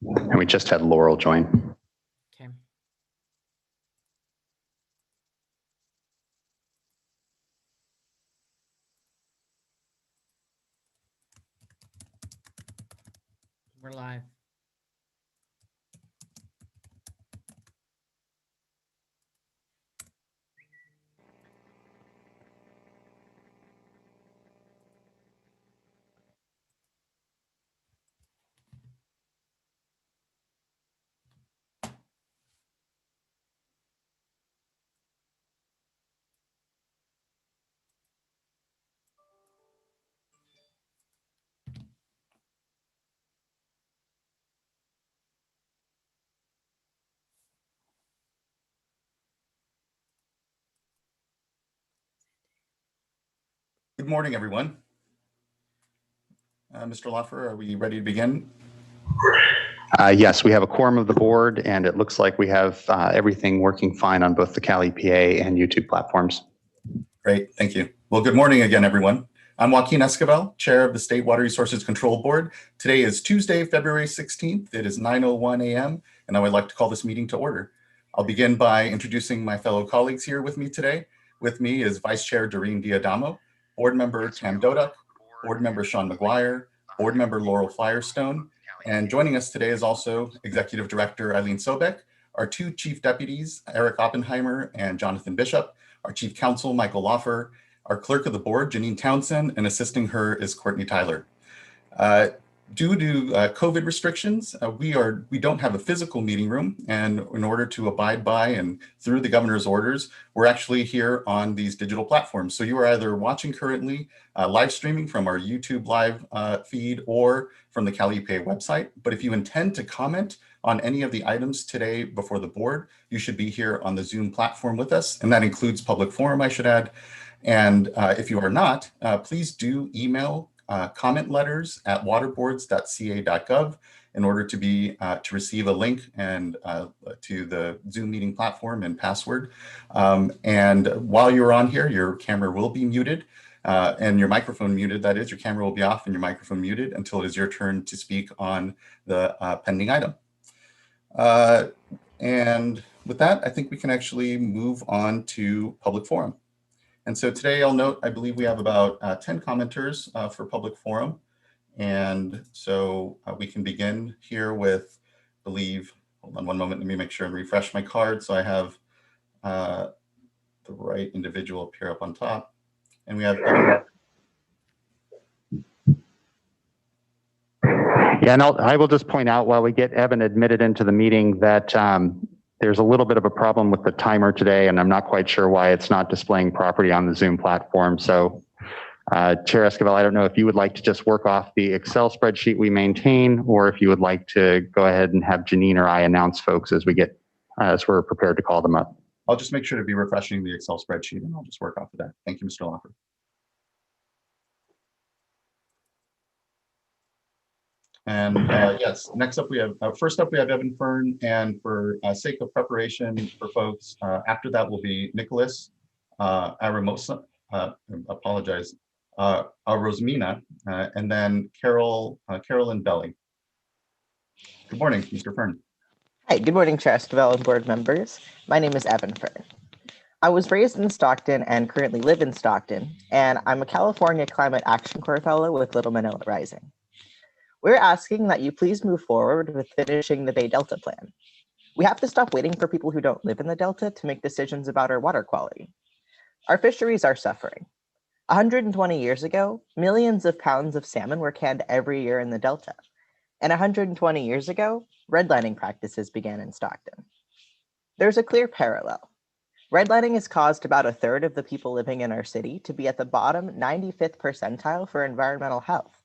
And we just had Laurel join. Okay. We're live. Good morning, everyone. Mr. Loffer, are we ready to begin? Yes, we have a quorum of the board, and it looks like we have everything working fine on both the Cali PA and YouTube platforms. Great, thank you. Well, good morning again, everyone. I'm Joaquin Esquivel, Chair of the State Water Resources Control Board. Today is Tuesday, February 16th. It is 9:01 a.m., and I would like to call this meeting to order. I'll begin by introducing my fellow colleagues here with me today. With me is Vice Chair Doreen Diadamo, Board Member Tam Doduck, Board Member Sean McGuire, Board Member Laurel Firestone, and joining us today is also Executive Director Eileen Sobek, our two Chief Deputies, Eric Oppenheimer and Jonathan Bishop, our Chief Counsel, Michael Loffer, our Clerk of the Board, Janine Townsend, and assisting her is Courtney Tyler. Due to COVID restrictions, we don't have a physical meeting room, and in order to abide by and through the governor's orders, we're actually here on these digital platforms. So you are either watching currently live streaming from our YouTube live feed or from the Cali PA website. But if you intend to comment on any of the items today before the board, you should be here on the Zoom platform with us, and that includes public forum, I should add. And if you are not, please do email comment letters at waterboards.ca.gov in order to receive a link and to the Zoom meeting platform and password. And while you're on here, your camera will be muted and your microphone muted. That is, your camera will be off and your microphone muted until it is your turn to speak on the pending item. And with that, I think we can actually move on to public forum. And so today I'll note, I believe we have about 10 commenters for public forum. And so we can begin here with, I believe, hold on one moment, let me make sure and refresh my card so I have the right individual appear up on top. And we have Yeah, and I will just point out while we get Evan admitted into the meeting that there's a little bit of a problem with the timer today, and I'm not quite sure why it's not displaying properly on the Zoom platform. So Chair Esquivel, I don't know if you would like to just work off the Excel spreadsheet we maintain, or if you would like to go ahead and have Janine or I announce folks as we're prepared to call them up. I'll just make sure to be refreshing the Excel spreadsheet and I'll just work off of that. Thank you, Mr. Loffer. And yes, next up we have, first up we have Evan Fern, and for sake of preparation for folks, after that will be Nicholas Aramosa, apologize, Rosmina, and then Carolyn Belling. Good morning, Mr. Fern. Hi, good morning, Chair Esquivel and board members. My name is Evan Fern. I was raised in Stockton and currently live in Stockton, and I'm a California Climate Action Corps fellow with Little Manila Rising. We're asking that you please move forward with finishing the Bay Delta plan. We have to stop waiting for people who don't live in the Delta to make decisions about our water quality. Our fisheries are suffering. 120 years ago, millions of pounds of salmon were canned every year in the Delta. And 120 years ago, redlining practices began in Stockton. There's a clear parallel. Redlining has caused about a third of the people living in our city to be at the bottom 95th percentile for environmental health.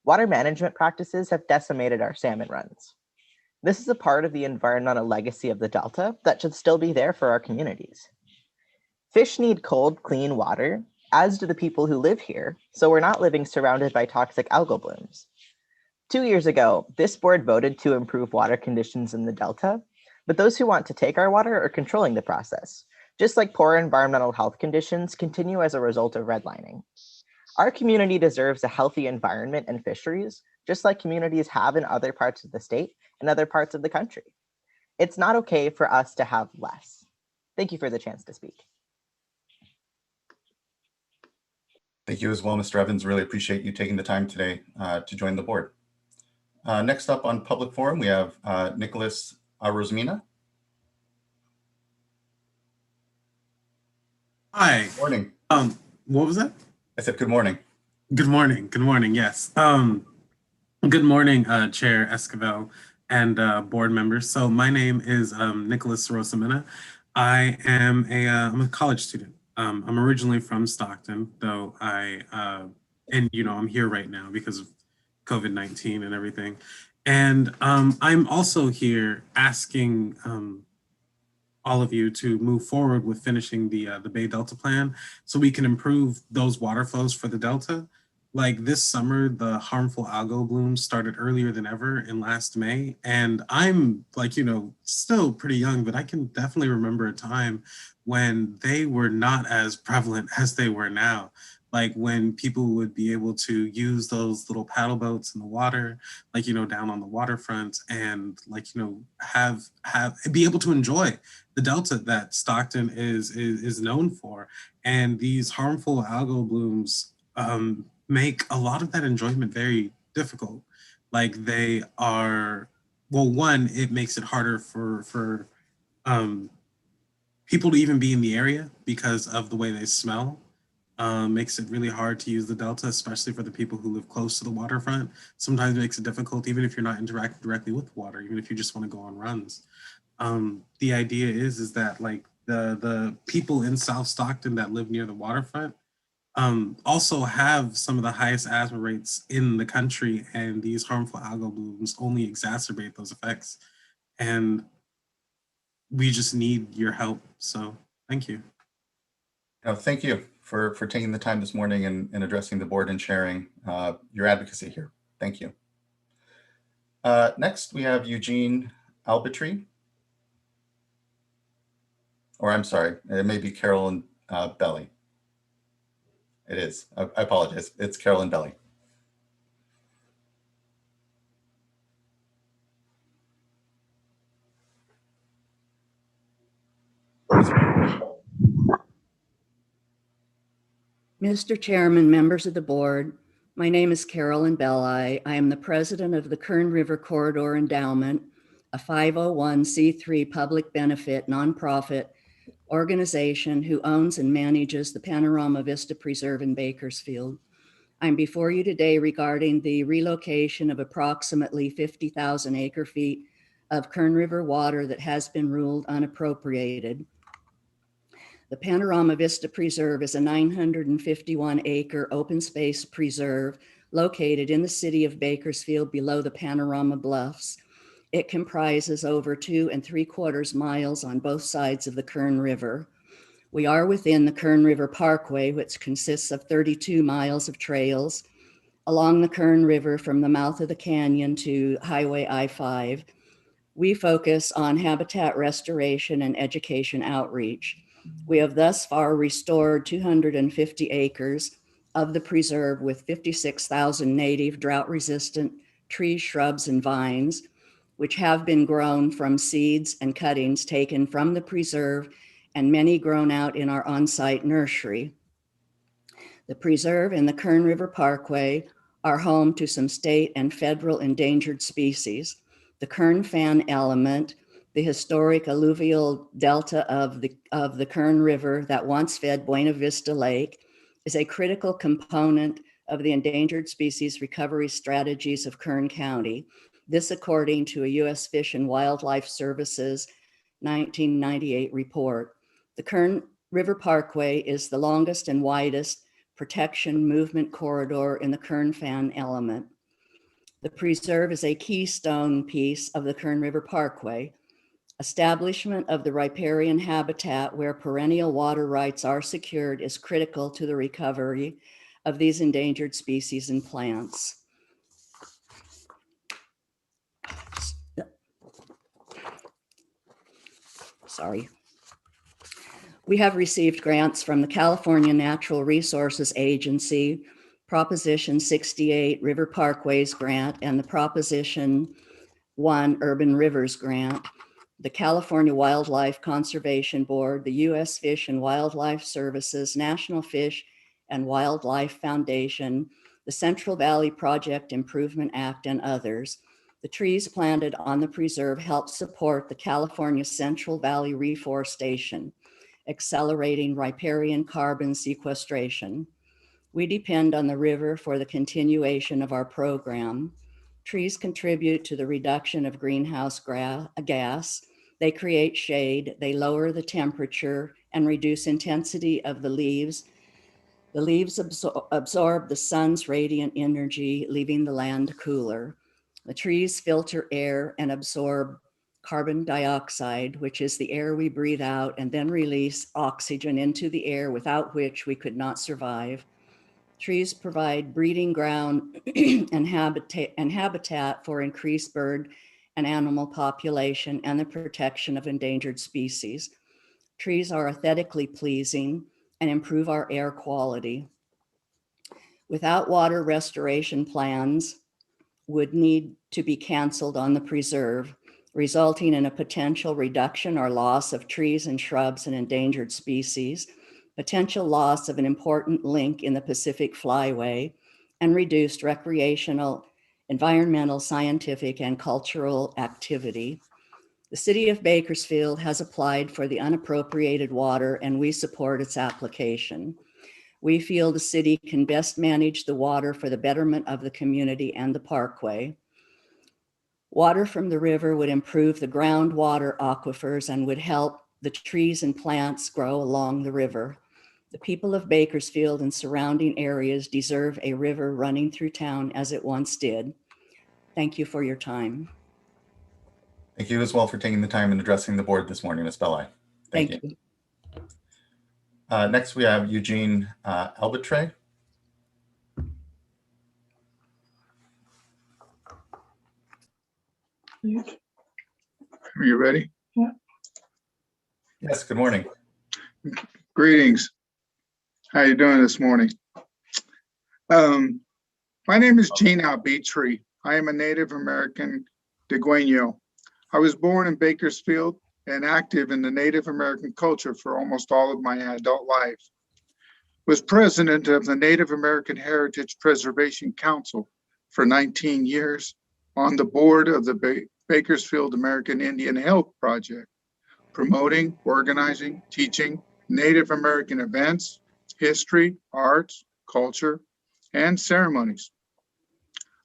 Water management practices have decimated our salmon runs. This is a part of the environmental legacy of the Delta that should still be there for our communities. Fish need cold, clean water, as do the people who live here, so we're not living surrounded by toxic algal blooms. 2 years ago, this board voted to improve water conditions in the Delta, but those who want to take our water are controlling the process, just like poor environmental health conditions continue as a result of redlining. Our community deserves a healthy environment and fisheries, just like communities have in other parts of the state and other parts of the country. It's not okay for us to have less. Thank you for the chance to speak. Thank you as well, Mr. Evans. Really appreciate you taking the time today to join the board. Next up on public forum, we have Nicholas Rosmina. Hi. Morning. What was that? I said good morning. Good morning. Good morning. Yes. Good morning, Chair Esquivel and board members. So my name is Nicholas Rosamena. I'm a college student. I'm originally from Stockton, though and I'm here right now because of COVID-19 and everything. And I'm also here asking all of you to move forward with finishing the Bay Delta plan so we can improve those water flows for the Delta. Like this summer, the harmful algal blooms started earlier than ever in last May. And I'm still pretty young, but I can definitely remember a time when they were not as prevalent as they were now. Like when people would be able to use those little paddle boats in the water, down on the waterfront, and be able to enjoy the Delta that Stockton is known for. And these harmful algal blooms make a lot of that enjoyment very difficult. Like they are, well, one, it makes it harder for people to even be in the area because of the way they smell. Makes it really hard to use the Delta, especially for the people who live close to the waterfront. Sometimes it makes it difficult, even if you're not interacting directly with water, even if you just want to go on runs. The idea is that like the people in South Stockton that live near the waterfront also have some of the highest asthma rates in the country, and these harmful algal blooms only exacerbate those effects. And we just need your help. So thank you. Thank you for taking the time this morning and addressing the board and sharing your advocacy here. Thank you. Next, we have Eugene Albatry. Or I'm sorry, it may be Carolyn Belly. It is. I apologize. It's Carolyn Belly. Mr. Chairman, members of the board, my name is Carolyn Belli. I am the president of the Kern River Corridor Endowment, a 501c3 public benefit nonprofit organization who owns and manages the Panorama Vista Preserve in Bakersfield. I'm before you today regarding the relocation of approximately 50,000 acre feet of Kern River water that has been ruled unappropriated. The Panorama Vista Preserve is a 951 acre open space preserve located in the city of Bakersfield below the Panorama Bluffs. It comprises over 2 3/4 miles on both sides of the Kern River. We are within the Kern River Parkway, which consists of 32 miles of trails along the Kern River from the mouth of the canyon to Highway I-5. We focus on habitat restoration and education outreach. We have thus far restored 250 acres of the preserve with 56,000 native drought-resistant trees, shrubs, and vines, which have been grown from seeds and cuttings taken from the preserve and many grown out in our on-site nursery. The preserve and the Kern River Parkway are home to some state and federal endangered species. The Kern fan element, the historic alluvial delta of the Kern River that once fed Buena Vista Lake, is a critical component of the endangered species recovery strategies of Kern County. This according to a U.S. Fish and Wildlife Services 1998 report. The Kern River Parkway is the longest and widest protection movement corridor in the Kern fan element. The preserve is a keystone piece of the Kern River Parkway. Establishment of the riparian habitat where perennial water rights are secured is critical to the recovery of these endangered species and plants. Sorry. We have received grants from the California Natural Resources Agency Proposition 68 River Parkways Grant, and the Proposition 1 Urban Rivers Grant, the California Wildlife Conservation Board, the U.S. Fish and Wildlife Services, National Fish and Wildlife Foundation, the Central Valley Project Improvement Act, and others. The trees planted on the preserve help support the California Central Valley Reforestation, accelerating riparian carbon sequestration. We depend on the river for the continuation of our program. Trees contribute to the reduction of greenhouse gas. They create shade, they lower the temperature and reduce intensity of the leaves. The leaves absorb the sun's radiant energy, leaving the land cooler. The trees filter air and absorb carbon dioxide, which is the air we breathe out, and then release oxygen into the air, without which we could not survive. Trees provide breeding ground and habitat for increased bird and animal population and the protection of endangered species. Trees are aesthetically pleasing and improve our air quality. Without water, restoration plans would need to be canceled on the preserve, resulting in a potential reduction or loss of trees and shrubs and endangered species, potential loss of an important link in the Pacific Flyway, and reduced recreational, environmental, scientific, and cultural activity. The City of Bakersfield has applied for the unappropriated water, and we support its application. We feel the city can best manage the water for the betterment of the community and the parkway. Water from the river would improve the groundwater aquifers and would help the trees and plants grow along the river. The people of Bakersfield and surrounding areas deserve a river running through town as it once did. Thank you for your time. Thank you as well for taking the time and addressing the board this morning, Ms. Belli. Thank you. Next, we have Eugene Albatray. Are you ready? Yes, good morning. Greetings. How you doing this morning? My name is Gene Albatray. I am a Native American Degüeño. I was born in Bakersfield and active in the Native American culture for almost all of my adult life. Was president of the Native American Heritage Preservation Council for 19 years, on the board of the Bakersfield American Indian Health Project, promoting, organizing, teaching Native American events, history, arts, culture, and ceremonies.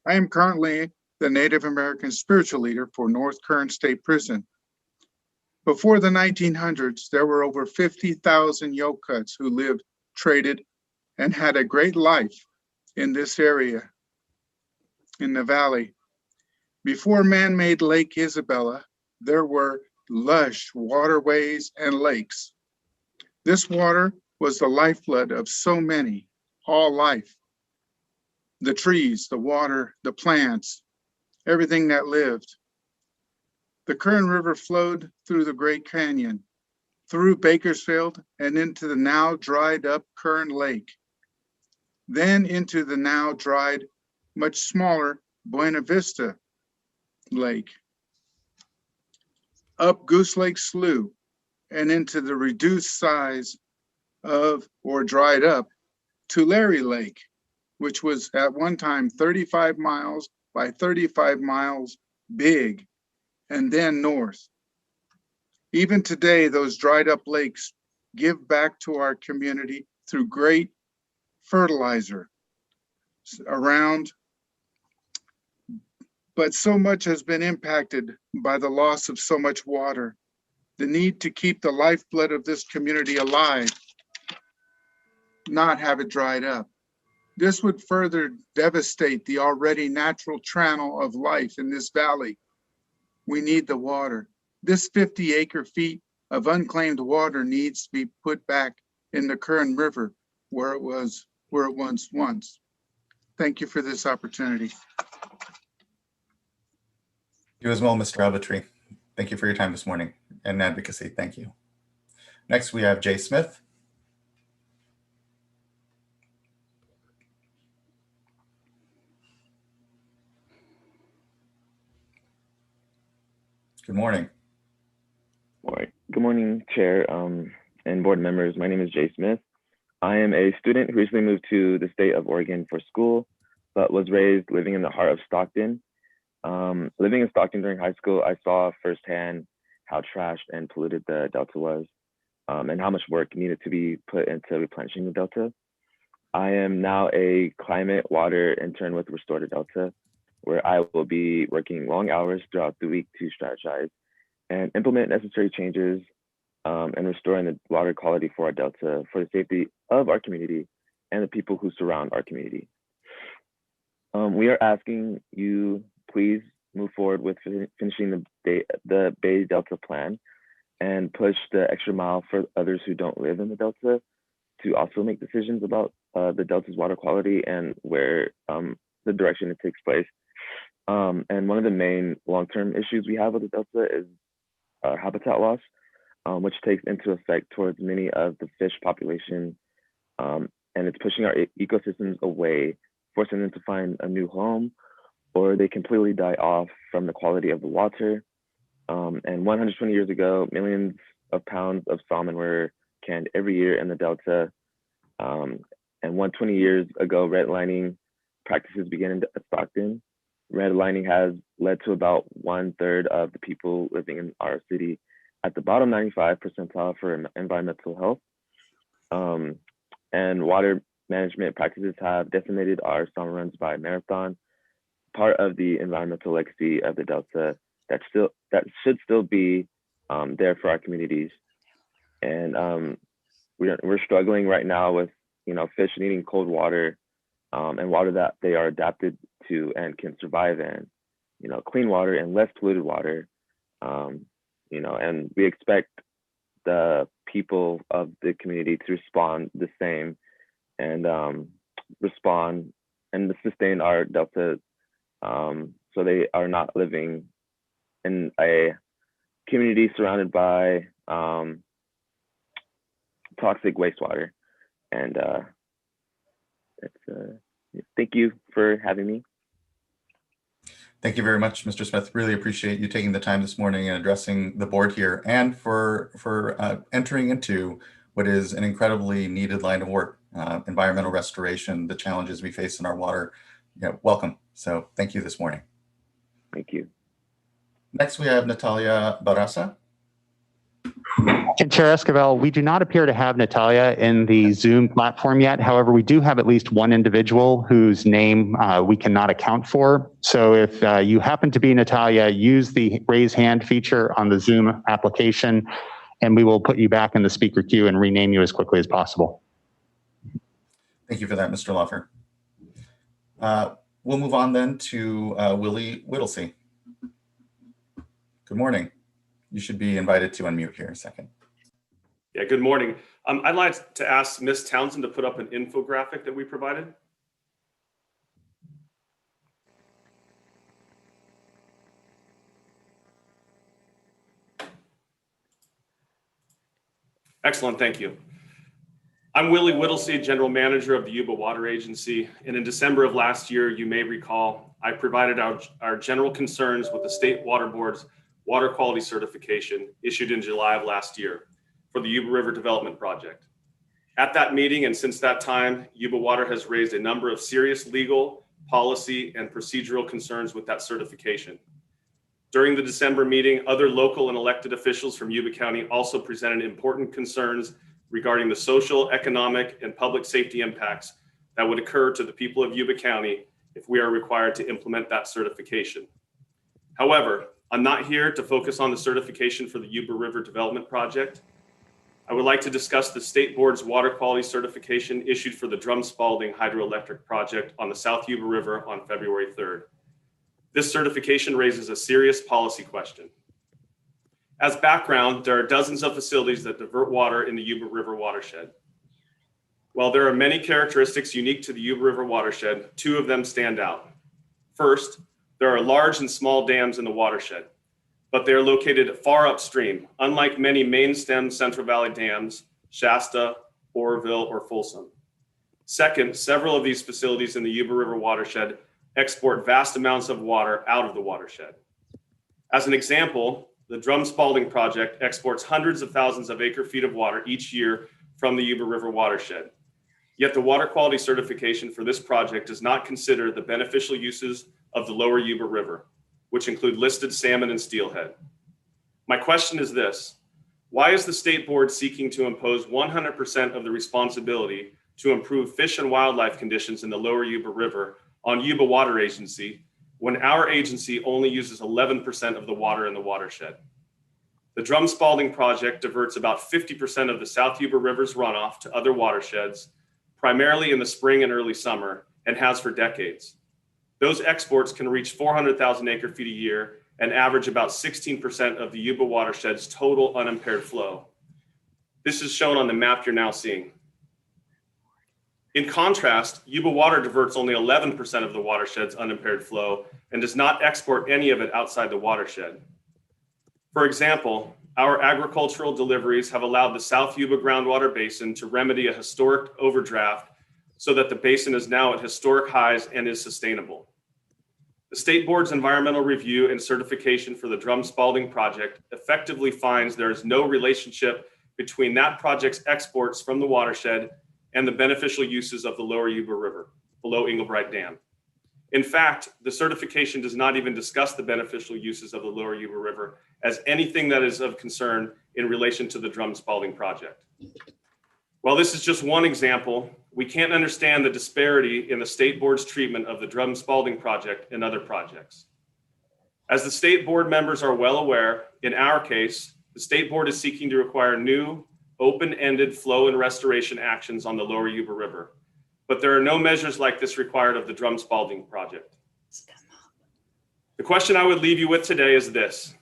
I am currently the Native American spiritual leader for North Kern State Prison. Before the 1900s, there were over 50,000 Yokuts who lived, traded, and had a great life in this area, in the valley. Before man-made Lake Isabella, there were lush waterways and lakes. This water was the lifeblood of so many, all life. The trees, the water, the plants, everything that lived. The Kern River flowed through the Great Canyon, through Bakersfield, and into the now dried up Kern Lake, then into the now dried, much smaller Buena Vista Lake, up Goose Lake Slough, and into the reduced size of, or dried up, Tulare Lake, which was at one time 35 miles by 35 miles big, and then north. Even today, those dried up lakes give back to our community through great fertilizer around, but so much has been impacted by the loss of so much water. The need to keep the lifeblood of this community alive, not have it dried up. This would further devastate the already natural channel of life in this valley. We need the water. This 50 acre feet of unclaimed water needs to be put back in the Kern River where it once was. Thank you for this opportunity. You as well, Mr. Albatray. Thank you for your time this morning and advocacy. Thank you. Next, we have Jay Smith. Good morning. All right. Good morning, Chair and board members. My name is Jay Smith. I am a student who recently moved to the state of Oregon for school, but was raised living in the heart of Stockton. Living in Stockton during high school, I saw firsthand how trashed and polluted the Delta was, and how much work needed to be put into replenishing the Delta. I am now a climate water intern with Restore the Delta, where I will be working long hours throughout the week to strategize and implement necessary changes and restoring the water quality for our Delta for the safety of our community and the people who surround our community. We are asking you, please move forward with finishing the Bay Delta plan and push the extra mile for others who don't live in the Delta to also make decisions about the Delta's water quality and where the direction it takes place. And one of the main long-term issues we have with the Delta is habitat loss, which takes into effect towards many of the fish population, and it's pushing our ecosystems away, forcing them to find a new home, or they completely die off from the quality of the water. And 120 years ago, millions of pounds of salmon were canned every year in the Delta. And 120 years ago, redlining practices began in Stockton. Redlining has led to about 1/3 of the people living in our city at the bottom 95 percentile for environmental health. And water management practices have decimated our summer runs by marathon, part of the environmental legacy of the Delta that should still be there for our communities. And we're struggling right now with fish needing cold water and water that they are adapted to and can survive in, clean water and less polluted water. And we expect the people of the community to respond the same and respond and sustain our Delta, so they are not living in a community surrounded by toxic wastewater. And thank you for having me. Thank you very much, Mr. Smith. Really appreciate you taking the time this morning and addressing the board here, and for entering into what is an incredibly needed line of work, environmental restoration, the challenges we face in our water. Welcome. So thank you this morning. Thank you. Next, we have Natalia Barraza. And Chair Esquivel, we do not appear to have Natalia in the Zoom platform yet. However, we do have at least one individual whose name we cannot account for. So if you happen to be Natalia, use the raise hand feature on the Zoom application, and we will put you back in the speaker queue and rename you as quickly as possible. Thank you for that, Mr. Loffer. We'll move on then to Willie Whittlesey. Good morning. You should be invited to unmute here in a second. Yeah, good morning. I'd like to ask Ms. Townsend to put up an infographic that we provided. Excellent, thank you. I'm Willie Whittlesey, General Manager of the Yuba Water Agency, and in December of last year, you may recall, I provided our general concerns with the State Water Board's water quality certification issued in July of last year for the Yuba River Development Project. At that meeting and since that time, Yuba Water has raised a number of serious legal, policy, and procedural concerns with that certification. During the December meeting, other local and elected officials from Yuba County also presented important concerns regarding the social, economic, and public safety impacts that would occur to the people of Yuba County if we are required to implement that certification. However, I'm not here to focus on the certification for the Yuba River Development Project. I would like to discuss the State Board's water quality certification issued for the Drum Spalding Hydroelectric Project on the South Yuba River on February 3rd. This certification raises a serious policy question. As background, there are dozens of facilities that divert water in the Yuba River watershed. While there are many characteristics unique to the Yuba River watershed, two of them stand out. First, there are large and small dams in the watershed, but they are located far upstream, unlike many main stem Central Valley dams, Shasta, Oroville, or Folsom. Second, several of these facilities in the Yuba River watershed export vast amounts of water out of the watershed. As an example, the Drum Spalding project exports hundreds of thousands of acre feet of water each year from the Yuba River watershed. Yet the water quality certification for this project does not consider the beneficial uses of the lower Yuba River, which include listed salmon and steelhead. My question is this: why is the state board seeking to impose 100% of the responsibility to improve fish and wildlife conditions in the lower Yuba River on Yuba Water Agency when our agency only uses 11% of the water in the watershed? The Drum Spalding project diverts about 50% of the South Yuba River's runoff to other watersheds, primarily in the spring and early summer, and has for decades. Those exports can reach 400,000 acre feet a year and average about 16% of the Yuba watershed's total unimpaired flow. This is shown on the map you're now seeing. In contrast, Yuba Water diverts only 11% of the watershed's unimpaired flow and does not export any of it outside the watershed. For example, our agricultural deliveries have allowed the South Yuba groundwater basin to remedy a historic overdraft so that the basin is now at historic highs and is sustainable. The State Board's environmental review and certification for the Drum Spalding project effectively finds there is no relationship between that project's exports from the watershed and the beneficial uses of the lower Yuba River below Englebright Dam. In fact, the certification does not even discuss the beneficial uses of the lower Yuba River as anything that is of concern in relation to the Drum Spalding project. While this is just one example, we can't understand the disparity in the State Board's treatment of the Drum Spalding project and other projects. As the State Board members are well aware, in our case, the State Board is seeking to require new open-ended flow and restoration actions on the lower Yuba River. But there are no measures like this required of the Drum Spalding project. The question I would leave you with today is this: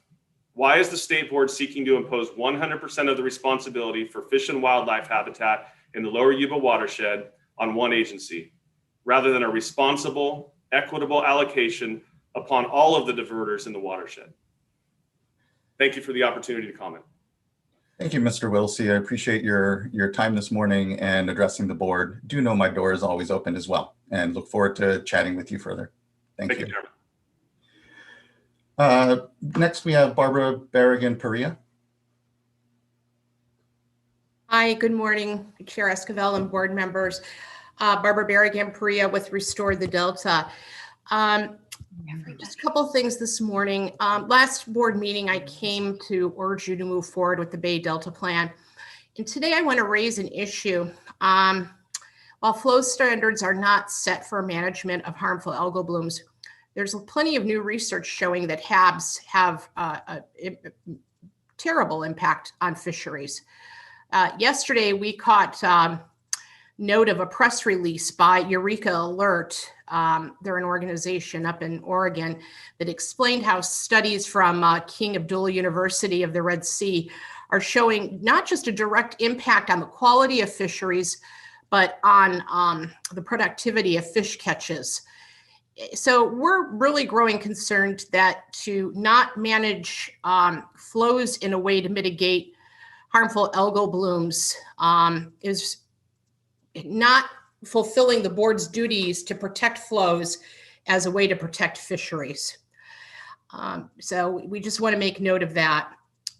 why is the State Board seeking to impose 100% of the responsibility for fish and wildlife habitat in the lower Yuba watershed on one agency, rather than a responsible, equitable allocation upon all of the diverters in the watershed? Thank you for the opportunity to comment. Thank you, Mr. Wilsey. I appreciate your time this morning and addressing the board. Do know my door is always open as well, and look forward to chatting with you further. Thank you. Chairman. Next, we have Barbara Barragan-Perea. Hi, good morning, Chair Esquivel and board members. Barbara Barragan-Perea with Restore the Delta. Just a couple of things this morning. Last board meeting, I came to urge you to move forward with the Bay Delta Plan. And today I want to raise an issue. While flow standards are not set for management of harmful algal blooms, there's plenty of new research showing that HABs have a terrible impact on fisheries. Yesterday, we caught note of a press release by Eureka Alert. They're an organization up in Oregon that explained how studies from King Abdullah University of the Red Sea are showing not just a direct impact on the quality of fisheries, but on the productivity of fish catches. So we're really growing concerned that to not manage flows in a way to mitigate harmful algal blooms is not fulfilling the board's duties to protect flows as a way to protect fisheries. So we just want to make note of that.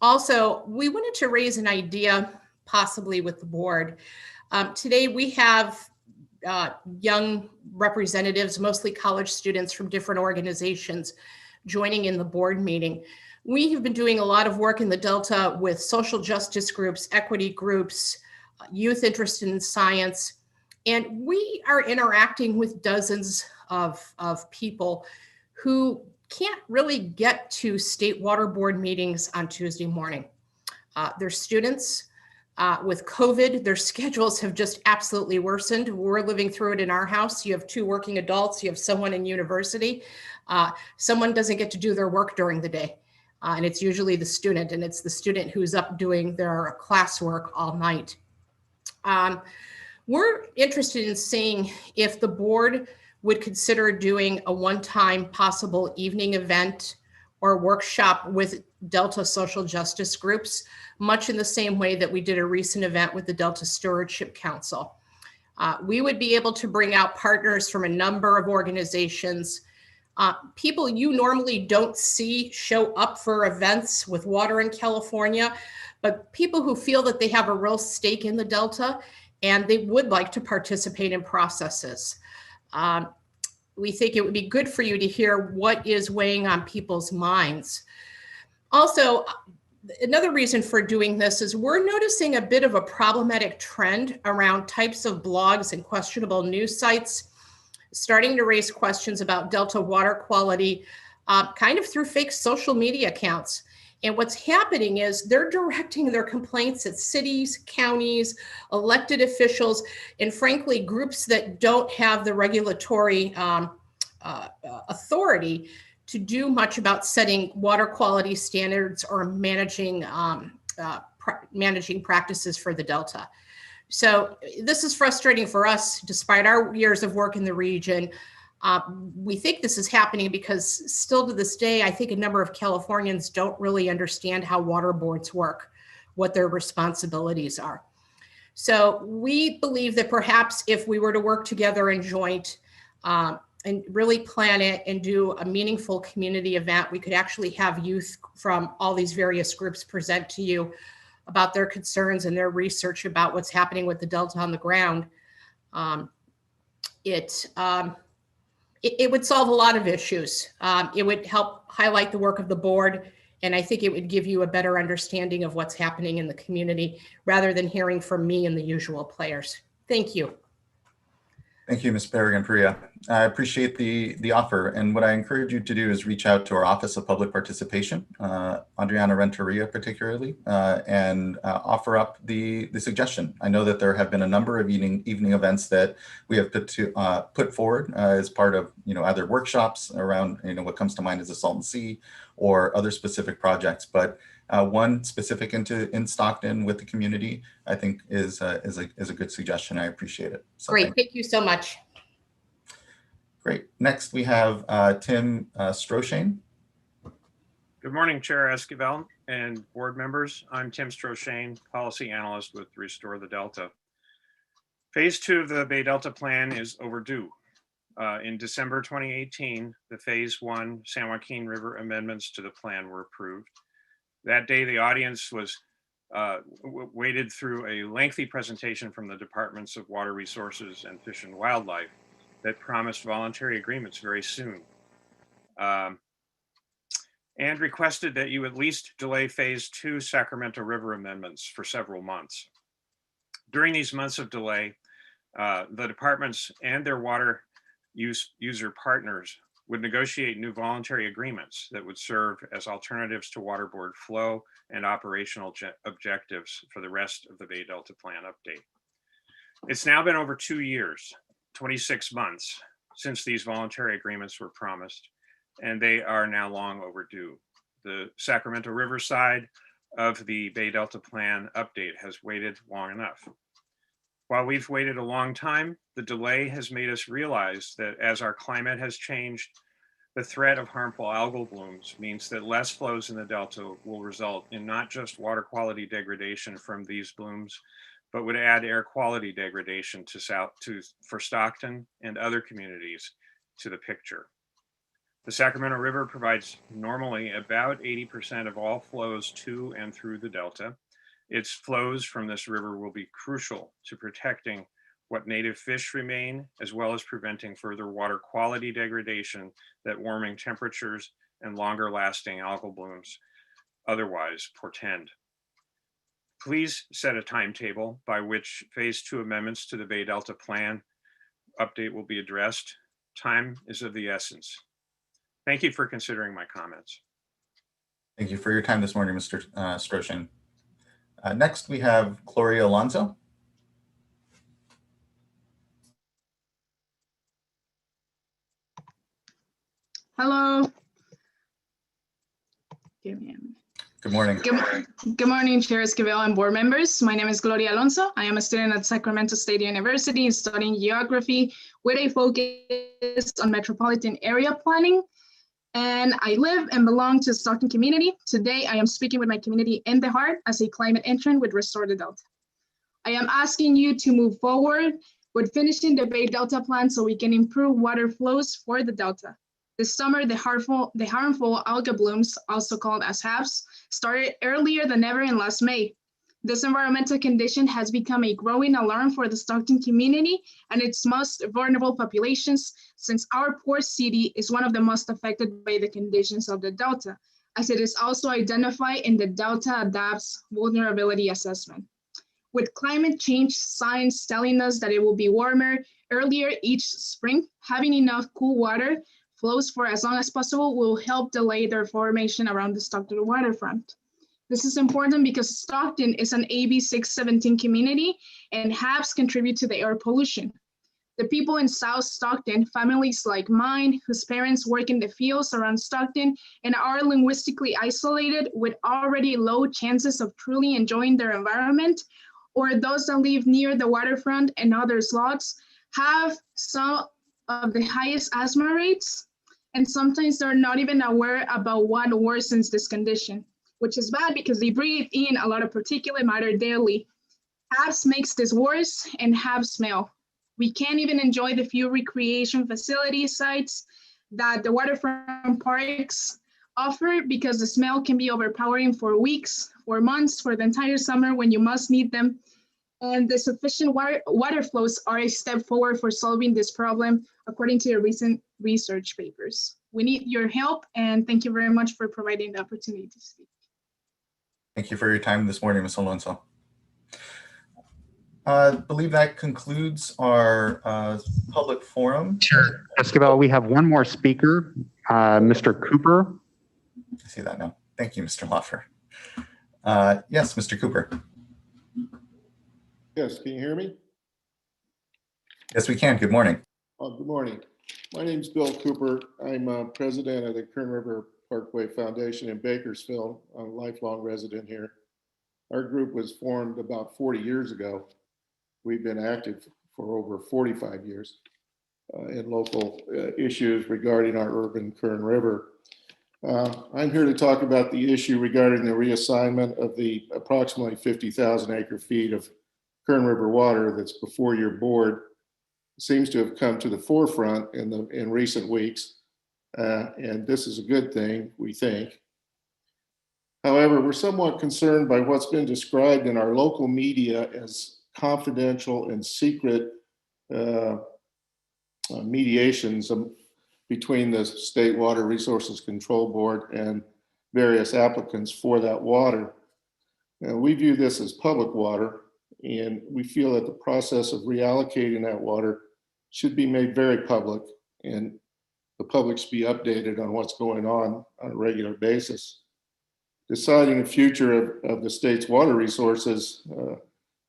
Also, we wanted to raise an idea possibly with the board. Today we have young representatives, mostly college students from different organizations, joining in the board meeting. We have been doing a lot of work in the Delta with social justice groups, equity groups, youth interested in science, and we are interacting with dozens of people who can't really get to state water board meetings on Tuesday morning. They're students. With COVID, their schedules have just absolutely worsened. We're living through it in our house. You have two working adults, you have someone in university. Someone doesn't get to do their work during the day. And it's usually the student, and it's the student who's up doing their classwork all night. We're interested in seeing if the board would consider doing a one-time possible evening event or workshop with Delta social justice groups, much in the same way that we did a recent event with the Delta Stewardship Council. We would be able to bring out partners from a number of organizations, People you normally don't see show up for events with water in California, but people who feel that they have a real stake in the Delta and they would like to participate in processes. We think it would be good for you to hear what is weighing on people's minds. Also, another reason for doing this is we're noticing a bit of a problematic trend around types of blogs and questionable news sites starting to raise questions about Delta water quality kind of through fake social media accounts. And what's happening is they're directing their complaints at cities, counties, elected officials, and frankly, groups that don't have the regulatory authority to do much about setting water quality standards or managing practices for the Delta. So this is frustrating for us, despite our years of work in the region. We think this is happening because still to this day, I think a number of Californians don't really understand how water boards work, what their responsibilities are. So we believe that perhaps if we were to work together in joint and really plan it and do a meaningful community event, we could actually have youth from all these various groups present to you about their concerns and their research about what's happening with the Delta on the ground. It would solve a lot of issues. It would help highlight the work of the board, and I think it would give you a better understanding of what's happening in the community rather than hearing from me and the usual players. Thank you. Thank you, Ms. Barragan-Perea. I appreciate the offer. And what I encourage you to do is reach out to our Office of Public Participation, Adriana Renteria particularly, and offer up the suggestion. I know that there have been a number of evening events that we have put forward as part of either workshops around what comes to mind as the Salton Sea or other specific projects. But one specific in Stockton with the community, I think is a good suggestion. I appreciate it. So great, thank you so much. Great. Next we have Tim Stroshane. Good morning, Chair Esquivel and board members. I'm Tim Stroshane, policy analyst with Restore the Delta. Phase 2 of the Bay Delta plan is overdue. In December 2018, the Phase 1 San Joaquin River amendments to the plan were approved. That day, the audience was waded through a lengthy presentation from the Departments of Water Resources and Fish and Wildlife that promised voluntary agreements very soon, and requested that you at least delay Phase 2 Sacramento River amendments for several months. During these months of delay, the departments and their water user partners would negotiate new voluntary agreements that would serve as alternatives to water board flow and operational objectives for the rest of the Bay Delta Plan update. It's now been over 2 years, 26 months since these voluntary agreements were promised, and they are now long overdue. The Sacramento River side of the Bay Delta Plan update has waited long enough. While we've waited a long time, the delay has made us realize that as our climate has changed, the threat of harmful algal blooms means that less flows in the Delta will result in not just water quality degradation from these blooms, but would add air quality degradation for Stockton and other communities to the picture. The Sacramento River provides normally about 80% of all flows to and through the Delta. Its flows from this river will be crucial to protecting what native fish remain, as well as preventing further water quality degradation that warming temperatures and longer lasting algal blooms otherwise portend. Please set a timetable by which Phase 2 amendments to the Bay Delta Plan update will be addressed. Time is of the essence. Thank you for considering my comments. Thank you for your time this morning, Mr. Stroshane. Next, we have Gloria Alonso. Hello. Give me a minute. Good morning. Good morning, Chair Esquivel and board members. My name is Gloria Alonso. I am a student at Sacramento State University studying geography with a focus on metropolitan area planning. And I live and belong to the Stockton community. Today, I am speaking with my community in the heart as a climate intern with Restore the Delta. I am asking you to move forward with finishing the Bay Delta plan so we can improve water flows for the Delta. This summer, the harmful algal blooms, also called as HABs, started earlier than ever in last May. This environmental condition has become a growing alarm for the Stockton community and its most vulnerable populations, since our port city is one of the most affected by the conditions of the Delta, as it is also identified in the Delta Adapts Vulnerability Assessment. With climate change signs telling us that it will be warmer earlier each spring, having enough cool water flows for as long as possible will help delay their formation around the Stockton waterfront. This is important because Stockton is an AB 617 community and HABs contribute to the air pollution. The people in South Stockton, families like mine, whose parents work in the fields around Stockton and are linguistically isolated with already low chances of truly enjoying their environment, or those that live near the waterfront and other slots, have some of the highest asthma rates, and sometimes they're not even aware about what worsens this condition, which is bad because they breathe in a lot of particulate matter daily. HABs makes this worse and have smell. We can't even enjoy the few recreation facility sites that the waterfront parks offer because the smell can be overpowering for weeks, for months, for the entire summer when you must need them. And the sufficient water flows are a step forward for solving this problem, according to the recent research papers. We need your help, and thank you very much for providing the opportunity to speak. Thank you for your time this morning, Ms. Alonso. I believe that concludes our public forum. Sure. Esquivel, we have one more speaker, Mr. Cooper. I see that now. Thank you, Mr. Loffer. Yes, Mr. Cooper. Yes, can you hear me? Yes, we can. Good morning. Good morning. My name is Bill Cooper. I'm president of the Kern River Parkway Foundation in Bakersfield. I'm a lifelong resident here. Our group was formed about 40 years ago. We've been active for over 45 years in local issues regarding our urban Kern River. I'm here to talk about the issue regarding the reassignment of the approximately 50,000 acre feet of Kern River water that's before your board. It seems to have come to the forefront in recent weeks, and this is a good thing, we think. However, we're somewhat concerned by what's been described in our local media as confidential and secret mediations between the State Water Resources Control Board and various applicants for that water. And we view this as public water, and we feel that the process of reallocating that water should be made very public, and the public should be updated on what's going on a regular basis. Deciding the future of the state's water resources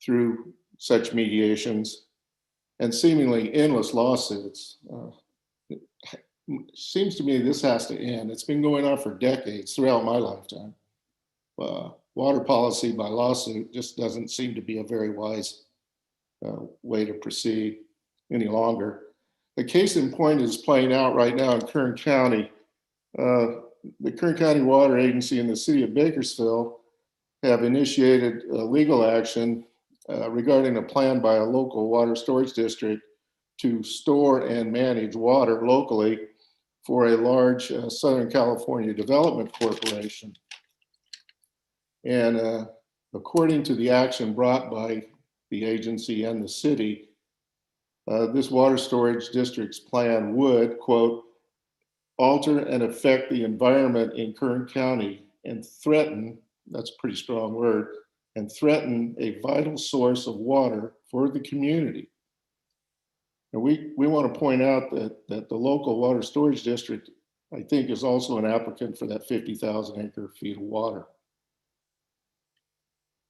through such mediations and seemingly endless lawsuits. It seems to me this has to end. It's been going on for decades throughout my lifetime. Water policy by lawsuit just doesn't seem to be a very wise way to proceed any longer. The case in point is playing out right now in Kern County. The Kern County Water Agency and the city of Bakersfield have initiated legal action regarding a plan by a local water storage district to store and manage water locally for a large Southern California development corporation. And according to the action brought by the agency and the city, this water storage district's plan would, quote, alter and affect the environment in Kern County and threaten, that's a pretty strong word, and threaten a vital source of water for the community. And we want to point out that the local water storage district, I think, is also an applicant for that 50,000 acre feet of water.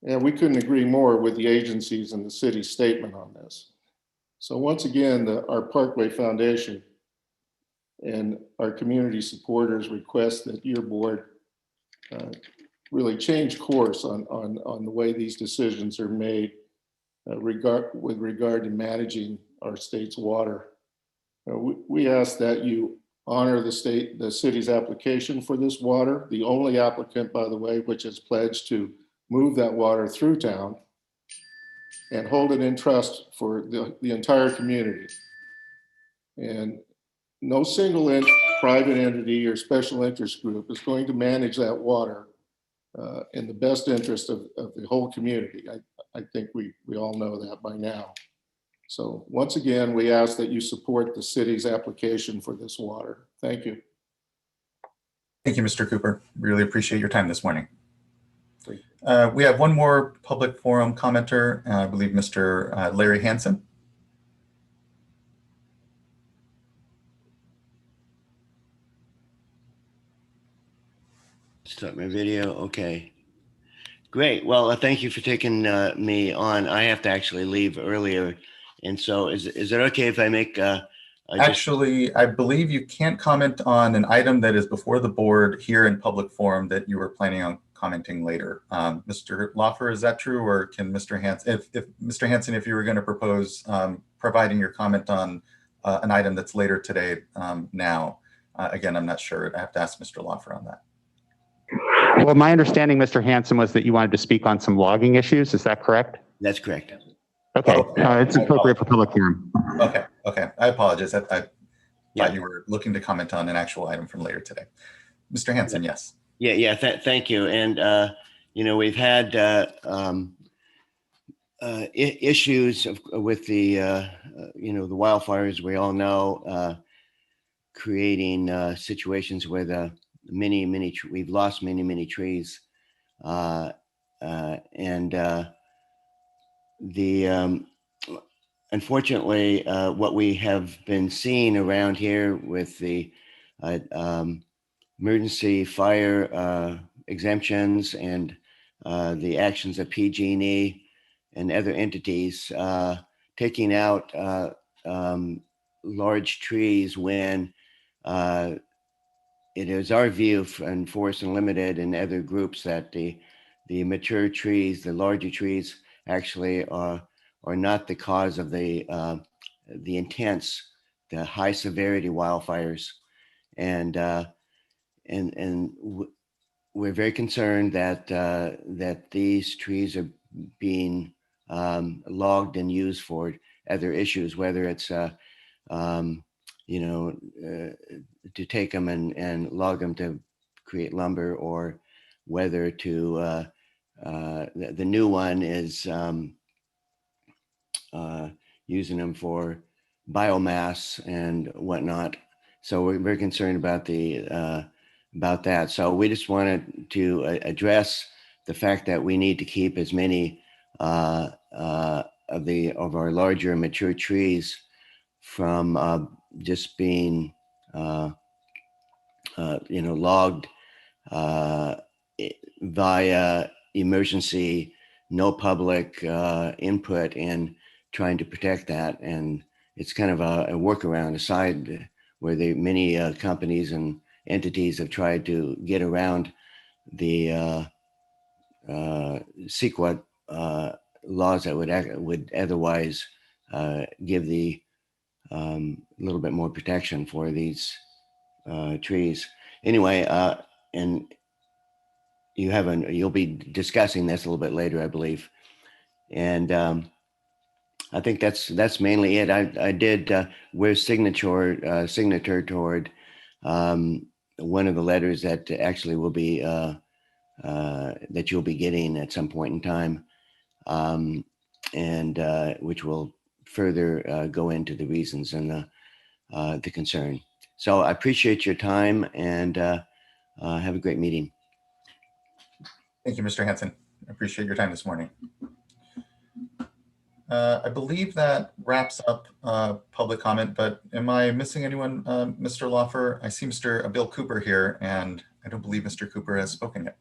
And we couldn't agree more with the agencies and the city's statement on this. So once again, our Parkway Foundation and our community supporters request that your board really change course on the way these decisions are made with regard to managing our state's water. We ask that you honor the city's application for this water, the only applicant, by the way, which has pledged to move that water through town, and hold it in trust for the entire community. And no single private entity or special interest group is going to manage that water in the best interest of the whole community. I think we all know that by now. So once again, we ask that you support the city's application for this water. Thank you. Thank you, Mr. Cooper. Really appreciate your time this morning. We have one more public forum commenter, I believe Mr. Larry Hansen. Start my video. Okay. Great. Well, thank you for taking me on. I have to actually leave earlier. And so is it okay if I make Actually, I believe you can't comment on an item that is before the board here in public forum that you were planning on commenting later. Mr. Loffer, is that true? Or can Mr. Hansen, if Mr. Hansen, if you were going to propose providing your comment on an item that's later today now, again, I'm not sure. I have to ask Mr. Loffer on that. Well, my understanding, Mr. Hansen, was that you wanted to speak on some logging issues. Is that correct? That's correct. Okay, it's appropriate for public hearing. Okay, I apologize. I thought you were looking to comment on an actual item from later today. Mr. Hansen, yes. Yeah, thank you. And, we've had issues with the, the wildfires, we all know, creating situations where we've lost many trees. Unfortunately, what we have been seeing around here with the emergency fire exemptions and the actions of PG&E and other entities taking out large trees when it is our view and Forest Unlimited and other groups that the mature trees, the larger trees, actually are not the cause of the high severity wildfires, and we're very concerned that these trees are being logged and used for other issues, whether it's to take them and log them to create lumber, or whether to the new one is using them for biomass and whatnot. So we're very concerned about that. So we just wanted to address the fact that we need to keep as many of our larger mature trees from just being logged via emergency, no public input, and trying to protect that. And it's kind of a workaround aside where many companies and entities have tried to get around the CEQA laws that would otherwise give the little bit more protection for these trees. Anyway, and you'll be discussing this a little bit later, I believe. And I think that's mainly it. We're signature toward one of the letters that actually will be that you'll be getting at some point in time, and which will further go into the reasons and the concern. So I appreciate your time, and have a great meeting. Thank you, Mr. Hansen. I appreciate your time this morning. I believe that wraps up public comment, but am I missing anyone, Mr. Loffer? I see Mr. Bill Cooper here, and I don't believe Mr. Cooper has spoken yet.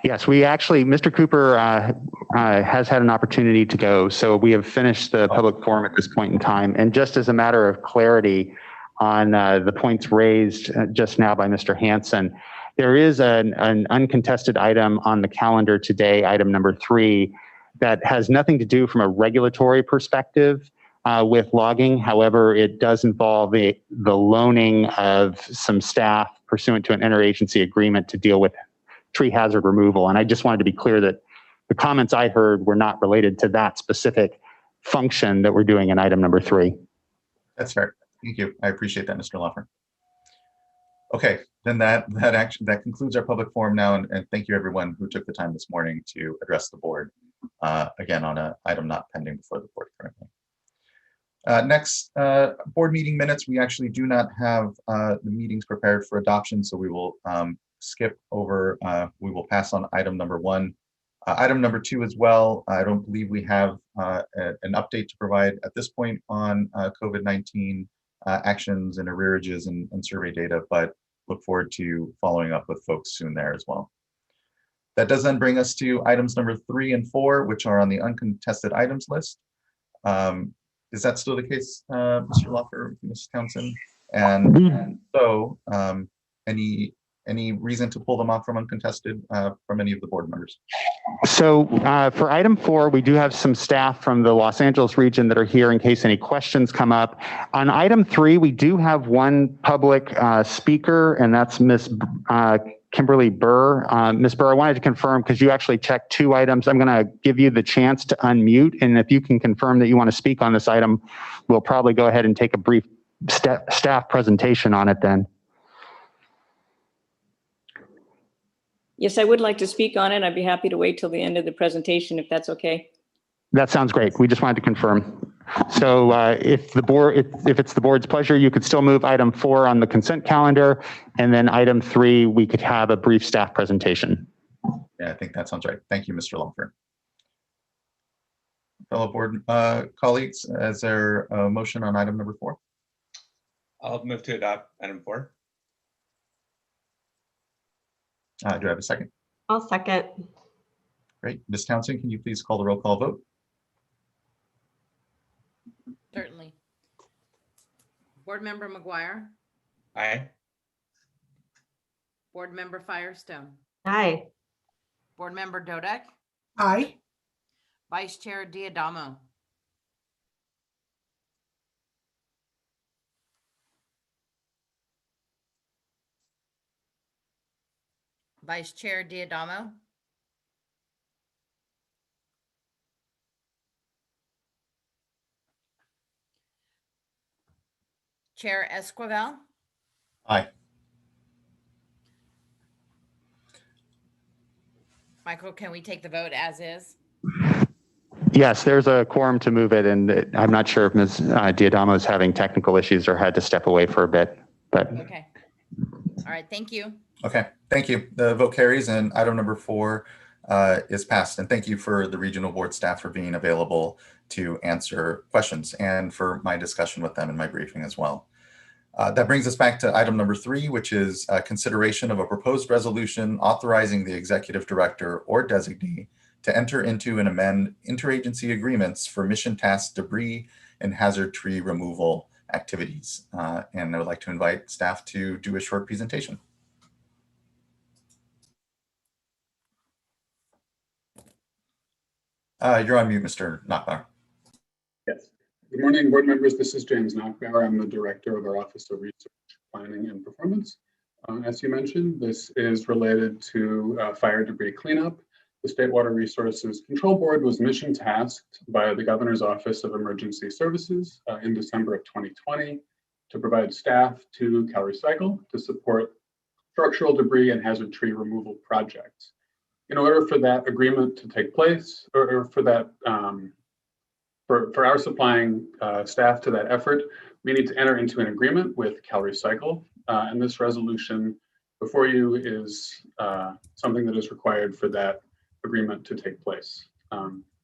Yes, Mr. Cooper has had an opportunity to go, so we have finished the public forum at this point in time. And just as a matter of clarity on the points raised just now by Mr. Hansen, there is an uncontested item on the calendar today, item number 3, that has nothing to do from a regulatory perspective with logging. However, it does involve the loaning of some staff pursuant to an interagency agreement to deal with tree hazard removal. And I just wanted to be clear that the comments I heard were not related to that specific function that we're doing in item number 3. That's fair. Thank you. I appreciate that, Mr. Loffer. Okay, then that concludes our public forum now, and thank you everyone who took the time this morning to address the board again on an item not pending before the board currently. Next, board meeting minutes. We actually do not have the meetings prepared for adoption, so we will skip over. We will pass on item number 1. Item number 2 as well. I don't believe we have an update to provide at this point on COVID-19 actions and arrearages and survey data, but look forward to following up with folks soon there as well. That does then bring us to items number 3 and 4, which are on the uncontested items list. Is that still the case, Mr. Loffer, Ms. Townsend? And so, any reason to pull them off from uncontested from any of the board members? So for item 4, we do have some staff from the Los Angeles region that are here in case any questions come up. On item 3, we do have one public speaker, and that's Ms. Kimberly Burr. Ms. Burr, I wanted to confirm, because you actually checked 2 items. I'm going to give you the chance to unmute, and if you can confirm that you want to speak on this item, we'll probably go ahead and take a brief staff presentation on it then. Yes, I would like to speak on it. I'd be happy to wait till the end of the presentation if that's okay. That sounds great. We just wanted to confirm. So if it's the board's pleasure, you could still move item 4 on the consent calendar, and then item 3, we could have a brief staff presentation. Yeah, I think that sounds right. Thank you, Mr. Lawford. Fellow board colleagues, is there a motion on item number 4? I'll move to adopt item 4. Do I have a second? I'll second. Great. Ms. Townsend, can you please call the roll call vote? Certainly. Board Member McGuire. Aye. Board Member Firestone. Aye. Board Member Dodek. Aye. Vice Chair Diadamo. Vice Chair Diadamo. Chair Esquivel. Aye. Michael, can we take the vote as is? Yes, there's a quorum to move it, and I'm not sure if Ms. Diadamo is having technical issues or had to step away for a bit, but. Okay. All right, thank you. Okay, thank you. The vote carries, and item number 4 is passed. And thank you for the regional board staff for being available to answer questions and for my discussion with them in my briefing as well. That brings us back to item number 3, which is consideration of a proposed resolution authorizing the executive director or designee to enter into and amend interagency agreements for mission task debris and hazard tree removal activities. And I would like to invite staff to do a short presentation. You're on mute, Mr. Nachbauer. Yes. Good morning, board members. This is James Nachbauer. I'm the director of our Office of Research, Planning, and Performance. As you mentioned, this is related to fire debris cleanup. The State Water Resources Control Board was mission tasked by the Governor's Office of Emergency Services in December of 2020 to provide staff to CalRecycle to support structural debris and hazard tree removal projects. In order for that agreement to take place, or for that, for our supplying staff to that effort, we need to enter into an agreement with CalRecycle. And this resolution before you is something that is required for that agreement to take place.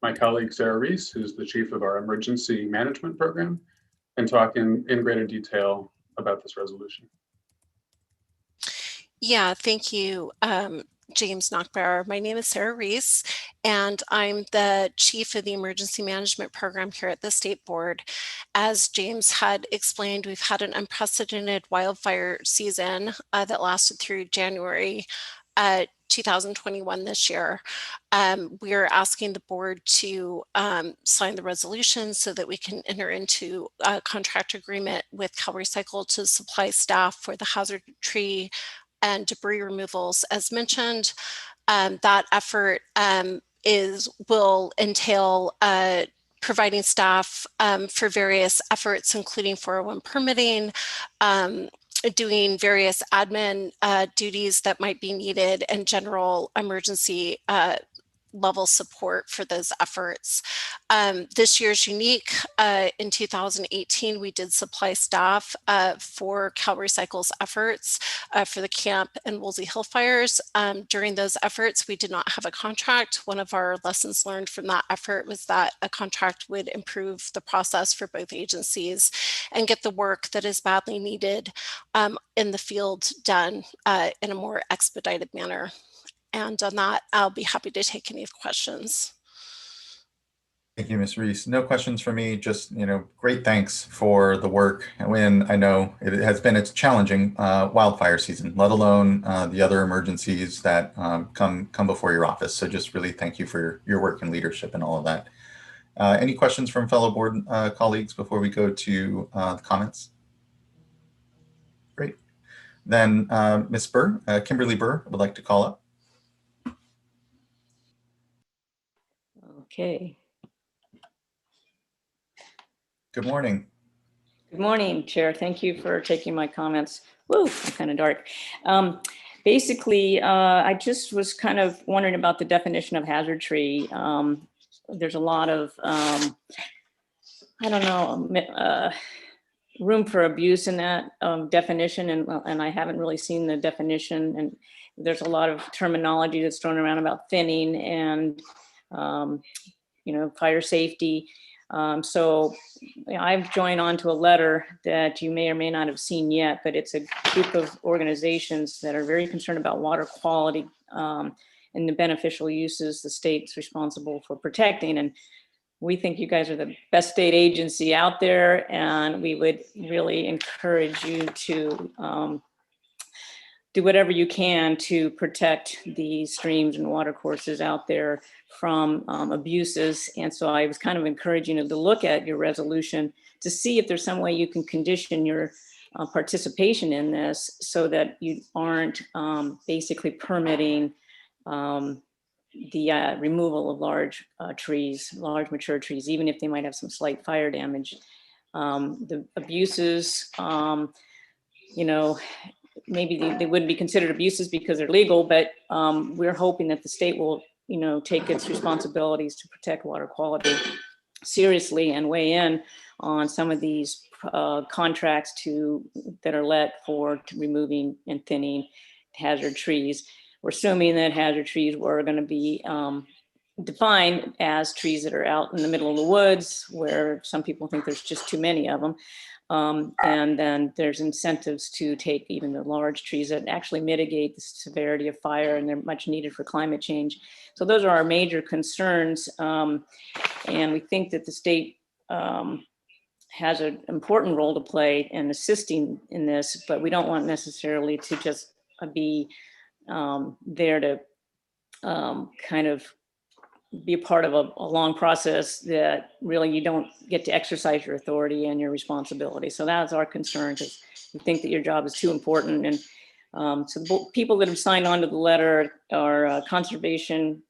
My colleague, Sarah Reese, who's the chief of our emergency management program, can talk in greater detail about this resolution. Yeah, thank you, James Nachbauer. My name is Sarah Reese, and I'm the chief of the emergency management program here at the State Board. As James had explained, we've had an unprecedented wildfire season that lasted through January 2021 this year. We are asking the board to sign the resolution so that we can enter into a contract agreement with CalRecycle to supply staff for the hazard tree and debris removals. As mentioned, that effort will entail providing staff for various efforts, including 401 permitting, doing various admin duties that might be needed and general emergency level support for those efforts. This year's unique. In 2018, we did supply staff for CalRecycle's efforts for the Camp and Woolsey Hill fires. During those efforts, we did not have a contract. One of our lessons learned from that effort was that a contract would improve the process for both agencies and get the work that is badly needed in the field done in a more expedited manner. And on that, I'll be happy to take any questions. Thank you, Ms. Reese. No questions for me, just, great thanks for the work. When I know it's challenging wildfire season, let alone the other emergencies that come before your office. So just really thank you for your work and leadership and all of that. Any questions from fellow board colleagues before we go to the comments? Great. Then Ms. Burr, Kimberly Burr, would like to call up. Okay. Good morning. Good morning, Chair. Thank you for taking my comments. Woo, I'm kind of dark. Basically, I just was kind of wondering about the definition of hazard tree. There's a lot of, room for abuse in that definition, and I haven't really seen the definition. And there's a lot of terminology that's thrown around about thinning and fire safety. So I've joined on to a letter that you may or may not have seen yet, but it's a group of organizations that are very concerned about water quality and the beneficial uses the state's responsible for protecting. And we think you guys are the best state agency out there, and we would really encourage you to do whatever you can to protect the streams and water courses out there from abuses. And so I was kind of encouraging you to look at your resolution to see if there's some way you can condition your participation in this so that you aren't basically permitting the removal of large trees, large mature trees, even if they might have some slight fire damage. The abuses, maybe they wouldn't be considered abuses because they're legal, but we're hoping that the state will, take its responsibilities to protect water quality seriously and weigh in on some of these contracts that are let for removing and thinning hazard trees. We're assuming that hazard trees were going to be defined as trees that are out in the middle of the woods, where some people think there's just too many of them. And then there's incentives to take even the large trees that actually mitigate the severity of fire, and they're much needed for climate change. So those are our major concerns. And we think that the state has an important role to play in assisting in this, but we don't want necessarily to just be there to kind of be a part of a long process that really you don't get to exercise your authority and your responsibility. So that's our concern, because we think that your job is too important. And so the people that have signed on to the letter are Conservation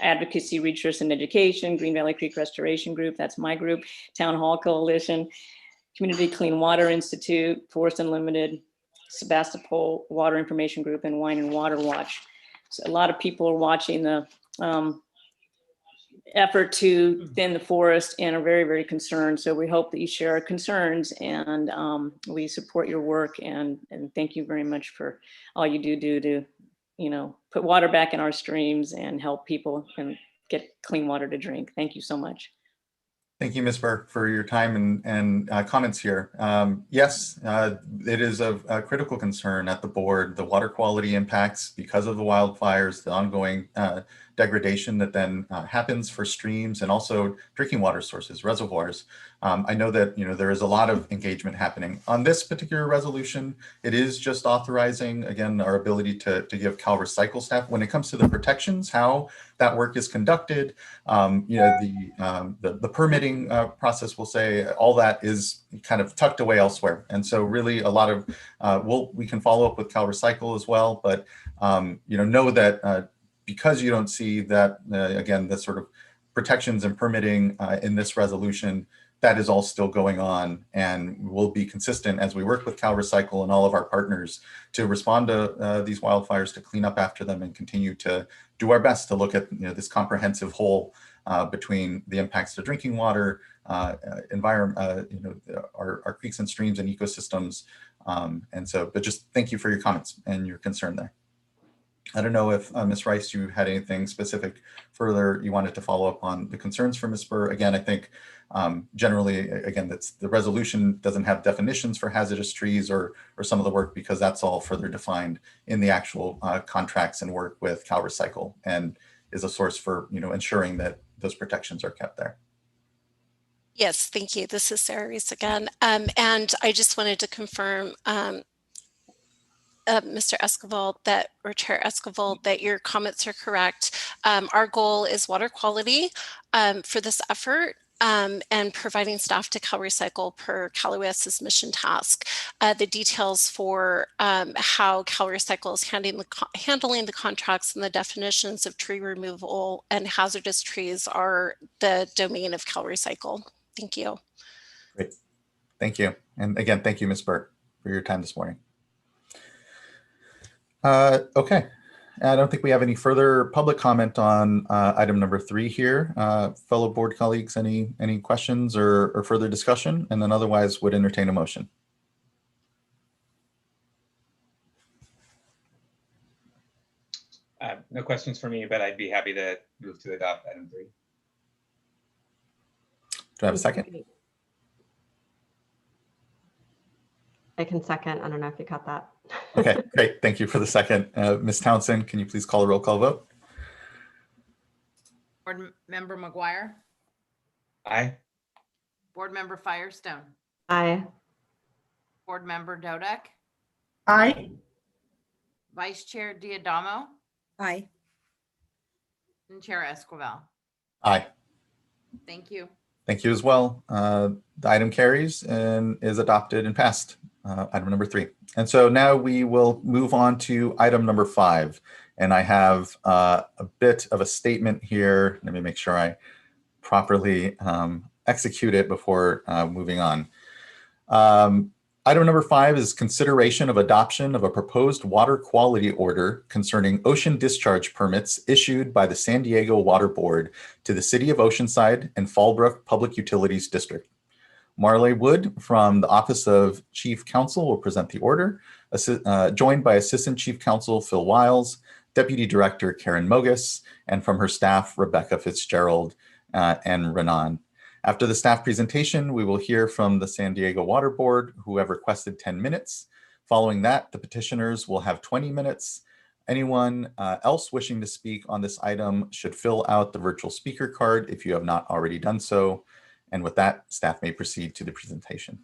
Advocacy, Research and Education, Green Valley Creek Restoration Group, that's my group, Town Hall Coalition, Community Clean Water Institute, Forest Unlimited, Sebastopol Water Information Group, and Wine and Water Watch. So a lot of people are watching the effort to thin the forest and are very, very concerned. So we hope that you share our concerns, and we support your work, and thank you very much for all you do to, put water back in our streams and help people and get clean water to drink. Thank you so much. Thank you, Ms. Burke, for your time and comments here. Yes, it is of critical concern at the board, the water quality impacts because of the wildfires, the ongoing degradation that then happens for streams and also drinking water sources, reservoirs. I know that there is a lot of engagement happening. On this particular resolution, it is just authorizing, again, our ability to give CalRecycle staff, when it comes to the protections, how that work is conducted, the permitting process, we'll say, all that is kind of tucked away elsewhere. And so really a lot of, we can follow up with CalRecycle as well, but know that because you don't see that, again, the sort of protections and permitting in this resolution, that is all still going on, and we'll be consistent as we work with CalRecycle and all of our partners to respond to these wildfires, to clean up after them, and continue to do our best to look at this comprehensive whole between the impacts to drinking water, environment, our creeks and streams and ecosystems. But just thank you for your comments and your concern there. I don't know if Ms. Rice, you had anything specific further you wanted to follow up on the concerns for Ms. Spur. Again, I think generally, again, that's the resolution doesn't have definitions for hazardous trees or some of the work, because that's all further defined in the actual contracts and work with CalRecycle, and is a source for ensuring that those protections are kept there. Yes, thank you. This is Sarah Reese again. And I just wanted to confirm, Mr. Esquivel, or Chair Esquivel, that your comments are correct. Our goal is water quality for this effort, and providing staff to CalRecycle per CalOS's mission task. The details for how CalRecycle is handling the contracts and the definitions of tree removal and hazardous trees are the domain of CalRecycle. Thank you. Great. Thank you. And again, thank you, Ms. Burt, for your time this morning. Okay. I don't think we have any further public comment on item number 3 here. Fellow board colleagues, any questions or further discussion? And then otherwise would entertain a motion. No questions for me, but I'd be happy to move to adopt item 3. Do I have a second? I can second. I don't know if you caught that. Okay, great. Thank you for the second. Ms. Townsend, can you please call a roll call vote? Board Member McGuire. Aye. Board Member Firestone. Aye. Board Member Dodek. Aye. Vice Chair Diadamo. Aye. And Chair Esquivel. Aye. Thank you. Thank you as well. The item carries and is adopted and passed, item number 3. And so now we will move on to item number 5. And I have a bit of a statement here. Let me make sure I properly execute it before moving on. Item number 5 is consideration of adoption of a proposed water quality order concerning ocean discharge permits issued by the San Diego Water Board to the City of Oceanside and Fallbrook Public Utilities District. Marley Wood from the Office of Chief Counsel will present the order, joined by Assistant Chief Counsel Phil Wiles, Deputy Director Karen Mogus, and from her staff, Rebecca Fitzgerald and Renan. After the staff presentation, we will hear from the San Diego Water Board, who have requested 10 minutes. Following that, the petitioners will have 20 minutes. Anyone else wishing to speak on this item should fill out the virtual speaker card if you have not already done so. And with that, staff may proceed to the presentation.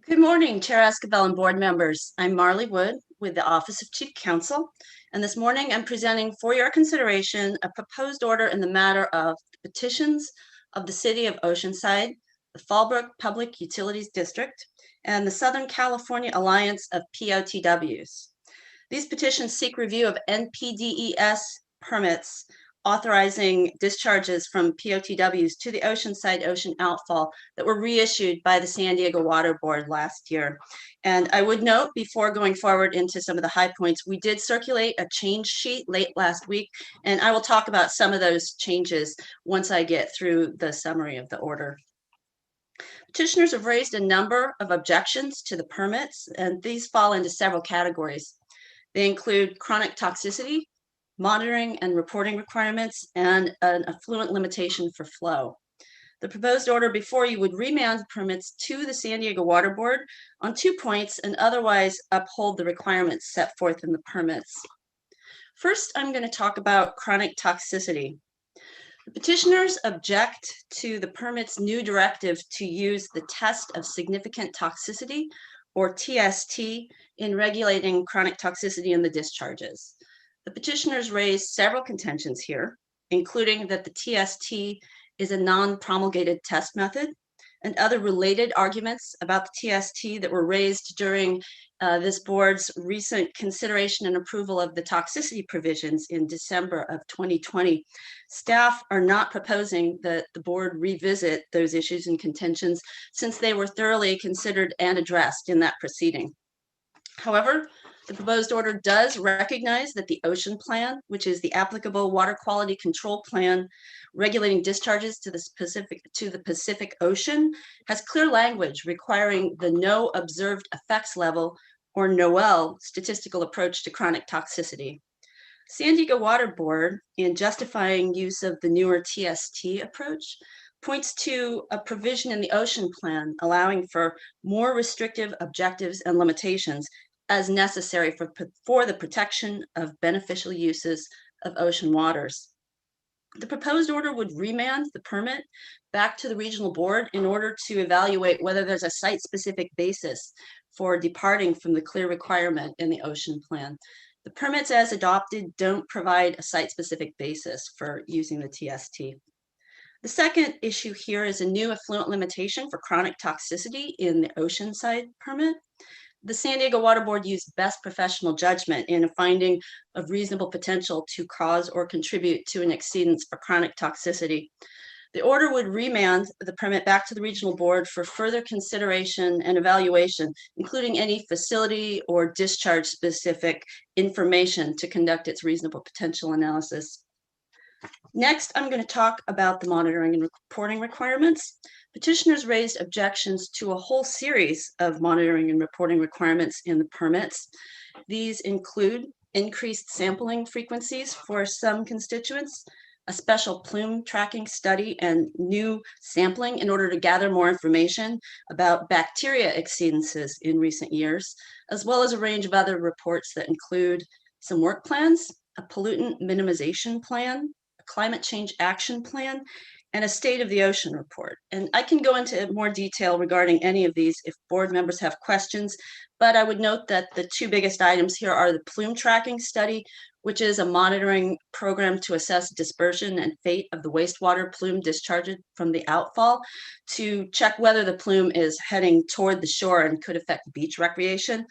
Good morning, Chair Esquivel and board members. I'm Marley Wood with the Office of Chief Counsel. And this morning I'm presenting for your consideration a proposed order in the matter of the petitions of the City of Oceanside, the Fallbrook Public Utilities District, and the Southern California Alliance of POTWs. These petitions seek review of NPDES permits authorizing discharges from POTWs to the Oceanside ocean outfall that were reissued by the San Diego Water Board last year. And I would note, before going forward into some of the high points, we did circulate a change sheet late last week, and I will talk about some of those changes once I get through the summary of the order. Petitioners have raised a number of objections to the permits, and these fall into several categories. They include chronic toxicity, monitoring and reporting requirements, and an affluent limitation for flow. The proposed order before you would remand permits to the San Diego Water Board on 2 points and otherwise uphold the requirements set forth in the permits. First, I'm going to talk about chronic toxicity. The petitioners object to the permit's new directive to use the test of significant toxicity, or TST, in regulating chronic toxicity in the discharges. The petitioners raised several contentions here, including that the TST is a non-promulgated test method, and other related arguments about the TST that were raised during this board's recent consideration and approval of the toxicity provisions in December of 2020. Staff are not proposing that the board revisit those issues and contentions since they were thoroughly considered and addressed in that proceeding. However, the proposed order does recognize that the ocean plan, which is the applicable water quality control plan regulating discharges to the Pacific Ocean, has clear language requiring the no observed effects level, or NOEL, statistical approach to chronic toxicity. San Diego Water Board, in justifying use of the newer TST approach, points to a provision in the ocean plan allowing for more restrictive objectives and limitations as necessary for the protection of beneficial uses of ocean waters. The proposed order would remand the permit back to the regional board in order to evaluate whether there's a site-specific basis for departing from the clear requirement in the ocean plan. The permits as adopted don't provide a site-specific basis for using the TST. The second issue here is a new effluent limitation for chronic toxicity in the oceanside permit. The San Diego Water Board used best professional judgment in a finding of reasonable potential to cause or contribute to an exceedance for chronic toxicity. The order would remand the permit back to the regional board for further consideration and evaluation, including any facility or discharge specific information to conduct its reasonable potential analysis. Next, I'm going to talk about the monitoring and reporting requirements. Petitioners raised objections to a whole series of monitoring and reporting requirements in the permits. These include increased sampling frequencies for some constituents, a special plume tracking study, and new sampling in order to gather more information about bacteria exceedances in recent years, as well as a range of other reports that include some work plans, a pollutant minimization plan, a climate change action plan, and a state of the ocean report. And I can go into more detail regarding any of these if board members have questions, but I would note that the two biggest items here are the plume tracking study, which is a monitoring program to assess dispersion and fate of the wastewater plume discharged from the outfall to check whether the plume is heading toward the shore and could affect beach recreation.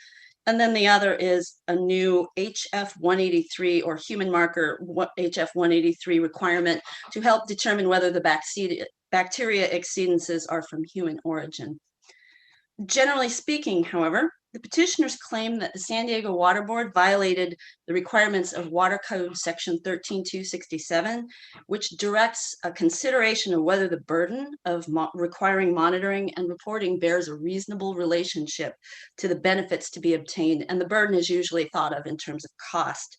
And then the other is a new HF 183 or human marker HF 183 requirement to help determine whether the bacteria exceedances are from human origin. Generally speaking, however, the petitioners claim that the San Diego Water Board violated the requirements of Water Code Section 13267, which directs a consideration of whether the burden of requiring monitoring and reporting bears a reasonable relationship to the benefits to be obtained, and the burden is usually thought of in terms of cost.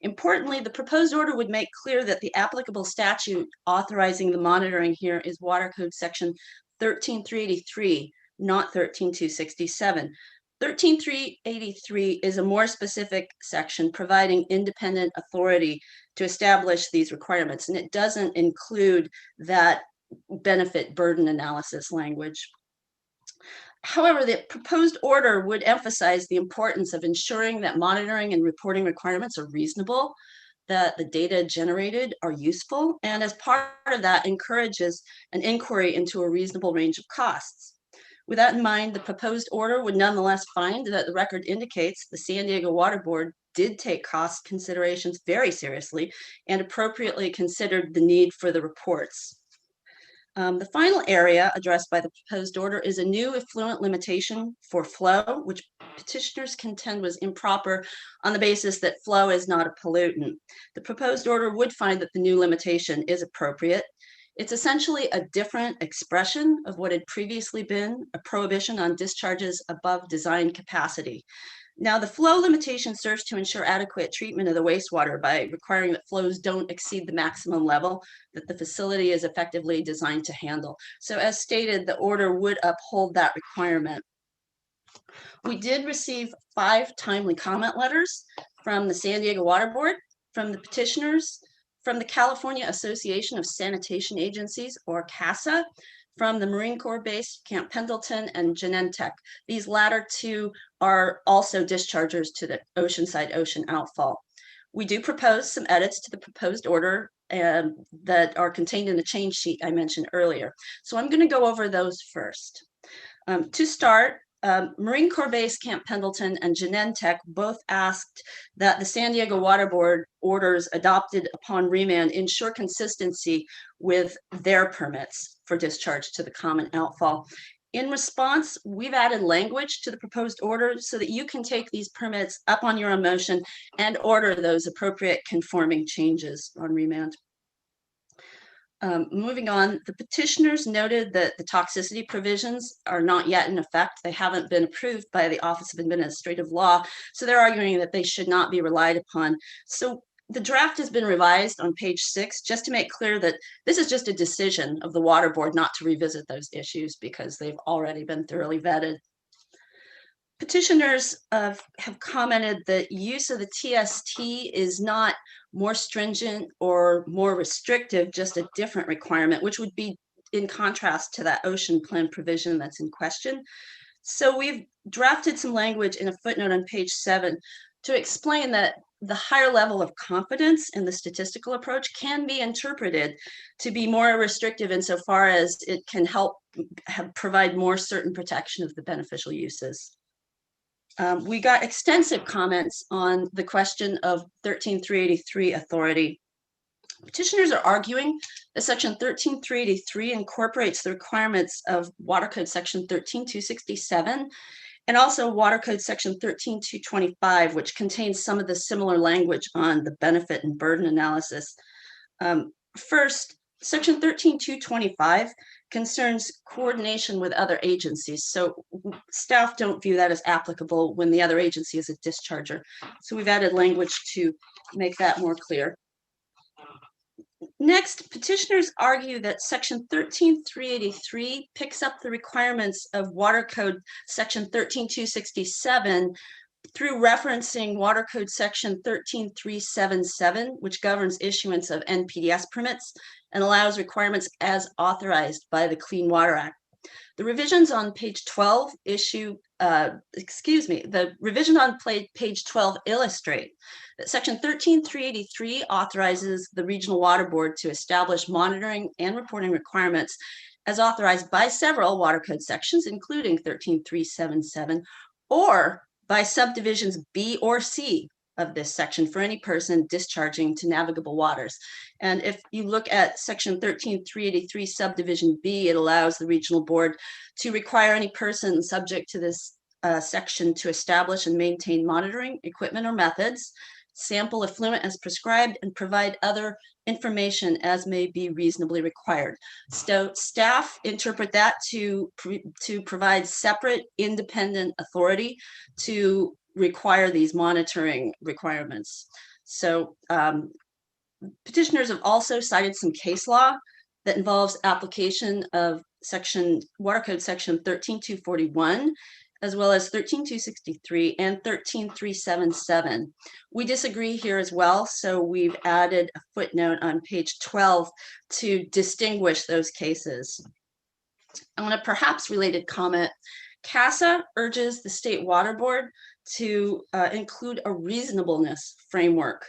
Importantly, the proposed order would make clear that the applicable statute authorizing the monitoring here is Water Code Section 13383, not 13267. 13383 is a more specific section providing independent authority to establish these requirements, and it doesn't include that benefit burden analysis language. However, the proposed order would emphasize the importance of ensuring that monitoring and reporting requirements are reasonable, that the data generated are useful, and as part of that encourages an inquiry into a reasonable range of costs. With that in mind, the proposed order would nonetheless find that the record indicates the San Diego Water Board did take cost considerations very seriously and appropriately considered the need for the reports. The final area addressed by the proposed order is a new effluent limitation for flow, which petitioners contend was improper on the basis that flow is not a pollutant. The proposed order would find that the new limitation is appropriate. It's essentially a different expression of what had previously been a prohibition on discharges above design capacity. Now, the flow limitation serves to ensure adequate treatment of the wastewater by requiring that flows don't exceed the maximum level that the facility is effectively designed to handle. So as stated, the order would uphold that requirement. We did receive 5 timely comment letters from the San Diego Water Board, from the petitioners, from the California Association of Sanitation Agencies, or CASA, from the Marine Corps Base, Camp Pendleton, and Genentech. These latter two are also dischargers to the oceanside ocean outfall. We do propose some edits to the proposed order that are contained in the change sheet I mentioned earlier. So I'm going to go over those first. To start, Marine Corps Base Camp Pendleton and Genentech both asked that the San Diego Water Board orders adopted upon remand ensure consistency with their permits for discharge to the common outfall. In response, we've added language to the proposed order so that you can take these permits up on your own motion and order those appropriate conforming changes on remand. Moving on, the petitioners noted that the toxicity provisions are not yet in effect. They haven't been approved by the Office of Administrative Law, so they're arguing that they should not be relied upon. So the draft has been revised on page 6 just to make clear that this is just a decision of the Water Board not to revisit those issues because they've already been thoroughly vetted. Petitioners have commented that use of the TST is not more stringent or more restrictive, just a different requirement, which would be in contrast to that ocean plan provision that's in question. So we've drafted some language in a footnote on page 7 to explain that the higher level of confidence in the statistical approach can be interpreted to be more restrictive insofar as it can help provide more certain protection of the beneficial uses. We got extensive comments on the question of 13383 authority. Petitioners are arguing that section 13383 incorporates the requirements of Water Code section 13267 and also Water Code section 13225, which contains some of the similar language on the benefit and burden analysis. First, section 13225 concerns coordination with other agencies. So staff don't view that as applicable when the other agency is a discharger. So we've added language to make that more clear. Next, petitioners argue that section 13383 picks up the requirements of Water Code section 13267 through referencing Water Code section 13377, which governs issuance of NPDES permits and allows requirements as authorized by the Clean Water Act. The revisions on page 12 the revision on page 12 illustrate that section 13383 authorizes the Regional Water Board to establish monitoring and reporting requirements as authorized by several Water Code sections, including 13377, or by subdivisions B or C of this section for any person discharging to navigable waters. And if you look at section 13383 subdivision B, it allows the regional board to require any person subject to this section to establish and maintain monitoring equipment or methods, sample effluent as prescribed, and provide other information as may be reasonably required. So staff interpret that to provide separate independent authority to require these monitoring requirements. So petitioners have also cited some case law that involves application of Water Code section 13241, as well as 13263 and 13377. We disagree here as well, so we've added a footnote on page 12 to distinguish those cases. On a perhaps related comment, CASA urges the State Water Board to include a reasonableness framework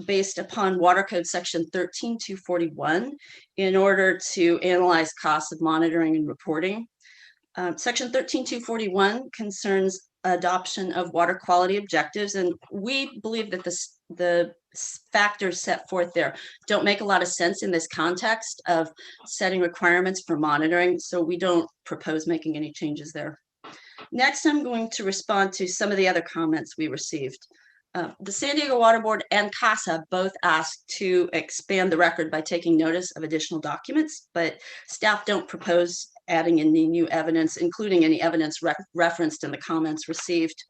based upon Water Code section 13241 in order to analyze costs of monitoring and reporting. Section 13241 concerns adoption of water quality objectives, and we believe that the factors set forth there don't make a lot of sense in this context of setting requirements for monitoring, so we don't propose making any changes there. Next, I'm going to respond to some of the other comments we received. The San Diego Water Board and CASA both asked to expand the record by taking notice of additional documents, but staff don't propose adding any new evidence, including any evidence referenced in the comments received.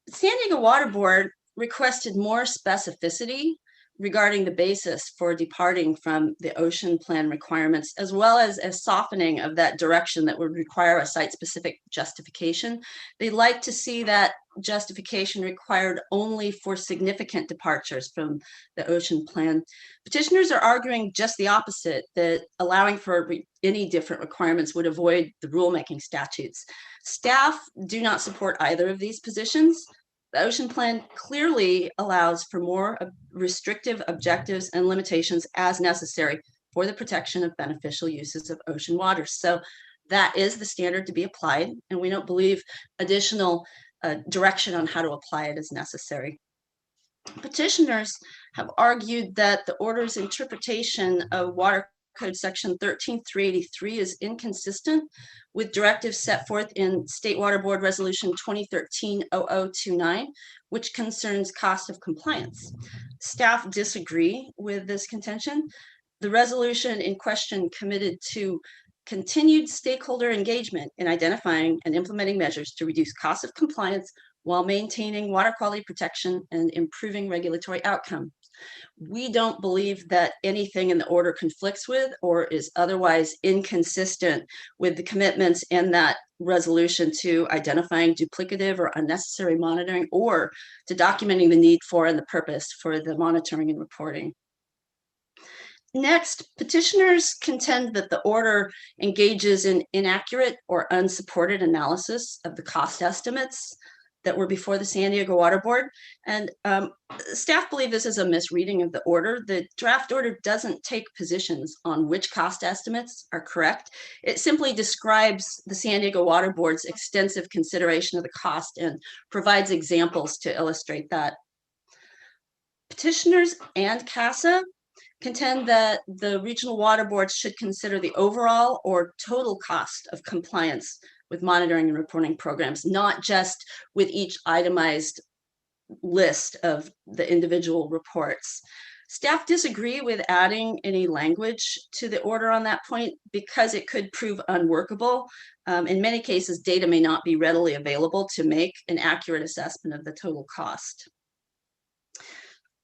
The San Diego Water Board requested more specificity regarding the basis for departing from the ocean plan requirements, as well as a softening of that direction that would require a site-specific justification. They'd like to see that justification required only for significant departures from the ocean plan. Petitioners are arguing just the opposite, that allowing for any different requirements would avoid the rulemaking statutes. Staff do not support either of these positions. The ocean plan clearly allows for more restrictive objectives and limitations as necessary for the protection of beneficial uses of ocean waters. So That is the standard to be applied, and we don't believe additional direction on how to apply it is necessary. Petitioners have argued that the order's interpretation of Water Code Section 13383 is inconsistent with directives set forth in State Water Board Resolution 2013-0029, which concerns cost of compliance. Staff disagree with this contention. The resolution in question committed to continued stakeholder engagement in identifying and implementing measures to reduce cost of compliance while maintaining water quality protection and improving regulatory outcomes. We don't believe that anything in the order conflicts with or is otherwise inconsistent with the commitments in that resolution to identifying duplicative or unnecessary monitoring, or to documenting the need for and the purpose for the monitoring and reporting. Next, petitioners contend that the order engages in inaccurate or unsupported analysis of the cost estimates that were before the San Diego Water Board. And staff believe this is a misreading of the order. The draft order doesn't take positions on which cost estimates are correct. It simply describes the San Diego Water Board's extensive consideration of the cost and provides examples to illustrate that. Petitioners and CASA contend that the regional water boards should consider the overall or total cost of compliance with monitoring and reporting programs, not just with each itemized list of the individual reports. Staff disagree with adding any language to the order on that point because it could prove unworkable. In many cases, data may not be readily available to make an accurate assessment of the total cost.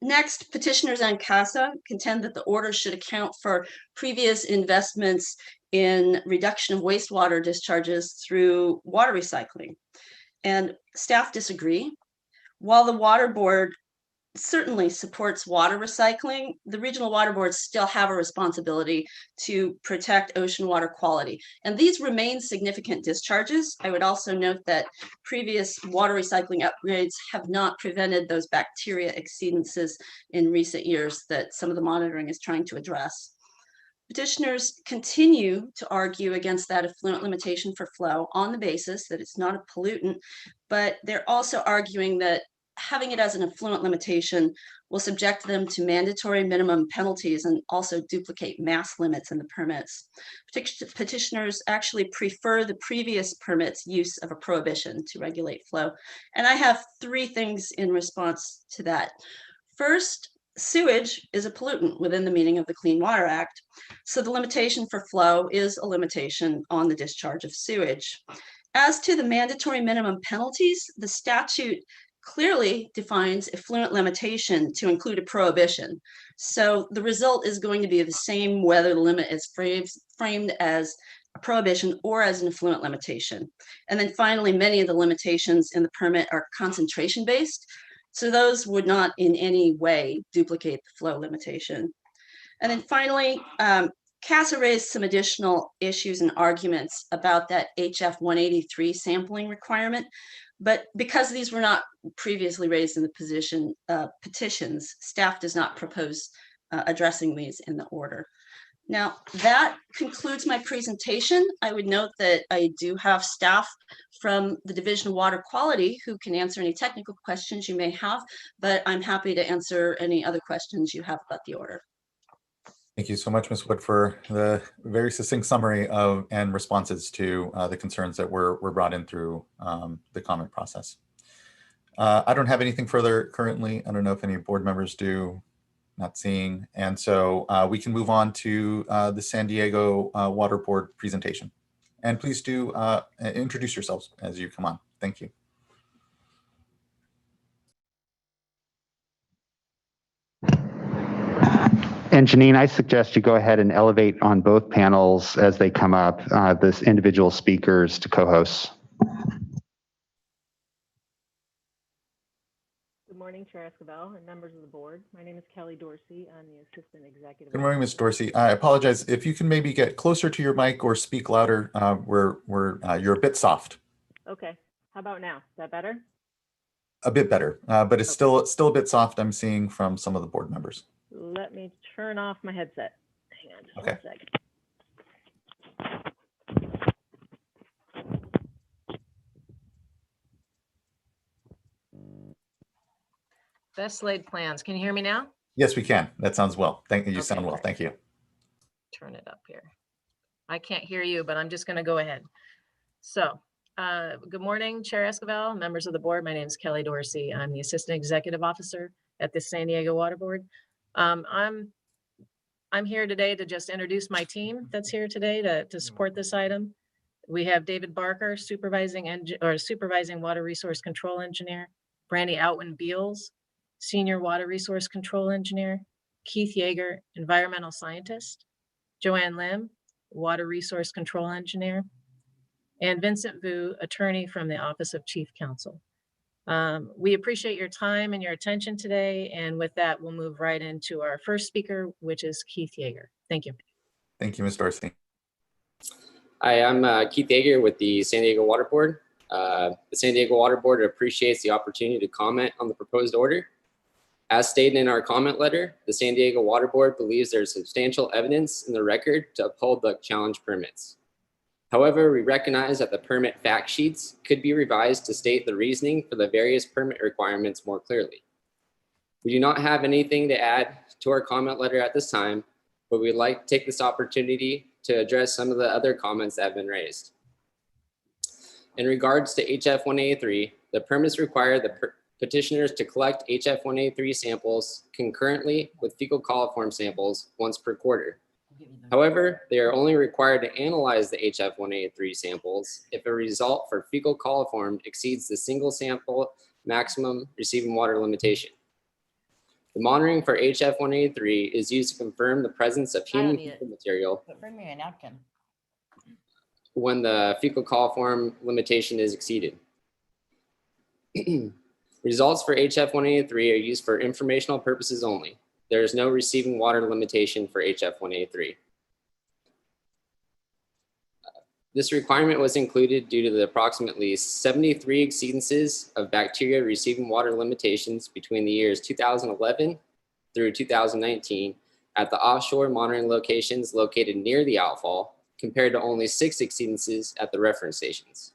Next, petitioners and CASA contend that the order should account for previous investments in reduction of wastewater discharges through water recycling. And staff disagree. While the water board certainly supports water recycling, the regional water boards still have a responsibility to protect ocean water quality. And these remain significant discharges. I would also note that previous water recycling upgrades have not prevented those bacteria exceedances in recent years that some of the monitoring is trying to address. Petitioners continue to argue against that effluent limitation for flow on the basis that it's not a pollutant, but they're also arguing that having it as an effluent limitation will subject them to mandatory minimum penalties and also duplicate mass limits in the permits. Petitioners actually prefer the previous permit's use of a prohibition to regulate flow. And I have three things in response to that. First, sewage is a pollutant within the meaning of the Clean Water Act. So the limitation for flow is a limitation on the discharge of sewage. As to the mandatory minimum penalties, the statute clearly defines effluent limitation to include a prohibition. So the result is going to be the same whether the limit is framed as a prohibition or as an effluent limitation. And then finally, many of the limitations in the permit are concentration based. So those would not in any way duplicate the flow limitation. And then finally, CASA raised some additional issues and arguments about that HF 183 sampling requirement. But because these were not previously raised in the petitions, staff does not propose addressing these in the order. Now, that concludes my presentation. I would note that I do have staff from the Division of Water Quality who can answer any technical questions you may have, but I'm happy to answer any other questions you have about the order. Thank you so much, Ms. Wood, for the very succinct summary of and responses to the concerns that were brought in through the comment process. I don't have anything further currently. I don't know if any board members do, not seeing. And so we can move on to the San Diego Water Board presentation. And please do introduce yourselves as you come on. Thank you. And Janine, I suggest you go ahead and elevate on both panels as they come up, this individual speakers to co-hosts. Good morning, Chair Escobar and members of the board. My name is Kelly Dorsey. I'm the Assistant Executive. Good morning, Ms. Dorsey. I apologize. If you can maybe get closer to your mic or speak louder, you're a bit soft. Okay. How about now? Is that better? A bit better, but it's still a bit soft, I'm seeing from some of the board members. Let me turn off my headset. Hang on just Okay. one second. Best laid plans. Can you hear me now? Yes, we can. That sounds well. Thank you. You Okay, sound well. great. Thank you. Turn it up here. I can't hear you, but I'm just going to go ahead. So, good morning, Chair Esquivel, members of the board. My name is Kelly Dorsey. I'm the Assistant Executive Officer at the San Diego Water Board. I'm here today to just introduce my team that's here today to support this item. We have David Barker, supervising Water Resource Control Engineer, Brandy Outwin Beals, Senior Water Resource Control Engineer, Keith Yeager, Environmental Scientist, Joanne Lim, Water Resource Control Engineer, and Vincent Vu, Attorney from the Office of Chief Counsel. We appreciate your time and your attention today. And with that, we'll move right into our first speaker, which is Keith Yeager. Thank you. Thank you, Ms. Dorsey. Hi, I'm Keith Yeager with the San Diego Water Board. The San Diego Water Board appreciates the opportunity to comment on the proposed order. As stated in our comment letter, the San Diego Water Board believes there's substantial evidence in the record to uphold the challenge permits. However, we recognize that the permit fact sheets could be revised to state the reasoning for the various permit requirements more clearly. We do not have anything to add to our comment letter at this time, but we'd like to take this opportunity to address some of the other comments that have been raised. In regards to HF 183, the permits require the petitioners to collect HF 183 samples concurrently with fecal coliform samples once per quarter. However, they are only required to analyze the HF 183 samples if a result for fecal coliform exceeds the single sample maximum receiving water limitation. The monitoring for HF 183 is used to confirm the presence of human fecal material But bring me a napkin. when the fecal coliform limitation is exceeded. Results for HF 183 are used for informational purposes only. There is no receiving water limitation for HF 183. This requirement was included due to the approximately 73 exceedances of bacteria receiving water limitations between the years 2011 through 2019 at the offshore monitoring locations located near the outfall, compared to only 6 exceedances at the reference stations.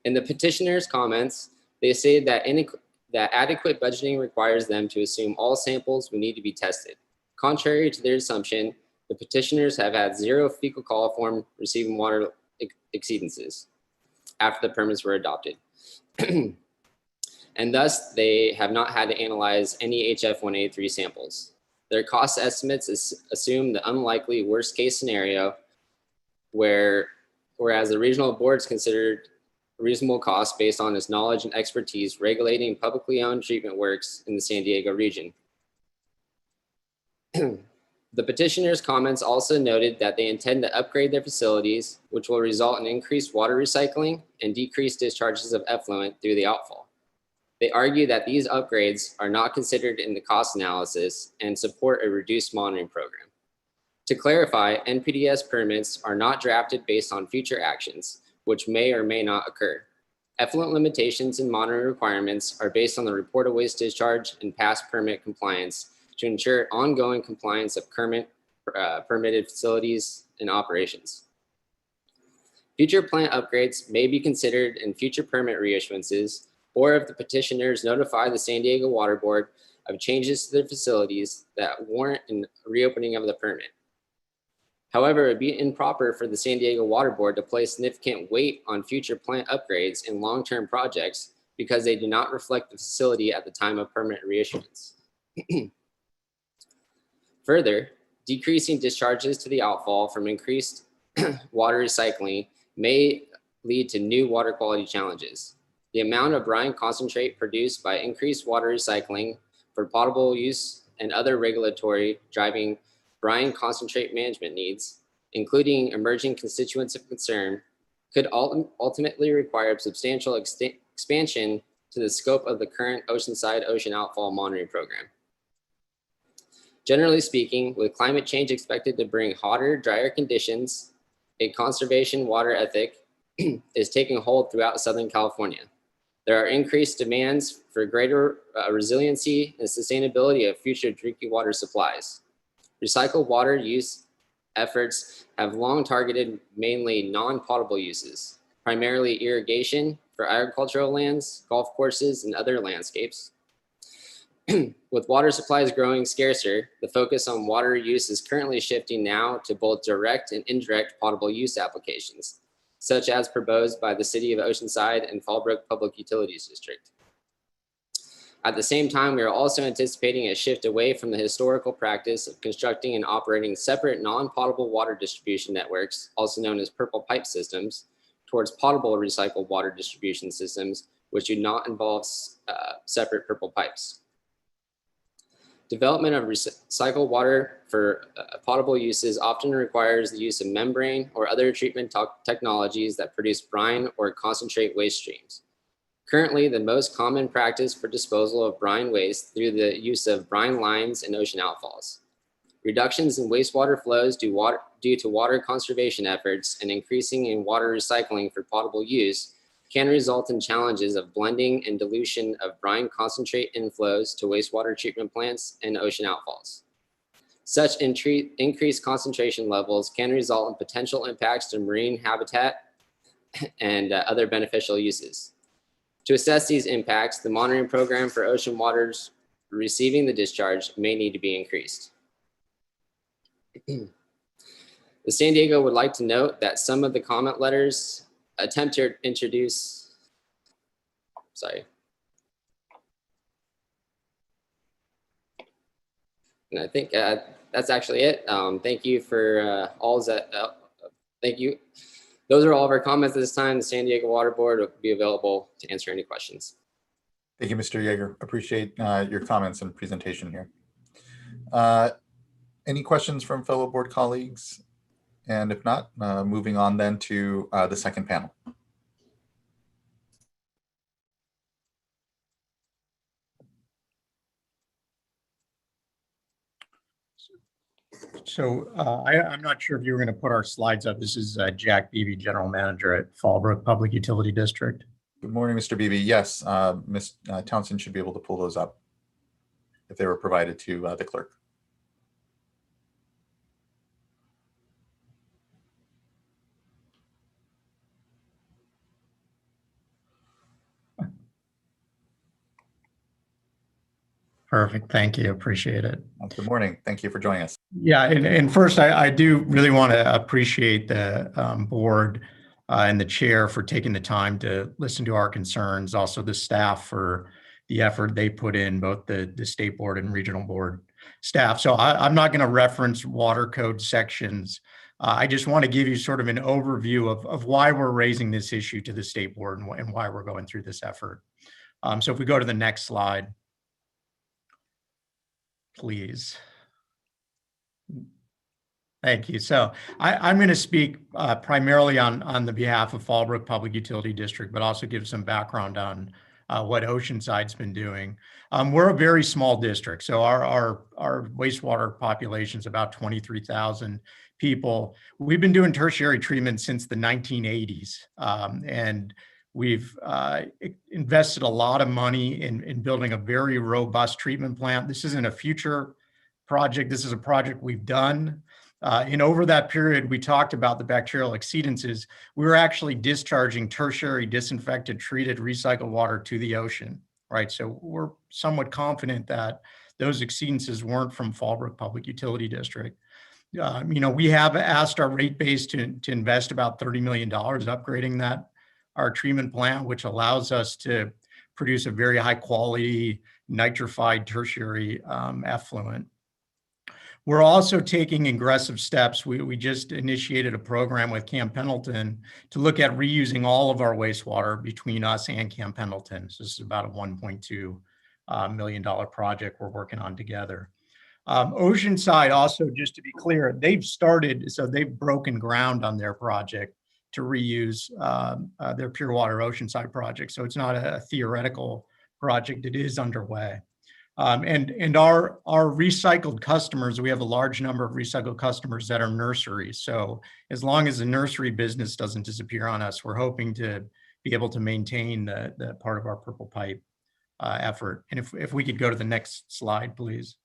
In the petitioner's comments, they stated that adequate budgeting requires them to assume all samples will need to be tested. Contrary to their assumption, the petitioners have had 0 fecal coliform receiving water exceedances after the permits were adopted. And thus, they have not had to analyze any HF 183 samples. Their cost estimates assume the unlikely worst case scenario whereas the regional boards considered reasonable cost based on its knowledge and expertise regulating publicly owned treatment works in the San Diego region. The petitioner's comments also noted that they intend to upgrade their facilities, which will result in increased water recycling and decreased discharges of effluent through the outfall. They argue that these upgrades are not considered in the cost analysis and support a reduced monitoring program. To clarify, NPDES permits are not drafted based on future actions, which may or may not occur. Effluent limitations and monitoring requirements are based on the report of waste discharge and past permit compliance to ensure ongoing compliance of current permitted facilities and operations. Future plant upgrades may be considered in future permit reissuances, or if the petitioners notify the San Diego Water Board of changes to their facilities that warrant a reopening of the permit. However, it would be improper for the San Diego Water Board to place significant weight on future plant upgrades and long-term projects because they do not reflect the facility at the time of permit reissuance. Further, decreasing discharges to the outfall from increased water recycling may lead to new water quality challenges. The amount of brine concentrate produced by increased water recycling for potable use and other regulatory driving brine concentrate management needs, including emerging constituents of concern, could ultimately require substantial expansion to the scope of the current Oceanside Ocean Outfall Monitoring Program. Generally speaking, with climate change expected to bring hotter, drier conditions, a conservation water ethic is taking hold throughout Southern California. There are increased demands for greater resiliency and sustainability of future drinking water supplies. Recycled water use efforts have long targeted mainly non-potable uses, primarily irrigation for agricultural lands, golf courses, and other landscapes. With water supplies growing scarcer, the focus on water use is currently shifting now to both direct and indirect potable use applications, such as proposed by the City of Oceanside and Fallbrook Public Utilities District. At the same time, we are also anticipating a shift away from the historical practice of constructing and operating separate non-potable water distribution networks, also known as purple pipe systems, towards potable recycled water distribution systems, which do not involve separate purple pipes. Development of recycled water for potable uses often requires the use of membrane or other treatment technologies that produce brine or concentrate waste streams. Currently, the most common practice for disposal of brine waste through the use of brine lines and ocean outfalls. Reductions in wastewater flows due to water conservation efforts and increasing in water recycling for potable use can result in challenges of blending and dilution of brine concentrate inflows to wastewater treatment plants and ocean outfalls. Such increased concentration levels can result in potential impacts to marine habitat and other beneficial uses. To assess these impacts, the monitoring program for ocean waters receiving the discharge may need to be increased. The San Diego would like to note that some of the comment letters attempt to introduce, and I think that's actually it. Thank you for all that. Thank you. Those are all of our comments at this time. The San Diego Water Board will be available to answer any questions. Thank you, Mr. Yeager. Appreciate your comments and presentation here. Any questions from fellow board colleagues? And if not, moving on then to the second panel. So I'm not sure if you were going to put our slides up. This is Jack Beebe, General Manager at Fallbrook Public Utility District. Good morning, Mr. Beebe. Yes, Ms. Townsend should be able to pull those up if they were provided to the clerk. Perfect. Thank you. Appreciate it. Good morning. Thank you for joining us. Yeah, and first, I do really want to appreciate the board and the chair for taking the time to listen to our concerns, also the staff for the effort they put in, both the state board and regional board staff. So I'm not going to reference water code sections. I just want to give you sort of an overview of why we're raising this issue to the state board and why we're going through this effort. So if we go to the next slide, please. Thank you. So I'm going to speak primarily on the behalf of Fallbrook Public Utility District, but also give some background on what Oceanside's been doing. We're a very small district, so our wastewater population is about 23,000 people. We've been doing tertiary treatment since the 1980s, and we've invested a lot of money in building a very robust treatment plant. This isn't a future project. This is a project we've done. And over that period, we talked about the bacterial exceedances. We were actually discharging tertiary disinfected, treated, recycled water to the ocean, right? So we're somewhat confident that those exceedances weren't from Fallbrook Public Utility District. We have asked our rate base to invest about $30 million upgrading our treatment plant, which allows us to produce a very high quality nitrified tertiary effluent. We're also taking aggressive steps. We just initiated a program with Camp Pendleton to look at reusing all of our wastewater between us and Camp Pendleton. So this is about a $1.2 million project we're working on together. Oceanside also, just to be clear, they've broken ground on their project to reuse their Pure Water Oceanside project. So it's not a theoretical project, it is underway. And our recycled customers, we have a large number of recycled customers that are nurseries. So as long as the nursery business doesn't disappear on us, we're hoping to be able to maintain the part of our purple pipe effort. And if we could go to the next slide, please.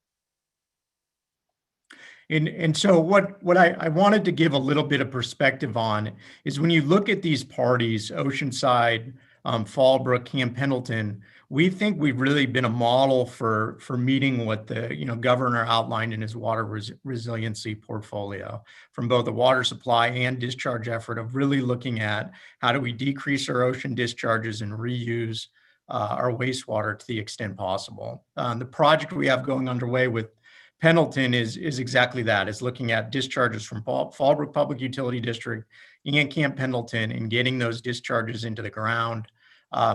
And so what I wanted to give a little bit of perspective on is when you look at these parties, Oceanside, Fallbrook, Camp Pendleton, we think we've really been a model for meeting what the governor outlined in his water resiliency portfolio, from both the water supply and discharge effort of really looking at how do we decrease our ocean discharges and reuse our wastewater to the extent possible. The project we have going underway with Pendleton is exactly that, is looking at discharges from Fallbrook Public Utility District and Camp Pendleton and getting those discharges into the ground.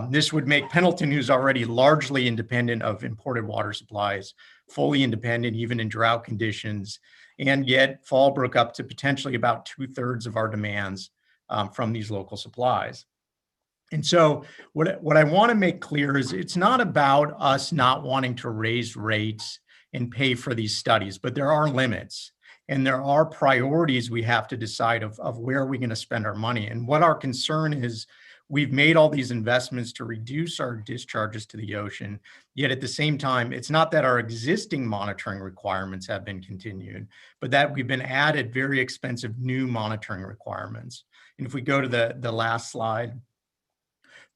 This would make Pendleton, who's already largely independent of imported water supplies, fully independent even in drought conditions, and get Fallbrook up to potentially about 2/3 of our demands from these local supplies. And so what I want to make clear is it's not about us not wanting to raise rates and pay for these studies, but there are limits and there are priorities we have to decide of where we're going to spend our money. And what our concern is, we've made all these investments to reduce our discharges to the ocean, yet at the same time, it's not that our existing monitoring requirements have been continued, but that we've been added very expensive new monitoring requirements. And if we go to the last slide,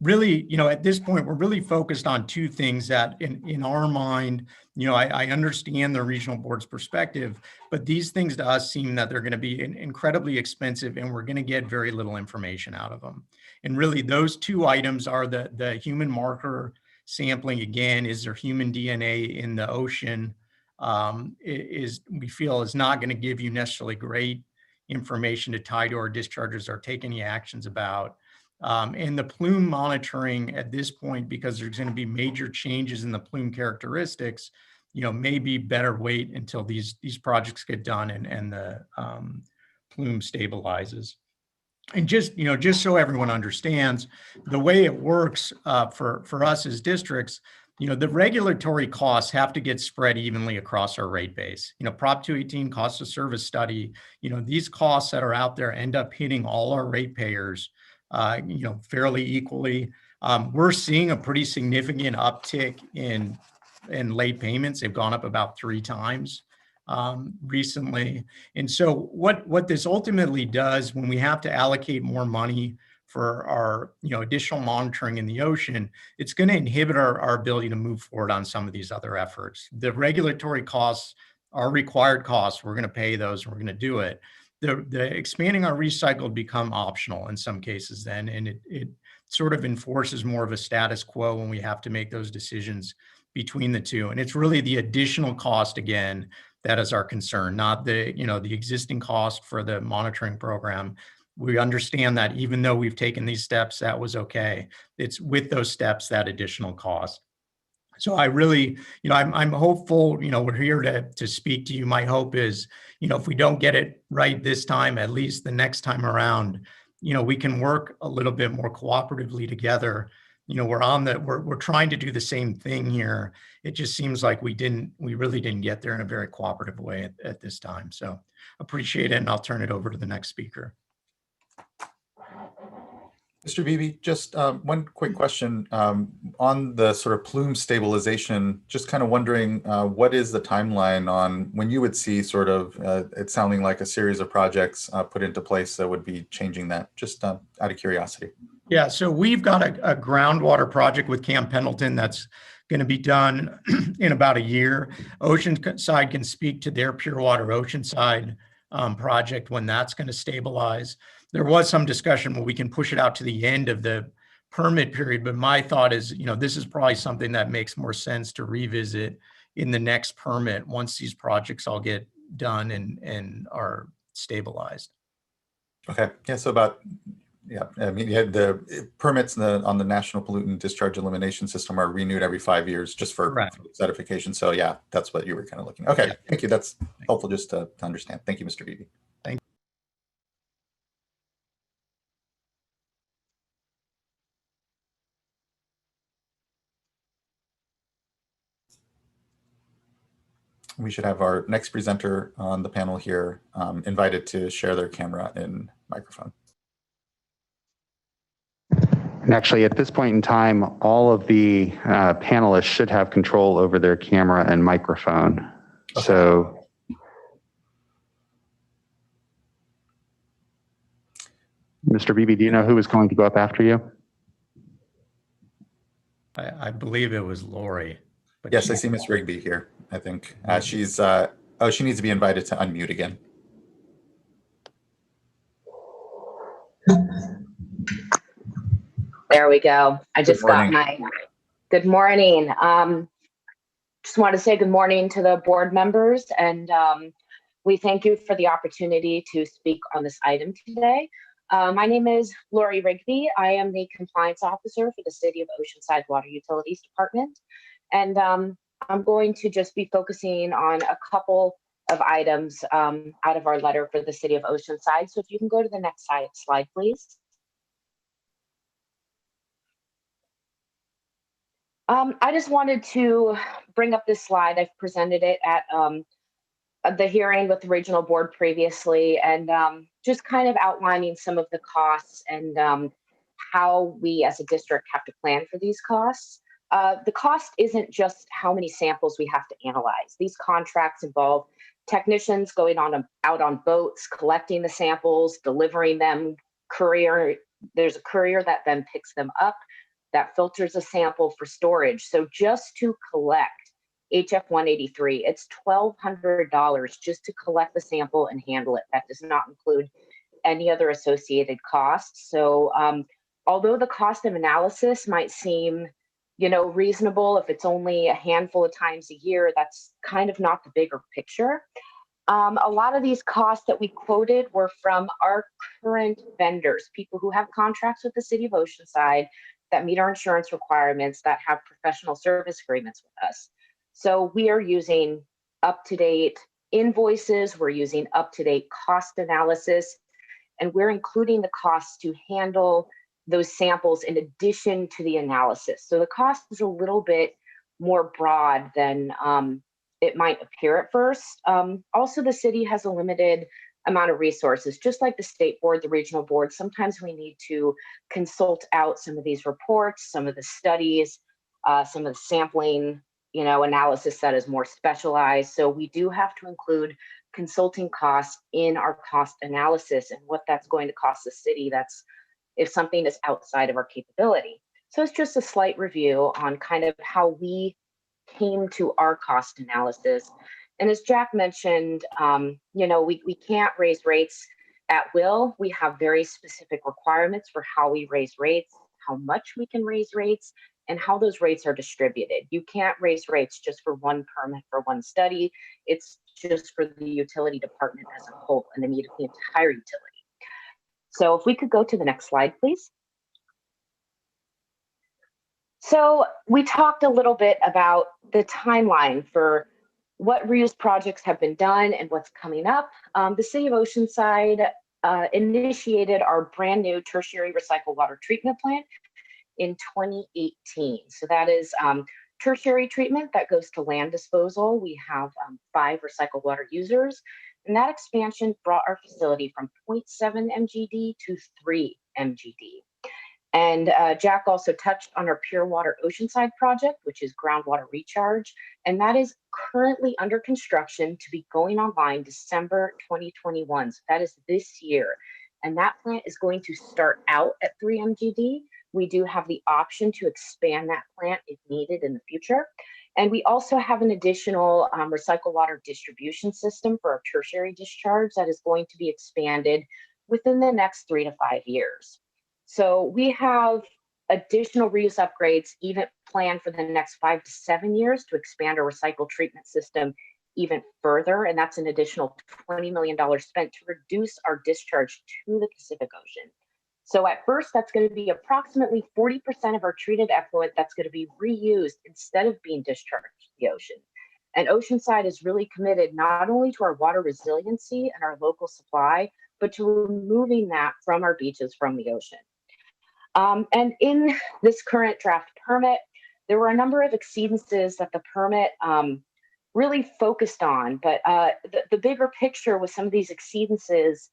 really, at this point, we're really focused on two things that in our mind, I understand the regional board's perspective, but these things to us seem that they're going to be incredibly expensive and we're going to get very little information out of them. And really those two items are the human marker sampling. Again, is there human DNA in the ocean? We feel is not going to give you necessarily great information to tie to our discharges or take any actions about. And the plume monitoring at this point, because there's going to be major changes in the plume characteristics, maybe better wait until these projects get done and the plume stabilizes. And just so everyone understands, the way it works for us as districts, the regulatory costs have to get spread evenly across our rate base. Prop 218 cost of service study, these costs that are out there end up hitting all our ratepayers fairly equally. We're seeing a pretty significant uptick in late payments. They've gone up about 3 times recently. And so what this ultimately does when we have to allocate more money for our additional monitoring in the ocean, it's going to inhibit our ability to move forward on some of these other efforts. The regulatory costs are required costs. We're going to pay those and we're going to do it. The expanding our recycled become optional in some cases then, and it sort of enforces more of a status quo when we have to make those decisions between the two. And it's really the additional cost, again, that is our concern, not the existing cost for the monitoring program. We understand that even though we've taken these steps, that was okay. It's with those steps, that additional cost. So I really, I'm hopeful, we're here to speak to you. My hope is, if we don't get it right this time, at least the next time around, we can work a little bit more cooperatively together. We're trying to do the same thing here. It just seems like we really didn't get there in a very cooperative way at this time. So appreciate it. And I'll turn it over to the next speaker. Mr. Beebe, just one quick question on the sort of plume stabilization, just kind of wondering what is the timeline on when you would see sort of it sounding like a series of projects put into place that would be changing that, just out of curiosity. Yeah, so we've got a groundwater project with Camp Pendleton that's going to be done in about a year. Oceanside can speak to their Pure Water Oceanside project when that's going to stabilize. There was some discussion where we can push it out to the end of the permit period, but my thought is, this is probably something that makes more sense to revisit in the next permit once these projects all get done and are stabilized. Okay, yeah, so I mean, you had the permits on the National Pollutant Discharge Elimination System are renewed every 5 years just for certification. So yeah, that's what you were kind of looking at. Okay, thank you. That's helpful just to understand. Thank you, Mr. Beebe. Thank you. We should have our next presenter on the panel here invited to share their camera and microphone. And actually, at this point in time, all of the panelists should have control over their camera and microphone. Okay. So, Mr. Beebe, do you know who is going to go up after you? I believe it was Lori. But Yes, I see Miss Rigby here, I think. She's, oh, she needs to be invited to unmute again. There we go. I just got my good morning. Just want to say good morning to the board members, and we thank you for the opportunity to speak on this item today. My name is Lori Rigby. I am the compliance officer for the City of Oceanside Water Utilities Department. And I'm going to just be focusing on a couple of items out of our letter for the City of Oceanside. So if you can go to the next slide, please. I just wanted to bring up this slide. I've presented it at the hearing with the regional board previously, and just kind of outlining some of the costs and how we as a district have to plan for these costs. The cost isn't just how many samples we have to analyze. These contracts involve technicians going out on boats, collecting the samples, delivering them, courier. There's a courier that then picks them up, that filters a sample for storage. So just to collect HF 183, it's $1,200 just to collect the sample and handle it. That does not include any other associated costs. So although the cost of analysis might seem, reasonable if it's only a handful of times a year, that's kind of not the bigger picture. A lot of these costs that we quoted were from our current vendors, people who have contracts with the City of Oceanside that meet our insurance requirements, that have professional service agreements with us. So we are using up-to-date invoices, we're using up-to-date cost analysis, and we're including the costs to handle those samples in addition to the analysis. So the cost is a little bit more broad than it might appear at first. Also, the city has a limited amount of resources, just like the state board, the regional board. Sometimes we need to consult out some of these reports, some of the studies, some of the sampling, analysis that is more specialized. So we do have to include consulting costs in our cost analysis and what that's going to cost the city. That's if something is outside of our capability. So it's just a slight review on kind of how we came to our cost analysis. And as Jack mentioned, we can't raise rates at will. We have very specific requirements for how we raise rates, how much we can raise rates, and how those rates are distributed. You can't raise rates just for one permit for one study. It's just for the utility department as a whole and the need of the entire utility. So if we could go to the next slide, please. So we talked a little bit about the timeline for what reuse projects have been done and what's coming up. The City of Oceanside initiated our brand new tertiary recycled water treatment plant in 2018. So that is tertiary treatment that goes to land disposal. We have 5 recycled water users, and that expansion brought our facility from 0.7 MGD to 3 MGD. And Jack also touched on our Pure Water Oceanside project, which is groundwater recharge, and that is currently under construction to be going online December 2021. So that is this year. And that plant is going to start out at 3 MGD. We do have the option to expand that plant if needed in the future. And we also have an additional recycled water distribution system for our tertiary discharge that is going to be expanded within the next 3 to 5 years. So we have additional reuse upgrades even planned for the next 5 to 7 years to expand our recycle treatment system even further. And that's an additional $20 million spent to reduce our discharge to the Pacific Ocean. So at first, that's going to be approximately 40% of our treated effluent that's going to be reused instead of being discharged to the ocean. And Oceanside is really committed not only to our water resiliency and our local supply, but to removing that from our beaches from the ocean. And in this current draft permit, there were a number of exceedances that the permit really focused on, but the bigger picture with some of these exceedances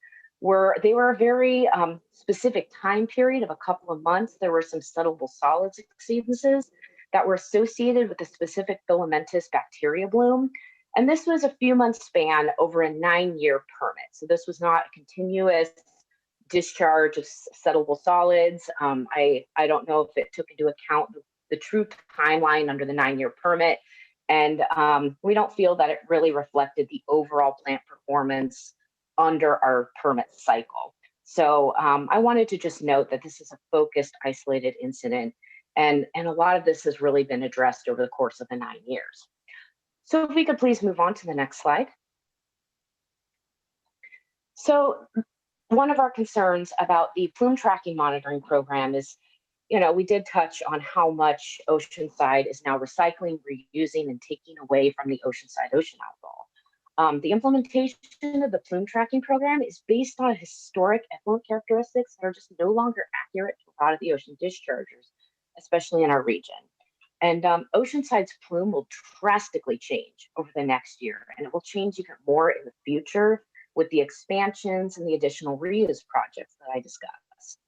they were a very specific time period of a couple of months. There were some settleable solids exceedances that were associated with a specific filamentous bacteria bloom. And this was a few months span over a 9-year permit. So this was not a continuous discharge of settleable solids. I don't know if it took into account the true timeline under the 9-year permit. And we don't feel that it really reflected the overall plant performance under our permit cycle. So I wanted to just note that this is a focused, isolated incident. And a lot of this has really been addressed over the course of the 9 years. So if we could please move on to the next slide. So one of our concerns about the plume tracking monitoring program is, we did touch on how much Oceanside is now recycling, reusing, and taking away from the Oceanside ocean outfall. The implementation of the plume tracking program is based on historic effluent characteristics that are just no longer accurate to a lot of the ocean dischargers, especially in our region. And Oceanside's plume will drastically change over the next year, and it will change even more in the future with the expansions and the additional reuse projects that I discussed.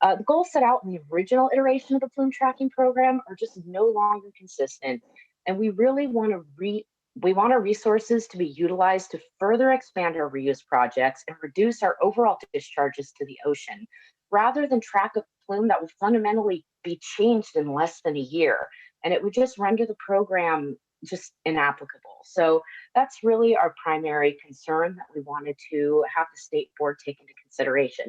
The goals set out in the original iteration of the plume tracking program are just no longer consistent, and we really want our resources to be utilized to further expand our reuse projects and reduce our overall discharges to the ocean, rather than track a plume that would fundamentally be changed in less than a year, and it would just render the program just inapplicable. So that's really our primary concern that we wanted to have the state board take into consideration.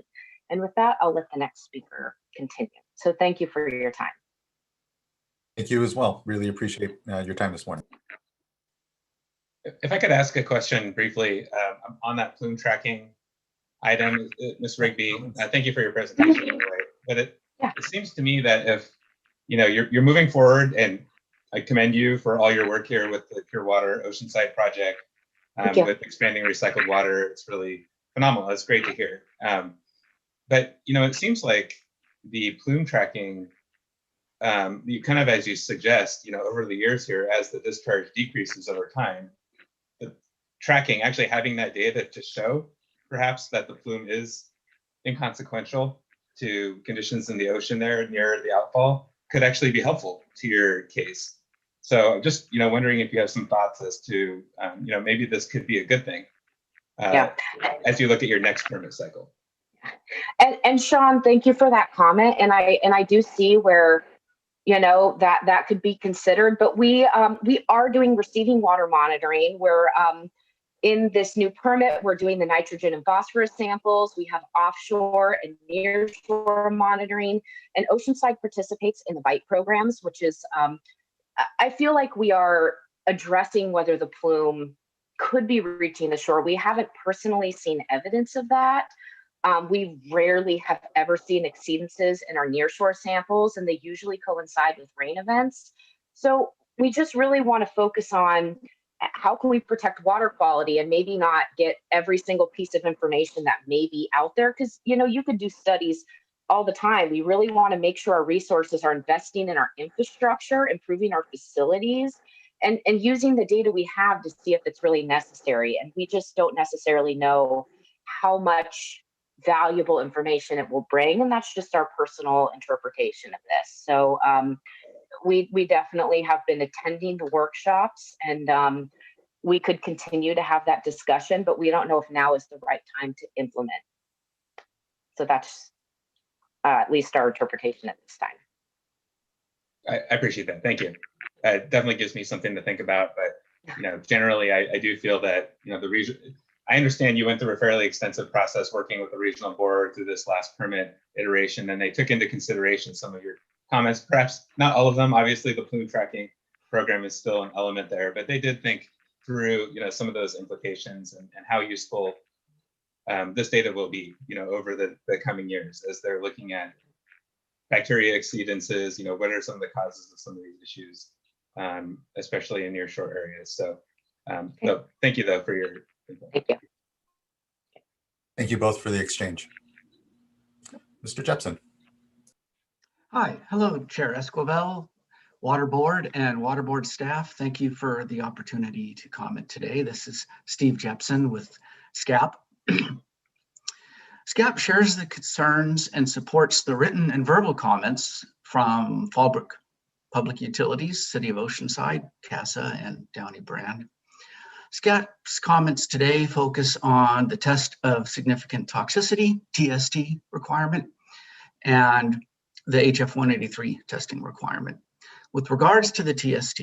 And with that, I'll let the next speaker continue. So thank you for your time. Thank you as well. Really appreciate your time this morning. If I could ask a question briefly on that plume tracking item, Ms. Rigby, thank you for your presentation, by the way. But it seems to me that if you're moving forward, and I commend you for all your work here with the Pure Water Oceanside project, with expanding recycled water. It's really phenomenal. It's great to hear. But it seems like the plume tracking, you kind of, as you suggest, over the years here, as the discharge decreases over time, the tracking, actually having that data to show perhaps that the plume is inconsequential to conditions in the ocean there near the outfall could actually be helpful to your case. So just, wondering if you have some thoughts as to, maybe this could be a good thing as you look at your next permit cycle. And Sean, thank you for that comment. And I do see where, that could be considered, but we are doing receiving water monitoring where in this new permit, we're doing the nitrogen and phosphorus samples. We have offshore and nearshore monitoring, and Oceanside participates in the BITE programs, which is, I feel like we are addressing whether the plume could be reaching the shore. We haven't personally seen evidence of that. We rarely have ever seen exceedances in our nearshore samples, and they usually coincide with rain events. So we just really want to focus on how can we protect water quality and maybe not get every single piece of information that may be out there, because you could do studies all the time. We really want to make sure our resources are investing in our infrastructure, improving our facilities, and using the data we have to see if it's really necessary. And we just don't necessarily know how much valuable information it will bring, and that's just our personal interpretation of this. So we definitely have been attending the workshops, and we could continue to have that discussion, but we don't know if now is the right time to implement. So that's at least our interpretation at this time. I appreciate that. Thank you. It definitely gives me something to think about. But generally, I do feel that the region. I understand you went through a fairly extensive process working with the regional board through this last permit iteration, and they took into consideration some of your comments, perhaps not all of them. Obviously, the plume tracking program is still an element there, but they did think through, some of those implications and how useful this data will be, over the coming years as they're looking at bacteria exceedances. What are some of the causes of some of these issues, especially in nearshore areas. So, so thank you though for your. Thank you. Thank you both for the exchange. Mr. Jepson. Hi, hello, Chair Esquivel, Water Board and Water Board staff. Thank you for the opportunity to comment today. This is Steve Jepson with SCAP. SCAP shares the concerns and supports the written and verbal comments from Fallbrook Public Utilities, City of Oceanside, CASA, and Downey Brand. SCAP's comments today focus on the test of significant toxicity, TST requirement, and the HF 183 testing requirement. With regards to the TST,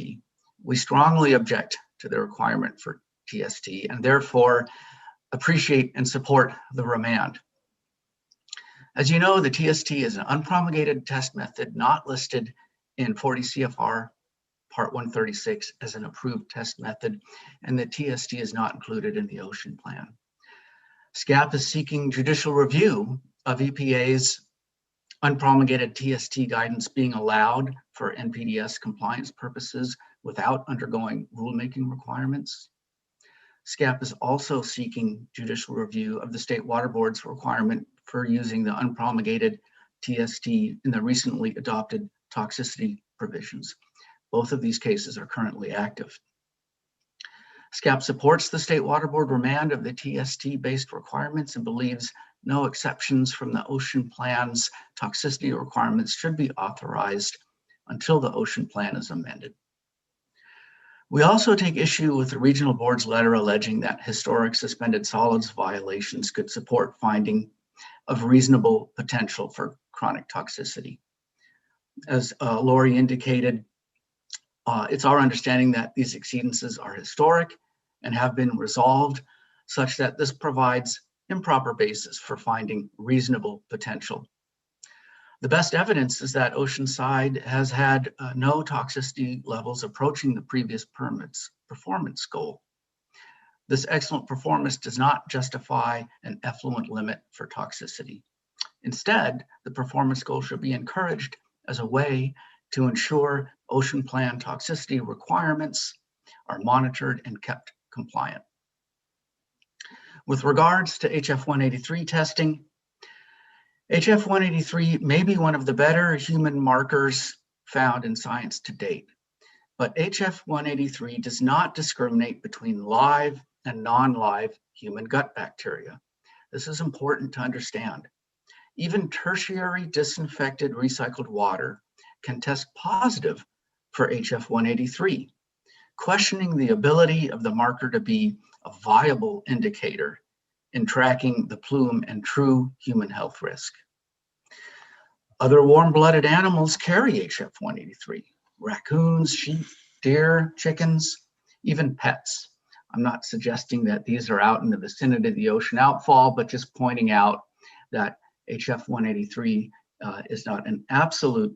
we strongly object to the requirement for TST and therefore appreciate and support the remand. As you know, the TST is an unpromulgated test method not listed in 40 CFR Part 136 as an approved test method, and the TST is not included in the ocean plan. SCAP is seeking judicial review of EPA's unpromulgated TST guidance being allowed for NPDES compliance purposes without undergoing rulemaking requirements. SCAP is also seeking judicial review of the State Water Board's requirement for using the unpromulgated TST in the recently adopted toxicity provisions. Both of these cases are currently active. SCAP supports the State Water Board remand of the TST-based requirements and believes no exceptions from the ocean plan's toxicity requirements should be authorized until the ocean plan is amended. We also take issue with the regional board's letter alleging that historic suspended solids violations could support finding of reasonable potential for chronic toxicity. As Lori indicated, it's our understanding that these exceedances are historic and have been resolved such that this provides improper basis for finding reasonable potential. The best evidence is that Oceanside has had no toxicity levels approaching the previous permit's performance goal. This excellent performance does not justify an effluent limit for toxicity. Instead, the performance goal should be encouraged as a way to ensure ocean plan toxicity requirements are monitored and kept compliant. With regards to HF 183 testing, HF 183 may be one of the better human markers found in science to date, but HF 183 does not discriminate between live and non-live human gut bacteria. This is important to understand. Even tertiary disinfected recycled water can test positive for HF 183, questioning the ability of the marker to be a viable indicator in tracking the plume and true human health risk. Other warm-blooded animals carry HF 183, raccoons, sheep, deer, chickens, even pets. I'm not suggesting that these are out in the vicinity of the ocean outfall, but just pointing out that HF 183 is not an absolute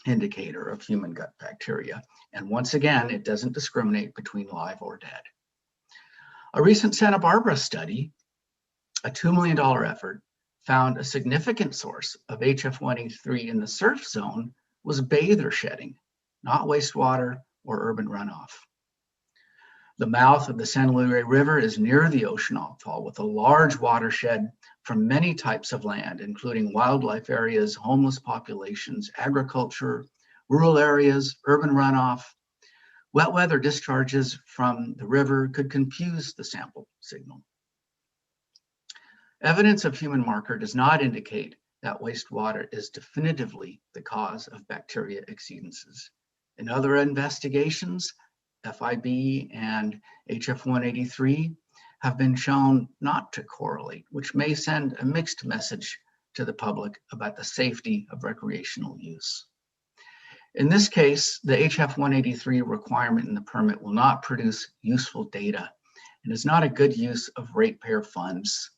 indicator of human gut bacteria. And once again, it doesn't discriminate between live or dead. A recent Santa Barbara study, a $2 million effort, found a significant source of HF 183 in the surf zone was bather shedding, not wastewater or urban runoff. The mouth of the San Luis River is near the ocean outfall with a large watershed from many types of land, including wildlife areas, homeless populations, agriculture, rural areas, urban runoff. Wet weather discharges from the river could confuse the sample signal. Evidence of human marker does not indicate that wastewater is definitively the cause of bacteria exceedances. In other investigations, FIB and HF 183 have been shown not to correlate, which may send a mixed message to the public about the safety of recreational use. In this case, the HF 183 requirement in the permit will not produce useful data and is not a good use of ratepayer funds,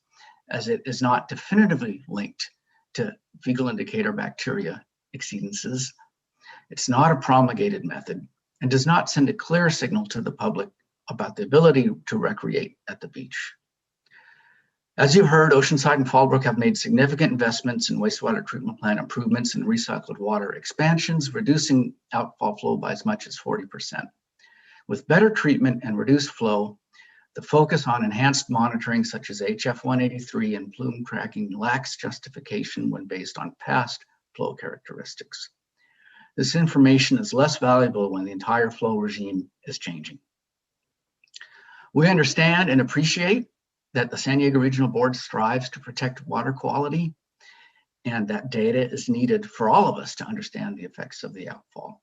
as it is not definitively linked to fecal indicator bacteria exceedances. It's not a promulgated method and does not send a clear signal to the public about the ability to recreate at the beach. As you heard, Oceanside and Fallbrook have made significant investments in wastewater treatment plant improvements and recycled water expansions, reducing outfall flow by as much as 40%. With better treatment and reduced flow, the focus on enhanced monitoring such as HF 183 and plume tracking lacks justification when based on past flow characteristics. This information is less valuable when the entire flow regime is changing. We understand and appreciate that the San Diego Regional Board strives to protect water quality, and that data is needed for all of us to understand the effects of the outfall.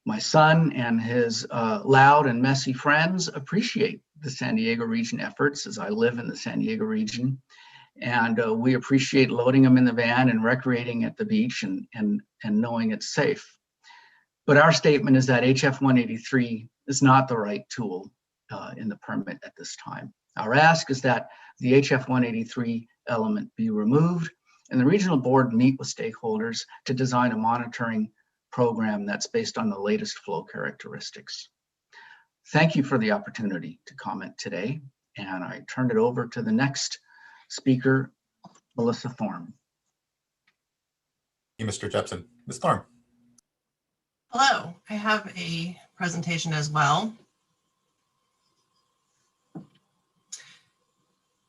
My son and his loud and messy friends appreciate the San Diego region efforts, as I live in the San Diego region, and we appreciate loading them in the van and recreating at the beach and knowing it's safe. But our statement is that HF 183 is not the right tool in the permit at this time. Our ask is that the HF 183 element be removed and the regional board meet with stakeholders to design a monitoring program that's based on the latest flow characteristics. Thank you for the opportunity to comment today, and I turn it over to the next speaker, Melissa Thorne. Thank you, Mr. Jepson. Ms. Thorne. Hello, I have a presentation as well.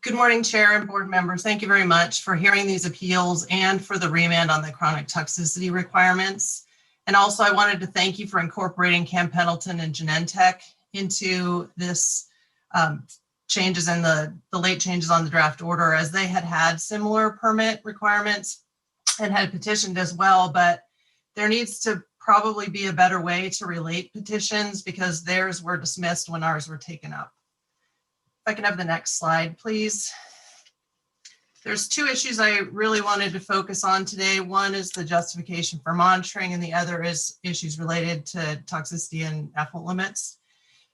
Good morning, Chair and board members. Thank you very much for hearing these appeals and for the remand on the chronic toxicity requirements. And also I wanted to thank you for incorporating Camp Pendleton and Genentech into this changes in the late changes on the draft order, as they had similar permit requirements and had petitioned as well, but there needs to probably be a better way to relate petitions because theirs were dismissed when ours were taken up. If I can have the next slide, please. There's two issues I really wanted to focus on today. One is the justification for monitoring, and the other is issues related to toxicity and effluent limits.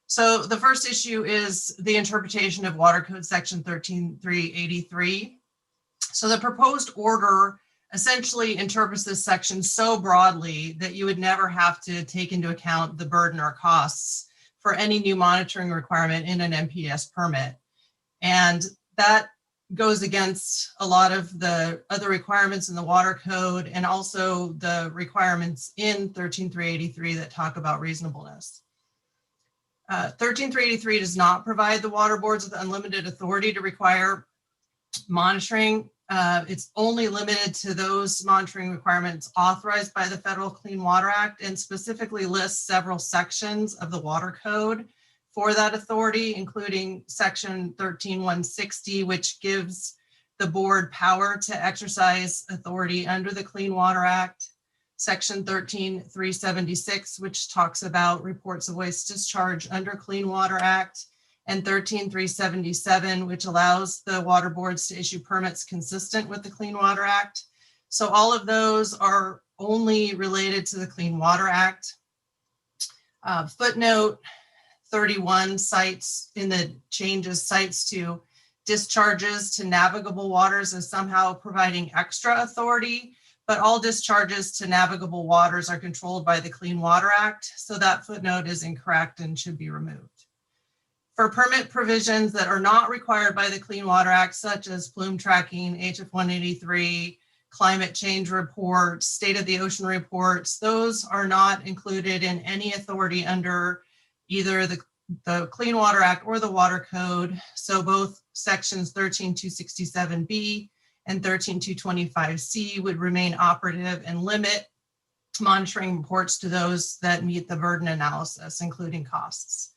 So the first issue is the interpretation of Water Code Section 13383. So the proposed order essentially interprets this section so broadly that you would never have to take into account the burden or costs for any new monitoring requirement in an MPS permit. And that goes against a lot of the other requirements in the water code and also the requirements in 13383 that talk about reasonableness. 13383 does not provide the water boards with unlimited authority to require monitoring. It's only limited to those monitoring requirements authorized by the Federal Clean Water Act, and specifically lists several sections of the water code for that authority, including section 13160, which gives the board power to exercise authority under the Clean Water Act, section 13376, which talks about reports of waste discharge under Clean Water Act, and 13377, which allows the water boards to issue permits consistent with the Clean Water Act. So all of those are only related to the Clean Water Act. Footnote 31 cites in the changes cites to discharges to navigable waters as somehow providing extra authority, but all discharges to navigable waters are controlled by the Clean Water Act. So that footnote is incorrect and should be removed. For permit provisions that are not required by the Clean Water Act, such as plume tracking, HF 183, climate change reports, state of the ocean reports, those are not included in any authority under either the Clean Water Act or the Water Code. So both sections 13267B and 13225C would remain operative and limit monitoring reports to those that meet the burden analysis, including costs.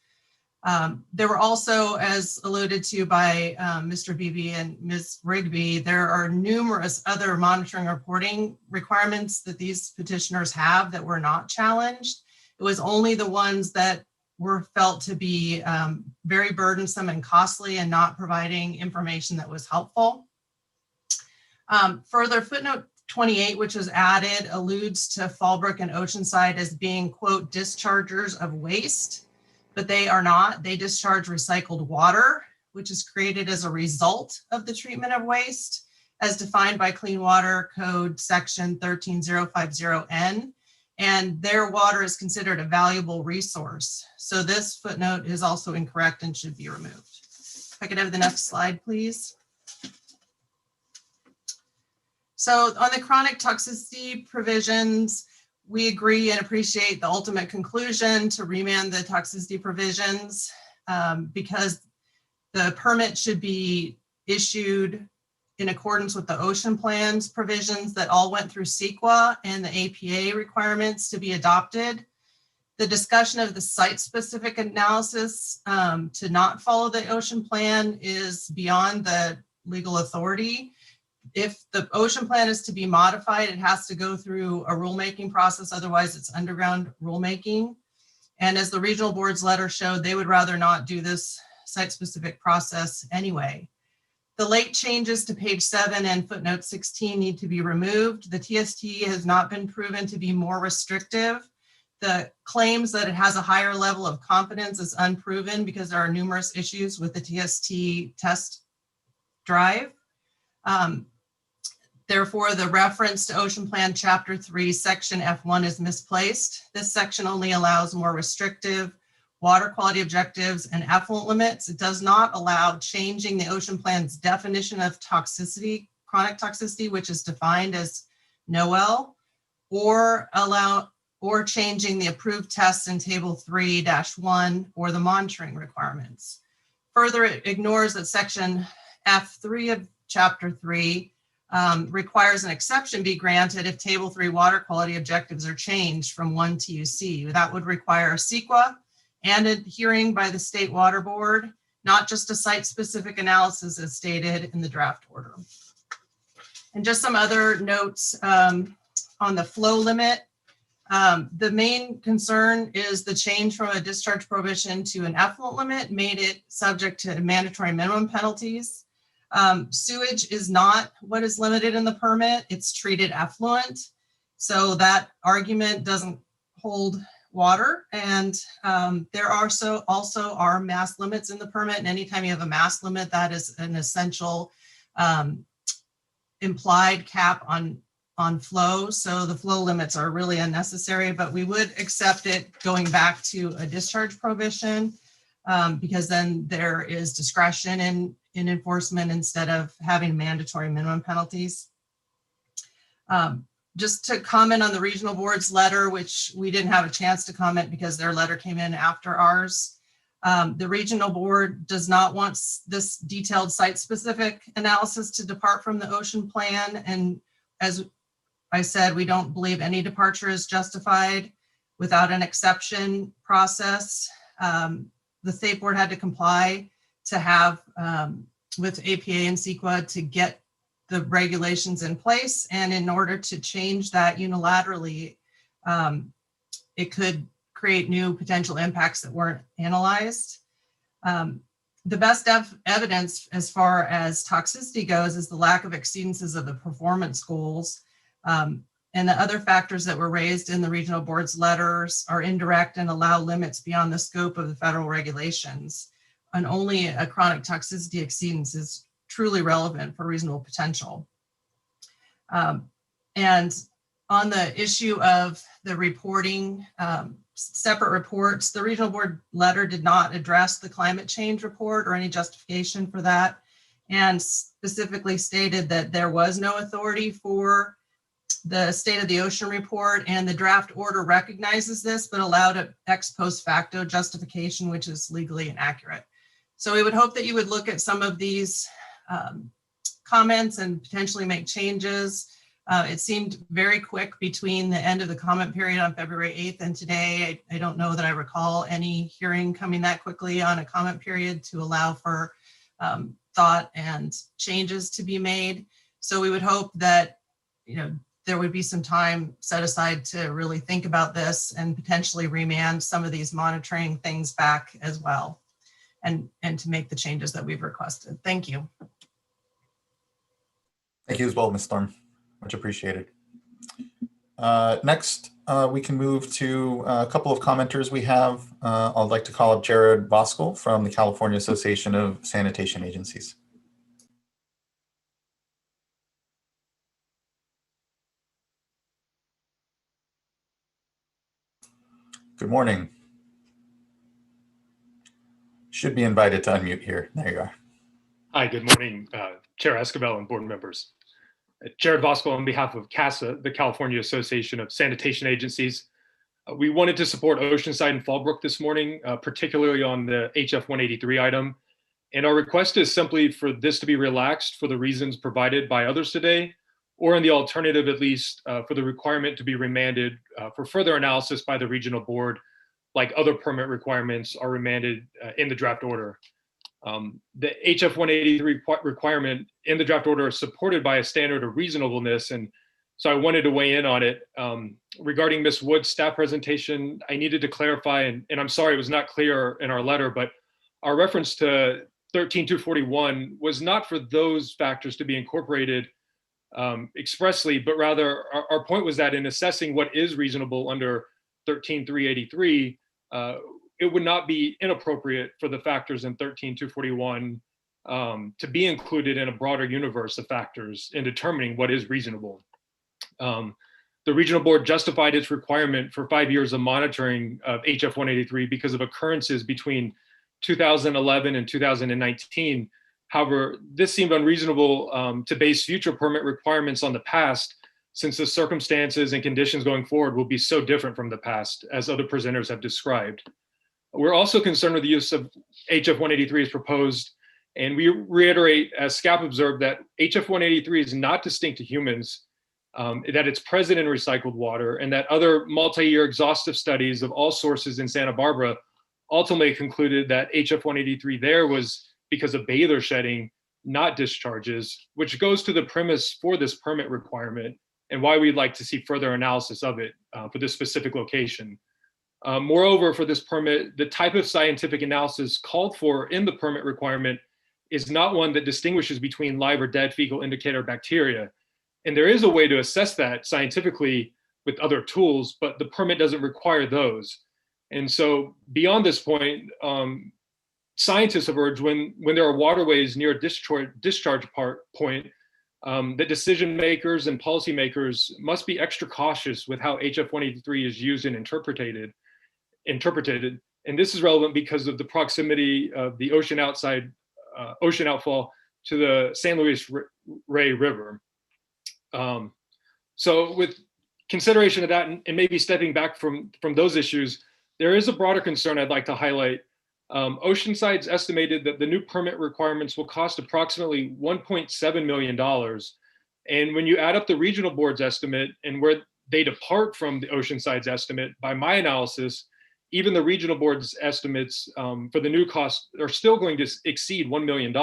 There were also, as alluded to by Mr. Beebe and Ms. Rigby, there are numerous other monitoring reporting requirements that these petitioners have that were not challenged. It was only the ones that were felt to be very burdensome and costly and not providing information that was helpful. Further, footnote 28, which was added, alludes to Fallbrook and Oceanside as being, quote, dischargers of waste. But they are not. They discharge recycled water, which is created as a result of the treatment of waste, as defined by Clean Water Code section 13050N. And their water is considered a valuable resource. So this footnote is also incorrect and should be removed. If I could have the next slide, please. So on the chronic toxicity provisions, we agree and appreciate the ultimate conclusion to remand the toxicity provisions because the permit should be issued in accordance with the ocean plans provisions that all went through CEQA and the APA requirements to be adopted. The discussion of the site-specific analysis to not follow the ocean plan is beyond the legal authority. If the ocean plan is to be modified, it has to go through a rulemaking process. Otherwise, it's underground rulemaking. And as the regional board's letter showed, they would rather not do this site-specific process anyway. The late changes to page 7 and footnote 16 need to be removed. The TST has not been proven to be more restrictive the claims that it has a higher level of confidence is unproven because there are numerous issues with the TST test drive. Therefore, the reference to Ocean Plan Chapter 3, Section F1 is misplaced. This section only allows more restrictive water quality objectives and effluent limits. It does not allow changing the Ocean Plan's definition of toxicity, chronic toxicity, which is defined as NOEL, or changing the approved tests in Table 3-1 or the monitoring requirements. Further, it ignores that Section F3 of Chapter 3 requires an exception be granted if Table 3 water quality objectives are changed from 1 TUC. That would require a CEQA and a hearing by the State Water Board, not just a site-specific analysis as stated in the draft order. And just some other notes on the flow limit. The main concern is the change from a discharge prohibition to an effluent limit made it subject to mandatory minimum penalties. Sewage is not what is limited in the permit, it's treated effluent. So that argument doesn't hold water. And there are also are mass limits in the permit. And anytime you have a mass limit, that is an essential implied cap on flow. So the flow limits are really unnecessary, but we would accept it going back to a discharge prohibition because then there is discretion in enforcement instead of having mandatory minimum penalties. Just to comment on the regional board's letter, which we didn't have a chance to comment because their letter came in after ours. The regional board does not want this detailed site-specific analysis to depart from the ocean plan. And as I said, we don't believe any departure is justified without an exception process. The state board had to comply to have with APA and CEQA to get the regulations in place. And in order to change that unilaterally, it could create new potential impacts that weren't analyzed. The best evidence as far as toxicity goes is the lack of exceedances of the performance goals. And the other factors that were raised in the regional board's letters are indirect and allow limits beyond the scope of the federal regulations. And only a chronic toxicity exceedance is truly relevant for reasonable potential. And on the issue of the reporting, separate reports, the regional board letter did not address the climate change report or any justification for that, and specifically stated that there was no authority for the State of the Ocean report, and the draft order recognizes this, but allowed an ex post facto justification, which is legally inaccurate. So we would hope that you would look at some of these comments and potentially make changes. It seemed very quick between the end of the comment period on February 8th and today. I don't know that I recall any hearing coming that quickly on a comment period to allow for thought and changes to be made. So we would hope that, there would be some time set aside to really think about this and potentially remand some of these monitoring things back as well, and to make the changes that we've requested. Thank you. Thank you as well, Ms. Storm. Much appreciated. Next, we can move to a couple of commenters we have. I'd like to call up Jared Voskel from the California Association of Sanitation Agencies. Good morning. Should be invited to unmute here. There you are. Hi, good morning, Chair Esquivel and board members. Jared Voskel on behalf of CASA, the California Association of Sanitation Agencies. We wanted to support Oceanside and Fallbrook this morning, particularly on the HF 183 item. And our request is simply for this to be relaxed for the reasons provided by others today, or in the alternative, at least, for the requirement to be remanded for further analysis by the regional board, like other permit requirements are remanded in the draft order. The HF 183 requirement in the draft order is supported by a standard of reasonableness. And so I wanted to weigh in on it. Regarding Ms. Wood's staff presentation, I needed to clarify, and I'm sorry it was not clear in our letter, but our reference to 13241 was not for those factors to be incorporated expressly, but rather our point was that in assessing what is reasonable under 13.383, it would not be inappropriate for the factors in 13.241 to be included in a broader universe of factors in determining what is reasonable. The regional board justified its requirement for 5 years of monitoring of HF 183 because of occurrences between 2011 and 2019. However, this seemed unreasonable to base future permit requirements on the past, since the circumstances and conditions going forward will be so different from the past, as other presenters have described. We're also concerned with the use of HF 183 as proposed, and we reiterate, as SCAP observed, that HF 183 is not distinct to humans, that it's present in recycled water, and that other multi-year exhaustive studies of all sources in Santa Barbara ultimately concluded that HF 183 there was because of bather shedding, not discharges, which goes to the premise for this permit requirement and why we'd like to see further analysis of it for this specific location. Moreover, for this permit, the type of scientific analysis called for in the permit requirement is not one that distinguishes between live or dead fecal indicator bacteria. And there is a way to assess that scientifically with other tools, but the permit doesn't require those. And so beyond this point, scientists have urged when there are waterways near a discharge point, that decision makers and policymakers must be extra cautious with how HF 183 is used and interpreted. And this is relevant because of the proximity of the ocean outfall to the San Luis Rey River. So with consideration of that, and maybe stepping back from those issues, there is a broader concern I'd like to highlight. Oceanside's estimated that the new permit requirements will cost approximately $1.7 million. And when you add up the regional board's estimate and where they depart from the Oceanside's estimate, by my analysis, even the regional board's estimates for the new cost are still going to exceed $1 million.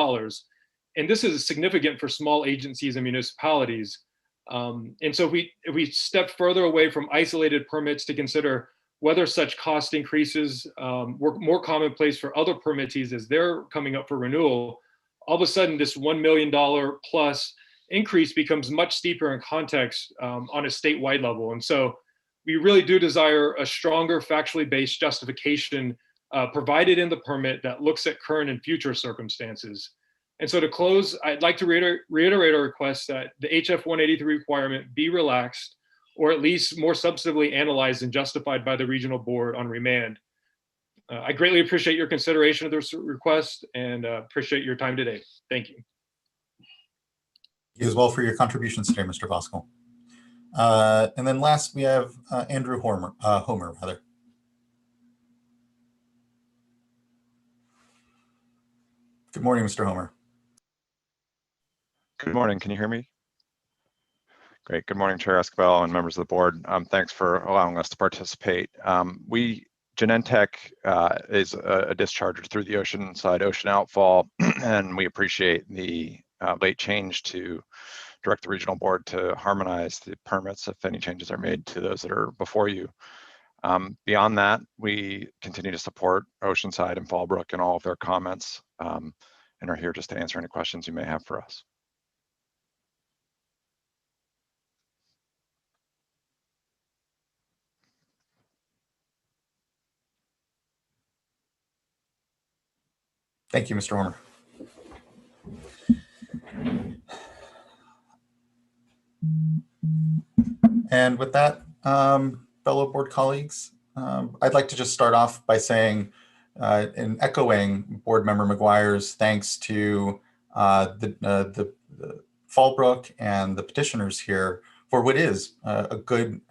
And this is significant for small agencies and municipalities. And so if we step further away from isolated permits to consider whether such cost increases were more commonplace for other permittees as they're coming up for renewal, all of a sudden this $1 million plus increase becomes much steeper in context on a statewide level. And so we really do desire a stronger factually based justification provided in the permit that looks at current and future circumstances. And so to close, I'd like to reiterate our request that the HF 183 requirement be relaxed, or at least more substantively analyzed and justified by the regional board on remand. I greatly appreciate your consideration of this request and appreciate your time today. Thank you. You as well for your contributions today, Mr. Voskuil. And then last, we have Andrew Homer. Good morning, Mr. Homer. Good morning. Can you hear me? Great. Good morning, Chair Esquivel and members of the board. Thanks for allowing us to participate. Genentech is a discharger through the Oceanside ocean outfall, and we appreciate the late change to direct the regional board to harmonize the permits if any changes are made to those that are before you. Beyond that, we continue to support Oceanside and Fallbrook and all of their comments and are here just to answer any questions you may have for us. Thank you, Mr. Homer. And with that, fellow board colleagues, I'd like to just start off by saying, in echoing Board Member McGuire's thanks to the Fallbrook and the petitioners here for what is a good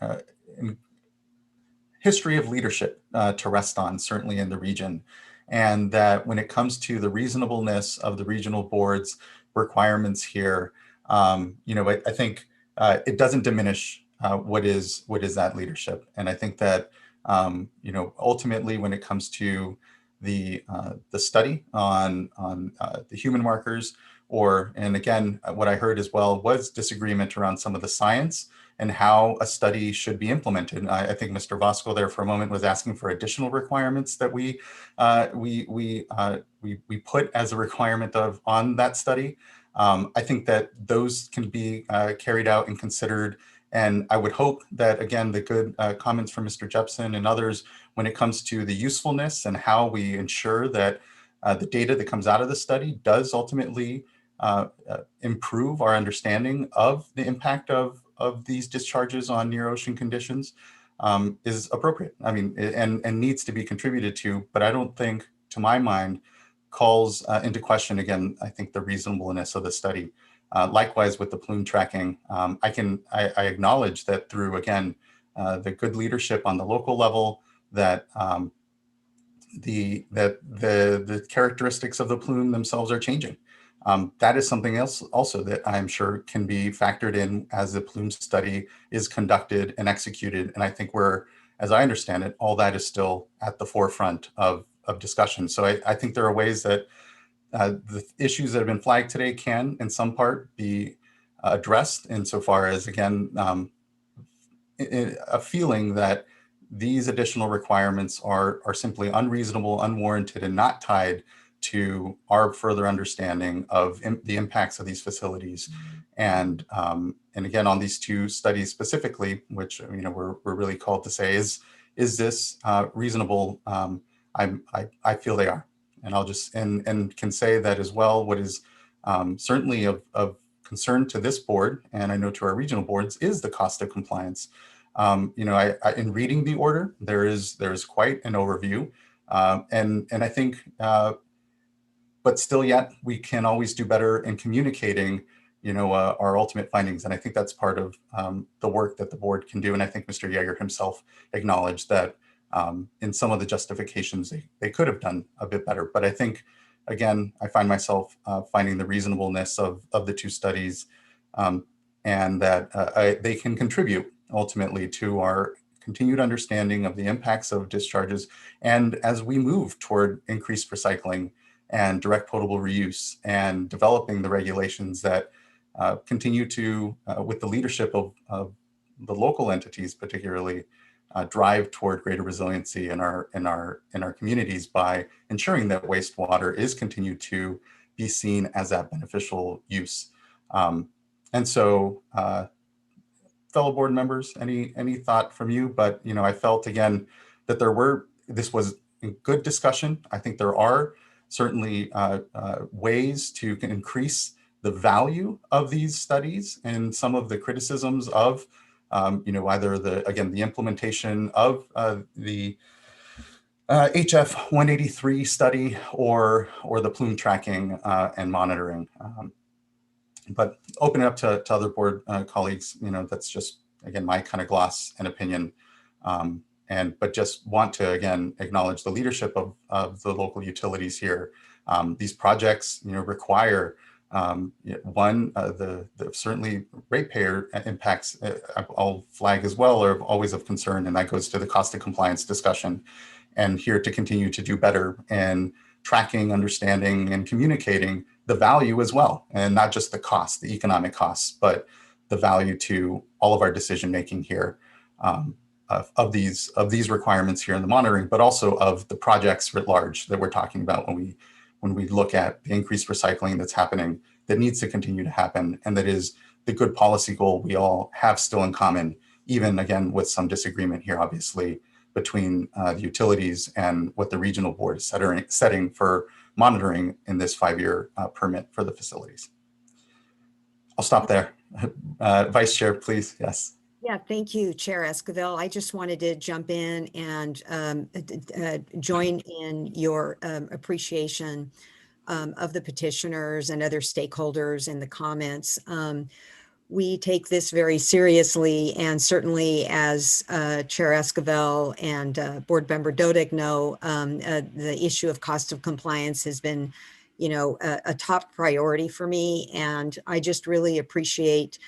history of leadership to rest on, certainly in the region. And that when it comes to the reasonableness of the regional board's requirements here, I think it doesn't diminish what is that leadership. And I think that ultimately, when it comes to the study on the human markers, and again, what I heard as well was disagreement around some of the science and how a study should be implemented. I think Mr. Voskuil there for a moment was asking for additional requirements that we put as a requirement on that study. I think that those can be carried out and considered And I would hope that, again, the good comments from Mr. Jepson and others when it comes to the usefulness and how we ensure that the data that comes out of the study does ultimately improve our understanding of the impact of these discharges on near ocean conditions is appropriate. I mean, and needs to be contributed to, but I don't think, to my mind, calls into question, again, I think the reasonableness of the study. Likewise with the plume tracking, I acknowledge that through, again, the good leadership on the local level, that the characteristics of the plume themselves are changing. That is something else also that I'm sure can be factored in as the plume study is conducted and executed. And I think as I understand it, all that is still at the forefront of discussion. So I think there are ways that the issues that have been flagged today can, in some part, be addressed insofar as, again, a feeling that these additional requirements are simply unreasonable, unwarranted, and not tied to our further understanding of the impacts of these facilities. And again, on these two studies specifically, which we're really called to say, is this reasonable? I feel they are. And I'll just and can say that as well. What is certainly of concern to this board, and I know to our regional boards, is the cost of compliance. In reading the order, there is quite an overview, and I think, but still yet we can always do better in communicating, our ultimate findings. And I think that's part of the work that the board can do. And I think Mr. Yeager himself acknowledged that in some of the justifications they could have done a bit better. But I think, again, I find myself finding the reasonableness of the two studies, and that they can contribute ultimately to our continued understanding of the impacts of discharges. And as we move toward increased recycling and direct potable reuse and developing the regulations that continue to, with the leadership of the local entities particularly, drive toward greater resiliency in our communities by ensuring that wastewater is continued to be seen as that beneficial use. And so, fellow board members, any thought from you? But I felt again that this was a good discussion. I think there are certainly ways to increase the value of these studies, and some of the criticisms of either the implementation of the HF 183 study or the plume tracking and monitoring. But open it up to other board colleagues. That's just, again, my kind of gloss and opinion. But just want to, again, acknowledge the leadership of the local utilities here. These projects, require the certainly ratepayer impacts. I'll flag as well, are always of concern, and that goes to the cost of compliance discussion. And here to continue to do better in tracking, understanding, and communicating the value as well, and not just the cost, the economic costs, but the value to all of our decision making here of these requirements here in the monitoring, but also of the projects writ large that we're talking about when we look at the increased recycling that's happening, that needs to continue to happen, and that is the good policy goal we all have still in common, even again with some disagreement here, obviously, between the utilities and what the regional board is setting for monitoring in this 5-year permit for the facilities. I'll stop there. Vice Chair, please. Yes. Yeah, thank you, Chair Esquivel. I just wanted to jump in and join in your appreciation of the petitioners and other stakeholders in the comments. We take this very seriously, and certainly as Chair Esquivel and Board Member Dodick know, the issue of cost of compliance has been, a top priority for me. And I just really appreciate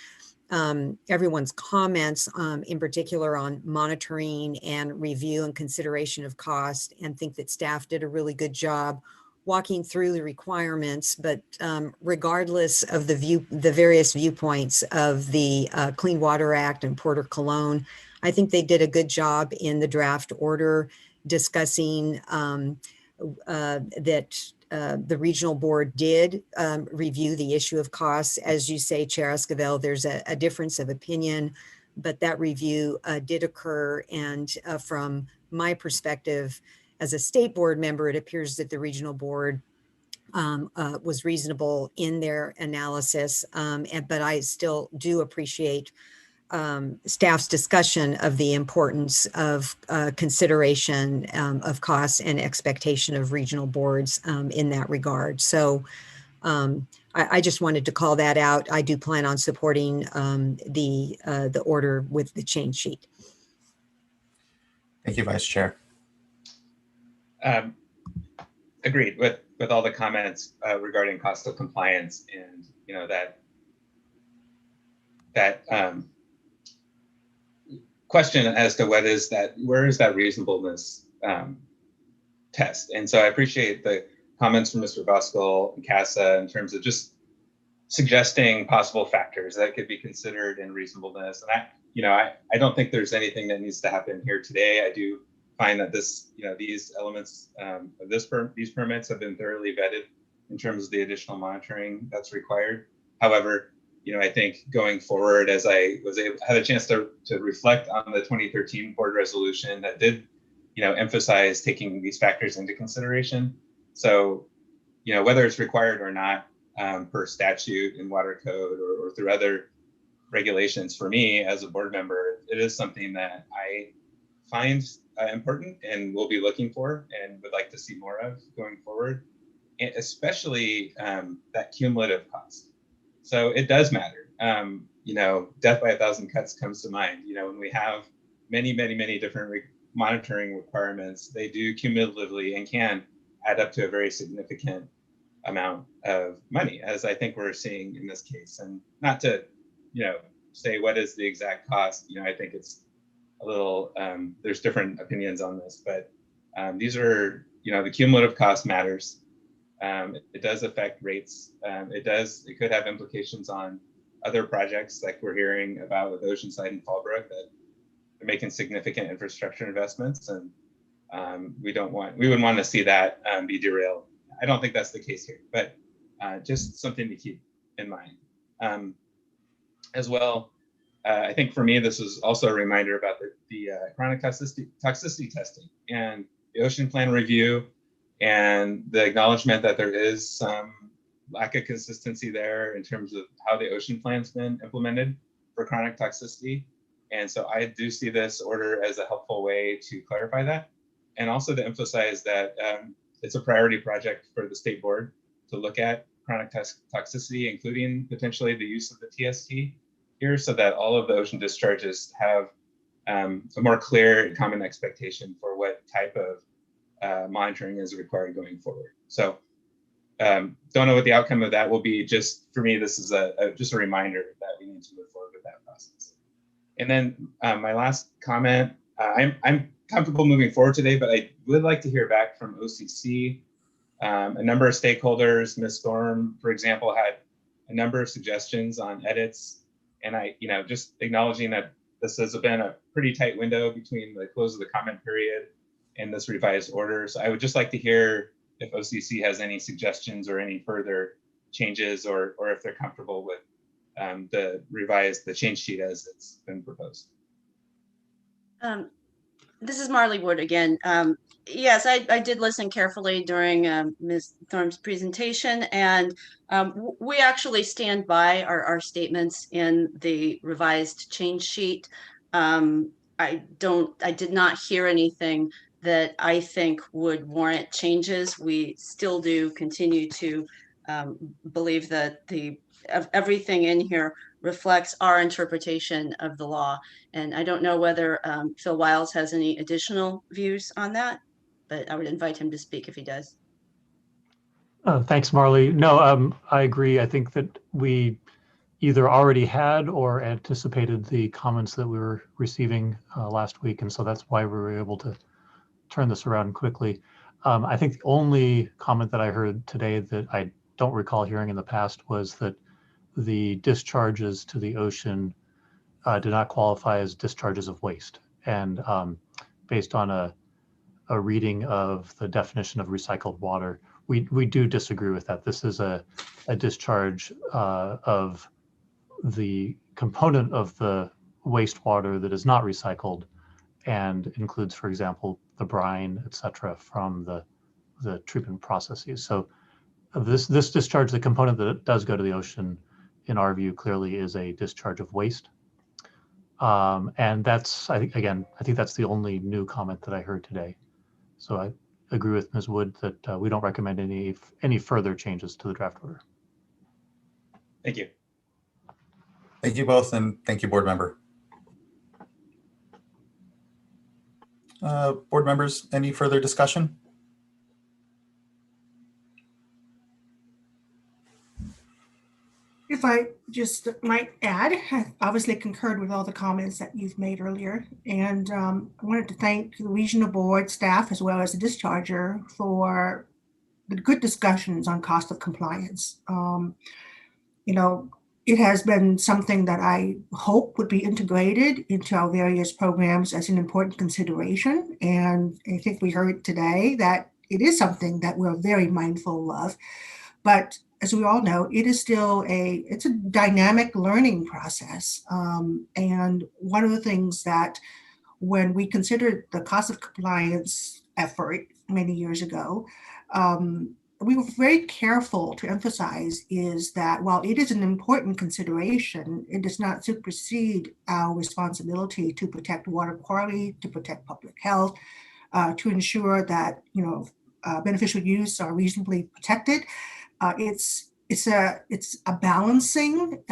everyone's comments, in particular on monitoring and review and consideration of cost, and think that staff did a really good job walking through the requirements. But regardless of the various viewpoints of the Clean Water Act and Porter Cologne, I think they did a good job in the draft order discussing that the regional board did review the issue of costs. As you say, Chair Esquivel, there's a difference of opinion but that review did occur. And from my perspective, as a state board member, it appears that the regional board was reasonable in their analysis. But I still do appreciate staff's discussion of the importance of consideration of costs and expectation of regional boards in that regard. So I just wanted to call that out. I do plan on supporting the order with the change sheet. Thank you, Vice Chair. Agreed with all the comments regarding cost of compliance, and that question as to where is that reasonableness test. And so I appreciate the comments from Mr. Voskuil and CASA in terms of just suggesting possible factors that could be considered in reasonableness. And I don't think there's anything that needs to happen here today. I do find that these elements of these permits have been thoroughly vetted in terms of the additional monitoring that's required. However, I think going forward, as I had a chance to reflect on the 2013 board resolution that did, emphasize taking these factors into consideration. So, whether it's required or not per statute in water code or through other regulations, for me as a board member, it is something that I find important and will be looking for and would like to see more of going forward, and especially that cumulative cost. So it does matter. Death by 1,000 cuts comes to mind. When we have many different monitoring requirements, they do cumulatively and can add up to a very significant amount of money, as I think we're seeing in this case. And not to, say what is the exact cost. I think it's a little, there's different opinions on this, but these are, the cumulative cost matters. It does affect rates. It could have implications on other projects like we're hearing about with Oceanside and Fallbrook, that they're making significant infrastructure investments, and we wouldn't want to see that be derailed. I don't think that's the case here, but just something to keep in mind. As well, I think for me, this is also a reminder about the chronic toxicity testing and the ocean plan review, and the acknowledgement that there is some lack of consistency there in terms of how the ocean plan's been implemented for chronic toxicity. And so I do see this order as a helpful way to clarify that, and also to emphasize that it's a priority project for the state board to look at chronic toxicity, including potentially the use of the TST here, so that all of the ocean discharges have a more clear and common expectation for what type of monitoring is required going forward. So don't know what the outcome of that will be. Just for me, this is just a reminder that we need to move forward with that process. And then my last comment, I'm comfortable moving forward today, but I would like to hear back from OCC. A number of stakeholders, Ms. Storm, for example, had a number of suggestions on edits. And I, just acknowledging that this has been a pretty tight window between the close of the comment period and this revised order. So I would just like to hear if OCC has any suggestions or any further changes, or if they're comfortable with the change sheet as it's been proposed. This is Marley Wood again. Yes, I did listen carefully during Ms. Thorne's presentation, and we actually stand by our statements in the revised change sheet. I did not hear anything that I think would warrant changes. We still do continue to believe that everything in here reflects our interpretation of the law. And I don't know whether Phil Wiles has any additional views on that, but I would invite him to speak if he does. Thanks, Marley. No, I agree. I think that we either already had or anticipated the comments that we were receiving last week. And so that's why we were able to turn this around quickly. I think the only comment that I heard today that I don't recall hearing in the past was that the discharges to the ocean do not qualify as discharges of waste. And based on a reading of the definition of recycled water, we do disagree with that. This is a discharge of the component of the wastewater that is not recycled and includes, for example, the brine, et cetera, from the treatment processes. So this discharge, the component that does go to the ocean, in our view, clearly is a discharge of waste. And that's, I think that's the only new comment that I heard today. So I agree with Ms. Wood that we don't recommend any further changes to the draft order. Thank you. Thank you both, and thank you, board member. Board members, any further discussion? If I just might add, I obviously concurred with all the comments that you've made earlier. And I wanted to thank the regional board staff as well as the discharger for the good discussions on cost of compliance. It has been something that I hope would be integrated into our various programs as an important consideration. And I think we heard today that it is something that we're very mindful of. But as we all know, it is still it's a dynamic learning process. And one of the things that when we considered the cost of compliance effort many years ago, we were very careful to emphasize is that while it is an important consideration, it does not supersede our responsibility to protect water quality, to protect public health, to ensure that beneficial use are reasonably protected. It's a balancing,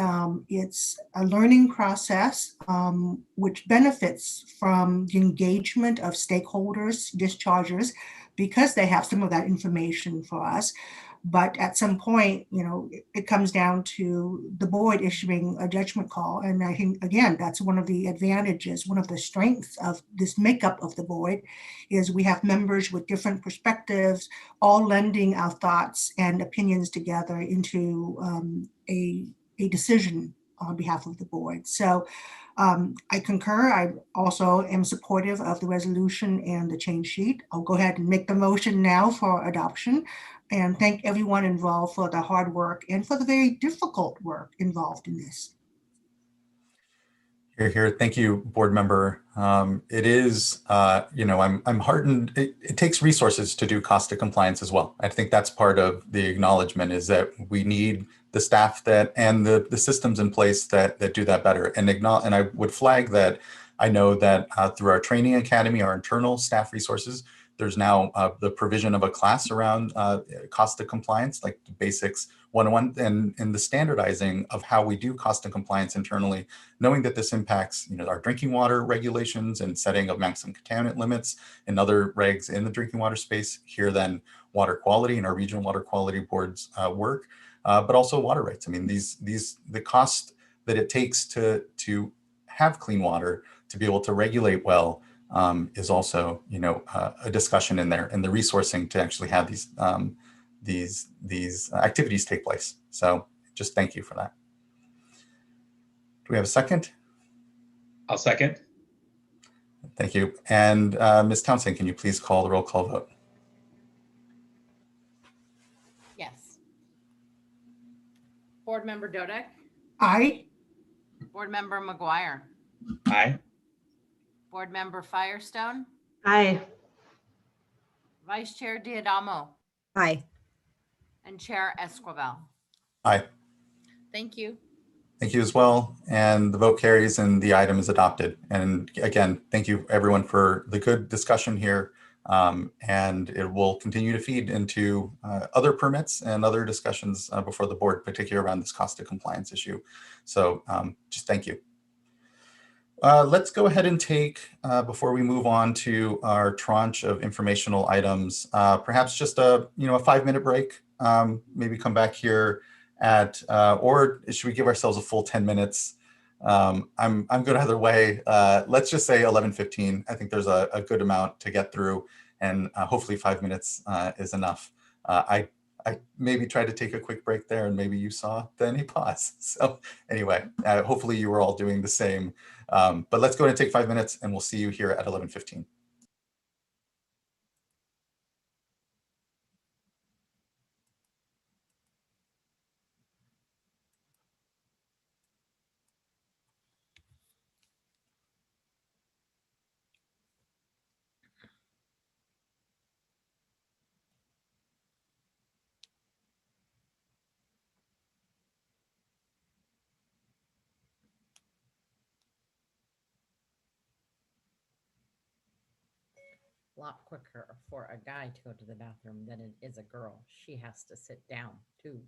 it's a learning process which benefits from the engagement of stakeholders, dischargers, because they have some of that information for us. But at some point, it comes down to the board issuing a judgment call. And I think, again, that's one of the advantages, one of the strengths of this makeup of the board is we have members with different perspectives, all lending our thoughts and opinions together into a decision on behalf of the board. So I concur. I also am supportive of the resolution and the change sheet. I'll go ahead and make the motion now for adoption and thank everyone involved for the hard work and for the very difficult work involved in this. Here. Thank you, board member. It is, I'm heartened. It takes resources to do cost of compliance as well. I think that's part of the acknowledgement is that we need the staff and the systems in place that do that better. And I would flag that I know that through our training academy, our internal staff resources, there's now the provision of a class around cost of compliance, like basics 101, and the standardizing of how we do cost of compliance internally, knowing that this impacts our drinking water regulations and setting of maximum contaminant limits and other regs in the drinking water space. Here then water quality and our regional water quality boards work, but also water rights. I mean, the cost that it takes to have clean water, to be able to regulate well, is also, a discussion in there, and the resourcing to actually have these activities take place. So just thank you for that. Do we have a second? I'll second. Thank you. And Ms. Townsend, can you please call the roll call vote? Yes. Board Member Dodek? Aye. Board Member McGuire? Aye. Board Member Firestone? Aye. Vice Chair Diadamo? Aye. And Chair Esquivel? Aye. Thank you. Thank you as well. And the vote carries and the item is adopted. And again, thank you everyone for the good discussion here. And it will continue to feed into other permits and other discussions before the board, particularly around this cost of compliance issue. So just thank you. Let's go ahead and take, before we move on to our tranche of informational items, perhaps just a 5-minute break, maybe come back here at, or should we give ourselves a full 10 minutes? I'm good either way. Let's just say 11:15. I think there's a good amount to get through, and hopefully 5 minutes is enough. I maybe tried to take a quick break there, and maybe you saw any pause. So anyway, hopefully you were all doing the same. But let's go ahead and take 5 minutes, and we'll see you here at 11:15. a lot quicker for a guy to go to the bathroom than it is a girl. She has to sit down too.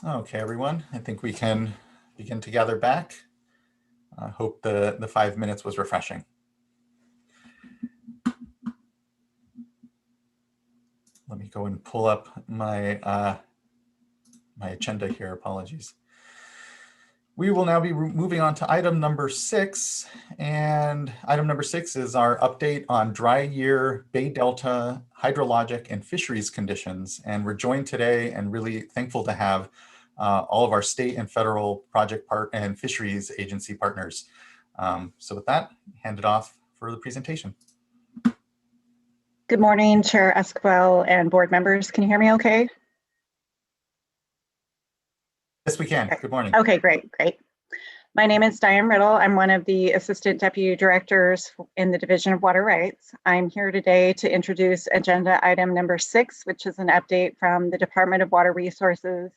Okay, everyone, I think we can begin to gather back. I hope the 5 minutes was refreshing. Let me go and pull up my my agenda here. Apologies. We will now be moving on to item number 6. And item number 6 is our update on dry year Bay Delta hydrologic and fisheries conditions. And we're joined today and really thankful to have all of our state and federal project and fisheries agency partners. So with that, hand it off for the presentation. Good morning, Chair Esquivel and board members. Can you hear me okay? Yes, we can. Good morning. Okay, great. My name is Diane Riddle. I'm one of the Assistant Deputy Directors in the Division of Water Rights. I'm here today to introduce agenda item number 6, which is an update from the Department of Water Resources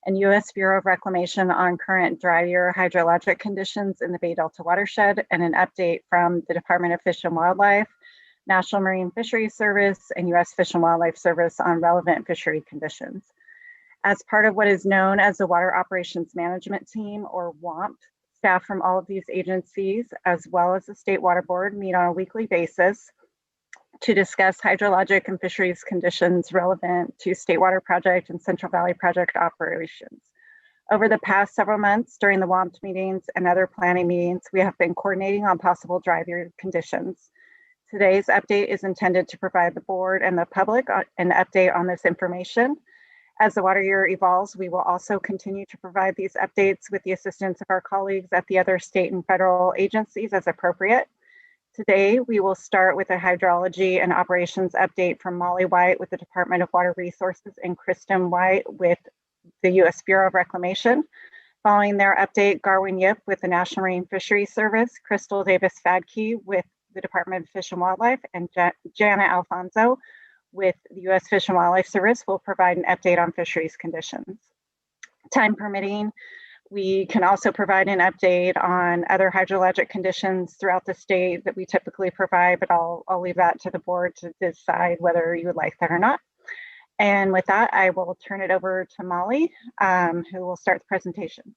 and U.S. Bureau of Reclamation on current dry year hydrologic conditions in the Bay Delta watershed, and an update from the Department of Fish and Wildlife, National Marine Fisheries Service, and U.S. Fish and Wildlife Service on relevant fishery conditions. As part of what is known as the Water Operations Management Team, or WOMP, staff from all of these agencies, as well as the State Water Board, meet on a weekly basis to discuss hydrologic and fisheries conditions relevant to State Water Project and Central Valley Project operations. Over the past several months during the WOMP meetings and other planning meetings, we have been coordinating on possible dry year conditions. Today's update is intended to provide the board and the public an update on this information. As the water year evolves, we will also continue to provide these updates with the assistance of our colleagues at the other state and federal agencies as appropriate. Today, we will start with a hydrology and operations update from Molly White with the Department of Water Resources and Kristen White with the U.S. Bureau of Reclamation. Following their update, Garwin Yip with the National Marine Fisheries Service, Crystal Davis Fadke with the Department of Fish and Wildlife, and Jana Alfonso with the U.S. Fish and Wildlife Service will provide an update on fisheries conditions. Time permitting, we can also provide an update on other hydrologic conditions throughout the state that we typically provide, but I'll leave that to the board to decide whether you would like that or not. And with that, I will turn it over to Molly, who will start the presentation.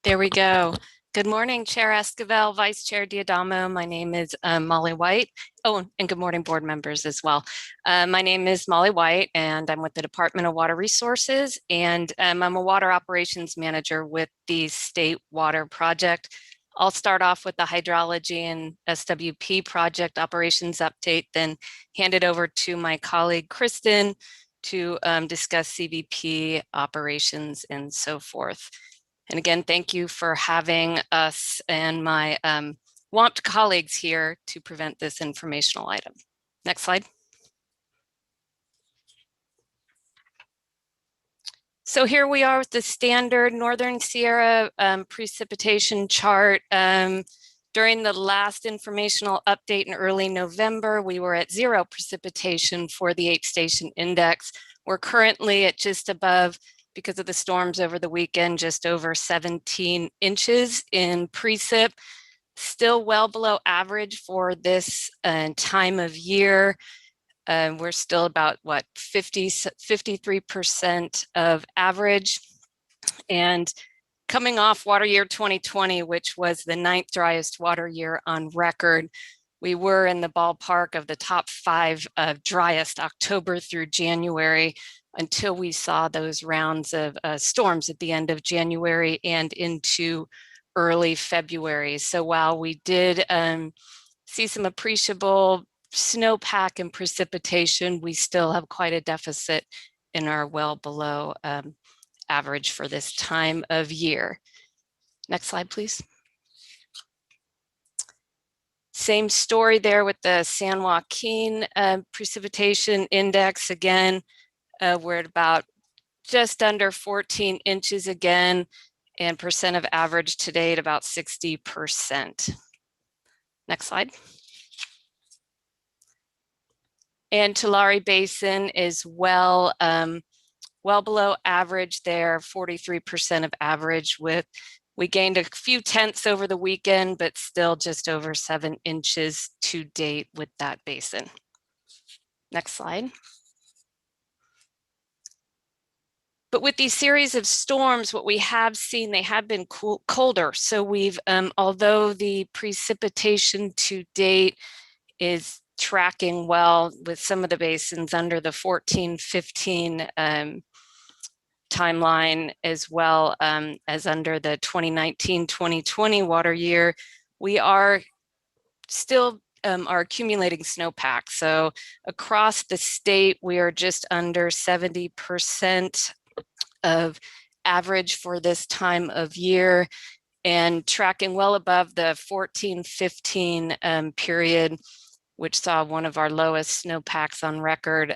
There we go. Good morning, Chair Esquivel, Vice Chair Diadamo. My name is Molly White. Oh, and good morning, board members as well. My name is Molly White, and I'm with the Department of Water Resources, and I'm a water operations manager with the State Water Project. I'll start off with the hydrology and SWP project operations update, then hand it over to my colleague, Kristen, to discuss CVP operations and so forth. And again, thank you for having us and my WOMP colleagues here to present this informational item. Next slide. So here we are with the standard Northern Sierra precipitation chart. During the last informational update in early November, we were at 0 precipitation for the 8-station index. We're currently at just above, because of the storms over the weekend, just over 17 inches in precip, still well below average for this time of year. We're still about, 53% of average. And coming off water year 2020, which was the 9th driest water year on record, we were in the ballpark of the top 5 driest October through January, until we saw those rounds of storms at the end of January and into early February. So while we did see some appreciable snowpack and precipitation, we still have quite a deficit in our well below average for this time of year. Next slide, please. Same story there with the San Joaquin precipitation index. Again, we're at about just under 14 inches again, and percent of average today at about 60%. Next slide. And Tulare Basin is well below average there, 43% of average. We gained a few tenths over the weekend, but still just over 7 inches to date with that basin. Next slide. But with these series of storms, what we have seen, they have been colder. So we've, although the precipitation to date is tracking well with some of the basins under the 14-15 timeline, as well as under the 2019-2020 water year, we are still are accumulating snowpack. So across the state, we are just under 70% of average for this time of year, and tracking well above the 14-15 period, which saw one of our lowest snowpacks on record.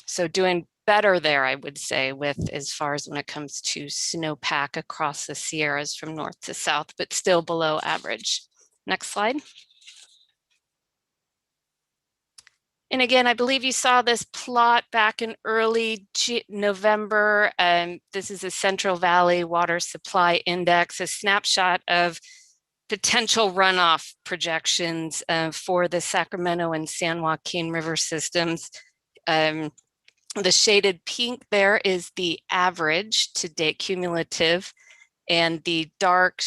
So doing better there, I would say, with as far as when it comes to snowpack across the Sierras from north to south, but still below average. Next slide. And again, I believe you saw this plot back in early November. This is a Central Valley Water Supply Index, a snapshot of potential runoff projections for the Sacramento and San Joaquin River systems. The shaded pink there is the average to date cumulative, and the dark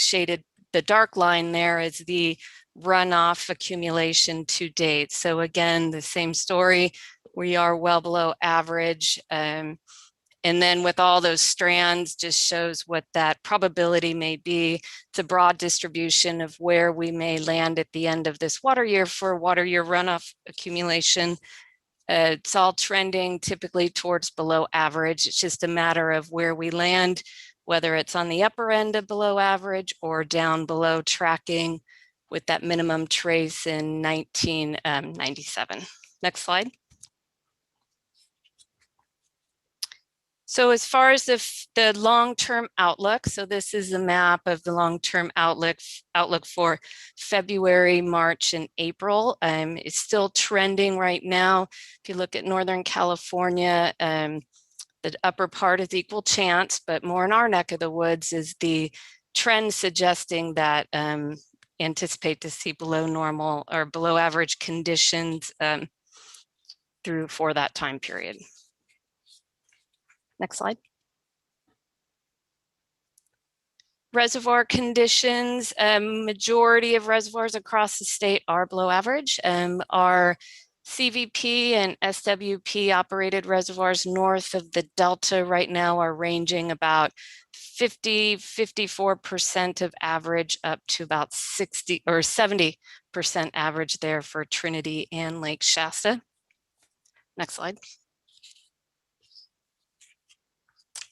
line there is the runoff accumulation to date. So again, the same story, we are well below average. And then with all those strands, just shows what that probability may be. It's a broad distribution of where we may land at the end of this water year for water year runoff accumulation. It's all trending typically towards below average. It's just a matter of where we land, whether it's on the upper end of below average or down below, tracking with that minimum trace in 1997. Next slide. So as far as the long-term outlook, so this is a map of the long-term outlook for February, March, and April. It's still trending right now. If you look at Northern California, the upper part is equal chance, but more in our neck of the woods is the trend suggesting that anticipate to see below normal or below average conditions for that time period. Next slide. Reservoir conditions, majority of reservoirs across the state are below average. Our CVP and SWP operated reservoirs north of the Delta right now are ranging about 54% of average up to about 60 or 70% average there for Trinity and Lake Shasta. Next slide.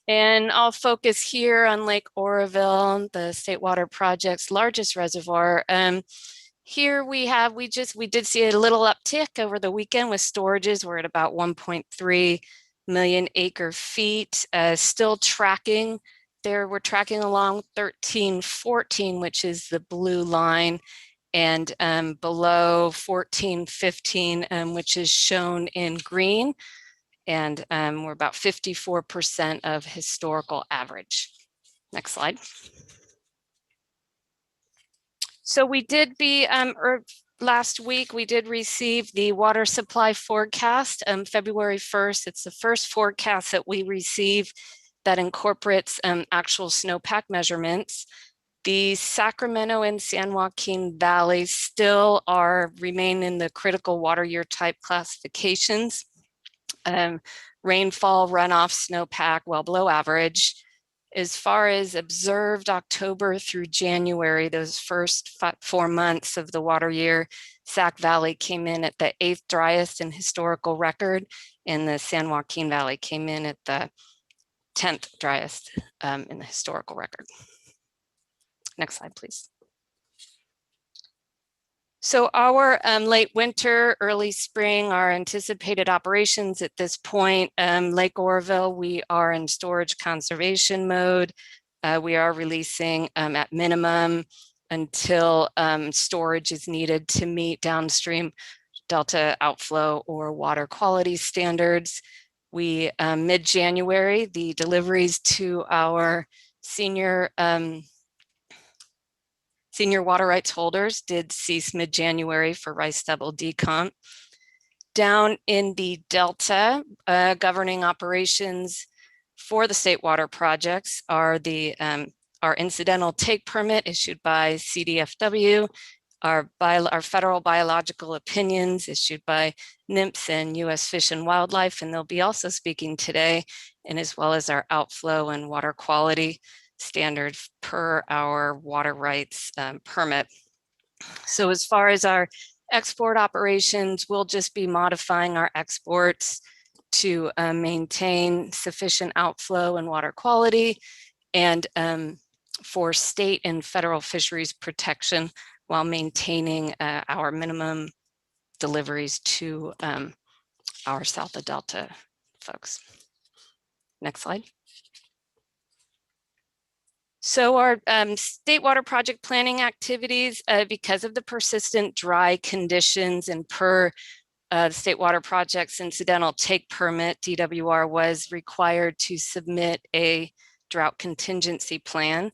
And I'll focus here on Lake Oroville, the State Water Project's largest reservoir. Here we did see a little uptick over the weekend with storages. We're at about 1.3 million acre feet, still tracking there. We're tracking along 1314, which is the blue line, and below 1415, which is shown in green. And we're about 54% of historical average. Next slide. So we did last week, we did receive the water supply forecast, February 1st. It's the first forecast that we receive that incorporates actual snowpack measurements. The Sacramento and San Joaquin Valley still remain in the critical water year type classifications. Rainfall, runoff, snowpack, well below average. As far as observed October through January, those first 4 months of the water year, Sac Valley came in at the 8th driest in historical record, and the San Joaquin Valley came in at the 10th driest in the historical record. Next slide, please. So our late winter, early spring, our anticipated operations at this point, Lake Oroville, we are in storage conservation mode. We are releasing at minimum until storage is needed to meet downstream delta outflow or water quality standards. We, mid-January, the deliveries to our senior water rights holders did cease mid-January for rice stubble decomp. Down in the Delta, governing operations for the state water projects are our incidental take permit issued by CDFW, our federal biological opinions issued by NIMS and U.S. Fish and Wildlife, and they'll be also speaking today, and as well as our outflow and water quality standards per our water rights permit. So as far as our export operations, we'll just be modifying our exports to maintain sufficient outflow and water quality, and for state and federal fisheries protection while maintaining our minimum deliveries to our South of Delta folks. Next slide. So our state water project planning activities, because of the persistent dry conditions and per the state water project's incidental take permit, DWR was required to submit a drought contingency plan.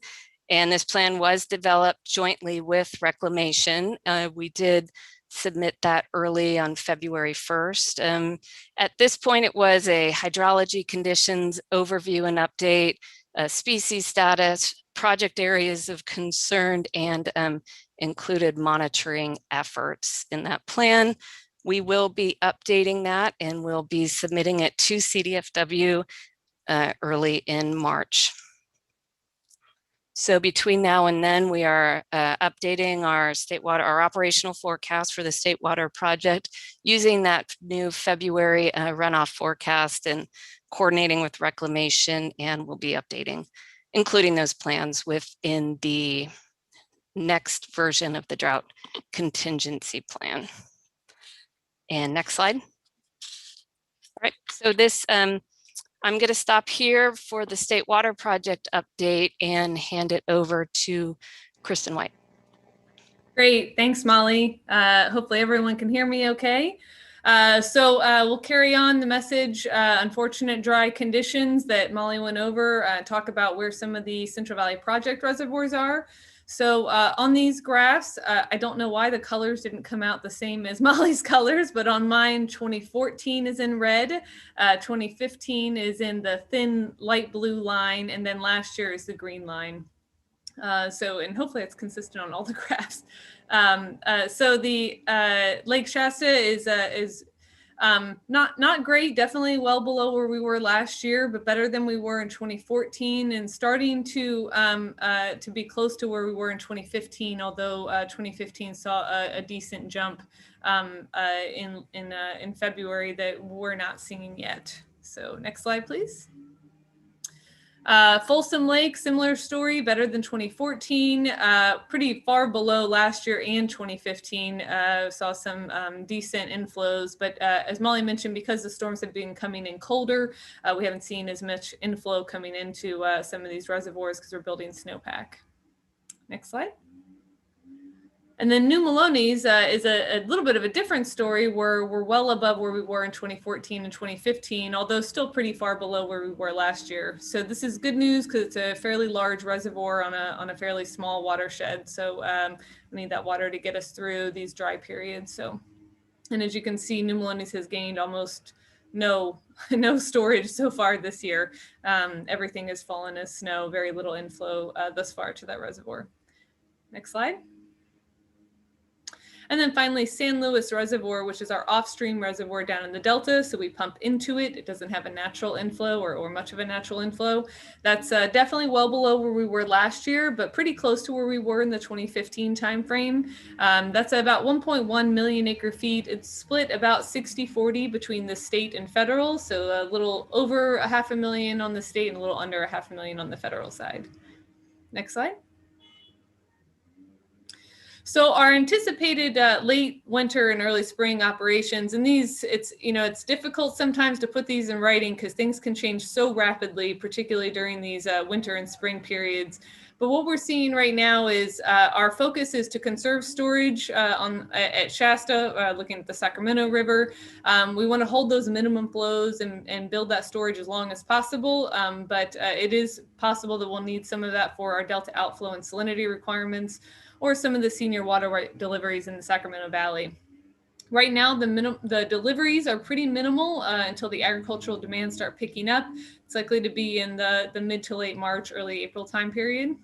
And this plan was developed jointly with Reclamation. We did submit that early on February 1st. At this point, it was a hydrology conditions overview and update, species status, project areas of concern, and included monitoring efforts in that plan. We will be updating that and we'll be submitting it to CDFW early in March. So between now and then, we are updating our operational forecast for the state water project using that new February runoff forecast and coordinating with Reclamation, and we'll be updating, including those plans within the next version of the drought contingency plan. And next slide. All right, so this, I'm going to stop here for the state water project update and hand it over to Kristen White. Great, thanks, Molly. Hopefully everyone can hear me okay. We'll carry on the message, unfortunate dry conditions that Molly went over, talk about where some of the Central Valley Project reservoirs are. So on these graphs, I don't know why the colors didn't come out the same as Molly's colors, but on mine, 2014 is in red, 2015 is in the thin light blue line, and then last year is the green line. And hopefully it's consistent on all the graphs. Lake Shasta is not great, definitely well below where we were last year, but better than we were in 2014, and starting to be close to where we were in 2015, although 2015 saw a decent jump in February that we're not seeing yet. So next slide, please. Folsom Lake, similar story, better than 2014, pretty far below last year and 2015, saw some decent inflows, but as Molly mentioned, because the storms have been coming in colder, we haven't seen as much inflow coming into some of these reservoirs because we're building snowpack. Next slide. And then New Melones is a little bit of a different story where we're well above where we were in 2014 and 2015, although still pretty far below where we were last year. So this is good news because it's a fairly large reservoir on a fairly small watershed. So we need that water to get us through these dry periods. So, and as you can see, New Melones has gained almost no storage so far this year. Everything has fallen as snow, very little inflow thus far to that reservoir. Next slide. And then finally, San Luis Reservoir, which is our off-stream reservoir down in the Delta. So we pump into it. It doesn't have a natural inflow or much of a natural inflow. That's definitely well below where we were last year, but pretty close to where we were in the 2015 timeframe. That's about 1.1 million acre feet. It's split about 60-40 between the state and federal. So a little over 500,000 on the state and a little under 500,000 on the federal side. Next slide. So our anticipated late winter and early spring operations, and these, it's difficult sometimes to put these in writing because things can change so rapidly, particularly during these winter and spring periods. But what we're seeing right now is our focus is to conserve storage at Shasta, looking at the Sacramento River. We want to hold those minimum flows and build that storage as long as possible. But it is possible that we'll need some of that for our Delta outflow and salinity requirements, or some of the senior water right deliveries in the Sacramento Valley. Right now, the deliveries are pretty minimal until the agricultural demands start picking up. It's likely to be in the mid to late March, early April time period.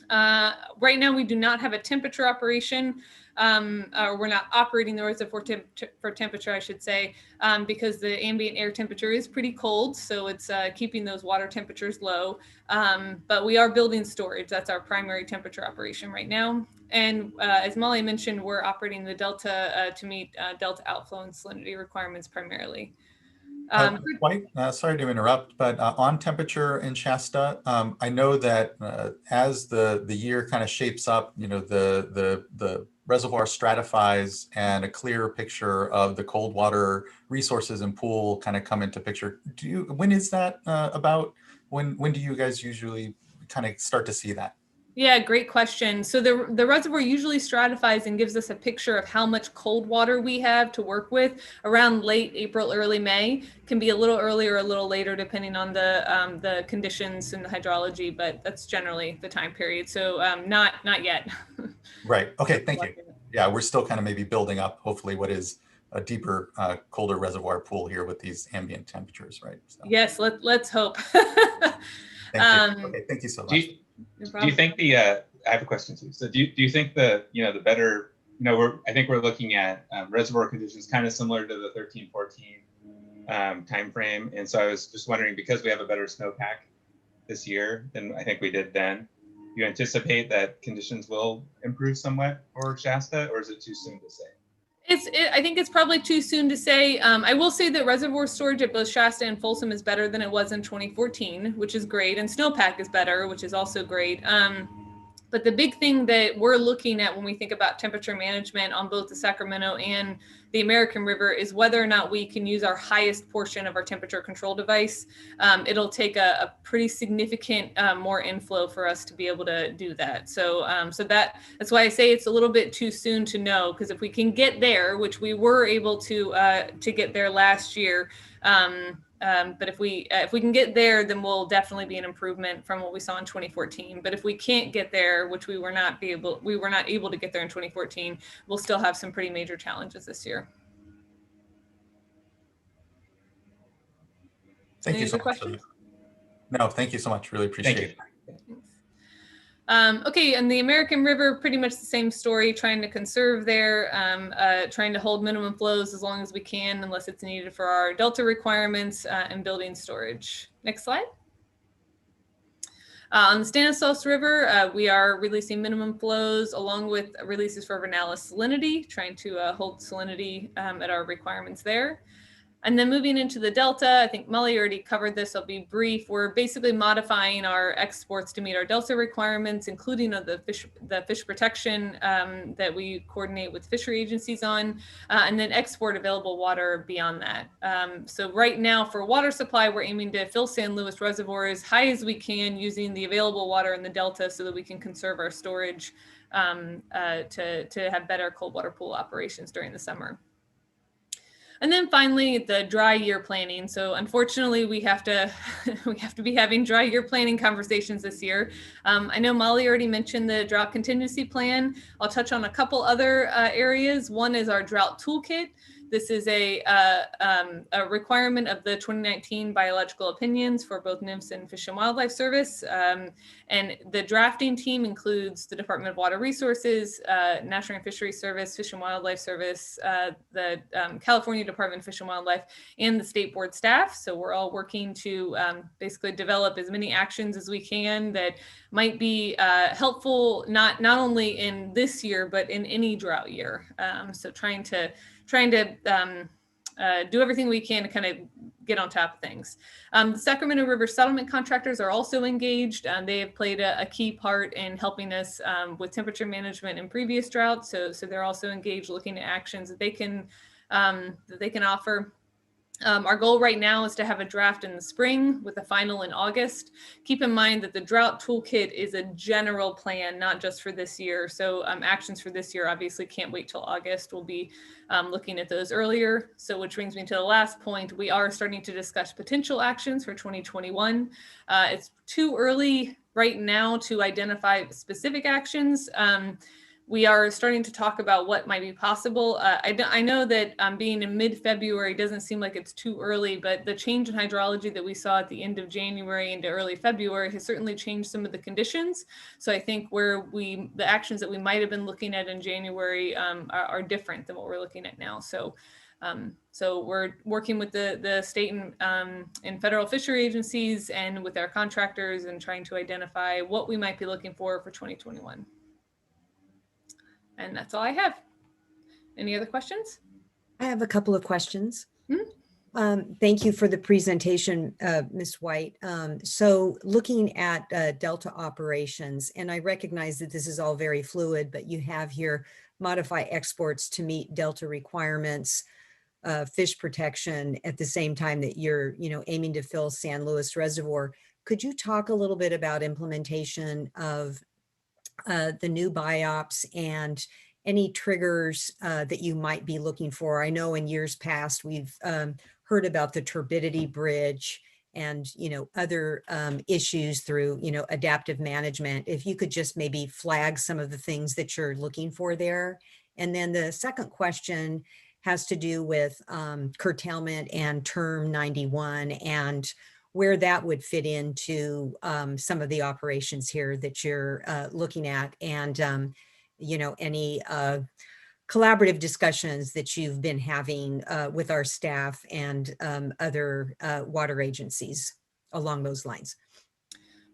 Right now, we do not have a temperature operation, or we're not operating the reservoir for temperature, I should say, because the ambient air temperature is pretty cold. So it's keeping those water temperatures low. But we are building storage. That's our primary temperature operation right now. And as Molly mentioned, we're operating the Delta to meet Delta outflow and salinity requirements primarily. Sorry to interrupt, but on temperature in Shasta, I know that as the year kind of shapes up, you know, the reservoir stratifies and a clearer picture of the cold water resources and pool kind of come into picture. When is that about? When do you guys usually kind of start to see that? Yeah, great question. So the reservoir usually stratifies and gives us a picture of how much cold water we have to work with around late April, early May. Can be a little earlier or a little later depending on the conditions and the hydrology, but that's generally the time period. So not yet. Right. Okay. Thank you. Yeah, we're still kind of maybe building up, hopefully, what is a deeper, colder reservoir pool here with these ambient temperatures, right? So. Yes, let's hope. Thank you. Okay, thank you so much. Do you think I have a question too. So do you think the better, I think we're looking at reservoir conditions kind of similar to the 13-14 time frame. And so I was just wondering, because we have a better snowpack this year than I think we did then, do you anticipate that conditions will improve somewhat for Shasta, or is it too soon to say? I think it's probably too soon to say. I will say that reservoir storage at both Shasta and Folsom is better than it was in 2014, which is great. And snowpack is better, which is also great. But the big thing that we're looking at when we think about temperature management on both the Sacramento and the American River is whether or not we can use our highest portion of our temperature control device. It'll take a pretty significant more inflow for us to be able to do that. So that's why I say it's a little bit too soon to know, because if we can get there, which we were able to get there last year, but if we can get there, then we'll definitely be an improvement from what we saw in 2014. But if we can't get there, which we were not able to get there in 2014, we'll still have some pretty major challenges this year. Thank you so much. No, thank you so much. Really appreciate it. Okay, and the American River, pretty much the same story, trying to conserve there, trying to hold minimum flows as long as we can, unless it's needed for our Delta requirements and building storage. Next slide. On the Stanislaus River, we are releasing minimum flows along with releases for Vernalis salinity, trying to hold salinity at our requirements there. And then moving into the Delta, I think Molly already covered this, I'll be brief. We're basically modifying our exports to meet our Delta requirements, including the fish protection that we coordinate with fishery agencies on, and then export available water beyond that. So right now for water supply, we're aiming to fill San Luis Reservoir as high as we can using the available water in the Delta so that we can conserve our storage to have better cold water pool operations during the summer. And then finally, the dry year planning. So unfortunately, we have to be having dry year planning conversations this year. I know Molly already mentioned the drought contingency plan. I'll touch on a couple other areas. One is our drought toolkit. This is a requirement of the 2019 biological opinions for both NIMS and Fish and Wildlife Service. And the drafting team includes the Department of Water Resources, National and Fisheries Service, Fish and Wildlife Service, the California Department of Fish and Wildlife, and the state board staff. So we're all working to basically develop as many actions as we can that might be helpful, not only in this year, but in any drought year. So trying to do everything we can to kind of get on top of things. The Sacramento River settlement contractors are also engaged. They have played a key part in helping us with temperature management in previous droughts. So they're also engaged looking at actions that they can offer. Our goal right now is to have a draft in the spring with a final in August. Keep in mind that the drought toolkit is a general plan, not just for this year. So actions for this year obviously can't wait till August. We'll be looking at those earlier. So which brings me to the last point. We are starting to discuss potential actions for 2021. It's too early right now to identify specific actions. we are starting to talk about what might be possible. I know that being in mid-February doesn't seem like it's too early, but the change in hydrology that we saw at the end of January into early February has certainly changed some of the conditions. So I think the actions that we might have been looking at in January are different than what we're looking at now. So we're working with the state and federal fishery agencies and with our contractors and trying to identify what we might be looking for 2021. And that's all I have. Any other questions? I have a couple of questions. Thank you for the presentation, Ms. White. So looking at Delta operations, and I recognize that this is all very fluid, but you have here modify exports to meet Delta requirements, fish protection at the same time that you're aiming to fill San Luis Reservoir. Could you talk a little bit about implementation of the new biops and any triggers that you might be looking for? I know in years past, we've heard about the turbidity bridge and, other issues through, adaptive management. If you could just maybe flag some of the things that you're looking for there. And then the second question has to do with curtailment and term 91 and where that would fit into some of the operations here that you're looking at, and any collaborative discussions that you've been having with our staff and other water agencies along those lines.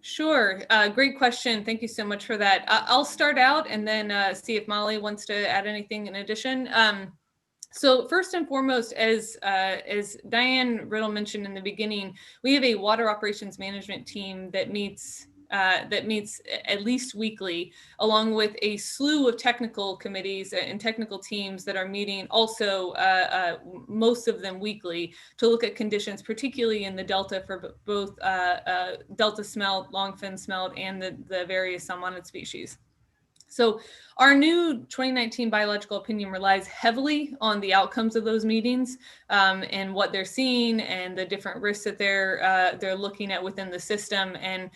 Sure. Great question. Thank you so much for that. I'll start out and then see if Molly wants to add anything in addition. So first and foremost, as Diane Riddle mentioned in the beginning, we have a water operations management team that meets at least weekly, along with a slew of technical committees and technical teams that are meeting also, most of them weekly, to look at conditions, particularly in the Delta for both Delta smelt, longfin smelt, and the various salmonid species. So our new 2019 biological opinion relies heavily on the outcomes of those meetings and what they're seeing and the different risks that they're looking at within the system, and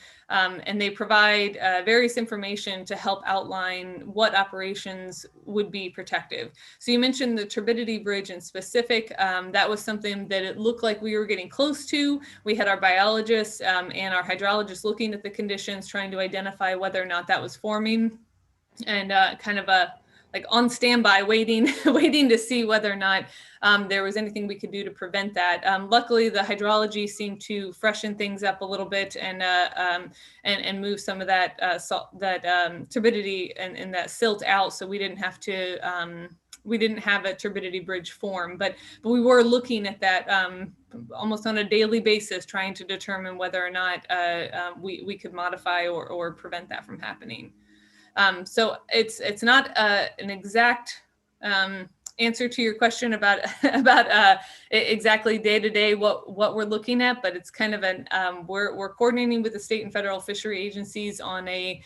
they provide various information to help outline what operations would be protective. So you mentioned the turbidity bridge in specific. That was something that it looked like we were getting close to. We had our biologists and our hydrologists looking at the conditions, trying to identify whether or not that was forming, and kind of like on standby, waiting to see whether or not there was anything we could do to prevent that. Luckily, the hydrology seemed to freshen things up a little bit and move some of that turbidity and that silt out, so we didn't have to. We didn't have a turbidity bridge form, but we were looking at that almost on a daily basis, trying to determine whether or not we could modify or prevent that from happening. So it's not an exact answer to your question about exactly day to day what we're looking at, but it's kind of we're coordinating with the state and federal fishery agencies on a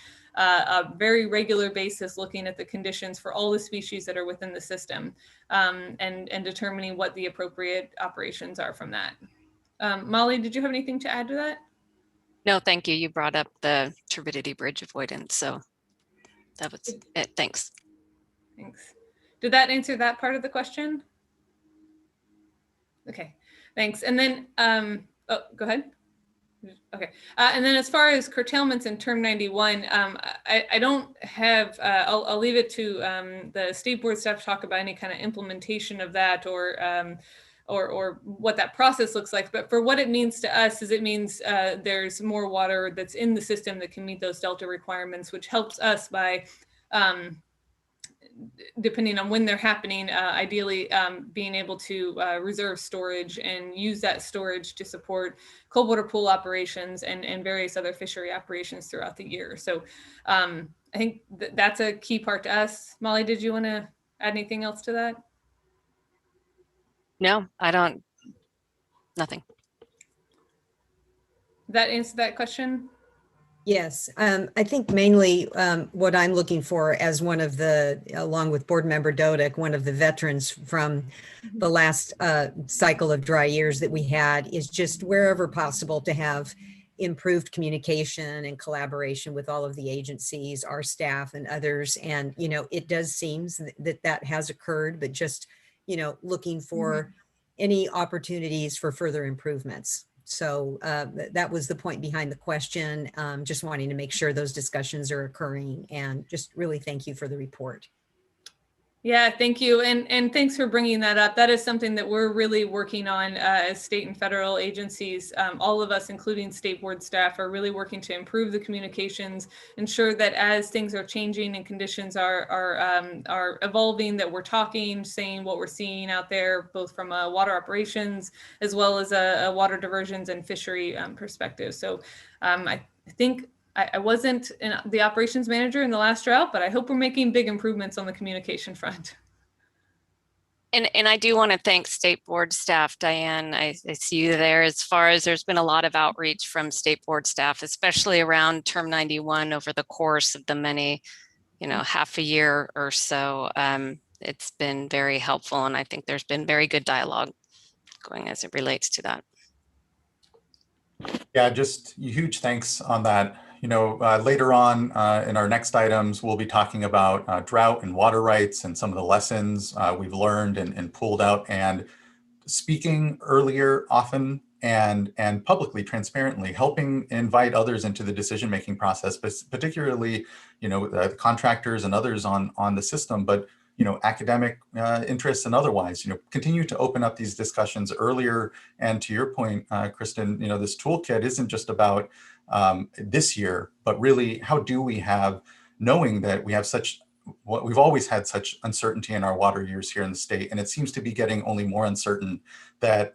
very regular basis, looking at the conditions for all the species that are within the system, and determining what the appropriate operations are from that. Molly, did you have anything to add to that? No, thank you. You brought up the turbidity bridge avoidance, so that was it. Thanks. Thanks. Did that answer that part of the question? Okay, thanks. And then, oh, go ahead. Okay. And then as far as curtailments in term 91, I don't have, I'll leave it to the state board staff to talk about any kind of implementation of that or what that process looks like. But for what it means to us is it means there's more water that's in the system that can meet those Delta requirements, which helps us by, depending on when they're happening, ideally being able to reserve storage and use that storage to support cold water pool operations and various other fishery operations throughout the year. So I think that's a key part to us. Molly, did you want to add anything else to that? No, I don't. Nothing. That answer that question? Yes, I think mainly what I'm looking for as one of the, along with board member Dodick, one of the veterans from the last cycle of dry years that we had, is just wherever possible to have improved communication and collaboration with all of the agencies, our staff and others. And, it does seem that that has occurred, but just, looking for any opportunities for further improvements. So that was the point behind the question. Just wanting to make sure those discussions are occurring, and just really thank you for the report. Yeah, thank you. And thanks for bringing that up. That is something that we're really working on as state and federal agencies. All of us, including state board staff, are really working to improve the communications, ensure that as things are changing and conditions are evolving, that we're talking, saying what we're seeing out there, both from a water operations as well as a water diversions and fishery perspective. So I think I wasn't the operations manager in the last drought, but I hope we're making big improvements on the communication front. And I do want to thank state board staff, Diane. I see you there. As far as there's been a lot of outreach from state board staff, especially around Term 91 over the course of the many, half a year or so. It's been very helpful. And I think there's been very good dialogue going as it relates to that. Yeah, just huge thanks on that. Later on in our next items, we'll be talking about drought and water rights and some of the lessons we've learned and pulled out, and speaking earlier often and publicly, transparently, helping invite others into the decision-making process, but particularly, the contractors and others on the system, but academic interests and otherwise, continue to open up these discussions earlier. And to your point, Kristen, this toolkit isn't just about this year, but really, how do we have, knowing that we have we've always had such uncertainty in our water years here in the state, and it seems to be getting only more uncertain, that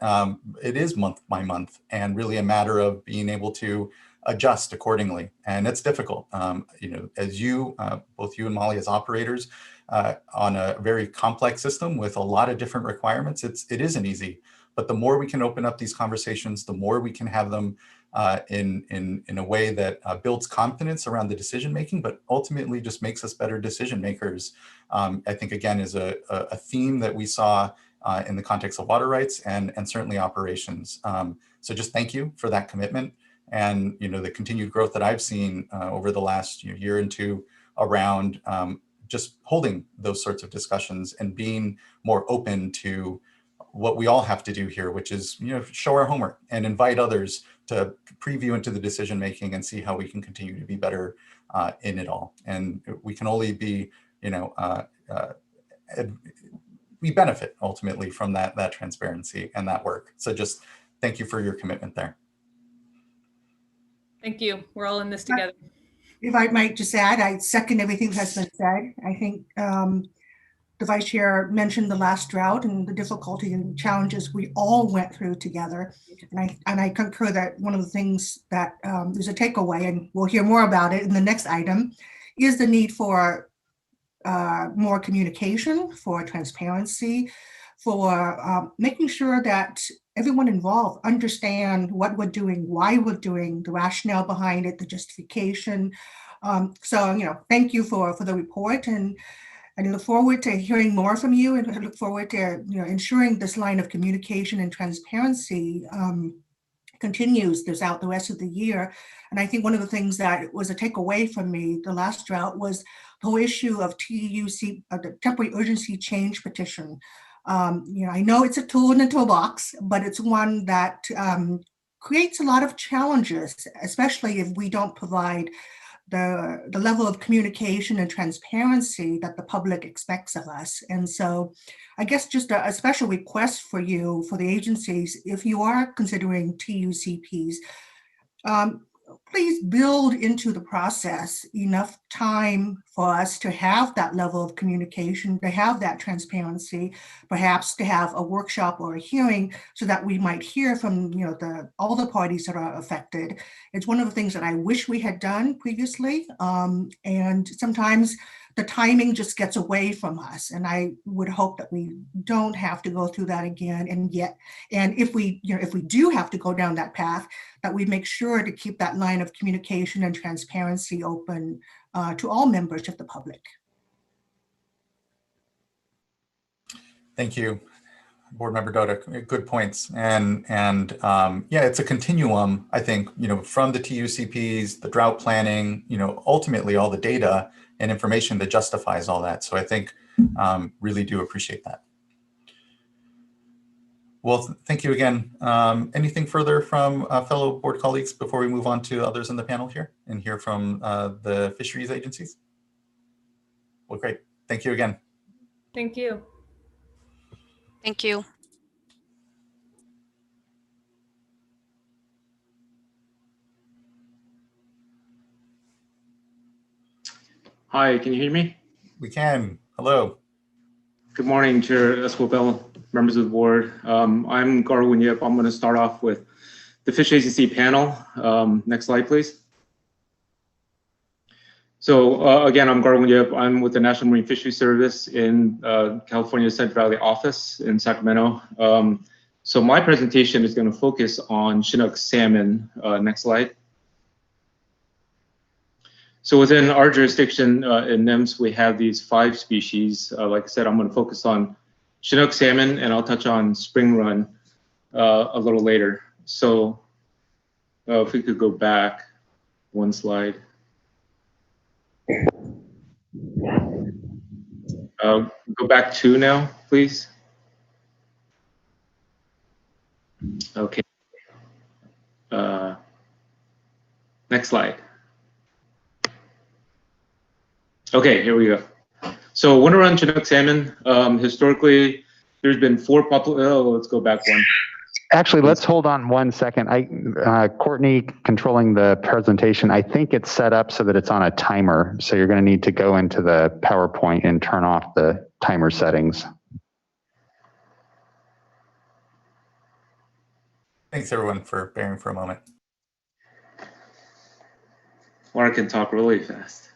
it is month by month and really a matter of being able to adjust accordingly. And it's difficult, as both you and Molly as operators, on a very complex system with a lot of different requirements, it isn't easy. But the more we can open up these conversations, the more we can have them in a way that builds confidence around the decision making, but ultimately just makes us better decision makers. I think, again, is a theme that we saw in the context of water rights and certainly operations. So just thank you for that commitment, and the continued growth that I've seen over the last year and two around just holding those sorts of discussions and being more open to what we all have to do here, which is, show our homework and invite others to preview into the decision making and see how we can continue to be better in it all. And we can only be, we benefit ultimately from that transparency and that work. So just thank you for your commitment there. Thank you. We're all in this together. If I might just add, I second everything that has been said. I think the Vice Chair mentioned the last drought and the difficulty and challenges we all went through together. And I concur that one of the things that is a takeaway, and we'll hear more about it in the next item, is the need for more communication, for transparency, for making sure that everyone involved understand what we're doing, why we're doing, the rationale behind it, the justification. So, thank you for the report, and I look forward to hearing more from you, and I look forward to ensuring this line of communication and transparency continues throughout the rest of the year. And I think one of the things that was a takeaway from me the last drought was the whole issue of TUC, the temporary urgency change petition. I know it's a tool in the toolbox, but it's one that creates a lot of challenges, especially if we don't provide the level of communication and transparency that the public expects of us. And so I guess just a special request for you, for the agencies, if you are considering TUCPs, please build into the process enough time for us to have that level of communication, to have that transparency, perhaps to have a workshop or a hearing so that we might hear from all the parties that are affected. It's one of the things that I wish we had done previously, and sometimes the timing just gets away from us. And I would hope that we don't have to go through that again. And if we do have to go down that path, that we make sure to keep that line of communication and transparency open to all members of the public. Thank you. Board Member Dota, good points. And yeah, it's a continuum, I think, from the TUCPs, the drought planning, ultimately all the data and information that justifies all that. So I think really do appreciate that. Well, thank you again. Anything further from fellow board colleagues before we move on to others in the panel here and hear from the fisheries agencies? Well, great. Thank you again. Thank you. Thank you. Hi, can you hear me? We can. Hello. Good morning, Chair Esquivel, members of the board. I'm Garwin Yip. I'm going to start off with the Fish Agency panel. Next slide, please. So again, I'm Garwin Yip. I'm with the National Marine Fisheries Service in California Central Valley office in Sacramento. So my presentation is going to focus on Chinook salmon. Next slide. So within our jurisdiction in NIMS, we have these 5 species. Like I said, I'm going to focus on Chinook salmon, and I'll touch on spring run a little later. So if we could go back one slide. Go back 2 now, please. Okay. Next slide. Okay, here we go. So winter run Chinook salmon, historically, there's been 4 let's go back 1. Actually, let's hold on 1 second. Courtney controlling the presentation, I think it's set up so that it's on a timer. So you're going to need to go into the PowerPoint and turn off the timer settings. Thanks everyone for bearing for a moment. Or I can talk really fast.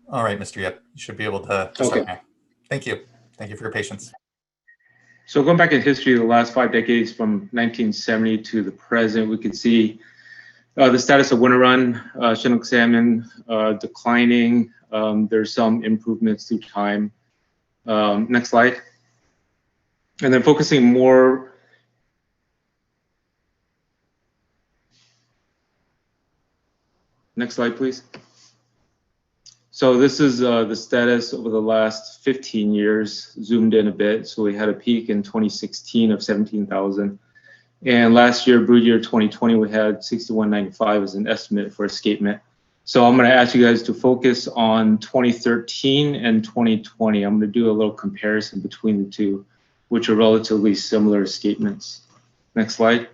All right, Mr. Yip, you should be able to start now. Thank you. Thank you for your patience. So going back in history, the last 5 decades from 1970 to the present, we could see the status of winter run Chinook salmon declining. There's some improvements through time. Next slide. And then focusing more. Next slide, please. So this is the status over the last 15 years, zoomed in a bit. So we had a peak in 2016 of 17,000. And last year, brood year 2020, we had 6195 as an estimate for escapement. So I'm going to ask you guys to focus on 2013 and 2020. I'm going to do a little comparison between the two, which are relatively similar escapements. Next slide.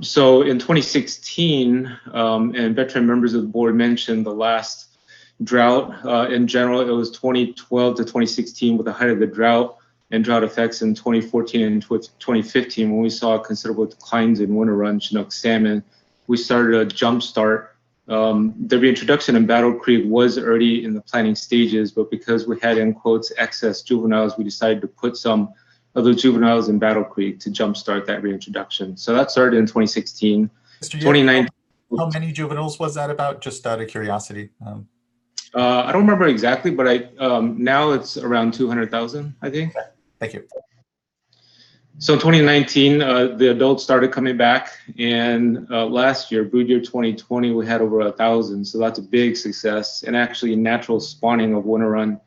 So in 2016, and veteran members of the board mentioned the last drought. In general, it was 2012 to 2016 with the height of the drought and drought effects in 2014 and 2015 when we saw considerable declines in winter run Chinook salmon. We started a jump start. The reintroduction in Battle Creek was already in the planning stages, but because we had, in quotes, excess juveniles, we decided to put some of the juveniles in Battle Creek to jumpstart that reintroduction. So that started in 2016. 2019. How many juveniles was that about? Just out of curiosity. I don't remember exactly, but now it's around 200,000, I think. Okay. Thank you. So in 2019, the adults started coming back, and last year, brood year 2020, we had over 1,000. So that's a big success, and actually natural spawning of winter run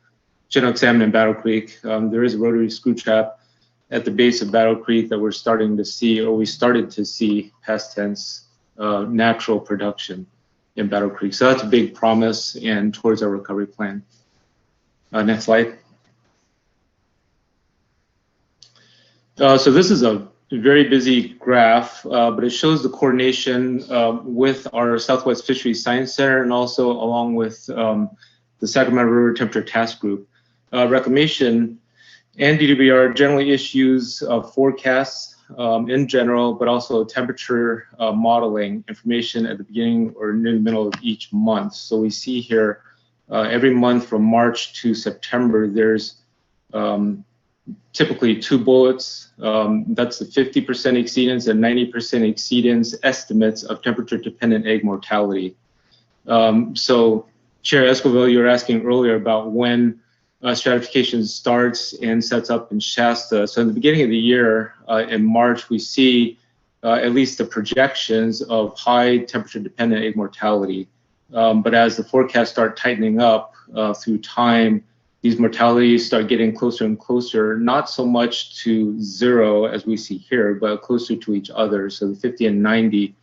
Chinook salmon in Battle Creek. There is a rotary screw trap at the base of Battle Creek that we're starting to see, or we started to see, past tense, natural production in Battle Creek. So that's a big promise and towards our recovery plan. Next slide. So this is a very busy graph, but it shows the coordination with our Southwest Fisheries Science Center and also along with the Sacramento River Temperature Task Group. Reclamation and DWR generally issues forecasts in general, but also temperature modeling information at the beginning or near the middle of each month. So we see here every month from March to September, there's typically 2 bullets. That's the 50% exceedance and 90% exceedance estimates of temperature-dependent egg mortality. So Chair Esquivel, you were asking earlier about when stratification starts and sets up in Shasta. So in the beginning of the year, in March, we see at least the projections of high temperature-dependent egg mortality. But as the forecasts start tightening up through time, these mortalities start getting closer and closer, not so much to 0 as we see here, but closer to each other. So the 50 and 90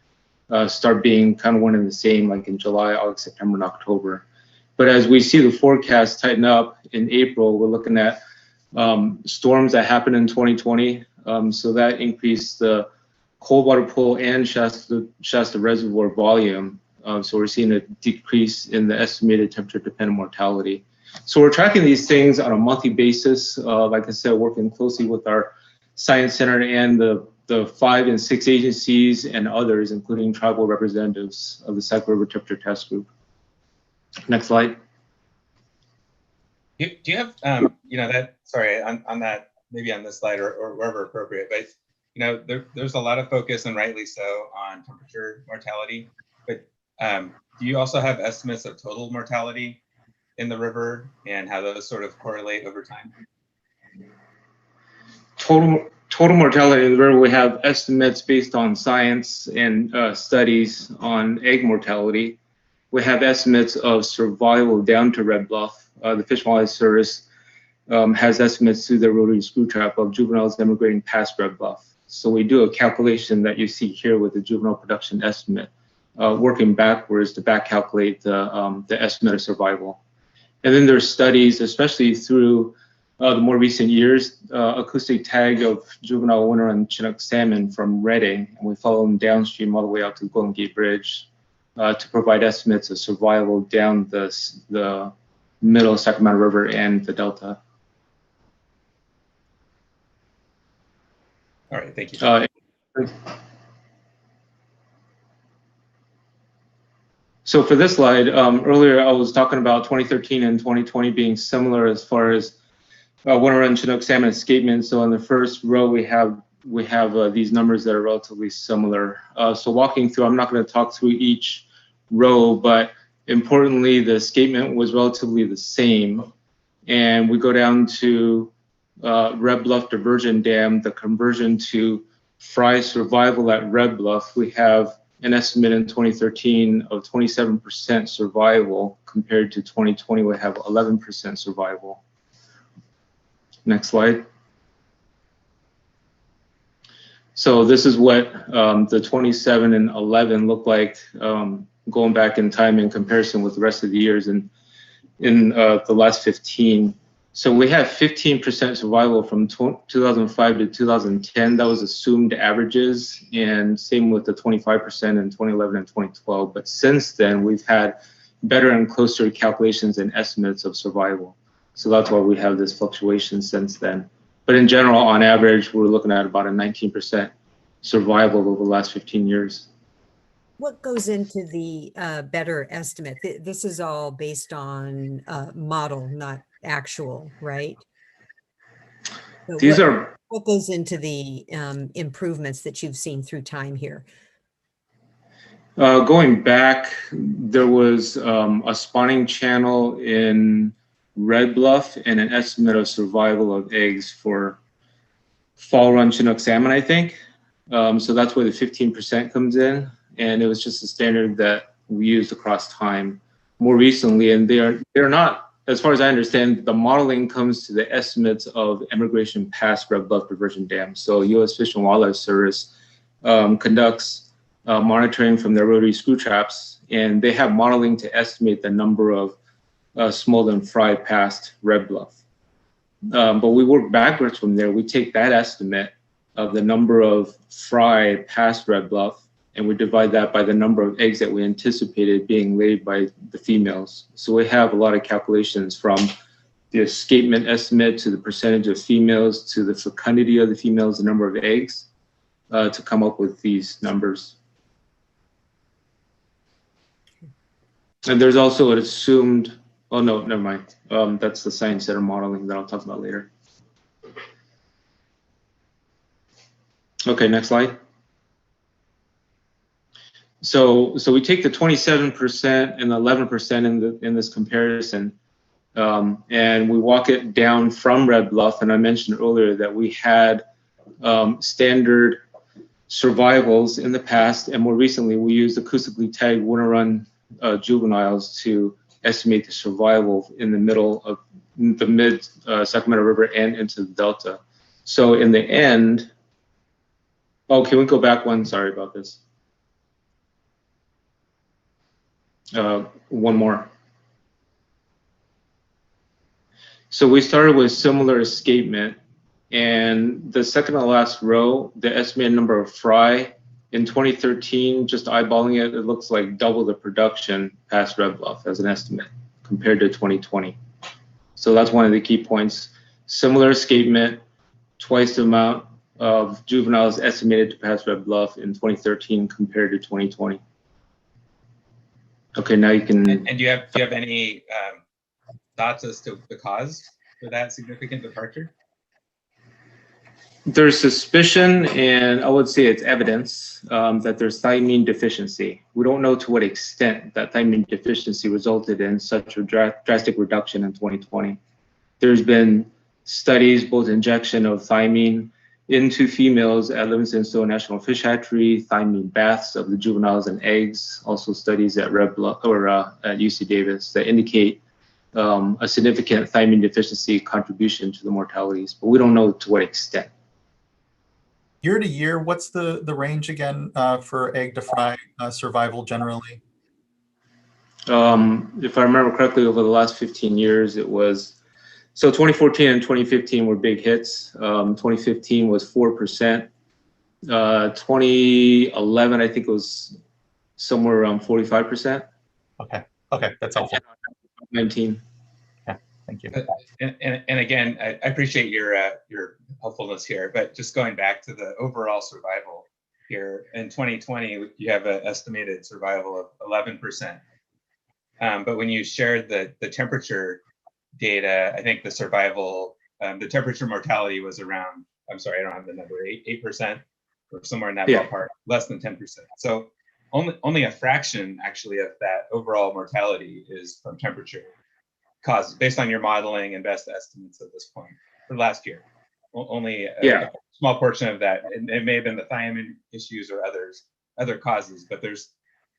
start being kind of one and the same, like in July, August, September, and October. But as we see the forecast tighten up in April, we're looking at storms that happened in 2020. So that increased the cold water pool and Shasta reservoir volume. So we're seeing a decrease in the estimated temperature-dependent mortality. So we're tracking these things on a monthly basis. Like I said, working closely with our Science Center and the 5 and 6 agencies and others, including tribal representatives of the Sac River Temperature Task Group. Next slide. Do you have, sorry, on that, maybe on this slide or wherever appropriate, but there's a lot of focus, and rightly so, on temperature mortality, but do you also have estimates of total mortality in the river and how those sort of correlate over time? Total mortality in the river, we have estimates based on science and studies on egg mortality. We have estimates of survival down to red bluff. The Fish and Wildlife Service has estimates through their rotary screw trap of juveniles emigrating past red bluff. So we do a calculation that you see here with the juvenile production estimate, working backwards to back calculate the estimate of survival. And then there's studies, especially through the more recent years, acoustic tag of juvenile winter and Chinook salmon from Redding, and we follow them downstream all the way out to the Golden Gate Bridge to provide estimates of survival down the middle Sacramento River and the Delta. All right, thank you. So for this slide, earlier I was talking about 2013 and 2020 being similar as far as winter and Chinook salmon escapement. So in the first row, we have these numbers that are relatively similar. So walking through, I'm not going to talk through each row, but importantly, the escapement was relatively the same. And we go down to Red Bluff Diversion Dam, the conversion to fry survival at Red Bluff. We have an estimate in 2013 of 27% survival compared to 2020, we have 11% survival. Next slide. So this is what the 27 and 11 look like going back in time in comparison with the rest of the years in the last 15. So we have 15% survival from 2005 to 2010. That was assumed averages, and same with the 25% in 2011 and 2012. But since then, we've had better and closer calculations and estimates of survival. So that's why we have this fluctuation since then. But in general, on average, we're looking at about a 19% survival over the last 15 years. What goes into the better estimate? This is all based on model, not actual, right? So what goes into the improvements that you've seen through time here? Going back, there was a spawning channel in Red Bluff and an estimate of survival of eggs for fall run Chinook salmon, I think. So that's where the 15% comes in. And it was just a standard that we used across time. More recently, and they're not, as far as I understand, the modeling comes to the estimates of emigration past Red Bluff Diversion Dam. So U.S. Fish and Wildlife Service conducts monitoring from their rotary screw traps, and they have modeling to estimate the number of smolt and fry past Red Bluff. But we work backwards from there. We take that estimate of the number of fry past Red Bluff, and we divide that by the number of eggs that we anticipated being laid by the females. So we have a lot of calculations from the escapement estimate to the percentage of females to the fecundity of the females, the number of eggs, to come up with these numbers. And there's also an assumed, oh no, never mind. That's the Science Center modeling that I'll talk about later. Okay, next slide. So we take the 27% and the 11% in this comparison, and we walk it down from Red Bluff. And I mentioned earlier that we had standard survivals in the past, and more recently we used acoustically tagged winter run juveniles to estimate the survival in the middle of the mid Sacramento River and into the Delta. So in the end, oh, can we go back one? Sorry about this. One more. So we started with similar escapement, and the second to last row, the estimated number of fry in 2013, just eyeballing it, it looks like double the production past Red Bluff as an estimate compared to 2020. So that's one of the key points. Similar escapement, twice the amount of juveniles estimated to pass Red Bluff in 2013 compared to 2020. Okay, now you can. And do you have any thoughts as to the cause for that significant departure? There's suspicion, and I would say it's evidence that there's thiamine deficiency. We don't know to what extent that thiamine deficiency resulted in such a drastic reduction in 2020. There's been studies, both injection of thiamine into females at Livingston National Fish Hatchery, thiamine baths of the juveniles and eggs, also studies at Red Bluff or at UC Davis that indicate a significant thiamine deficiency contribution to the mortalities, but we don't know to what extent. Year to year, what's the range again for egg to fry survival generally? If I remember correctly, over the last 15 years, it was, so 2014 and 2015 were big hits. 2015 was 4%. 2011, I think it was somewhere around 45%. Okay, that's helpful. 19. Yeah, thank you. And again, I appreciate your helpfulness here, but just going back to the overall survival here, in 2020, you have an estimated survival of 11%. But when you shared the temperature data, I think the survival, the temperature mortality was around, I'm sorry, I don't have the number, 8% or somewhere in that ballpark, less than 10%. So only a fraction actually of that overall mortality is from temperature causes, based on your modeling and best estimates at this point for last year. Only a small portion of that, and it may have been the thiamine issues or other causes, but there's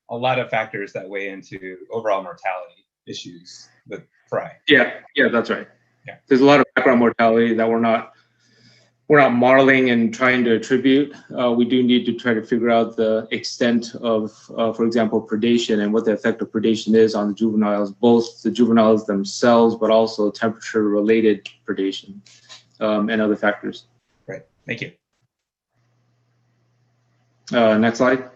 a lot of factors that weigh into overall mortality issues with fry. Yeah, that's right. Yeah, there's a lot of background mortality that we're not modeling and trying to attribute. We do need to try to figure out the extent of, for example, predation and what the effect of predation is on the juveniles, both the juveniles themselves, but also temperature-related predation and other factors. Right. Thank you. Next slide.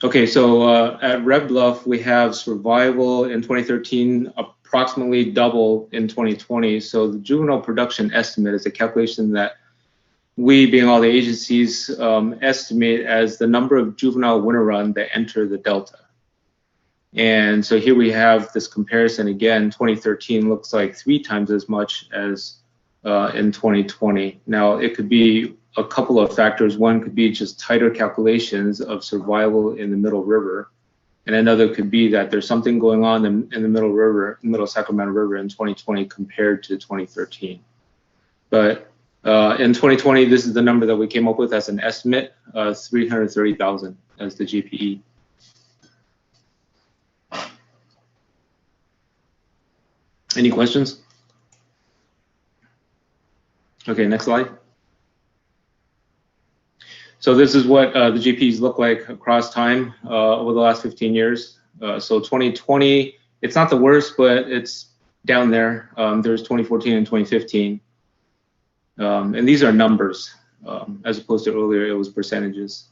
Okay, so at Red Bluff, we have survival in 2013 approximately double in 2020. So the juvenile production estimate is a calculation that we, being all the agencies, estimate as the number of juvenile winter run that enter the Delta. And so here we have this comparison again. 2013 looks like 3 times as much as in 2020. Now, it could be a couple of factors. One could be just tighter calculations of survival in the Middle River. And another could be that there's something going on in the Middle Sacramento River in 2020 compared to 2013. But in 2020, this is the number that we came up with as an estimate, 330,000 as the GPE. Any questions? Okay, next slide. So this is what the GPs look like across time over the last 15 years. So 2020, it's not the worst, but it's down there. There's 2014 and 2015. And these are numbers, as opposed to earlier, it was percentages.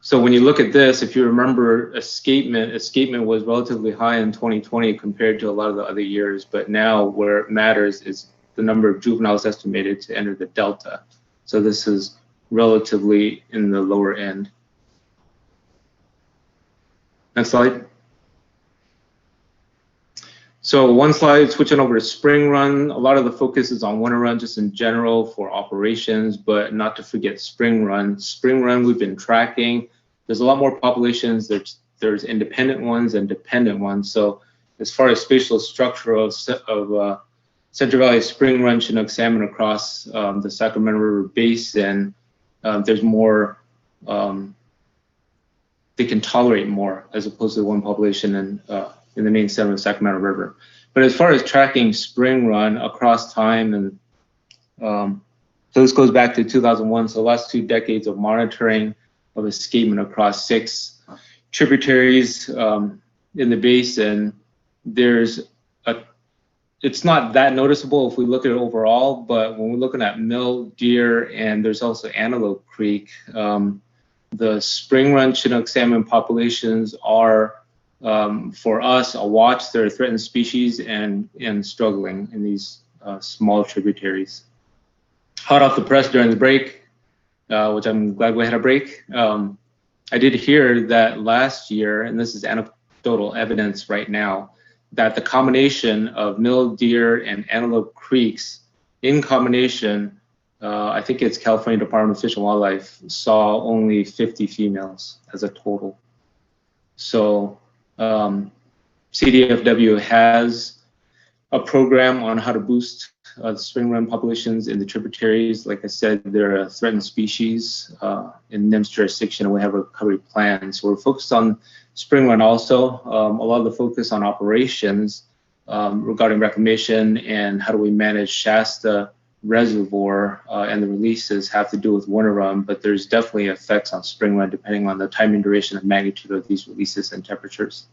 So when you look at this, if you remember escapement was relatively high in 2020 compared to a lot of the other years, but now where it matters is the number of juveniles estimated to enter the delta. So this is relatively in the lower end. Next slide. So one slide, switching over to spring run. A lot of the focus is on winter run just in general for operations, but not to forget spring run. Spring run we've been tracking. There's a lot more populations. There's independent ones and dependent ones. So as far as spatial structure of Central Valley spring run Chinook salmon across the Sacramento River Basin, there's more, they can tolerate more as opposed to the one population in the main center of the Sacramento River. But as far as tracking spring run across time, and so this goes back to 2001, so the last 2 decades of monitoring of escapement across 6 tributaries in the basin. It's not that noticeable if we look at it overall, but when we're looking at mill, deer, and there's also Antelope Creek, the spring run Chinook salmon populations are, for us, a watch. They're a threatened species and struggling in these small tributaries. Hot off the press during the break, which I'm glad we had a break. I did hear that last year, and this is anecdotal evidence right now, that the combination of mill, deer, and Antelope Creeks in combination, I think it's California Department of Fish and Wildlife, saw only 50 females as a total. So CDFW has a program on how to boost the spring run populations in the tributaries. Like I said, they're a threatened species in NIMS jurisdiction, and we have a recovery plan. So we're focused on spring run also. A lot of the focus on operations regarding reclamation and how do we manage Shasta Reservoir and the releases have to do with winter run, but there's definitely effects on spring run depending on the timing, duration, and magnitude of these releases and temperatures.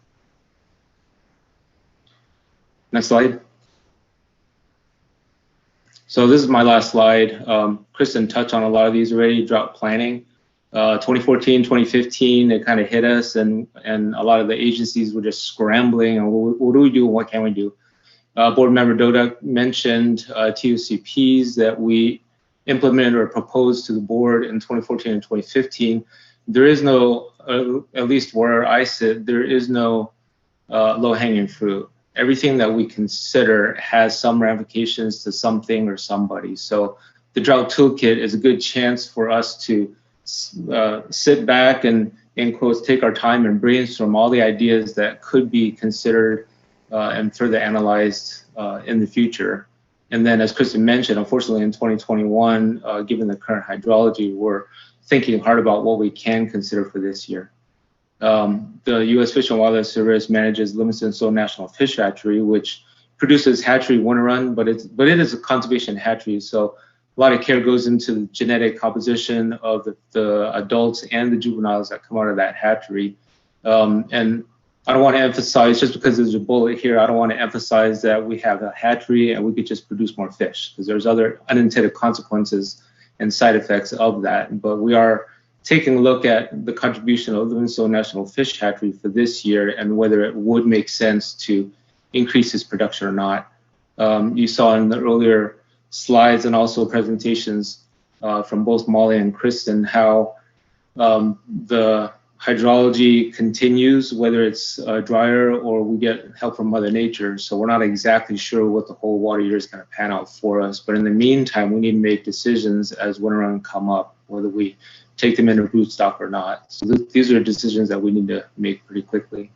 Next slide. So this is my last slide. Kristen touched on a lot of these already. Drought planning, 2014, 2015, it kind of hit us, and a lot of the agencies were just scrambling. And what do we do? What can we do? Board Member Dodak mentioned TOCPs that we implemented or proposed to the board in 2014 and 2015. There is no, at least where I sit, there is no low-hanging fruit. Everything that we consider has some ramifications to something or somebody. So the drought toolkit is a good chance for us to sit back and, in quotes, take our time and brainstorm all the ideas that could be considered and further analyzed in the future. And then, as Kristen mentioned, unfortunately in 2021, given the current hydrology, we're thinking hard about what we can consider for this year. The U.S. Fish and Wildlife Service manages Livingston Stone National Fish Hatchery, which produces hatchery winter run, but it is a conservation hatchery. So a lot of care goes into the genetic composition of the adults and the juveniles that come out of that hatchery. And I don't want to emphasize, just because there's a bullet here, I don't want to emphasize that we have a hatchery and we could just produce more fish, because there's other unintended consequences and side effects of that. But we are taking a look at the contribution of Livingston National Fish Hatchery for this year and whether it would make sense to increase its production or not. You saw in the earlier slides and also presentations from both Molly and Kristen how the hydrology continues, whether it's drier or we get help from Mother Nature. So we're not exactly sure what the whole water year is going to pan out for us. But in the meantime, we need to make decisions as winter run come up, whether we take them into broodstock or not. So these are decisions that we need to make pretty quickly.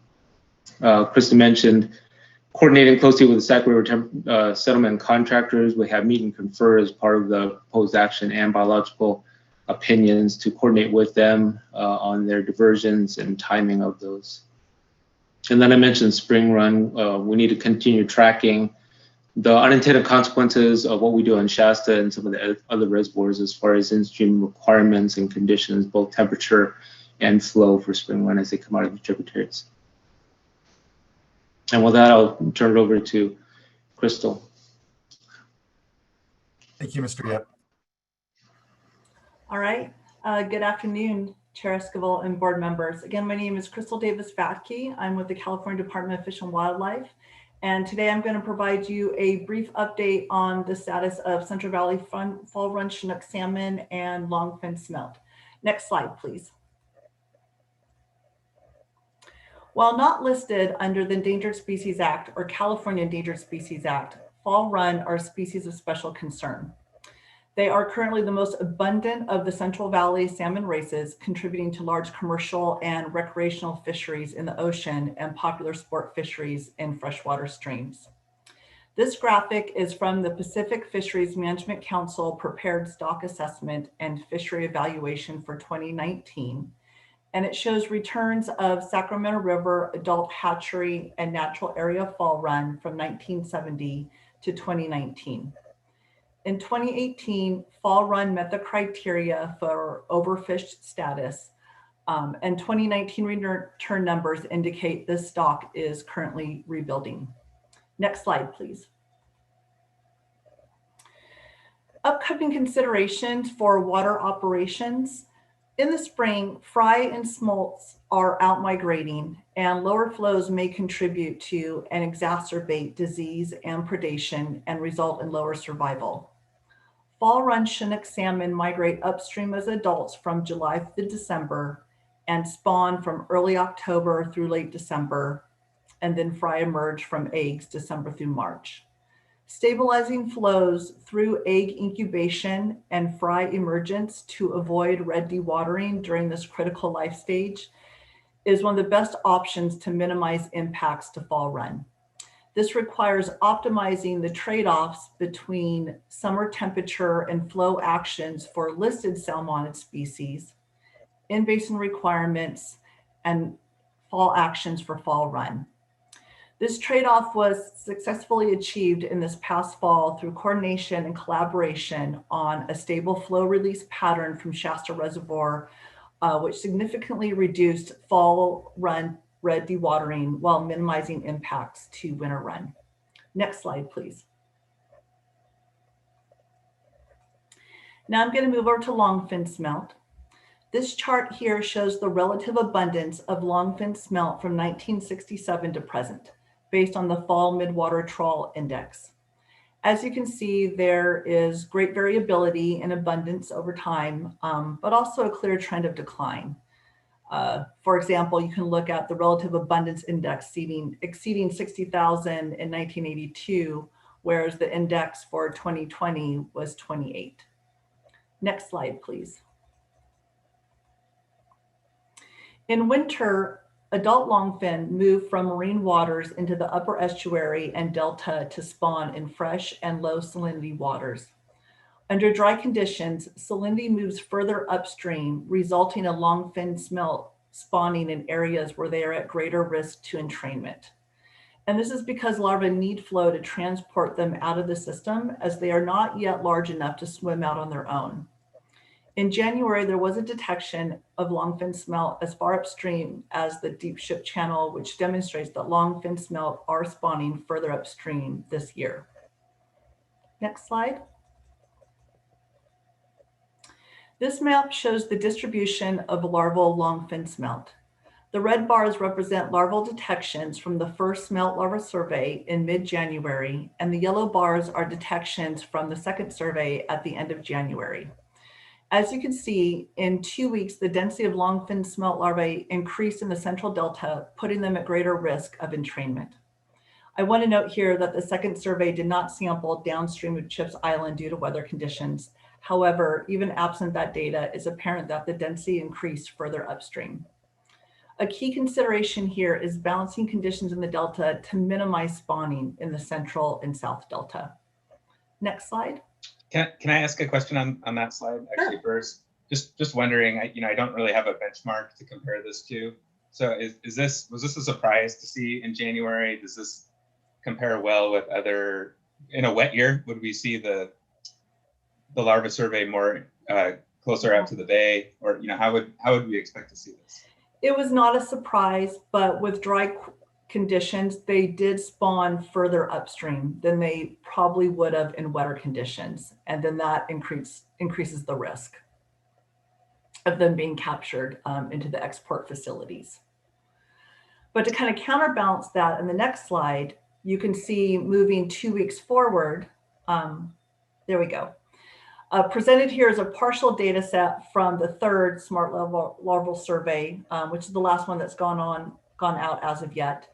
Kristen mentioned coordinating closely with the Sac River settlement contractors. We have meet and confer as part of the proposed action and biological opinions to coordinate with them on their diversions and timing of those. And then I mentioned spring run. We need to continue tracking the unintended consequences of what we do in Shasta and some of the other reservoirs as far as in-stream requirements and conditions, both temperature and flow for spring run as they come out of the tributaries. And with that, I'll turn it over to Crystal. Thank you, Mr. Yip. All right. Good afternoon, Chair Esquivel and board members. Again, my name is Crystal Davis-Vatke. I'm with the California Department of Fish and Wildlife. And today I'm going to provide you a brief update on the status of Central Valley fall run Chinook salmon and longfin smelt. Next slide, please. While not listed under the Endangered Species Act or California Endangered Species Act, fall run are species of special concern. They are currently the most abundant of the Central Valley salmon races, contributing to large commercial and recreational fisheries in the ocean and popular sport fisheries in freshwater streams. This graphic is from the Pacific Fisheries Management Council prepared stock assessment and fishery evaluation for 2019. And it shows returns of Sacramento River adult hatchery and natural area fall run from 1970 to 2019. In 2018, fall run met the criteria for overfished status, and 2019 return numbers indicate this stock is currently rebuilding. Next slide, please. Upcoming considerations for water operations. In the spring, fry and smolts are out migrating, and lower flows may contribute to and exacerbate disease and predation and result in lower survival. Fall run Chinook salmon migrate upstream as adults from July to December and spawn from early October through late December, and then fry emerge from eggs December through March. Stabilizing flows through egg incubation and fry emergence to avoid red dewatering during this critical life stage is one of the best options to minimize impacts to fall run. This requires optimizing the trade-offs between summer temperature and flow actions for listed salmonid species, in-basin requirements, and fall actions for fall run. This trade-off was successfully achieved in this past fall through coordination and collaboration on a stable flow release pattern from Shasta Reservoir, which significantly reduced fall run red dewatering while minimizing impacts to winter run. Next slide, please. Now I'm going to move over to longfin smelt. This chart here shows the relative abundance of longfin smelt from 1967 to present, based on the fall midwater trawl index. As you can see, there is great variability in abundance over time, but also a clear trend of decline. For example, you can look at the relative abundance index exceeding 60,000 in 1982, whereas the index for 2020 was 28. Next slide, please. In winter, adult longfin move from marine waters into the upper estuary and delta to spawn in fresh and low salinity waters. Under dry conditions, salinity moves further upstream, resulting in longfin smelt spawning in areas where they are at greater risk to entrainment. And this is because larvae need flow to transport them out of the system, as they are not yet large enough to swim out on their own. In January, there was a detection of longfin smelt as far upstream as the Deep Ship Channel, which demonstrates that longfin smelt are spawning further upstream this year. Next slide. This map shows the distribution of larval longfin smelt. The red bars represent larval detections from the first smelt larva survey in mid-January, and the yellow bars are detections from the second survey at the end of January. As you can see, in 2 weeks, the density of longfin smelt larvae increased in the central delta, putting them at greater risk of entrainment. I want to note here that the second survey did not sample downstream of Chips Island due to weather conditions. However, even absent that data, it's apparent that the density increased further upstream. A key consideration here is balancing conditions in the delta to minimize spawning in the central and south delta. Next slide. Can I ask a question on that slide actually first? Just wondering, I don't really have a benchmark to compare this to. So was this a surprise to see in January? Does this compare well with other, in a wet year, would we see the larva survey more closer out to the bay, or how would we expect to see this? It was not a surprise, but with dry conditions, they did spawn further upstream than they probably would have in wetter conditions. And then that increases the risk of them being captured into the export facilities. But to kind of counterbalance that, in the next slide, you can see moving 2 weeks forward. There we go. Presented here is a partial data set from the third Smart Larval Survey, which is the last one that's gone out as of yet.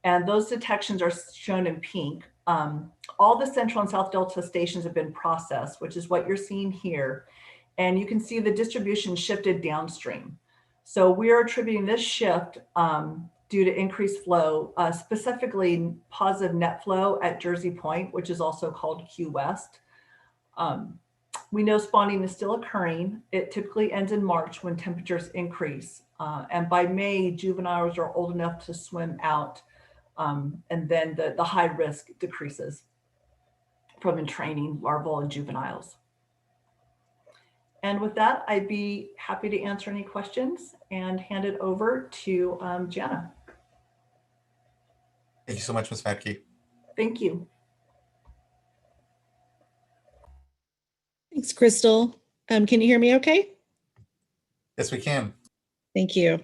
And those detections are shown in pink. All the Central and South Delta stations have been processed, which is what you're seeing here. And you can see the distribution shifted downstream. So we are attributing this shift due to increased flow, specifically positive net flow at Jersey Point, which is also called Q West. We know spawning is still occurring. It typically ends in March when temperatures increase. And by May, juveniles are old enough to swim out. And then the high risk decreases from entraining larval and juveniles. And with that, I'd be happy to answer any questions and hand it over to Jana. Thank you so much, Ms. Fatke. Thank you. Thanks, Crystal. Can you hear me okay? Yes, we can. Thank you.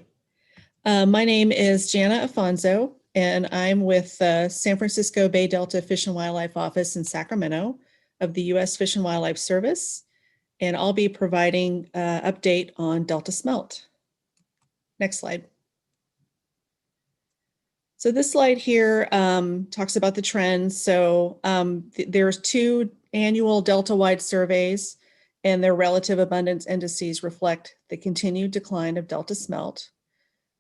My name is Jana Afonso, and I'm with San Francisco Bay Delta Fish and Wildlife Office in Sacramento of the U.S. Fish and Wildlife Service, and I'll be providing an update on Delta smelt. Next slide. So this slide here talks about the trends. So there's 2 annual Delta-wide surveys, and their relative abundance indices reflect the continued decline of Delta smelt.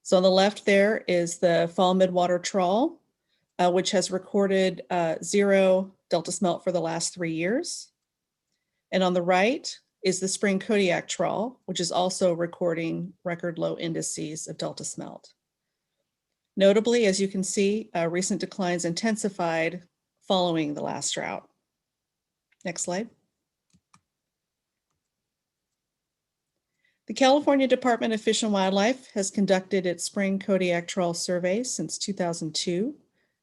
So on the left there is the fall midwater trawl, which has recorded 0 Delta smelt for the last 3 years. And on the right is the spring Kodiak trawl, which is also recording record low indices of Delta smelt. Notably, as you can see, recent declines intensified following the last drought. Next slide. The California Department of Fish and Wildlife has conducted its spring Kodiak trawl survey since 2002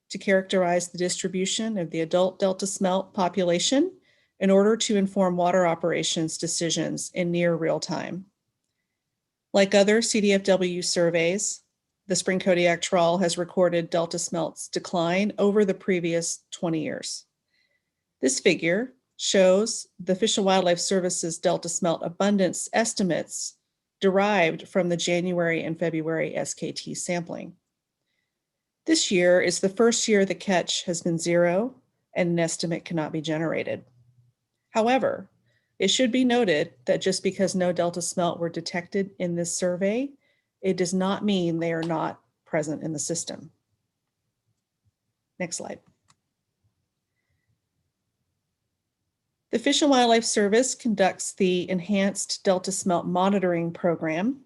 to characterize the distribution of the adult Delta smelt population in order to inform water operations decisions in near real time. Like other CDFW surveys, the spring Kodiak trawl has recorded Delta smelt's decline over the previous 20 years. This figure shows the Fish and Wildlife Service's Delta smelt abundance estimates derived from the January and February SKT sampling. This year is the first year the catch has been 0 and an estimate cannot be generated. However, it should be noted that just because no Delta smelt were detected in this survey, it does not mean they are not present in the system. Next slide. The Fish and Wildlife Service conducts the Enhanced Delta Smelt Monitoring Program,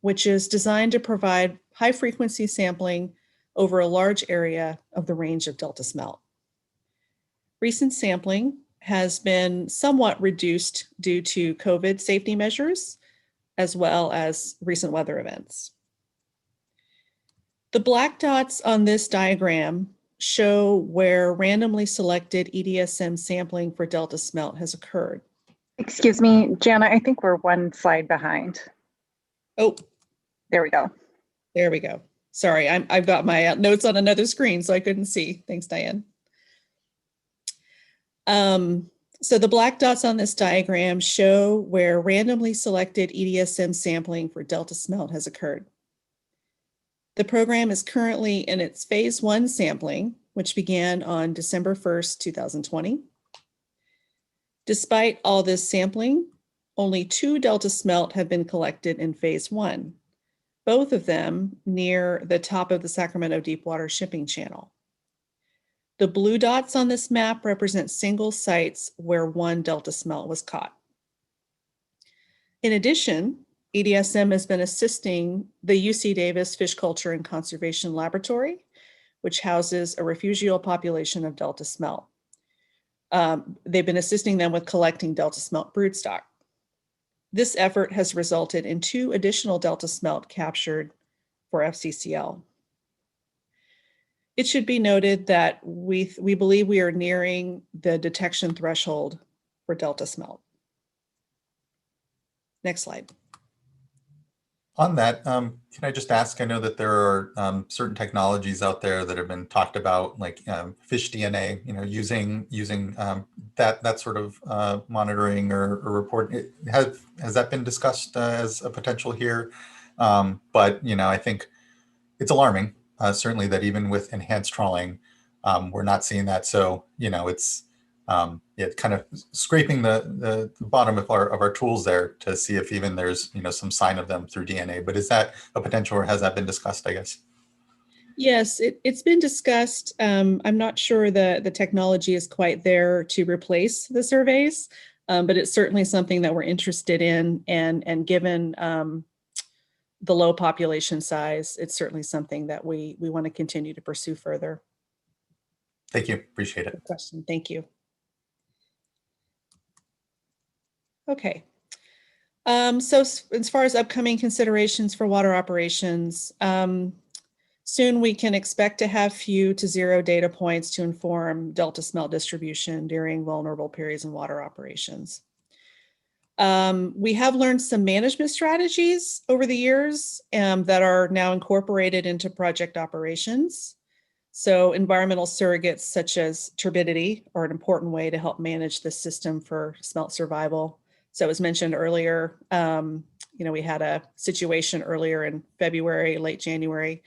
which is designed to provide high-frequency sampling over a large area of the range of Delta smelt. Recent sampling has been somewhat reduced due to COVID safety measures, as well as recent weather events. The black dots on this diagram show where randomly selected EDSM sampling for Delta smelt has occurred. Excuse me, Jana, I think we're 1 slide behind. Oh, there we go. There we go. Sorry, I've got my notes on another screen, so I couldn't see. Thanks, Diane. So the black dots on this diagram show where randomly selected EDSM sampling for Delta smelt has occurred. The program is currently in its phase 1 sampling, which began on December 1st, 2020. Despite all this sampling, only 2 Delta smelt have been collected in phase 1, both of them near the top of the Sacramento Deepwater Shipping Channel. The blue dots on this map represent single sites where 1 Delta smelt was caught. In addition, EDSM has been assisting the UC Davis Fish Culture and Conservation Laboratory, which houses a refugial population of Delta smelt. They've been assisting them with collecting Delta smelt broodstock. This effort has resulted in 2 additional Delta smelt captured for FCCL. It should be noted that we believe we are nearing the detection threshold for delta smelt. Next slide. On that, can I just ask, I know that there are certain technologies out there that have been talked about, like fish DNA, using that sort of monitoring or report. Has that been discussed as a potential here? But, I think it's alarming, certainly, that even with enhanced trawling, we're not seeing that. So, it's kind of scraping the bottom of our tools there to see if even there's some sign of them through DNA. But is that a potential, or has that been discussed, I guess? Yes, it's been discussed. I'm not sure the technology is quite there to replace the surveys, but it's certainly something that we're interested in. And given the low population size, it's certainly something that we want to continue to pursue further. Thank you. Appreciate it. Good question. Thank you. Okay. So as far as upcoming considerations for water operations, soon we can expect to have few to zero data points to inform delta smelt distribution during vulnerable periods in water operations. We have learned some management strategies over the years that are now incorporated into project operations. So environmental surrogates such as turbidity are an important way to help manage the system for smelt survival. So as mentioned earlier, we had a situation earlier in February, late January,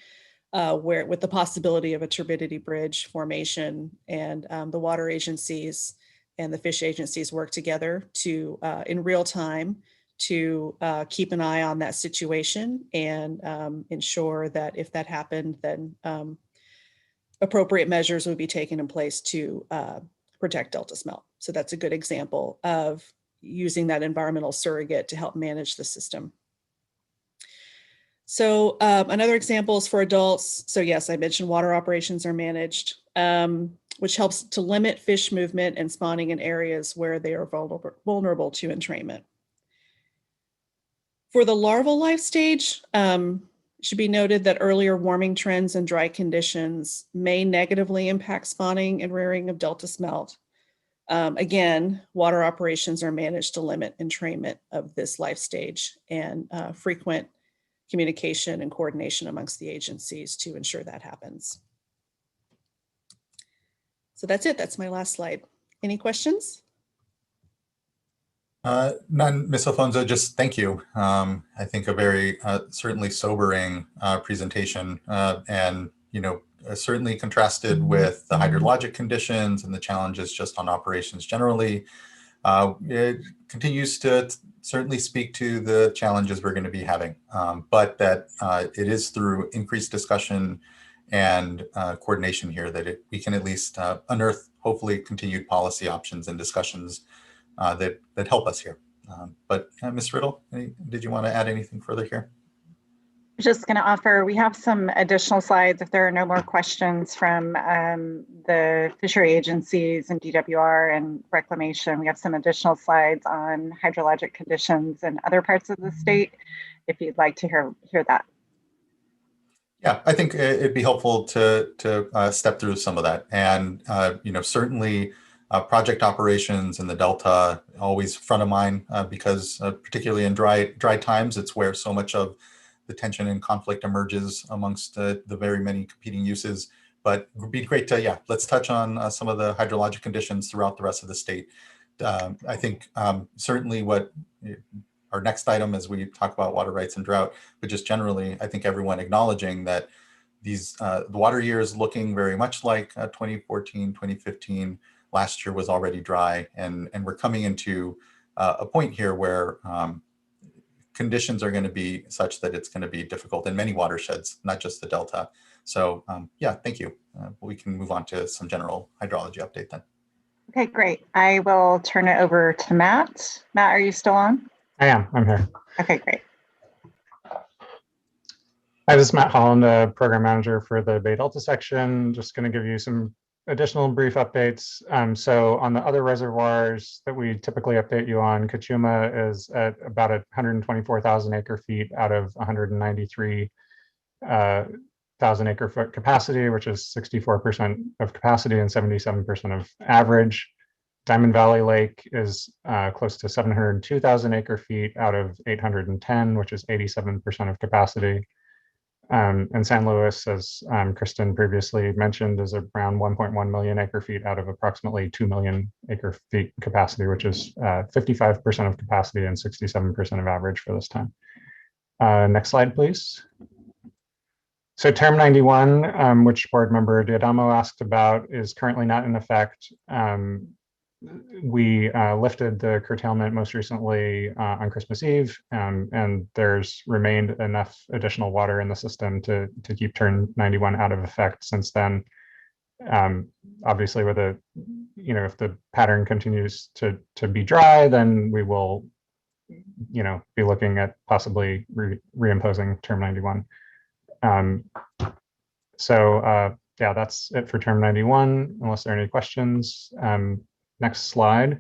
where with the possibility of a turbidity bridge formation, and the water agencies and the fish agencies work together to in real time to keep an eye on that situation and ensure that if that happened, then appropriate measures would be taken in place to protect delta smelt. So that's a good example of using that environmental surrogate to help manage the system. So another example is for adults. So yes, I mentioned water operations are managed, which helps to limit fish movement and spawning in areas where they are vulnerable to entrainment. For the larval life stage, it should be noted that earlier warming trends and dry conditions may negatively impact spawning and rearing of delta smelt. Again, water operations are managed to limit entrainment of this life stage, and frequent communication and coordination amongst the agencies to ensure that happens. So that's it. That's my last slide. Any questions? None, Ms. Alfonso, just thank you. I think a very certainly sobering presentation, and certainly contrasted with the hydrologic conditions and the challenges just on operations generally. It continues to certainly speak to the challenges we're going to be having, but that it is through increased discussion and coordination here that we can at least unearth hopefully continued policy options and discussions that help us here. But Ms. Riddle, did you want to add anything further here? Just going to offer, we have some additional slides if there are no more questions from the fishery agencies and DWR and reclamation. We have some additional slides on hydrologic conditions in other parts of the state, if you'd like to hear that. Yeah, I think it'd be helpful to step through some of that. And, certainly project operations in the Delta, always front of mind because particularly in dry times, it's where so much of the tension and conflict emerges amongst the very many competing uses. But it would be great to, let's touch on some of the hydrologic conditions throughout the rest of the state. I think certainly what our next item as we talk about water rights and drought, but just generally, I think everyone acknowledging that these the water years looking very much like 2014, 2015, last year was already dry, and we're coming into a point here where conditions are going to be such that it's going to be difficult in many watersheds, not just the Delta. So thank you. We can move on to some general hydrology update then. Okay, great. I will turn it over to Matt. Matt, are you still on? I am. I'm here. Okay, great. Hi, this is Matt Holland, the program manager for the Bay Delta section. Just going to give you some additional brief updates. So on the other reservoirs that we typically update you on, Kachuma is at about 124,000 acre feet out of 193,000 1,000 acre foot capacity, which is 64% of capacity and 77% of average. Diamond Valley Lake is close to 702,000 acre feet out of 810, which is 87% of capacity. And San Luis, as Kristen previously mentioned, is around 1.1 million acre feet out of approximately 2 million acre feet capacity, which is 55% of capacity and 67% of average for this time. Next slide, please. So term 91, which board member Diadamo asked about, is currently not in effect. We lifted the curtailment most recently on Christmas Eve, and there's remained enough additional water in the system to keep term 91 out of effect since then. Obviously, with a, if the pattern continues to be dry, then we will, be looking at possibly reimposing term 91. Yeah, that's it for term 91, unless there are any questions. Next slide.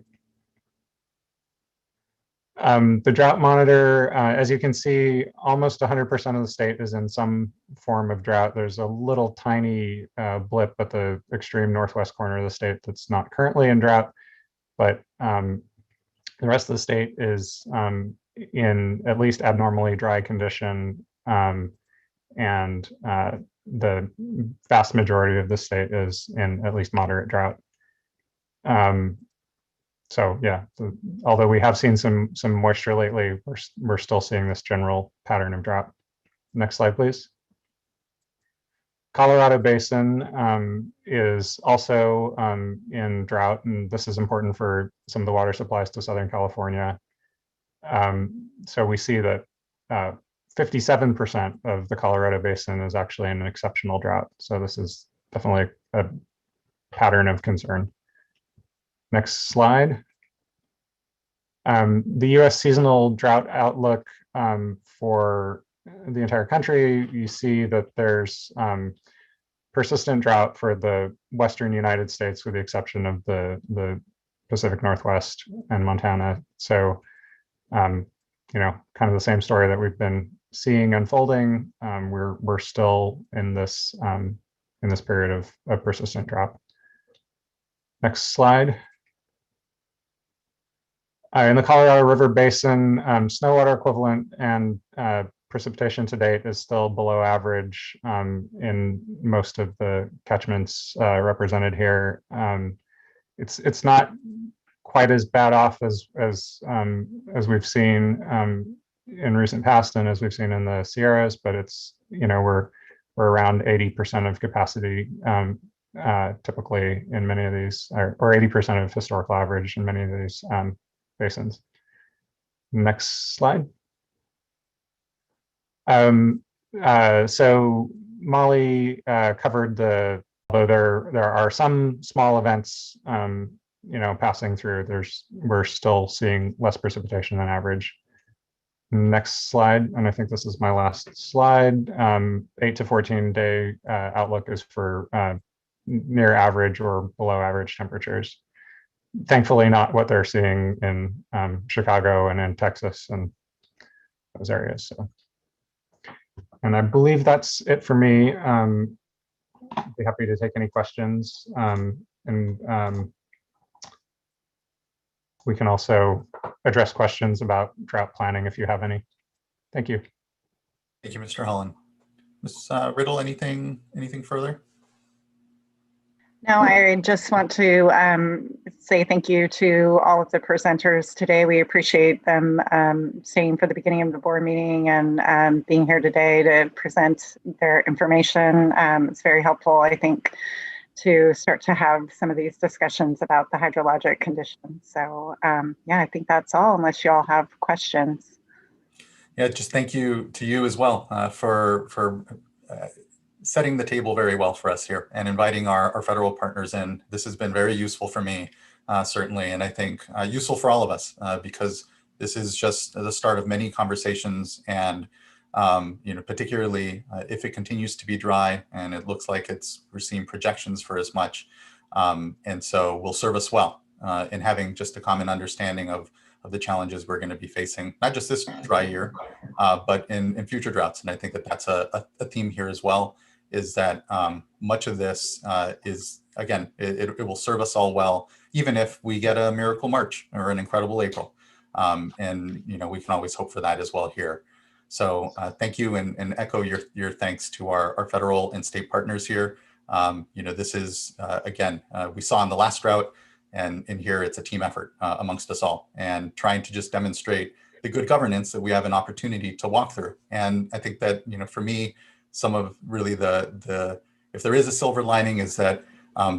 The drought monitor, as you can see, almost 100% of the state is in some form of drought. There's a little tiny blip at the extreme northwest corner of the state that's not currently in drought, but the rest of the state is in at least abnormally dry condition, and the vast majority of the state is in at least moderate drought. So yeah, although we have seen some moisture lately, we're still seeing this general pattern of drought. Next slide, please. Colorado Basin is also in drought, and this is important for some of the water supplies to Southern California. So we see that 57% of the Colorado Basin is actually in an exceptional drought. So this is definitely a pattern of concern. Next slide. The US seasonal drought outlook for the entire country, you see that there's persistent drought for the Western United States, with the exception of the Pacific Northwest and Montana. So, kind of the same story that we've been seeing unfolding. We're still in this period of persistent drought. Next slide. In the Colorado River Basin, snow water equivalent and precipitation to date is still below average in most of the catchments represented here. It's not quite as bad off as we've seen in recent past and as we've seen in the Sierras, but it's we're around 80% of capacity typically in many of these, or 80% of historical average in many of these basins. Next slide. So Molly covered although there are some small events, passing through, we're still seeing less precipitation than average. Next slide, and I think this is my last slide. 8 to 14 day outlook is for near average or below average temperatures. Thankfully, not what they're seeing in Chicago and in Texas and those areas. So, and I believe that's it for me. I'd be happy to take any questions, and we can also address questions about drought planning if you have any. Thank you. Thank you, Mr. Holland. Ms. Riddle, anything further? No, I just want to say thank you to all of the presenters today. We appreciate them staying for the beginning of the board meeting and being here today to present their information. It's very helpful, I think, to start to have some of these discussions about the hydrologic conditions. So yeah, I think that's all, unless you all have questions. Yeah, just thank you to you as well for setting the table very well for us here and inviting our federal partners in. This has been very useful for me, certainly, and I think useful for all of us because this is just the start of many conversations, and particularly if it continues to be dry, and it looks like we're seeing projections for as much, and so will serve us well in having just a common understanding of the challenges we're going to be facing, not just this dry year, but in future droughts. And I think that that's a theme here as well. is that much of this is, again, it will serve us all well, even if we get a miracle March or an incredible April. And, you know, we can always hope for that as well here. So thank you, and echo your thanks to our federal and state partners here. You know, this is, again, we saw in the last drought, and in here it's a team effort amongst us all, and trying to just demonstrate the good governance that we have an opportunity to walk through. And I think that, you know, for me, some of really if there is a silver lining is that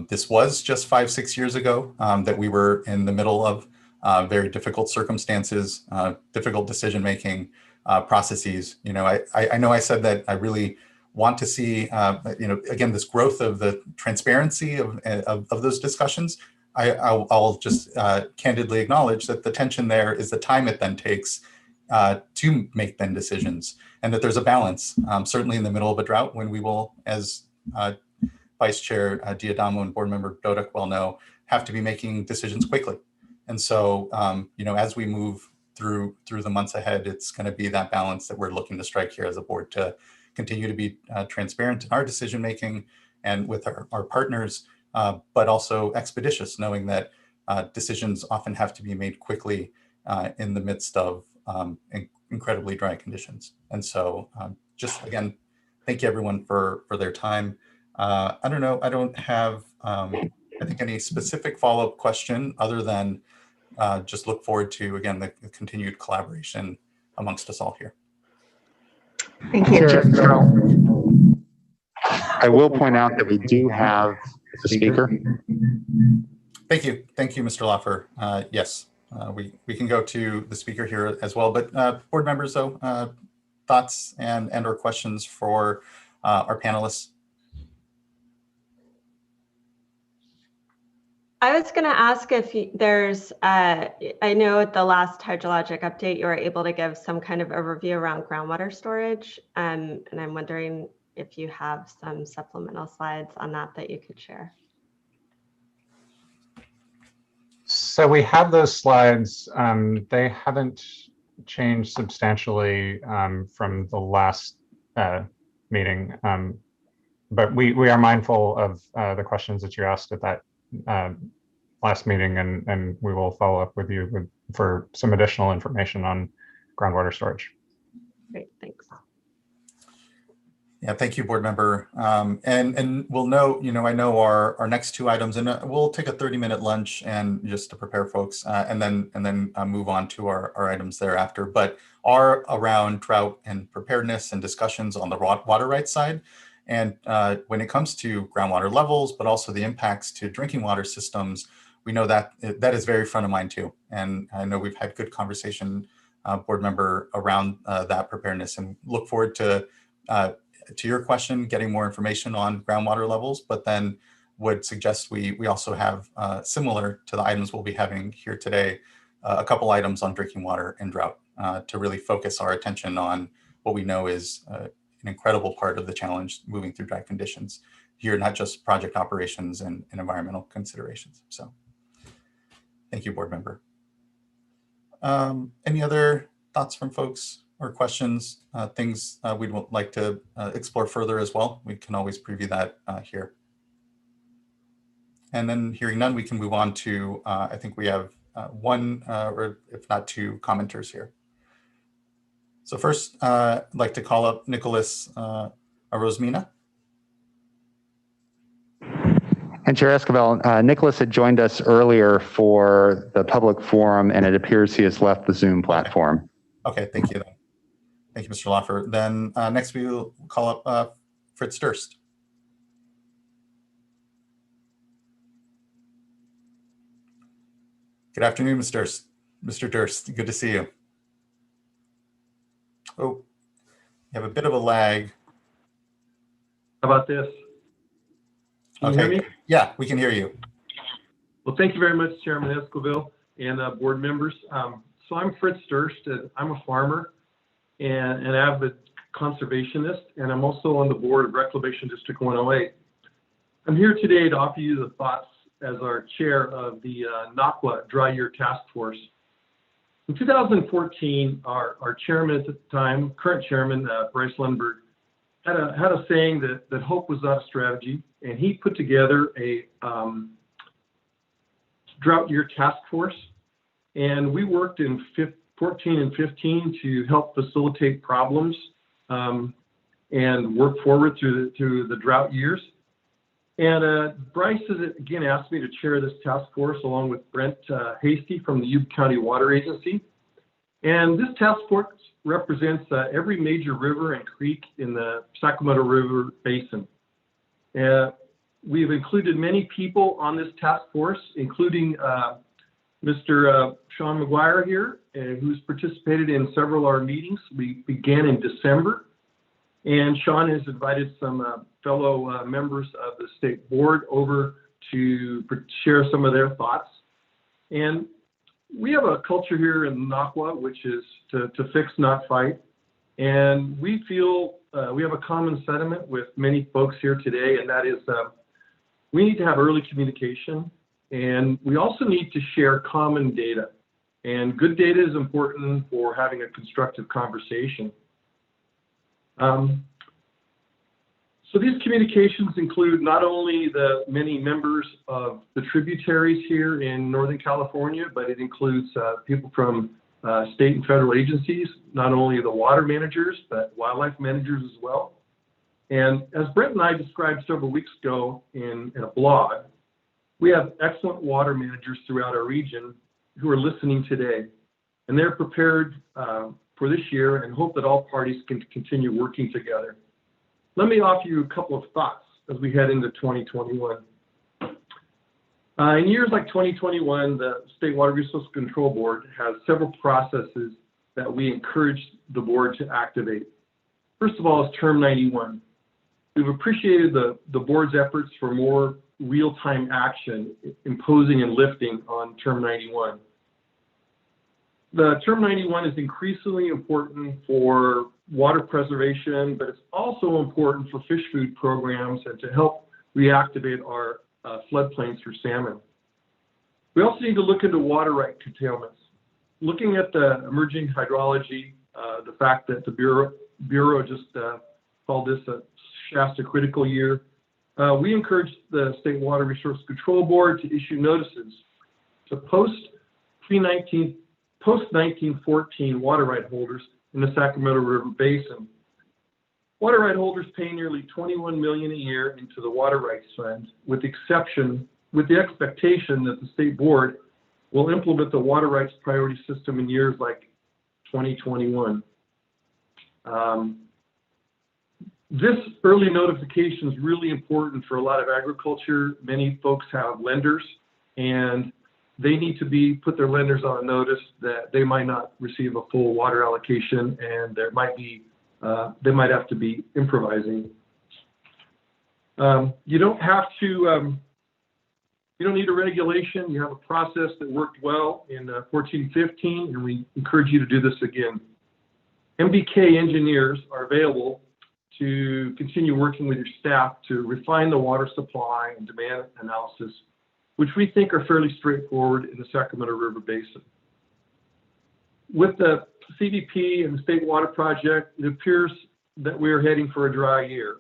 this was just 5-6 years ago that we were in the middle of very difficult circumstances, difficult decision-making processes. You know, I know I said that I really want to see, you know, again, this growth of the transparency of those discussions. I'll just candidly acknowledge that the tension there is the time it then takes to make then decisions, and that there's a balance, certainly in the middle of a drought, when we will, as Vice Chair Diadamo and Board Member Dodek well know, have to be making decisions quickly. And so, you know, as we move through the months ahead, it's going to be that balance that we're looking to strike here as a board, to continue to be transparent in our decision making and with our partners, but also expeditious, knowing that decisions often have to be made quickly in the midst of incredibly dry conditions. And so just again, thank you everyone for their time. I don't know, I don't have, I think, any specific follow-up question other than just look forward to, again, the continued collaboration amongst us all here. Thank you. I will point out that we do have a speaker. Thank you, Mr. Loffer. Yes, we can go to the speaker here as well, but board members, though, thoughts and or questions for our panelists? I was going to ask if there's, I know at the last hydrologic update, you were able to give some kind of overview around groundwater storage. And I'm wondering if you have some supplemental slides on that you could share. So we have those slides. They haven't changed substantially from the last meeting. But we are mindful of the questions that you asked at that last meeting, and we will follow up with you for some additional information on groundwater storage. Great, thanks. Yeah, thank you, board member. And we'll know, you know, I know our next two items, and we'll take a 30-minute lunch and just to prepare folks, and then move on to our items thereafter, but are around drought and preparedness and discussions on the water rights side. And when it comes to groundwater levels, but also the impacts to drinking water systems, we know that that is very front of mind too. And I know we've had good conversation, board member, around that preparedness, and look forward to your question, getting more information on groundwater levels, but then would suggest we also have, similar to the items we'll be having here today, a couple items on drinking water and drought to really focus our attention on what we know is an incredible part of the challenge moving through dry conditions here, not just project operations and environmental considerations. So thank you, board member. Any other thoughts from folks or questions, things we'd like to explore further as well? We can always preview that here. And then hearing none, we can move on to, I think we have one or if not two commenters here. So first, I'd like to call up Nicholas Arozmina. And Chair Esquivel, Nicholas had joined us earlier for the public forum, and it appears he has left the Zoom platform. Okay, thank you. Thank you, Mr. Loffer. Then next we will call up Fritz Durst. Good afternoon, Mr. Durst. Good to see you. Oh, you have a bit of a lag. How about this? Can you hear me? Yeah, we can hear you. Well, thank you very much, Chairman Esquivel and board members. So I'm Fritz Durst. I'm a farmer and an avid conservationist, and I'm also on the board of Reclamation District 108. I'm here today to offer you the thoughts as our chair of the NACWA Dry Year Task Force. In 2014, our chairman at the time, current chairman, Bryce Lundberg, had a saying that hope was not a strategy, and he put together a drought year task force, and we worked in 14 and 15 to help facilitate problems and work forward through the drought years. And Bryce has again asked me to chair this task force along with Brent Hasty from the Yuba County Water Agency. And this task force represents every major river and creek in the Sacramento River Basin. We've included many people on this task force, including Mr. Sean McGuire here, who's participated in several of our meetings. We began in December, and Sean has invited some fellow members of the state board over to share some of their thoughts. And we have a culture here in Naquah, which is to fix, not fight. And we feel we have a common sentiment with many folks here today, and that is we need to have early communication, and we also need to share common data. And good data is important for having a constructive conversation. So these communications include not only the many members of the tributaries here in Northern California, but it includes people from state and federal agencies, not only the water managers, but wildlife managers as well. And as Brent and I described several weeks ago in a blog, we have excellent water managers throughout our region who are listening today. And they're prepared for this year and hope that all parties can continue working together. Let me offer you a couple of thoughts as we head into 2021. In years like 2021, the State Water Resources Control Board has several processes that we encourage the board to activate. First of all is Term 91. We've appreciated the board's efforts for more real-time action, imposing and lifting on Term 91. The Term 91 is increasingly important for water preservation, but it's also important for fish food programs and to help reactivate our floodplains for salmon. We also need to look into water right curtailments. Looking at the emerging hydrology, the fact that the Bureau just called this a Shasta critical year, we encourage the State Water Resources Control Board to issue notices to post-1914 water right holders in the Sacramento River Basin. Water right holders pay nearly $21 million a year into the water rights fund, with the expectation that the state board will implement the water rights priority system in years like 2021. This early notification is really important for a lot of agriculture. Many folks have lenders, and they need to put their lenders on notice that they might not receive a full water allocation, and there might be they might have to be improvising. You don't have to. You don't need a regulation. You have a process that worked well in 14-15, and we encourage you to do this again. MBK engineers are available to continue working with your staff to refine the water supply and demand analysis, which we think are fairly straightforward in the Sacramento River Basin. With the CDP and the State Water Project, it appears that we are heading for a dry year.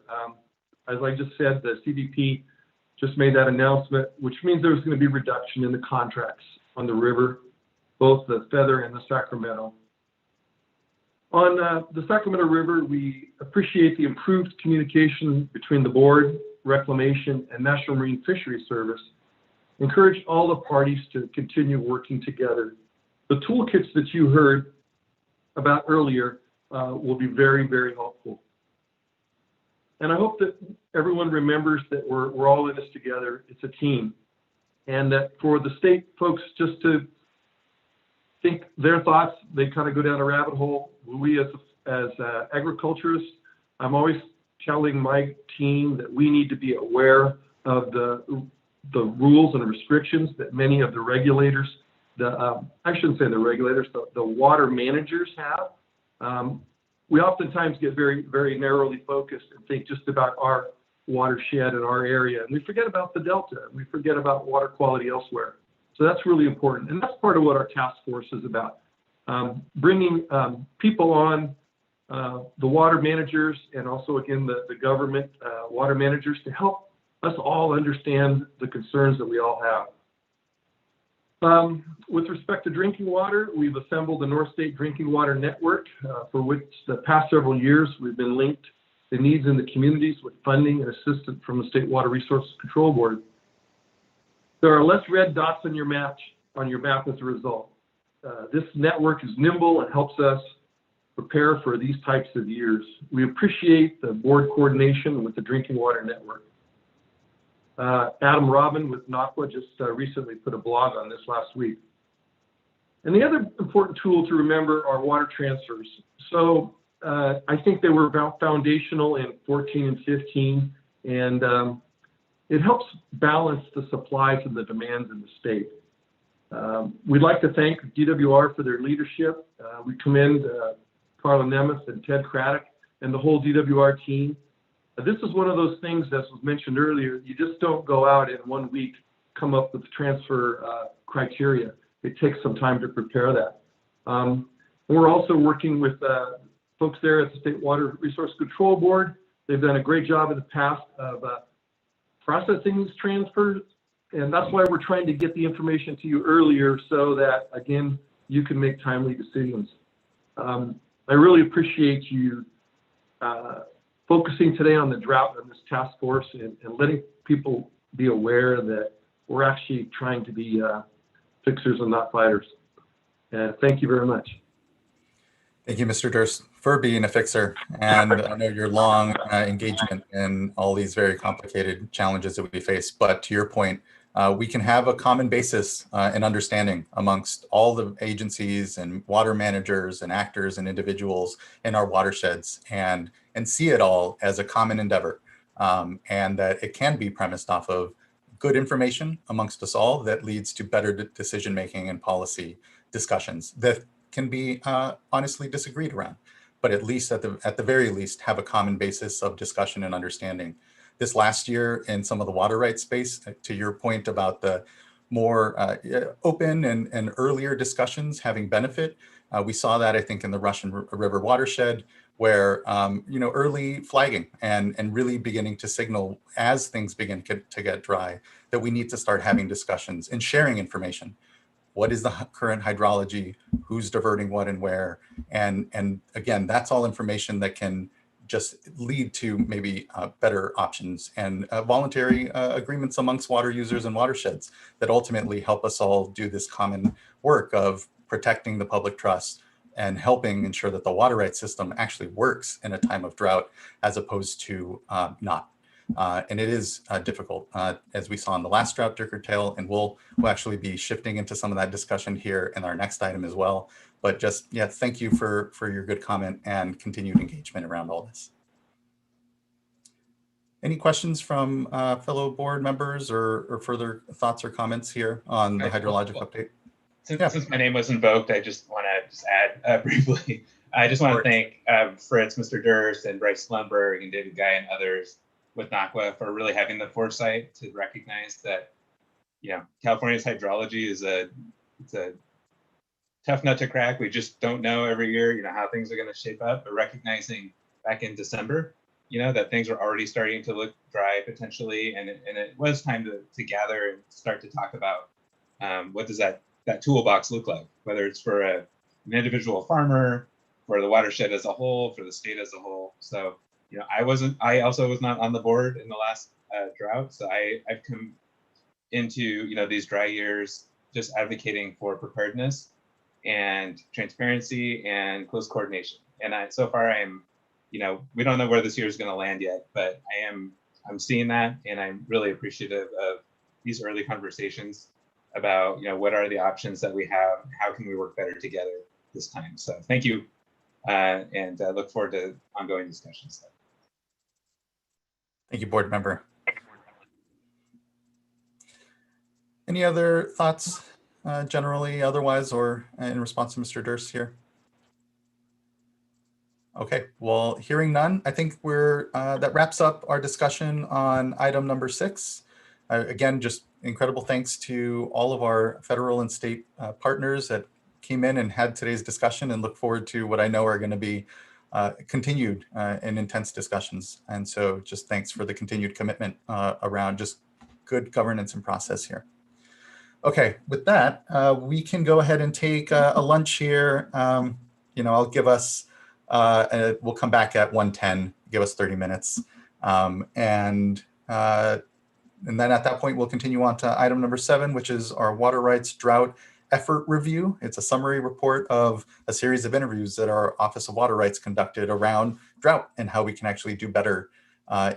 As I just said, the CDP just made that announcement, which means there's going to be reduction in the contracts on the river, both the Feather and the Sacramento. On the Sacramento River, we appreciate the improved communication between the board, Reclamation, and National Marine Fisheries Service. Encourage all the parties to continue working together. The toolkits that you heard about earlier will be very, very helpful. And I hope that everyone remembers that we're all in this together. It's a team. And that for the state folks just to think their thoughts, they kind of go down a rabbit hole. We as agriculturists, I'm always telling my team that we need to be aware of the rules and restrictions that many of the regulators, I shouldn't say the regulators, the water managers have. We oftentimes get very, very narrowly focused and think just about our watershed and our area. And we forget about the Delta. We forget about water quality elsewhere. So that's really important. And that's part of what our task force is about. Bringing people on the water managers and also, again, the government water managers to help us all understand the concerns that we all have. With respect to drinking water, we've assembled a North State Drinking Water Network for which the past several years we've been linked to needs in the communities with funding and assistance from the State Water Resources Control Board. There are less red dots on your map as a result. This network is nimble and helps us prepare for these types of years. We appreciate the board coordination with the Drinking Water Network. Adam Robin with NACWA just recently put a blog on this last week. And the other important tool to remember are water transfers. So I think they were foundational in 14 and 15, and it helps balance the supplies and the demands in the state. We'd like to thank DWR for their leadership. We commend Carla Nemeth and Ted Craddock and the whole DWR team. This is one of those things, as was mentioned earlier, you just don't go out in 1 week, come up with transfer criteria. It takes some time to prepare that. We're also working with folks there at the State Water Resource Control Board. They've done a great job in the past of processing these transfers, and that's why we're trying to get the information to you earlier so that, again, you can make timely decisions. I really appreciate you focusing today on the drought and this task force and letting people be aware that we're actually trying to be fixers and not fighters. Thank you very much. Thank you, Mr. Durst, for being a fixer. And I know your long engagement in all these very complicated challenges that we face. But to your point, we can have a common basis and understanding amongst all the agencies and water managers and actors and individuals in our watersheds and see it all as a common endeavor. And that it can be premised off of good information amongst us all that leads to better decision-making and policy discussions that can be honestly disagreed around, but at least at the very least have a common basis of discussion and understanding. This last year in some of the water rights space, to your point about the more open and earlier discussions having benefit, we saw that I think in the Russian River watershed, where early flagging and really beginning to signal as things begin to get dry that we need to start having discussions and sharing information. What is the current hydrology? Who's diverting what and where? And again, that's all information that can just lead to maybe better options and voluntary agreements amongst water users and watersheds that ultimately help us all do this common work of protecting the public trust and helping ensure that the water rights system actually works in a time of drought as opposed to not. And it is difficult, as we saw in the last drought to curtail, and we'll actually be shifting into some of that discussion here in our next item as well. But just, yeah, thank you for your good comment and continued engagement around all this. Any questions from fellow board members or further thoughts or comments here on the hydrologic update? Since my name was invoked, I just want to add briefly. I just want to thank Fritz, Mr. Durst, and Bryce Lundberg, and David Guy, and others with NACWA for really having the foresight to recognize that, California's hydrology is it's a tough nut to crack. We just don't know every year, how things are going to shape up. But recognizing back in December, that things were already starting to look dry potentially, and it was time to gather and start to talk about what does that toolbox look like, whether it's for an individual farmer, for the watershed as a whole, for the state as a whole. So, I also was not on the board in the last drought, so I've come into these dry years just advocating for preparedness and transparency and close coordination. And so far I'm, we don't know where this year is going to land yet, but I'm seeing that, and I'm really appreciative of these early conversations about what are the options that we have, how can we work better together this time. So thank you, and I look forward to ongoing discussions. Thank you, board member. Any other thoughts generally, otherwise, or in response to Mr. Durst here? Okay, well, hearing none, I think that wraps up our discussion on item number 6. Again, just incredible thanks to all of our federal and state partners that came in and had today's discussion, and look forward to what I know are going to be continued and intense discussions. And so just thanks for the continued commitment around just good governance and process here. Okay, with that, we can go ahead and take a lunch here. I'll give us, we'll come back at 1:10, give us 30 minutes. And then at that point, we'll continue on to item number 7, which is our water rights drought effort review. It's a summary report of a series of interviews that our Office of Water Rights conducted around drought and how we can actually do better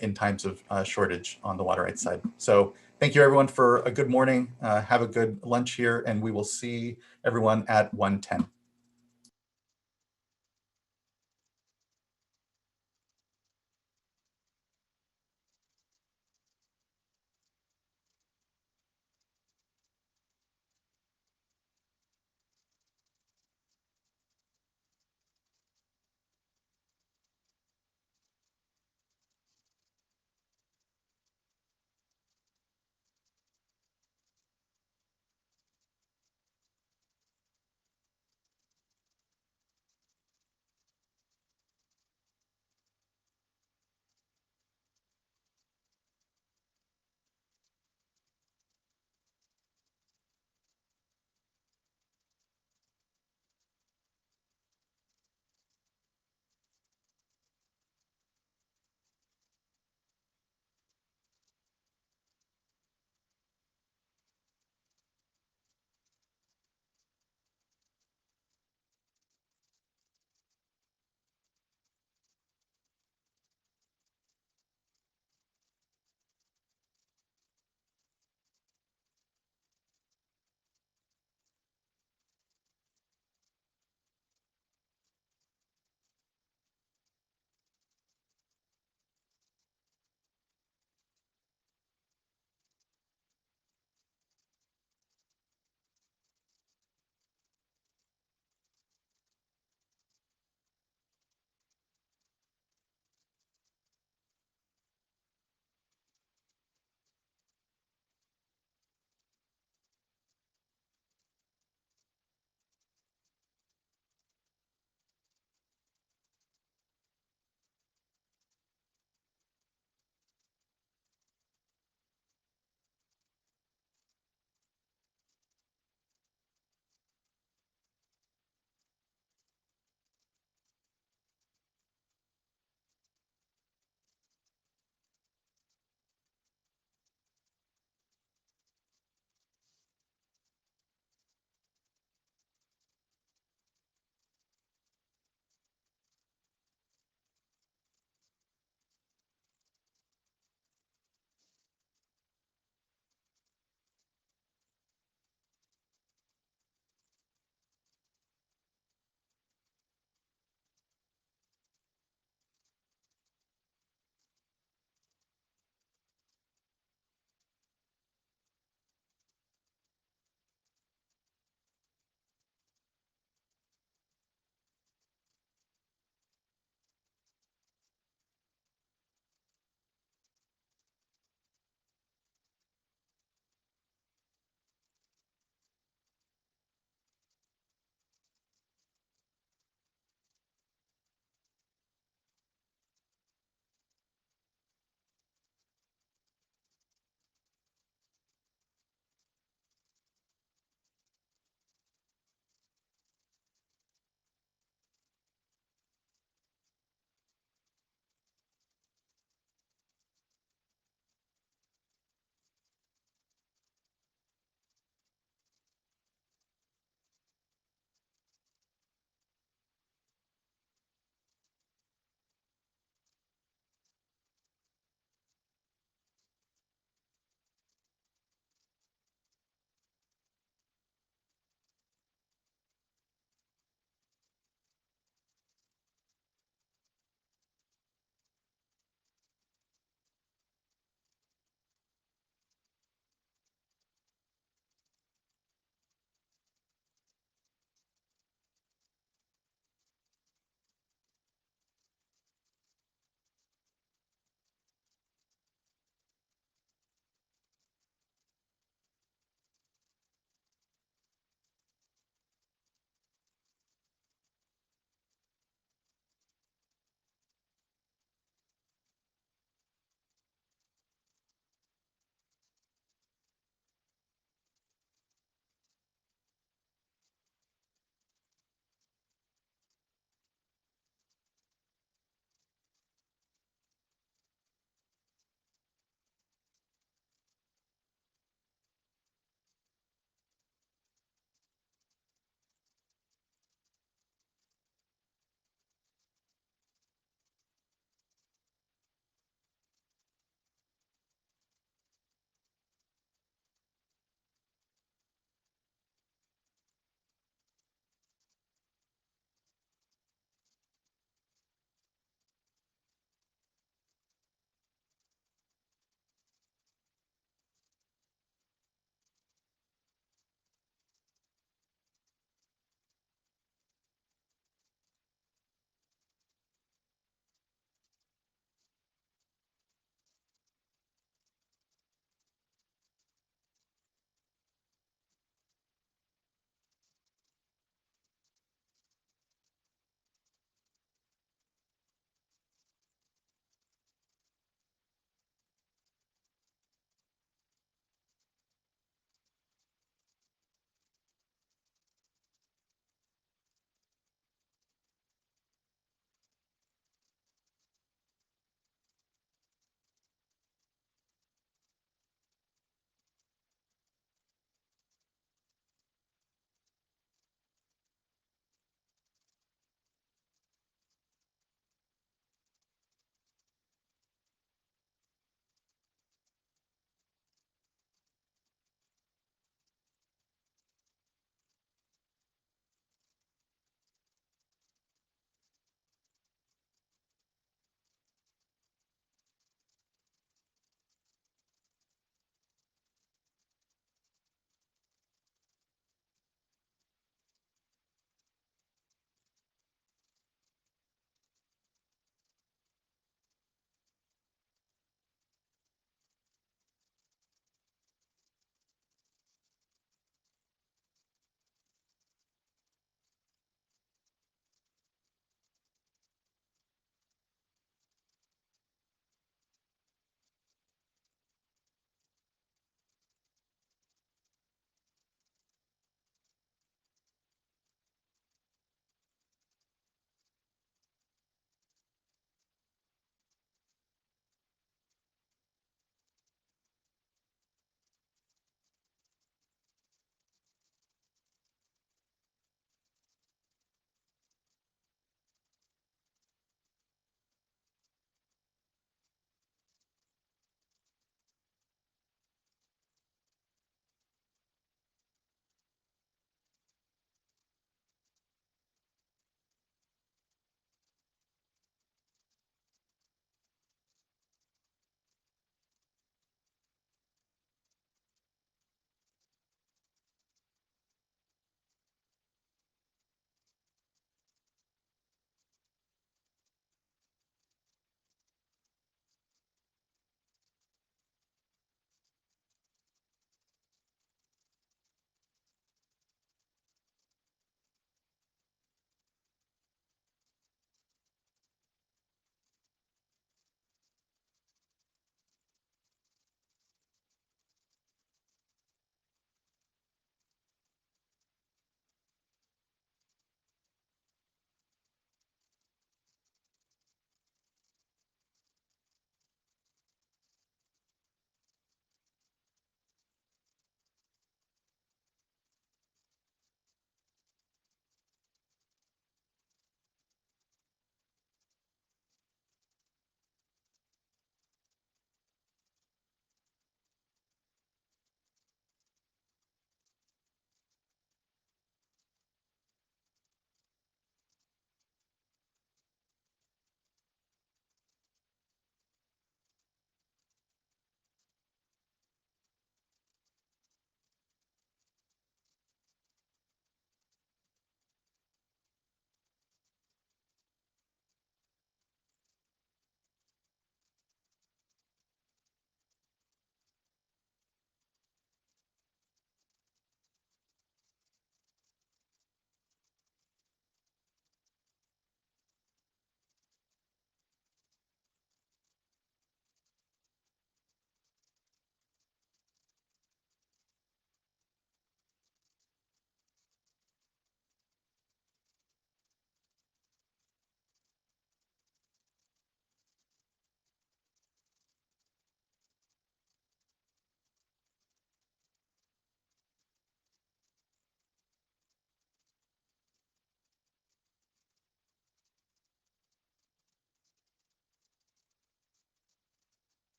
in times of shortage on the water rights side. So thank you everyone for a good morning. Have a good lunch here, and we will see everyone at 1:10.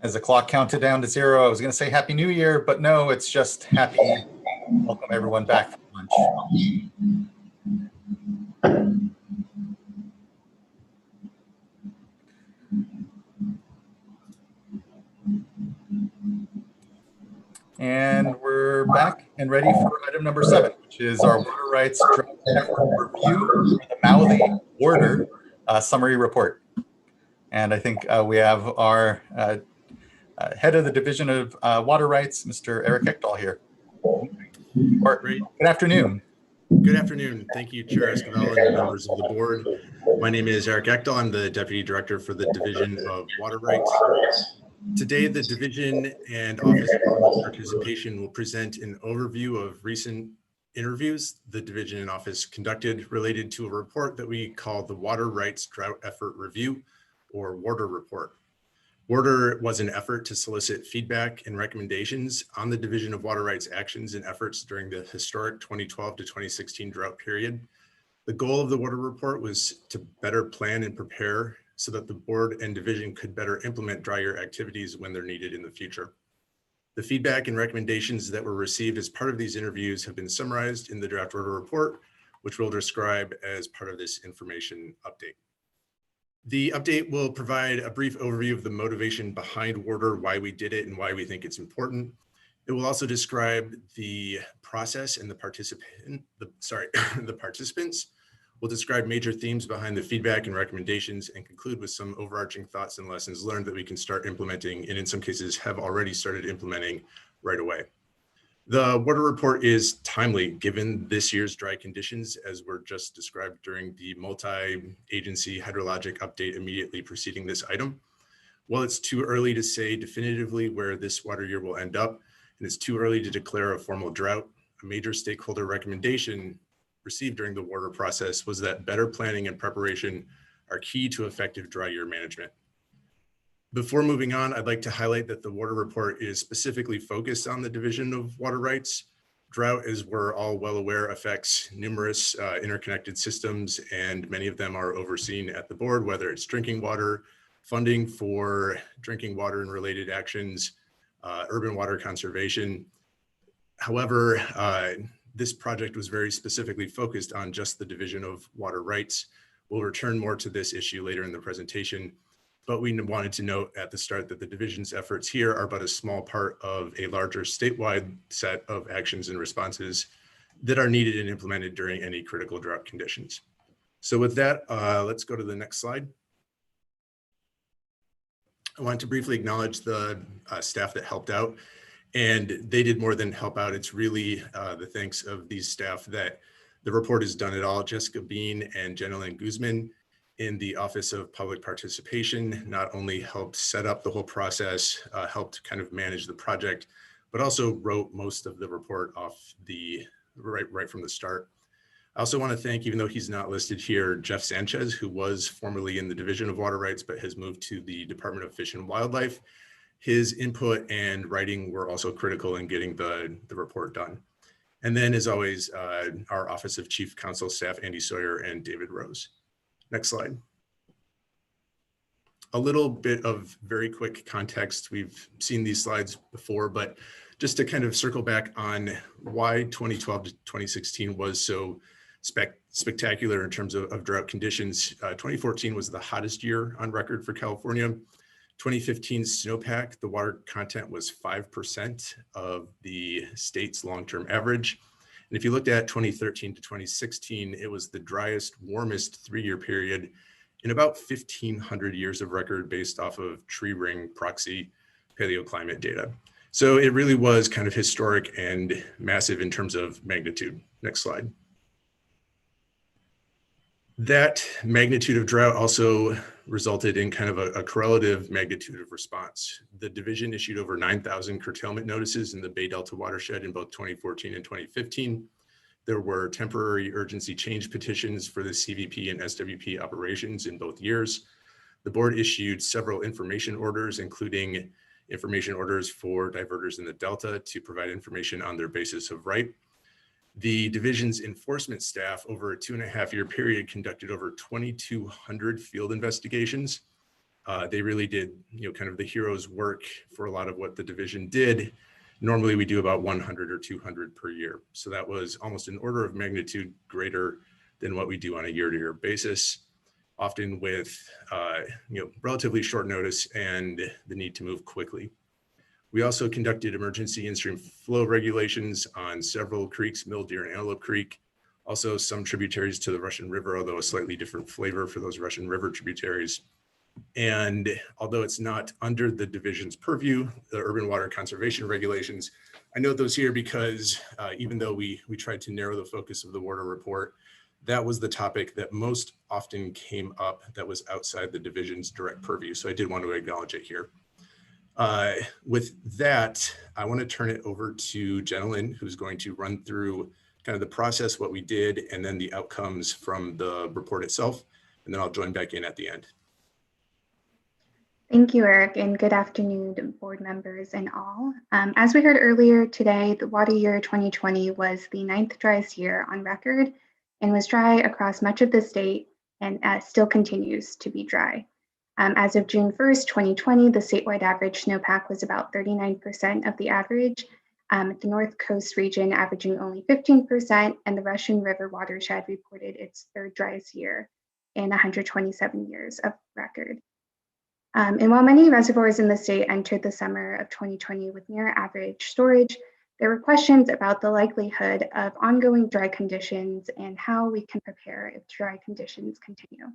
As the clock counted down to 0, I was going to say Happy New Year, but no, it's just happy. Welcome everyone back from lunch. And we're back and ready for item number 7, which is our water rights drought effort review for the Maui Water summary report. And I think we have our head of the Division of Water Rights, Mr. Eric Ekdahl here. Great. Good afternoon. Good afternoon. Thank you, Chair Esquivel and members of the board. My name is Eric Ekdahl. I'm the Deputy Director for the Division of Water Rights. Today, the Division and Office of Public Participation will present an overview of recent interviews the Division and Office conducted related to a report that we call the Water Rights Drought Effort Review, or WARDER report. WARDER was an effort to solicit feedback and recommendations on the Division of Water Rights actions and efforts during the historic 2012 to 2016 drought period. The goal of the WARDER report was to better plan and prepare so that the board and division could better implement dry year activities when they're needed in the future. The feedback and recommendations that were received as part of these interviews have been summarized in the draft WARDER report, which we'll describe as part of this information update. The update will provide a brief overview of the motivation behind WARDER, why we did it and why we think it's important. It will also describe the process and the participants. We'll describe major themes behind the feedback and recommendations and conclude with some overarching thoughts and lessons learned that we can start implementing, and in some cases have already started implementing right away. The WARDER report is timely given this year's dry conditions, as were just described during the multi-agency hydrologic update immediately preceding this item. While it's too early to say definitively where this water year will end up, and it's too early to declare a formal drought, a major stakeholder recommendation received during the WARDER process was that better planning and preparation are key to effective dry year management. Before moving on, I'd like to highlight that the WARDER report is specifically focused on the Division of Water Rights. Drought, as we're all well aware, affects numerous interconnected systems, and many of them are overseen at the board, whether it's drinking water, funding for drinking water and related actions, urban water conservation. However, this project was very specifically focused on just the Division of Water Rights. We'll return more to this issue later in the presentation, but we wanted to note at the start that the division's efforts here are but a small part of a larger statewide set of actions and responses that are needed and implemented during any critical drought conditions. So with that, let's go to the next slide. I want to briefly acknowledge the staff that helped out, and they did more than help out. It's really the thanks of these staff that the report has done it all. Jessica Bean and Jenilyn Guzman in the Office of Public Participation not only helped set up the whole process, helped kind of manage the project, but also wrote most of the report off the right from the start. I also want to thank, even though he's not listed here, Jeff Sanchez, who was formerly in the Division of Water Rights, but has moved to the Department of Fish and Wildlife. His input and writing were also critical in getting the report done. And then, as always, our Office of Chief Counsel staff, Andy Sawyer and David Rose. Next slide. A little bit of very quick context. We've seen these slides before, but just to kind of circle back on why 2012 to 2016 was so spectacular in terms of drought conditions. 2014 was the hottest year on record for California. 2015's snowpack, the water content was 5% of the state's long-term average. And if you looked at 2013 to 2016, it was the driest, warmest 3-year period in about 1,500 years of record based off of tree ring proxy paleoclimate data. So it really was kind of historic and massive in terms of magnitude. Next slide. That magnitude of drought also resulted in kind of a correlative magnitude of response. The division issued over 9,000 curtailment notices in the Bay Delta watershed in both 2014 and 2015. There were temporary urgency change petitions for the CVP and SWP operations in both years. The board issued several information orders, including information orders for diverters in the Delta to provide information on their basis of right. The division's enforcement staff over a 2.5-year period conducted over 2,200 field investigations. They really did, kind of the hero's work for a lot of what the division did. Normally we do about 100 or 200 per year. So that was almost an order of magnitude greater than what we do on a year-to-year basis, often with relatively short notice and the need to move quickly. We also conducted emergency in-stream flow regulations on several creeks, Mill Deer and Antelope Creek, also some tributaries to the Russian River, although a slightly different flavor for those Russian River tributaries. And although it's not under the division's purview, the urban water conservation regulations, I note those here because even though we tried to narrow the focus of the water report, that was the topic that most often came up that was outside the division's direct purview. So I did want to acknowledge it here. With that, I want to turn it over to Jenilyn, who's going to run through kind of the process, what we did, and then the outcomes from the report itself. And then I'll join back in at the end. Thank you, Eric, and good afternoon, board members and all. As we heard earlier today, the water year 2020 was the 9th driest year on record and was dry across much of the state and still continues to be dry. As of June 1st, 2020, the statewide average snowpack was about 39% of the average, the North Coast region averaging only 15%, and the Russian River watershed reported its 3rd driest year in 127 years of record. And while many reservoirs in the state entered the summer of 2020 with near average storage, there were questions about the likelihood of ongoing dry conditions and how we can prepare if dry conditions continue.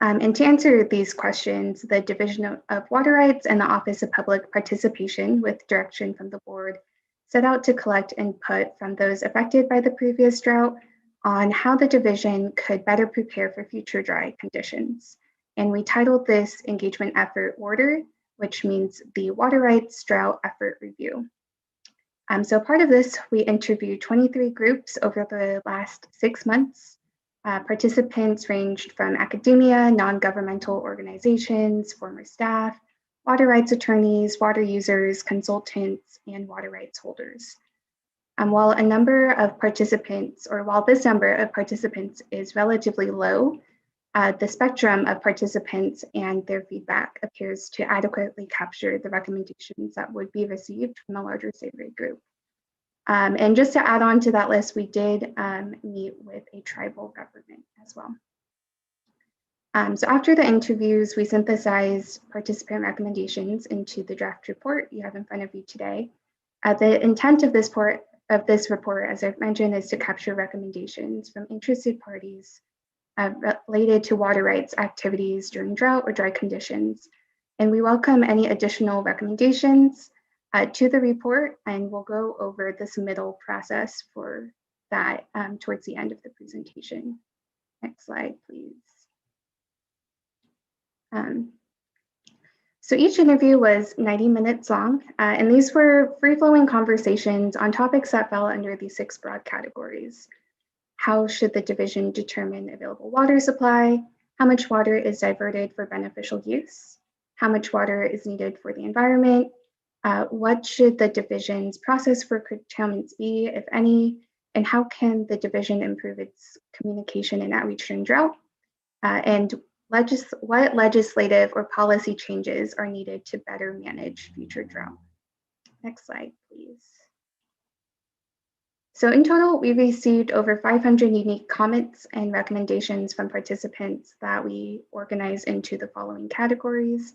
And to answer these questions, the Division of Water Rights and the Office of Public Participation, with direction from the board, set out to collect input from those affected by the previous drought on how the division could better prepare for future dry conditions. And we titled this engagement effort order, which means the Water Rights Drought Effort Review. So part of this, we interviewed 23 groups over the last 6 months. Participants ranged from academia, non-governmental organizations, former staff, water rights attorneys, water users, consultants, and water rights holders. While this number of participants is relatively low, the spectrum of participants and their feedback appears to adequately capture the recommendations that would be received from a larger survey group. And just to add on to that list, we did meet with a tribal government as well. So after the interviews, we synthesized participant recommendations into the draft report you have in front of you today. The intent of this report, as I've mentioned, is to capture recommendations from interested parties related to water rights activities during drought or dry conditions. And we welcome any additional recommendations to the report, and we'll go over the submittal process for that towards the end of the presentation. Next slide, please. So each interview was 90 minutes long, and these were free-flowing conversations on topics that fell under these 6 broad categories. How should the division determine available water supply? How much water is diverted for beneficial use? How much water is needed for the environment? What should the division's process for curtailments be, if any? And how can the division improve its communication and outreach during drought? And what legislative or policy changes are needed to better manage future drought? Next slide, please. So in total, we received over 500 unique comments and recommendations from participants that we organized into the following categories: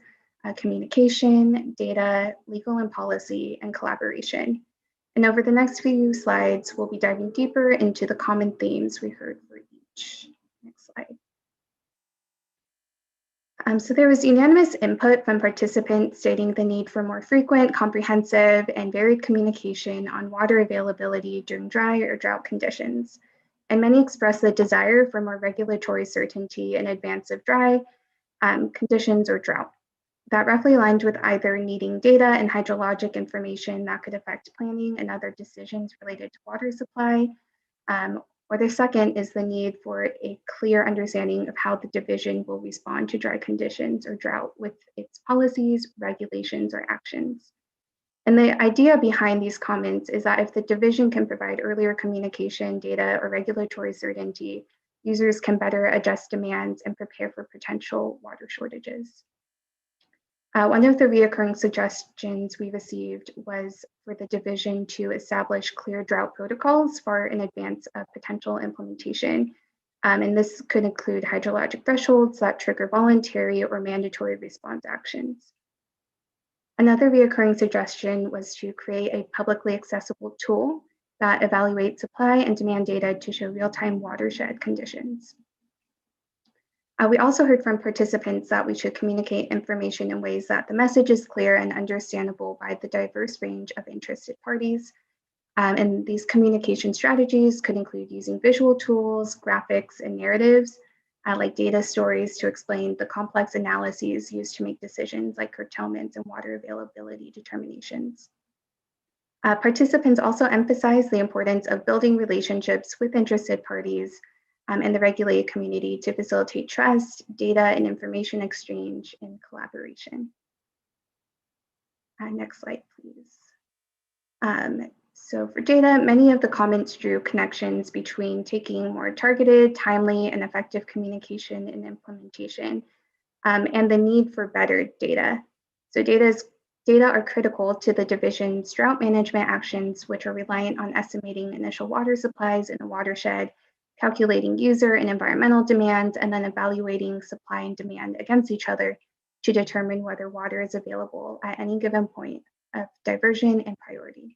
communication, data, legal and policy, and collaboration. And over the next few slides, we'll be diving deeper into the common themes we heard for each. Next slide. So there was unanimous input from participants stating the need for more frequent, comprehensive, and varied communication on water availability during dry or drought conditions. And many expressed the desire for more regulatory certainty in advance of dry conditions or drought. That roughly aligned with either needing data and hydrologic information that could affect planning and other decisions related to water supply, or the second is the need for a clear understanding of how the division will respond to dry conditions or drought with its policies, regulations, or actions. And the idea behind these comments is that if the division can provide earlier communication, data, or regulatory certainty, users can better adjust demands and prepare for potential water shortages. One of the reoccurring suggestions we received was for the division to establish clear drought protocols far in advance of potential implementation. And this could include hydrologic thresholds that trigger voluntary or mandatory response actions. Another reoccurring suggestion was to create a publicly accessible tool that evaluates supply and demand data to show real-time watershed conditions. We also heard from participants that we should communicate information in ways that the message is clear and understandable by the diverse range of interested parties. And these communication strategies could include using visual tools, graphics, and narratives, like data stories to explain the complex analyses used to make decisions like curtailments and water availability determinations. Participants also emphasized the importance of building relationships with interested parties and the regulated community to facilitate trust, data, and information exchange and collaboration. Next slide, please. So for data, many of the comments drew connections between taking more targeted, timely, and effective communication and implementation, and the need for better data. So data are critical to the division's drought management actions, which are reliant on estimating initial water supplies in a watershed, calculating user and environmental demand, and then evaluating supply and demand against each other to determine whether water is available at any given point of diversion and priority.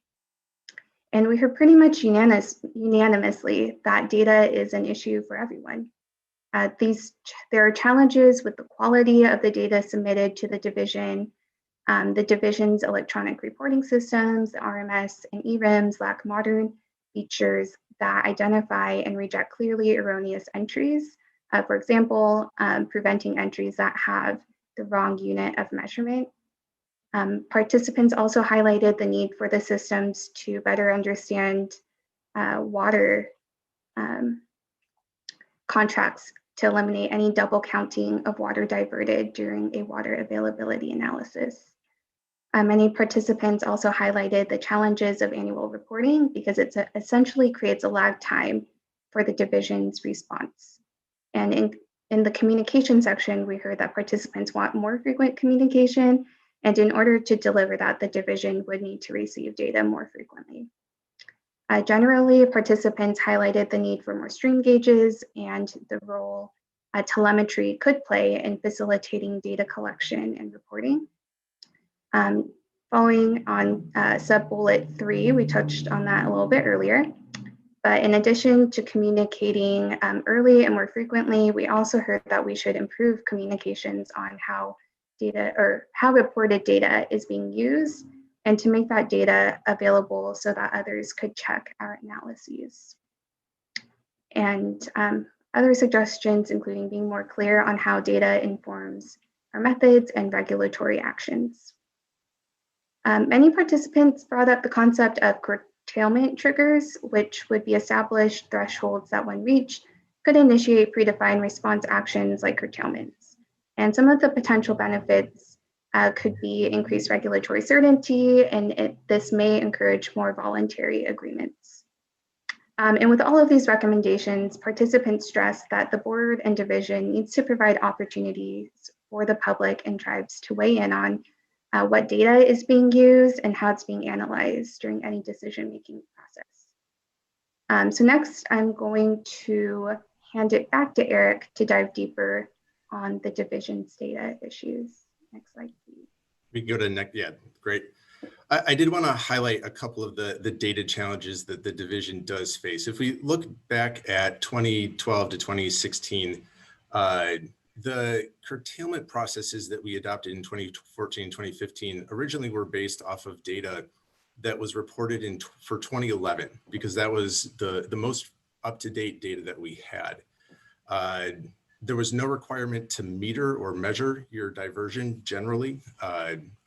And we heard pretty much unanimously that data is an issue for everyone. There are challenges with the quality of the data submitted to the division's electronic reporting systems, the RMS and ERIMs lack modern features that identify and reject clearly erroneous entries. For example, preventing entries that have the wrong unit of measurement. Participants also highlighted the need for the systems to better understand water contracts to eliminate any double counting of water diverted during a water availability analysis. Many participants also highlighted the challenges of annual reporting because it essentially creates a lag time for the division's response. And in the communication section, we heard that participants want more frequent communication, and in order to deliver that, the division would need to receive data more frequently. Generally, participants highlighted the need for more stream gauges and the role telemetry could play in facilitating data collection and reporting. Following on sub-bullet 3, we touched on that a little bit earlier. But in addition to communicating early and more frequently, we also heard that we should improve communications on how reported data is being used and to make that data available so that others could check our analyses. And other suggestions, including being more clear on how data informs our methods and regulatory actions. Many participants brought up the concept of curtailment triggers, which would be established thresholds that when reached could initiate predefined response actions like curtailments. And some of the potential benefits could be increased regulatory certainty, and this may encourage more voluntary agreements. And with all of these recommendations, participants stressed that the board and division needs to provide opportunities for the public and tribes to weigh in on what data is being used and how it's being analyzed during any decision-making process. So next, I'm going to hand it back to Eric to dive deeper on the division's data issues. Next slide, please. We can go to next, yeah, great. I did want to highlight a couple of the data challenges that the division does face. If we look back at 2012 to 2016, the curtailment processes that we adopted in 2014 and 2015 originally were based off of data that was reported for 2011, because that was the most up-to-date data that we had. There was no requirement to meter or measure your diversion generally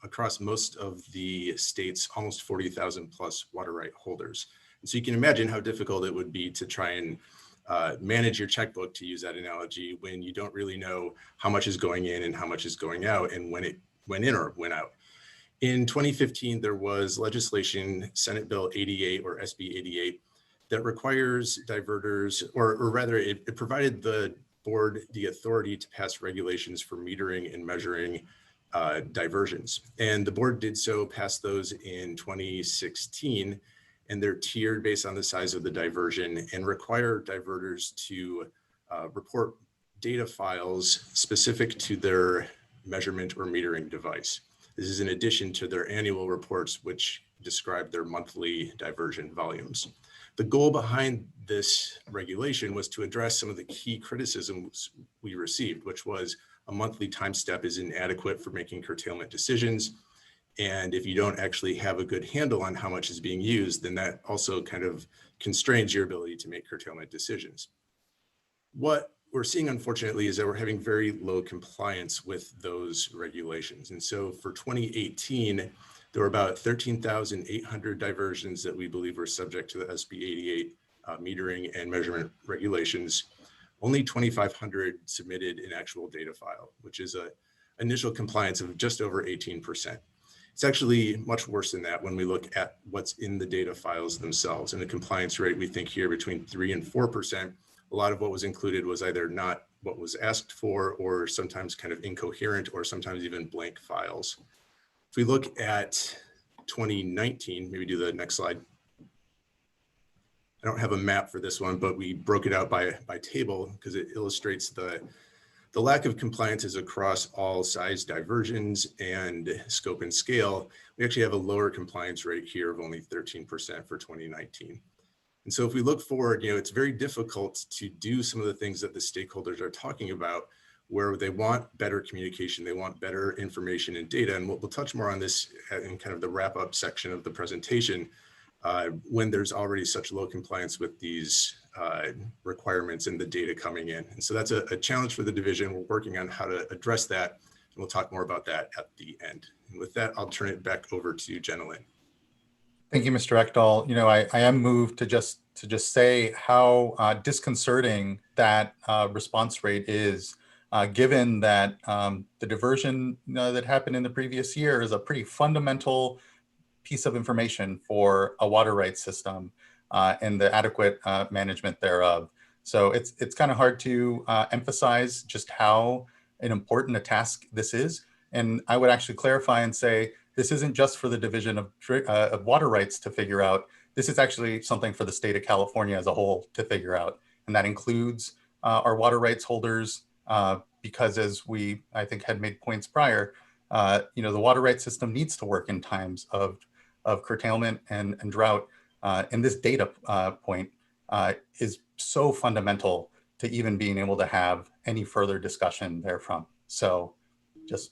across most of the state's almost 40,000 plus water right holders. And so you can imagine how difficult it would be to try and manage your checkbook, to use that analogy, when you don't really know how much is going in and how much is going out and when it went in or went out. In 2015, there was legislation, Senate Bill 88 or SB 88, that requires diverters, or rather it provided the board the authority to pass regulations for metering and measuring diversions. And the board did so, pass those in 2016, and they're tiered based on the size of the diversion and require diverters to report data files specific to their measurement or metering device. This is in addition to their annual reports, which describe their monthly diversion volumes. The goal behind this regulation was to address some of the key criticisms we received, which was a monthly time step is inadequate for making curtailment decisions. And if you don't actually have a good handle on how much is being used, then that also kind of constrains your ability to make curtailment decisions. What we're seeing, unfortunately, is that we're having very low compliance with those regulations. And so for 2018, there were about 13,800 diversions that we believe were subject to the SB 88 metering and measurement regulations. Only 2,500 submitted an actual data file, which is an initial compliance of just over 18%. It's actually much worse than that when we look at what's in the data files themselves. And the compliance rate, we think here between 3 and 4%. A lot of what was included was either not what was asked for, or sometimes kind of incoherent, or sometimes even blank files. If we look at 2019, maybe do the next slide. I don't have a map for this one, but we broke it out by table because it illustrates the lack of compliances across all size diversions and scope and scale. We actually have a lower compliance rate here of only 13% for 2019. And so if we look forward, it's very difficult to do some of the things that the stakeholders are talking about, where they want better communication, they want better information and data. And we'll touch more on this in kind of the wrap up section of the presentation, when there's already such low compliance with these requirements and the data coming in. And so that's a challenge for the division. We're working on how to address that, and we'll talk more about that at the end. And with that, I'll turn it back over to Jenna Lynn. Thank you, Mr. Ekdahl. I am moved to just say how disconcerting that response rate is, given that the diversion that happened in the previous year is a pretty fundamental piece of information for a water rights system and the adequate management thereof. So it's kind of hard to emphasize just how an important a task this is. And I would actually clarify and say, this isn't just for the Division of Water Rights to figure out. This is actually something for the state of California as a whole to figure out. And that includes our water rights holders, because as we, I think, had made points prior, the water rights system needs to work in times of curtailment and drought. And this data point is so fundamental to even being able to have any further discussion therefrom. So just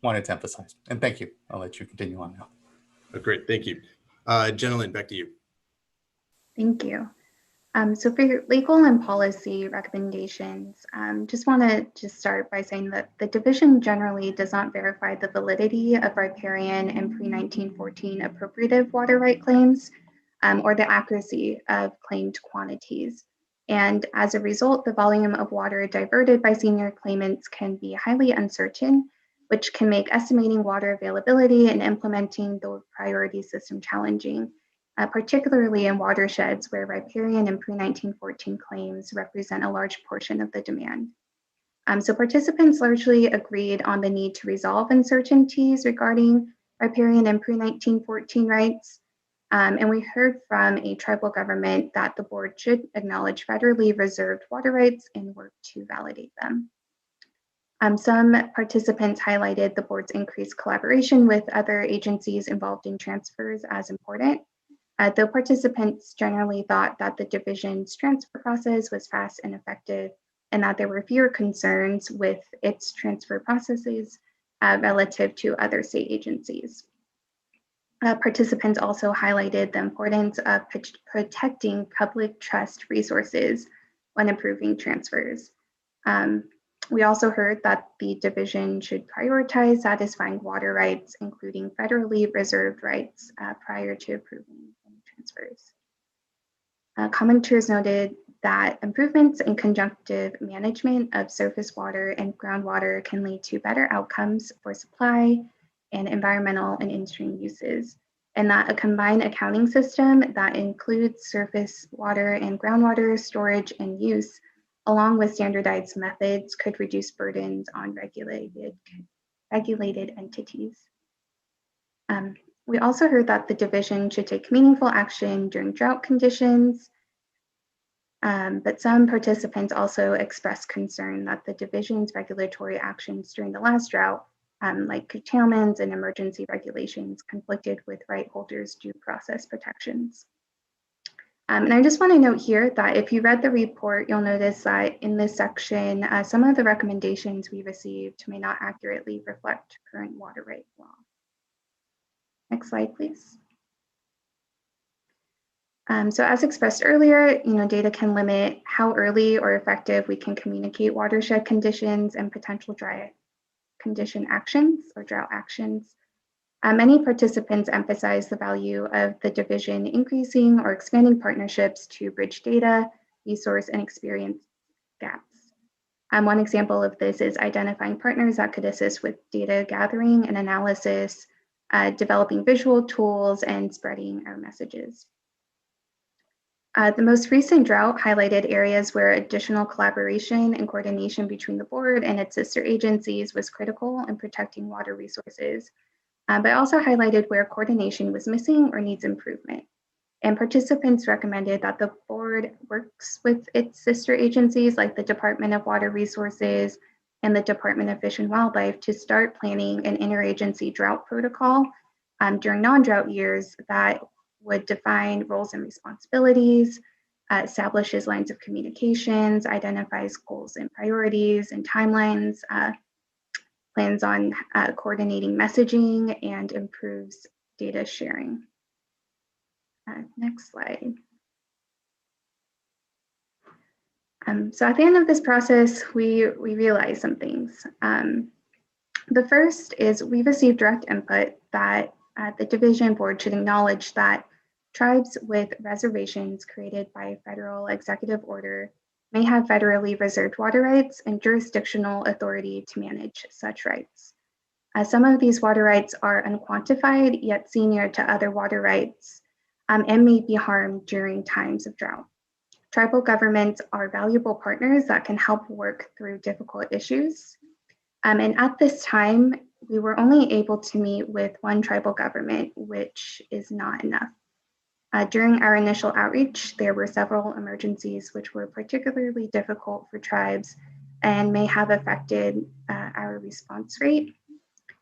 wanted to emphasize, and thank you. I'll let you continue on now. Oh, great, thank you. Jenna Lynn, back to you. Thank you. So for your legal and policy recommendations, just want to start by saying that the division generally does not verify the validity of riparian and pre-1914 appropriative water right claims, or the accuracy of claimed quantities. And as a result, the volume of water diverted by senior claimants can be highly uncertain, which can make estimating water availability and implementing the priority system challenging, particularly in watersheds where riparian and pre-1914 claims represent a large portion of the demand. So participants largely agreed on the need to resolve uncertainties regarding riparian and pre-1914 rights. And we heard from a tribal government that the board should acknowledge federally reserved water rights and work to validate them. Some participants highlighted the board's increased collaboration with other agencies involved in transfers as important, though participants generally thought that the division's transfer process was fast and effective, and that there were fewer concerns with its transfer processes relative to other state agencies. Participants also highlighted the importance of protecting public trust resources when approving transfers. We also heard that the division should prioritize satisfying water rights, including federally reserved rights, prior to approving any transfers. Commenters noted that improvements in conjunctive management of surface water and groundwater can lead to better outcomes for supply and environmental and in-stream uses. and that a combined accounting system that includes surface water and groundwater storage and use, along with standardized methods, could reduce burdens on regulated entities. We also heard that the division should take meaningful action during drought conditions, but some participants also expressed concern that the division's regulatory actions during the last drought, like curtailments and emergency regulations, conflicted with right holders' due process protections. And I just want to note here that if you read the report, you'll notice that in this section, some of the recommendations we received may not accurately reflect current water right law. Next slide, please. So as expressed earlier, data can limit how early or effective we can communicate watershed conditions and potential dry condition actions or drought actions. Many participants emphasize the value of the division increasing or expanding partnerships to bridge data, resource, and experience gaps. One example of this is identifying partners that could assist with data gathering and analysis, developing visual tools, and spreading our messages. The most recent drought highlighted areas where additional collaboration and coordination between the board and its sister agencies was critical in protecting water resources, but also highlighted where coordination was missing or needs improvement. And participants recommended that the board works with its sister agencies like the Department of Water Resources and the Department of Fish and Wildlife to start planning an interagency drought protocol during non-drought years that would define roles and responsibilities, establishes lines of communications, identifies goals and priorities and timelines, plans on coordinating messaging, and improves data sharing. Next slide. So at the end of this process, we realized some things. The first is we received direct input that the division board should acknowledge that tribes with reservations created by federal executive order may have federally reserved water rights and jurisdictional authority to manage such rights. Some of these water rights are unquantified yet senior to other water rights and may be harmed during times of drought. Tribal governments are valuable partners that can help work through difficult issues. And at this time, we were only able to meet with one tribal government, which is not enough. During our initial outreach, there were several emergencies which were particularly difficult for tribes and may have affected our response rate.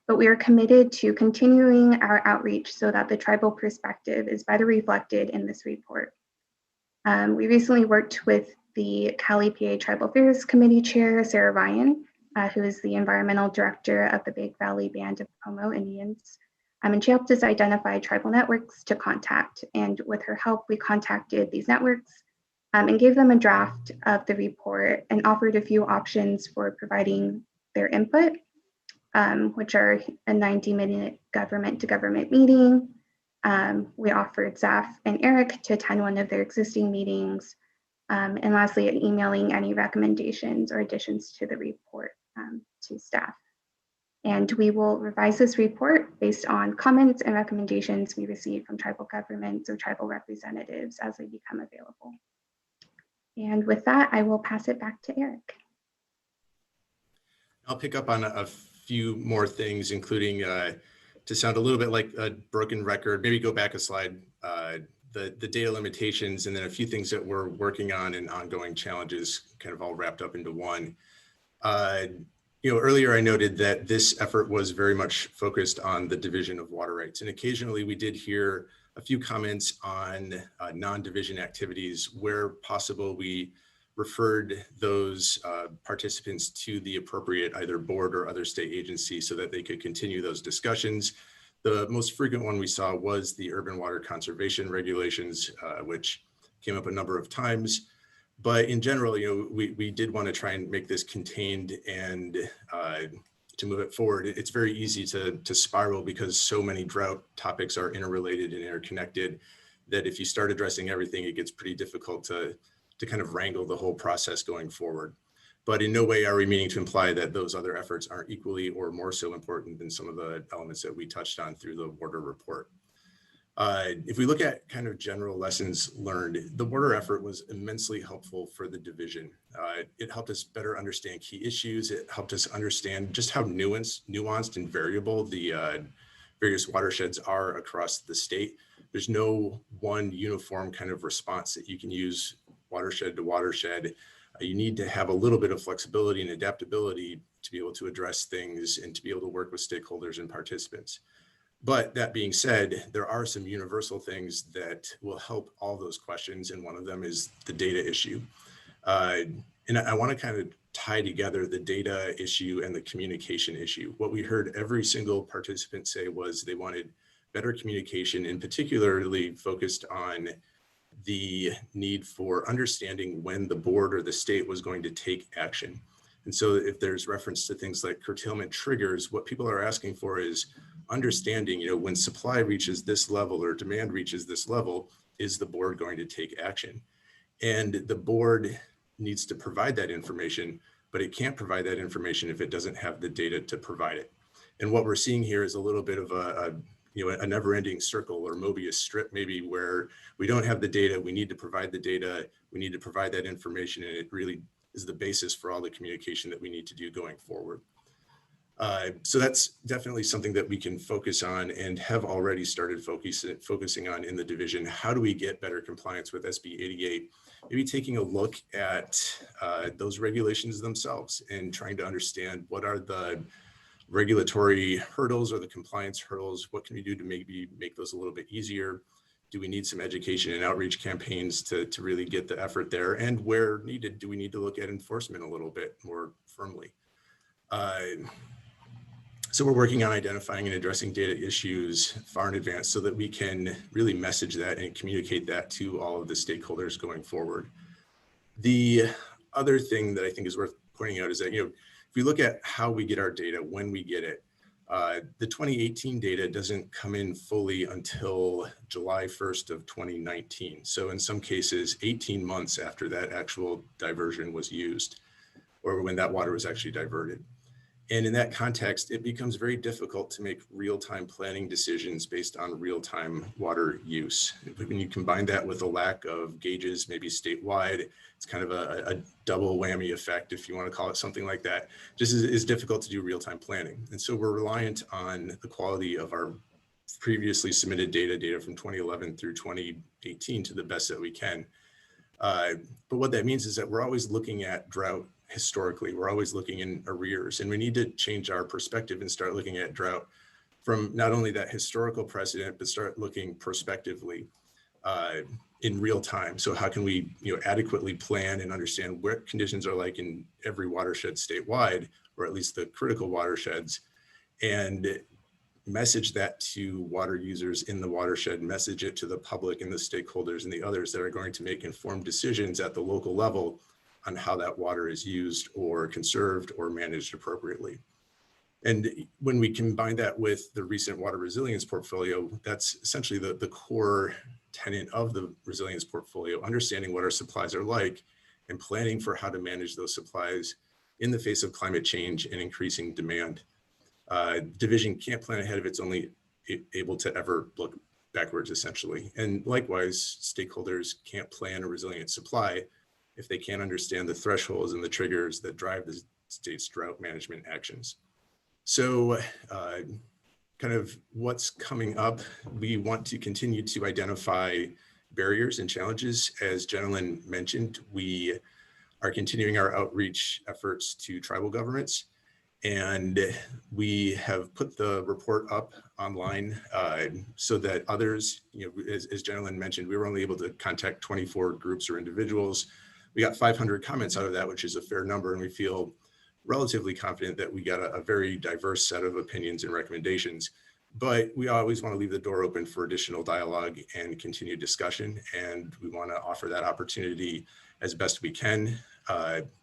But we are committed to continuing our outreach so that the tribal perspective is better reflected in this report. We recently worked with the Cali PA Tribal Affairs Committee Chair, Sarah Ryan, who is the environmental director of the Big Valley Band of Pomo Indians. And she helped us identify tribal networks to contact. And with her help, we contacted these networks and gave them a draft of the report and offered a few options for providing their input, which are a 90-minute government-to-government meeting. We offered Zaf and Eric to attend one of their existing meetings. And lastly, emailing any recommendations or additions to the report to staff. And we will revise this report based on comments and recommendations we receive from tribal governments or tribal representatives as they become available. And with that, I will pass it back to Eric. I'll pick up on a few more things, including to sound a little bit like a broken record, maybe go back a slide, the data limitations, and then a few things that we're working on and ongoing challenges kind of all wrapped up into one. Earlier I noted that this effort was very much focused on the division of water rights. And occasionally we did hear a few comments on non-division activities. Where possible, we referred those participants to the appropriate either board or other state agency so that they could continue those discussions. The most frequent one we saw was the urban water conservation regulations, which came up a number of times. But in general, we did want to try and make this contained and to move it forward. It's very easy to spiral because so many drought topics are interrelated and interconnected that if you start addressing everything, it gets pretty difficult to kind of wrangle the whole process going forward. But in no way are we meaning to imply that those other efforts aren't equally or more so important than some of the elements that we touched on through the water report. If we look at kind of general lessons learned, the border effort was immensely helpful for the division. It helped us better understand key issues. It helped us understand just how nuanced and variable the various watersheds are across the state. There's no one uniform kind of response that you can use watershed to watershed. You need to have a little bit of flexibility and adaptability to be able to address things and to be able to work with stakeholders and participants. But that being said, there are some universal things that will help all those questions, and one of them is the data issue. And I want to kind of tie together the data issue and the communication issue. What we heard every single participant say was they wanted better communication, and particularly focused on the need for understanding when the board or the state was going to take action. And so if there's reference to things like curtailment triggers, what people are asking for is understanding, when supply reaches this level or demand reaches this level, is the board going to take action? And the board needs to provide that information, but it can't provide that information if it doesn't have the data to provide it. And what we're seeing here is a little bit of a never-ending circle or Mobius strip, maybe, where we don't have the data, we need to provide the data, we need to provide that information, and it really is the basis for all the communication that we need to do going forward. So that's definitely something that we can focus on and have already started focusing on in the division. How do we get better compliance with SB 88? Maybe taking a look at those regulations themselves and trying to understand what are the regulatory hurdles or the compliance hurdles. What can we do to maybe make those a little bit easier? Do we need some education and outreach campaigns to really get the effort there? And where needed, do we need to look at enforcement a little bit more firmly? So we're working on identifying and addressing data issues far in advance so that we can really message that and communicate that to all of the stakeholders going forward. The other thing that I think is worth pointing out is that, if we look at how we get our data, when we get it, the 2018 data doesn't come in fully until July 1st of 2019. So in some cases, 18 months after that actual diversion was used, or when that water was actually diverted. And in that context, it becomes very difficult to make real-time planning decisions based on real-time water use. When you combine that with a lack of gauges, maybe statewide, it's kind of a double whammy effect, if you want to call it something like that. Just is difficult to do real-time planning. And so we're reliant on the quality of our previously submitted data from 2011 through 2018 to the best that we can. But what that means is that we're always looking at drought historically. We're always looking in arrears, and we need to change our perspective and start looking at drought from not only that historical precedent, but start looking prospectively in real time. So how can we adequately plan and understand what conditions are like in every watershed statewide, or at least the critical watersheds, and message that to water users in the watershed, message it to the public and the stakeholders and the others that are going to make informed decisions at the local level on how that water is used or conserved or managed appropriately. And when we combine that with the recent water resilience portfolio, that's essentially the core tenet of the resilience portfolio, understanding what our supplies are like and planning for how to manage those supplies in the face of climate change and increasing demand. Division can't plan ahead if it's only able to ever look backwards, essentially. And likewise, stakeholders can't plan a resilient supply if they can't understand the thresholds and the triggers that drive the state's drought management actions. So kind of what's coming up, we want to continue to identify barriers and challenges. As Jenilyn mentioned, we are continuing our outreach efforts to tribal governments, and we have put the report up online so that others, as Jenilyn mentioned, we were only able to contact 24 groups or individuals. We got 500 comments out of that, which is a fair number, and we feel relatively confident that we got a very diverse set of opinions and recommendations. But we always want to leave the door open for additional dialogue and continued discussion, and we want to offer that opportunity as best we can.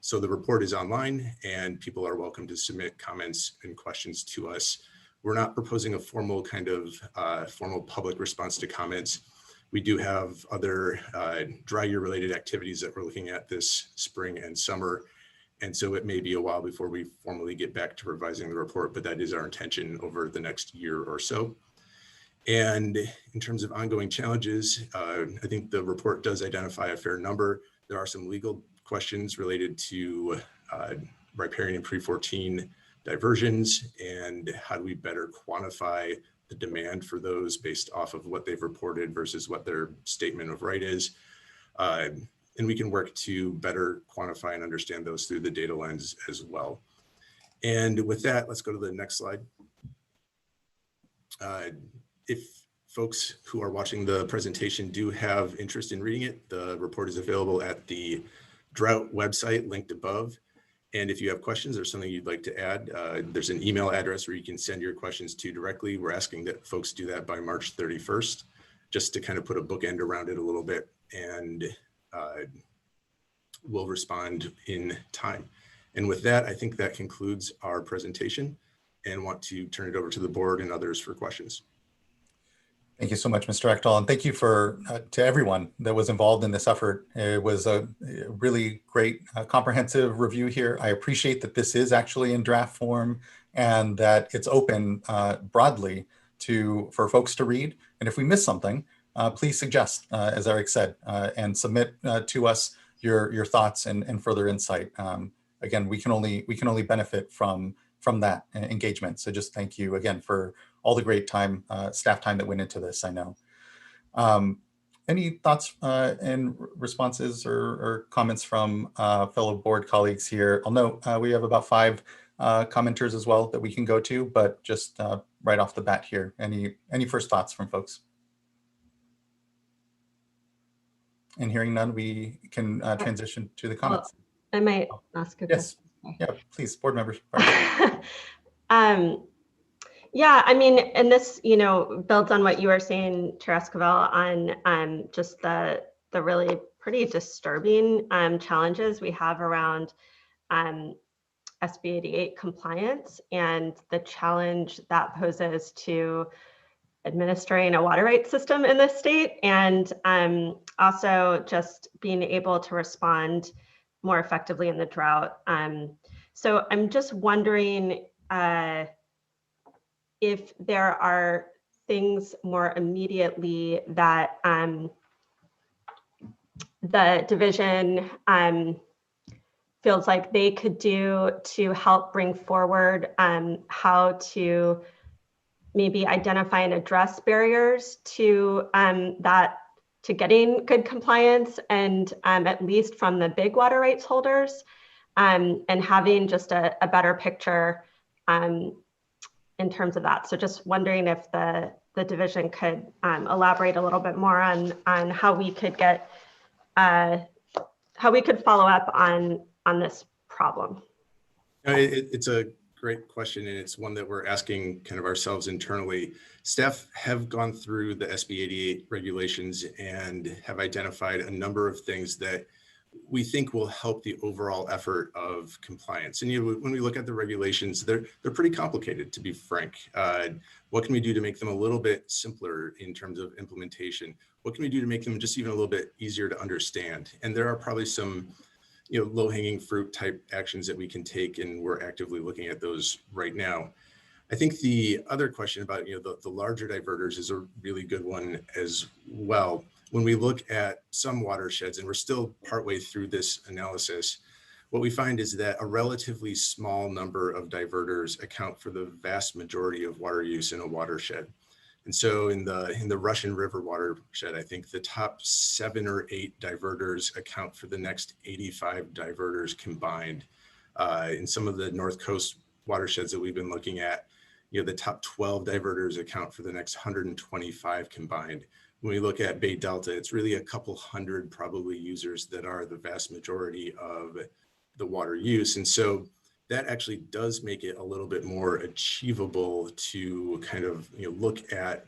So the report is online, and people are welcome to submit comments and questions to us. We're not proposing a formal kind of formal public response to comments. We do have other dry year related activities that we're looking at this spring and summer. And so it may be a while before we formally get back to revising the report, but that is our intention over the next year or so. And in terms of ongoing challenges, I think the report does identify a fair number. There are some legal questions related to riparian and pre-14 diversions, and how do we better quantify the demand for those based off of what they've reported versus what their statement of right is. And we can work to better quantify and understand those through the data lens as well. And with that, let's go to the next slide. If folks who are watching the presentation do have interest in reading it, the report is available at the drought website linked above. And if you have questions or something you'd like to add, there's an email address where you can send your questions to directly. We're asking that folks do that by March 31st, just to kind of put a bookend around it a little bit, and we'll respond in time. And with that, I think that concludes our presentation, and want to turn it over to the board and others for questions. Thank you so much, Mr. Ekdahl, and thank you for to everyone that was involved in this effort. It was a really great comprehensive review here. I appreciate that this is actually in draft form and that it's open broadly for folks to read. And if we miss something, please suggest, as Eric said, and submit to us your thoughts and further insight. Again, we can only benefit from that engagement. So just thank you again for all the great time, staff time that went into this, I know. Any thoughts and responses or comments from fellow board colleagues here? I'll note we have about 5 commenters as well that we can go to, but just right off the bat here, any first thoughts from folks? And hearing none, we can transition to the comments. Well, I might ask a question. Yeah, please, board members. Yeah, I mean, and this, builds on what you were saying, Chair Esquivel, on just the really pretty disturbing challenges we have around SB 88 compliance and the challenge that poses to administering a water rights system in this state, and also just being able to respond more effectively in the drought. So I'm just wondering if there are things more immediately that the division feels like they could do to help bring forward how to maybe identify and address barriers to to getting good compliance, and at least from the big water rights holders, and having just a better picture in terms of that. So just wondering if the division could elaborate a little bit more on how we could get how we could follow up on this problem. It's a great question, and it's one that we're asking kind of ourselves internally. Staff have gone through the SB 88 regulations and have identified a number of things that we think will help the overall effort of compliance. And when we look at the regulations, they're pretty complicated, to be frank. What can we do to make them a little bit simpler in terms of implementation? What can we do to make them just even a little bit easier to understand? And there are probably some low-hanging fruit type actions that we can take, and we're actively looking at those right now. I think the other question about the larger diverters is a really good one as well. When we look at some watersheds, and we're still partway through this analysis, what we find is that a relatively small number of diverters account for the vast majority of water use in a watershed. And so in the Russian River watershed, I think the top 7 or 8 diverters account for the next 85 diverters combined. In some of the North Coast watersheds that we've been looking at, the top 12 diverters account for the next 125 combined. When we look at Bay Delta, it's really a couple hundred probably users that are the vast majority of the water use. And so that actually does make it a little bit more achievable to kind of look at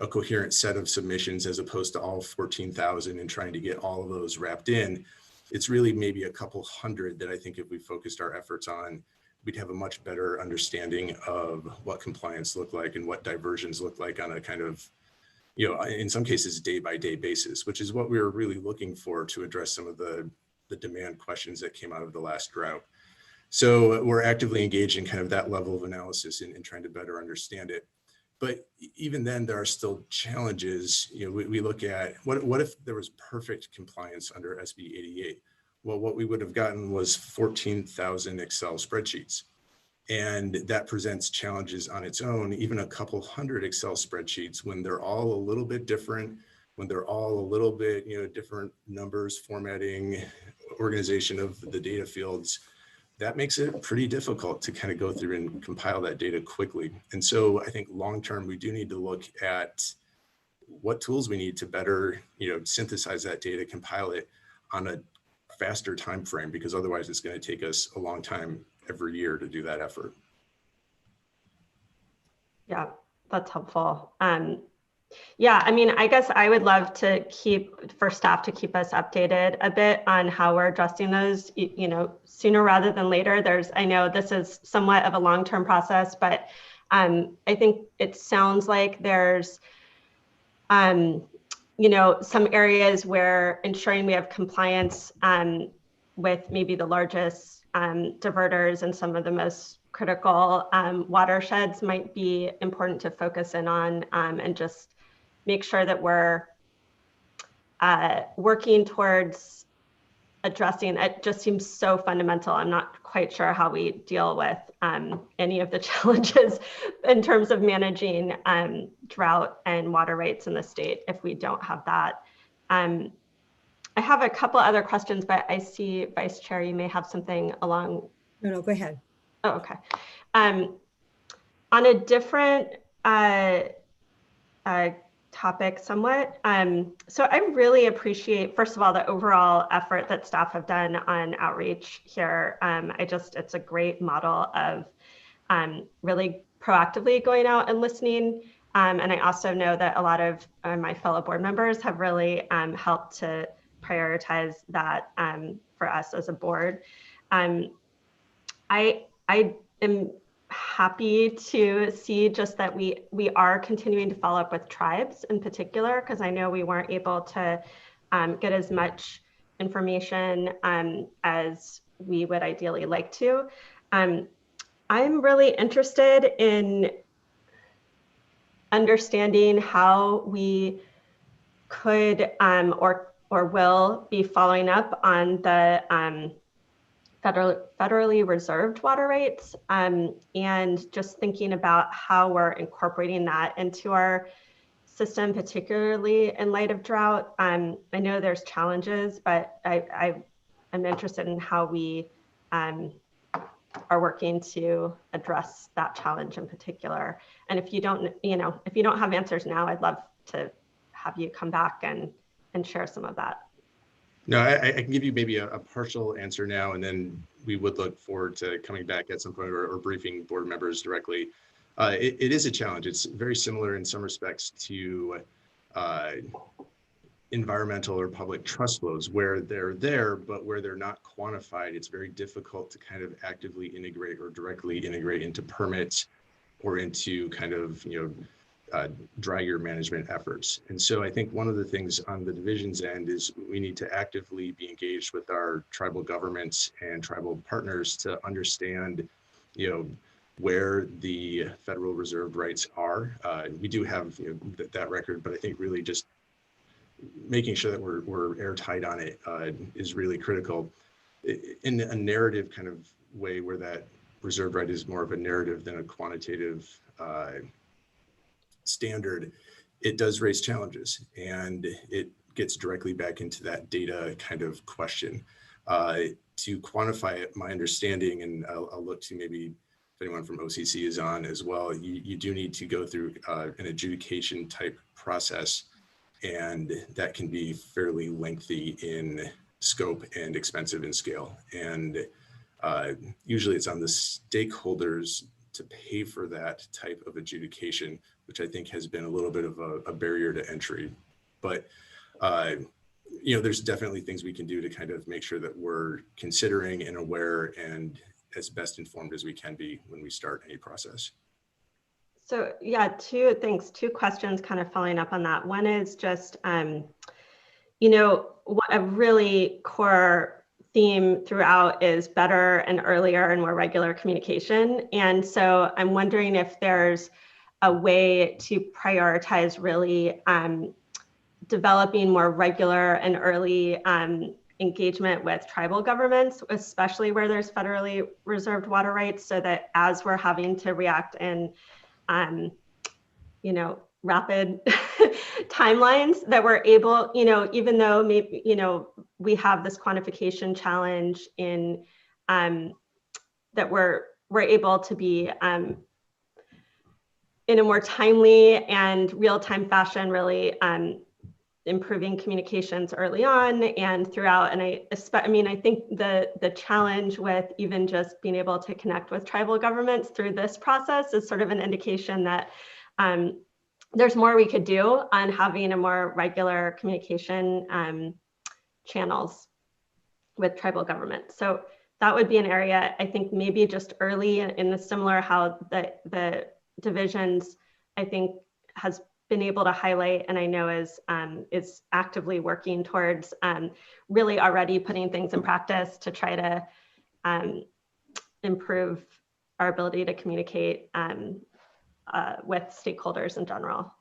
a coherent set of submissions as opposed to all 14,000 and trying to get all of those wrapped in. It's really maybe a couple hundred that I think if we focused our efforts on, we'd have a much better understanding of what compliance looked like and what diversions look like on a kind of, in some cases, day-by-day basis, which is what we were really looking for to address some of the demand questions that came out of the last drought. So we're actively engaged in kind of that level of analysis and trying to better understand it. But even then, there are still challenges. You know, we look at what if there was perfect compliance under SB 88? Well, what we would have gotten was 14,000 Excel spreadsheets. And that presents challenges on its own, even a couple hundred Excel spreadsheets when they're all a little bit different, when they're all a little bit, you know, different numbers, formatting, organization of the data fields. That makes it pretty difficult to kind of go through and compile that data quickly. And so I think long-term, we do need to look at what tools we need to better, you know, synthesize that data, compile it on a faster time frame, because otherwise it's going to take us a long time every year to do that effort. Yeah, that's helpful. Yeah, I mean, I guess I would love to for staff to keep us updated a bit on how we're addressing those, you know, sooner rather than later. I know this is somewhat of a long-term process, but I think it sounds like there's, you know, some areas where ensuring we have compliance with maybe the largest diverters and some of the most critical watersheds might be important to focus in on, and just make sure that we're working towards addressing. It just seems so fundamental. I'm not quite sure how we deal with any of the challenges in terms of managing drought and water rates in the state if we don't have that. I have a couple other questions, but I see, Vice Chair, you may have something along. No, go ahead. Oh, okay. On a different topic somewhat. So I really appreciate, first of all, the overall effort that staff have done on outreach here. It's a great model of really proactively going out and listening. And I also know that a lot of my fellow board members have really helped to prioritize that for us as a board. I am happy to see just that we are continuing to follow up with tribes in particular, because I know we weren't able to get as much information as we would ideally like to. I'm really interested in understanding how we could or will be following up on the federally reserved water rates, and just thinking about how we're incorporating that into our system, particularly in light of drought. I know there's challenges, but I'm interested in how we are working to address that challenge in particular. And if you don't, if you don't have answers now, I'd love to have you come back and share some of that. No, I can give you maybe a partial answer now, and then we would look forward to coming back at some point or briefing board members directly. It is a challenge. It's very similar in some respects to environmental or public trust flows, where they're there, but where they're not quantified. It's very difficult to kind of actively integrate or directly integrate into permits or into kind of, dry year management efforts. And so I think one of the things on the division's end is we need to actively be engaged with our tribal governments and tribal partners to understand, where the federal reserved rights are. We do have that record, but I think really just making sure that we're airtight on it is really critical. In a narrative kind of way where that reserved right is more of a narrative than a quantitative standard, it does raise challenges, and it gets directly back into that data kind of question. To quantify it, my understanding, and I'll look to maybe if anyone from OCC is on as well, you do need to go through an adjudication type process, and that can be fairly lengthy in scope and expensive in scale. And usually it's on the stakeholders to pay for that type of adjudication, which I think has been a little bit of a barrier to entry. But there's definitely things we can do to kind of make sure that we're considering and aware and as best informed as we can be when we start any process. So yeah, two questions kind of following up on that. One is just, a really core theme throughout is better and earlier and more regular communication. And so I'm wondering if there's a way to prioritize really developing more regular and early engagement with tribal governments, especially where there's federally reserved water rights, so that as we're having to react in, rapid timelines, that we're able, even though maybe, we have this quantification challenge in that we're able to be in a more timely and real-time fashion, really improving communications early on and throughout. And I think the challenge with even just being able to connect with tribal governments through this process is sort of an indication that there's more we could do on having a more regular communication channels with tribal government. So that would be an area, I think, maybe just early in the similar how the divisions, I think, has been able to highlight, and I know is actively working towards really already putting things in practice to try to improve our ability to communicate with stakeholders in general.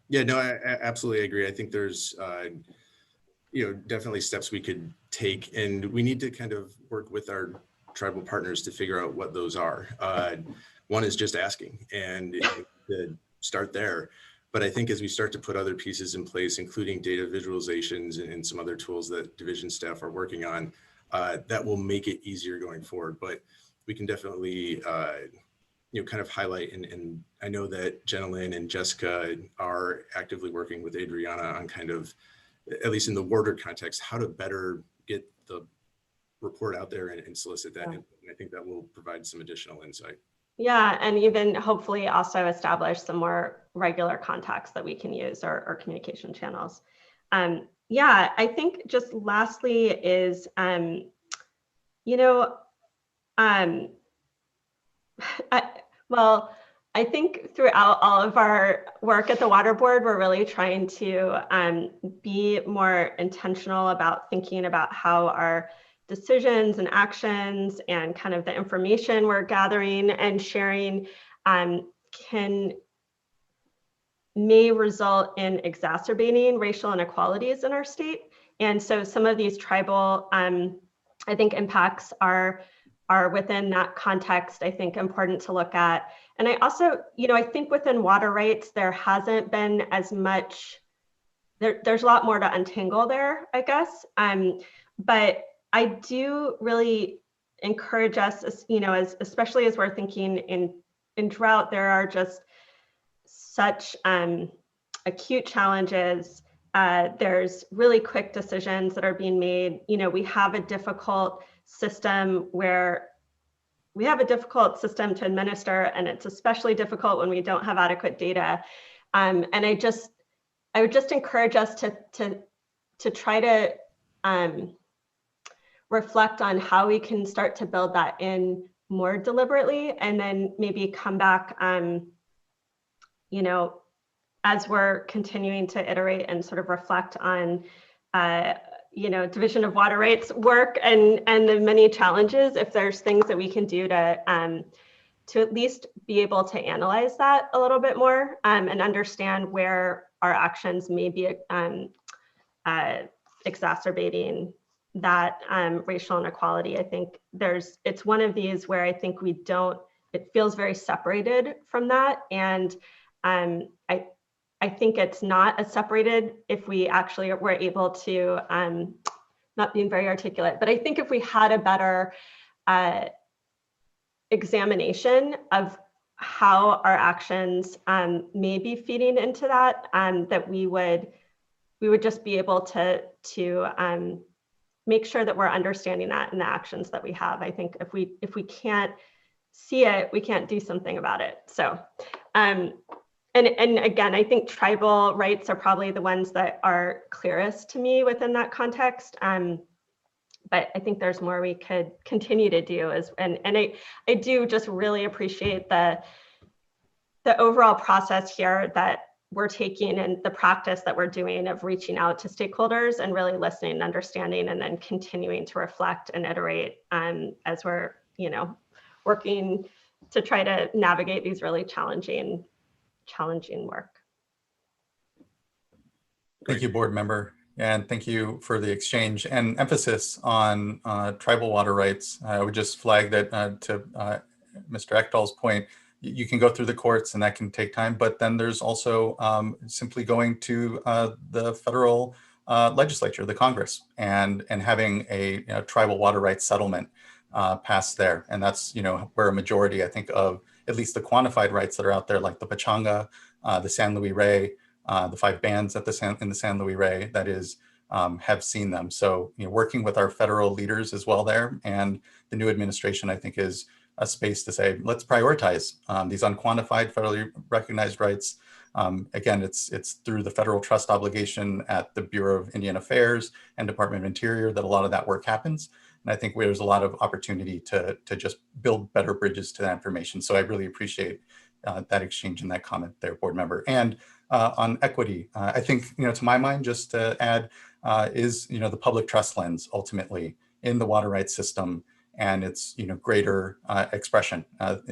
Yeah, no, I absolutely agree. I think there's, definitely steps we could take, and we need to kind of work with our tribal partners to figure out what those are. One is just asking, and to start there. But I think as we start to put other pieces in place, including data visualizations and some other tools that division staff are working on, that will make it easier going forward. But we can definitely, kind of highlight, and I know that Jenilyn and Jessica are actively working with Adriana on kind of, at least in the water context, how to better get the report out there and solicit that. Yeah. And I think that will provide some additional insight. Yeah, and even hopefully also establish some more regular contacts that we can use or communication channels. Yeah, I think just lastly is, I think throughout all of our work at the Water Board, we're really trying to be more intentional about thinking about how our decisions and actions and kind of the information we're gathering and sharing may result in exacerbating racial inequalities in our state. And so some of these tribal, I think, impacts are within that context, I think, important to look at. And I also, I think within water rights, there hasn't been as much, there's a lot more to untangle there, I guess. But I do really encourage us, especially as we're thinking in drought, there are just such acute challenges. There's really quick decisions that are being made. We have a difficult system to administer, and it's especially difficult when we don't have adequate data. And I would just encourage us to try to reflect on how we can start to build that in more deliberately, and then maybe come back, as we're continuing to iterate and sort of reflect on, Division of Water Rights work and the many challenges, if there's things that we can do to at least be able to analyze that a little bit more, and understand where our actions may be exacerbating that racial inequality. I think it's one of these where I think it feels very separated from that. And I think it's not as separated if we actually were able to, not being very articulate, but I think if we had a better examination of how our actions may be feeding into that, that we would just be able to make sure that we're understanding that in the actions that we have. I think if we can't see it, we can't do something about it. So, and again, I think tribal rights are probably the ones that are clearest to me within that context. But I think there's more we could continue to do, and I do just really appreciate the overall process here that we're taking and the practice that we're doing of reaching out to stakeholders and really listening and understanding, and then continuing to reflect and iterate as we're, working to try to navigate these really challenging work. Thank you, board member. And thank you for the exchange and emphasis on tribal water rights. I would just flag that to Mr. Ekdahl's point, you can go through the courts and that can take time, but then there's also simply going to the federal legislature, the Congress, and having a tribal water rights settlement passed there. And that's where a majority, I think, of at least the quantified rights that are out there, like the Pechanga, the San Luis Rey, the 5 bands in the San Luis Rey, that is, have seen them. So working with our federal leaders as well there, and the new administration, I think, is a space to say, let's prioritize these unquantified federally recognized rights. Again, it's through the federal trust obligation at the Bureau of Indian Affairs and Department of Interior that a lot of that work happens. And I think there's a lot of opportunity to just build better bridges to that information. So I really appreciate that exchange and that comment there, board member. And on equity, I think, to my mind, just to add, is, the public trust lens ultimately in the water rights system and its, greater expression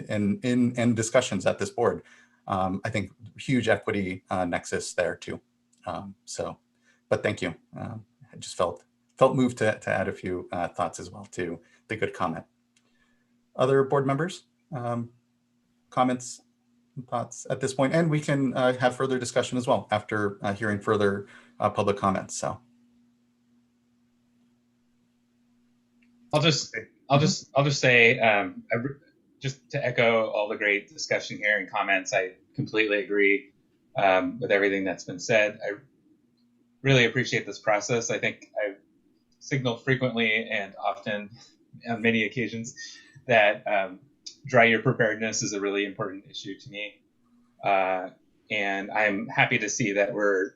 in discussions at this board. I think huge equity nexus there too. But thank you. I just felt moved to add a few thoughts as well to the good comment. Other board members, comments, thoughts at this point, and we can have further discussion as well after hearing further public comments. So I'll just say, just to echo all the great discussion here and comments, I completely agree with everything that's been said. I really appreciate this process. I think I've signaled frequently and often on many occasions that dry year preparedness is a really important issue to me. And I'm happy to see that we're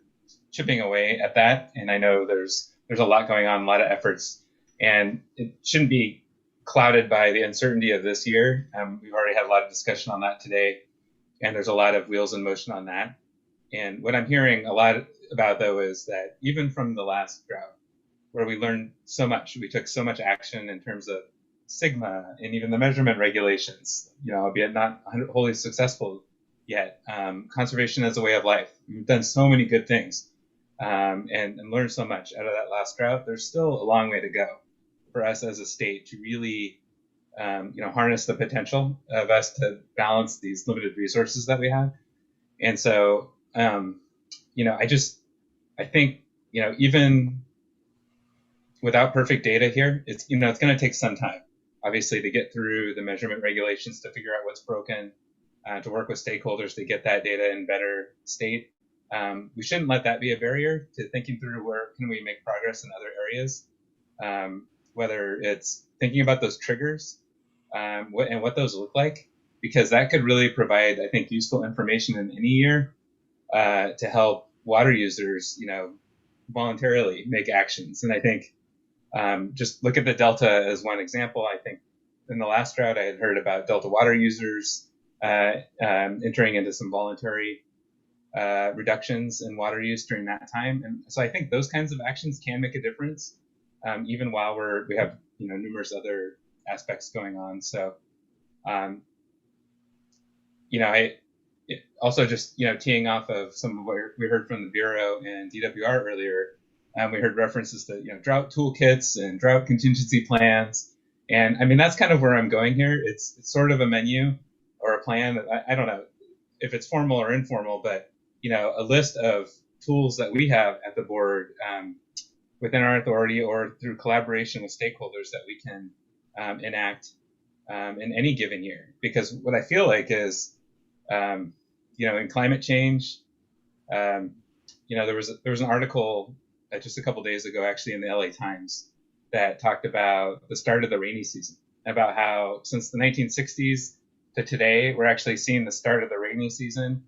chipping away at that. And I know there's a lot going on, a lot of efforts, and it shouldn't be clouded by the uncertainty of this year. We've already had a lot of discussion on that today, and there's a lot of wheels in motion on that. And what I'm hearing a lot about, though, is that even from the last drought, where we learned so much, we took so much action in terms of Sigma and even the measurement regulations, albeit not wholly successful yet. Conservation as a way of life. We've done so many good things and learned so much out of that last drought. There's still a long way to go for us as a state to really, harness the potential of us to balance these limited resources that we have. And so, I think, even without perfect data here, it's going to take some time, obviously, to get through the measurement regulations, to figure out what's broken, to work with stakeholders to get that data in better state. We shouldn't let that be a barrier to thinking through where can we make progress in other areas, whether it's thinking about those triggers and what those look like, because that could really provide, I think, useful information in any year to help water users, voluntarily make actions. And I think just look at the Delta as one example. I think in the last drought, I had heard about Delta water users entering into some voluntary reductions in water use during that time. And so I think those kinds of actions can make a difference, even while we have numerous other aspects going on. So, also just teeing off of some of what we heard from the Bureau and DWR earlier, we heard references to drought toolkits and drought contingency plans, and I mean that's kind of where I'm going here. It's sort of a menu or a plan that I don't know if it's formal or informal, but a list of tools that we have at the board within our authority or through collaboration with stakeholders that we can enact in any given year. Because what I feel like is, in climate change, there was an article just a couple days ago, actually, in the LA Times that talked about the start of the rainy season, about how since the 1960s to today, we're actually seeing the start of the rainy season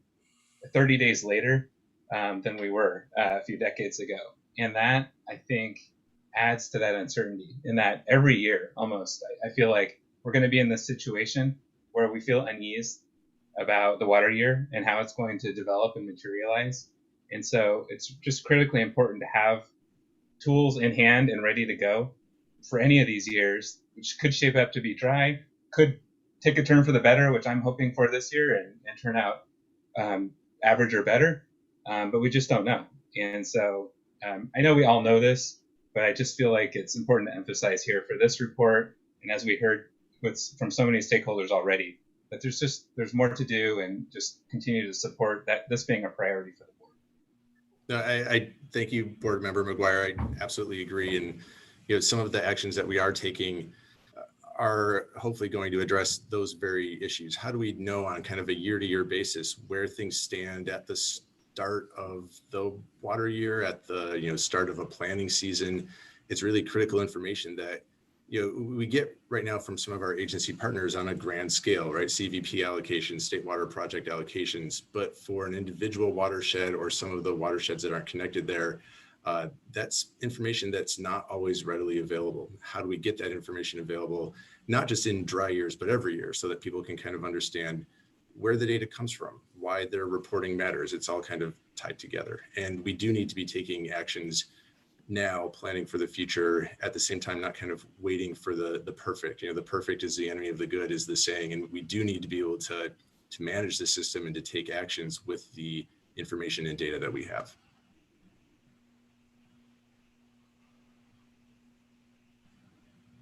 30 days later than we were a few decades ago. And that, I think, adds to that uncertainty in that every year, almost, I feel like we're going to be in this situation where we feel unease about the water year and how it's going to develop and materialize. And so it's just critically important to have tools in hand and ready to go for any of these years, which could shape up to be dry, could take a turn for the better, which I'm hoping for this year, and turn out average or better, but we just don't know. And so I know we all know this, but I just feel like it's important to emphasize here for this report, and as we heard from so many stakeholders already, that there's more to do, and just continue to support that, this being a priority for the board. No, I thank you, Board Member McGuire. I absolutely agree. And some of the actions that we are taking are hopefully going to address those very issues. How do we know on kind of a year-to-year basis where things stand at the start of the water year, at the start of a planning season? It's really critical information that we get right now from some of our agency partners on a grand scale, right? CVP allocations, state water project allocations, but for an individual watershed or some of the watersheds that aren't connected there, that's information that's not always readily available. How do we get that information available, not just in dry years, but every year, so that people can kind of understand where the data comes from, why their reporting matters? It's all kind of tied together. And we do need to be taking actions now, planning for the future, at the same time, not kind of waiting for the perfect. The perfect is the enemy of the good, is the saying. And we do need to be able to manage the system and to take actions with the information and data that we have.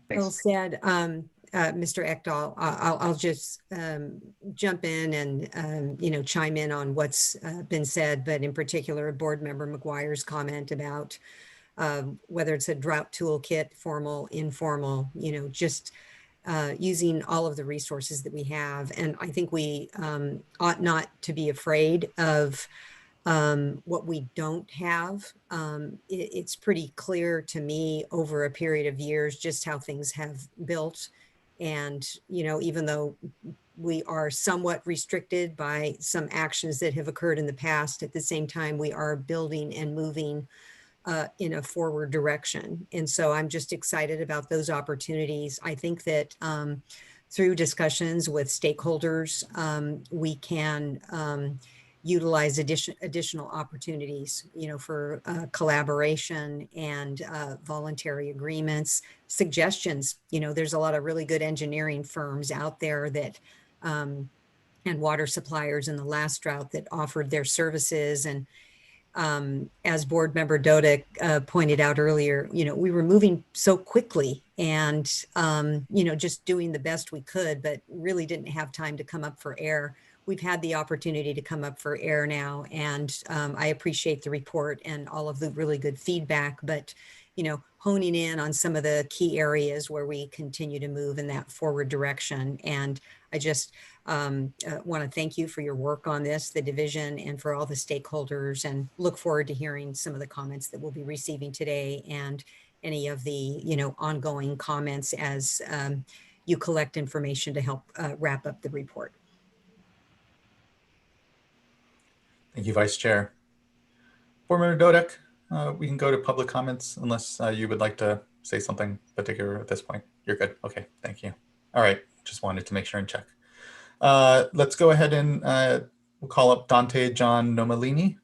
Well said, Mr. Ekdahl. I'll just jump in and chime in on what's been said, but in particular, Board Member McGuire's comment about whether it's a drought toolkit, formal, informal, just using all of the resources that we have. And I think we ought not to be afraid of what we don't have. It's pretty clear to me over a period of years just how things have built. And, even though we are somewhat restricted by some actions that have occurred in the past, at the same time, we are building and moving in a forward direction. And so I'm just excited about those opportunities. I think that through discussions with stakeholders, we can utilize additional opportunities, for collaboration and voluntary agreements, suggestions. There's a lot of really good engineering firms out there that and water suppliers in the last drought that offered their services. And as Board Member Dodick pointed out earlier, we were moving so quickly and, just doing the best we could, but really didn't have time to come up for air. We've had the opportunity to come up for air now, and I appreciate the report and all of the really good feedback, but, honing in on some of the key areas where we continue to move in that forward direction. And I just want to thank you for your work on this, the division, and for all the stakeholders, and look forward to hearing some of the comments that we'll be receiving today and any of the, ongoing comments as you collect information to help wrap up the report. Thank you, Vice Chair. Board Member Dodick, we can go to public comments unless you would like to say something particular at this point. You're good. Okay, thank you. All right, just wanted to make sure and check. Let's go ahead and we'll call up Dante John Nomalini.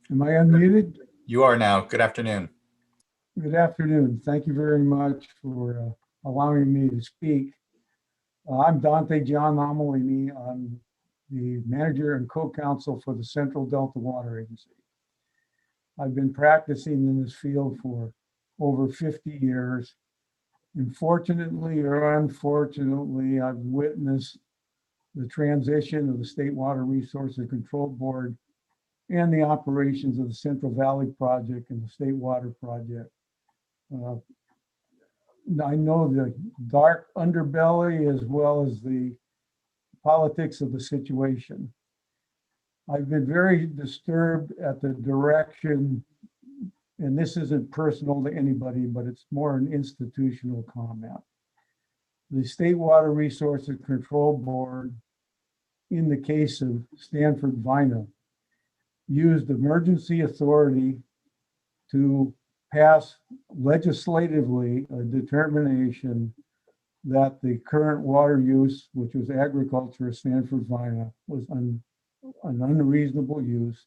Am I unmuted? You are now. Good afternoon. Good afternoon. Thank you very much for allowing me to speak. I'm Dante John Nomalini. I'm the manager and co-counsel for the Central Delta Water Agency. I've been practicing in this field for over 50 years. And fortunately or unfortunately, I've witnessed the transition of the State Water Resources Control Board and the operations of the Central Valley Project and the State Water Project. I know the dark underbelly as well as the politics of the situation. I've been very disturbed at the direction, and this isn't personal to anybody, but it's more an institutional comment. The State Water Resources Control Board, in the case of Stanford Vina, used emergency authority to pass legislatively a determination that the current water use, which was agriculture at Stanford Vina, was an unreasonable use,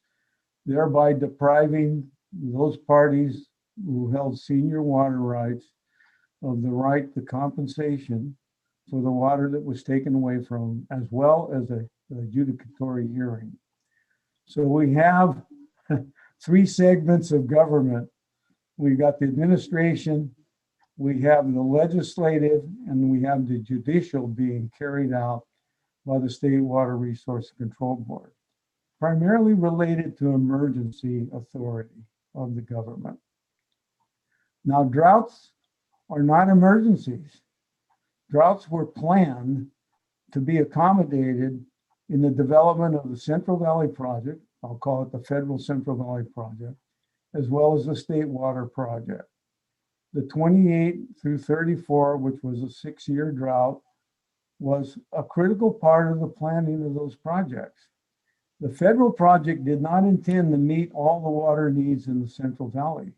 thereby depriving those parties who held senior water rights of the right to compensation for the water that was taken away from, as well as a adjudicatory hearing. So we have three segments of government. We've got the administration, we have the legislative, and we have the judicial being carried out by the State Water Resources Control Board, primarily related to emergency authority of the government. Now, droughts are not emergencies. Droughts were planned to be accommodated in the development of the Central Valley Project, I'll call it the Federal Central Valley Project, as well as the State Water Project. The 28 through 34, which was a 6-year drought, was a critical part of the planning of those projects. The federal project did not intend to meet all the water needs in the Central Valley.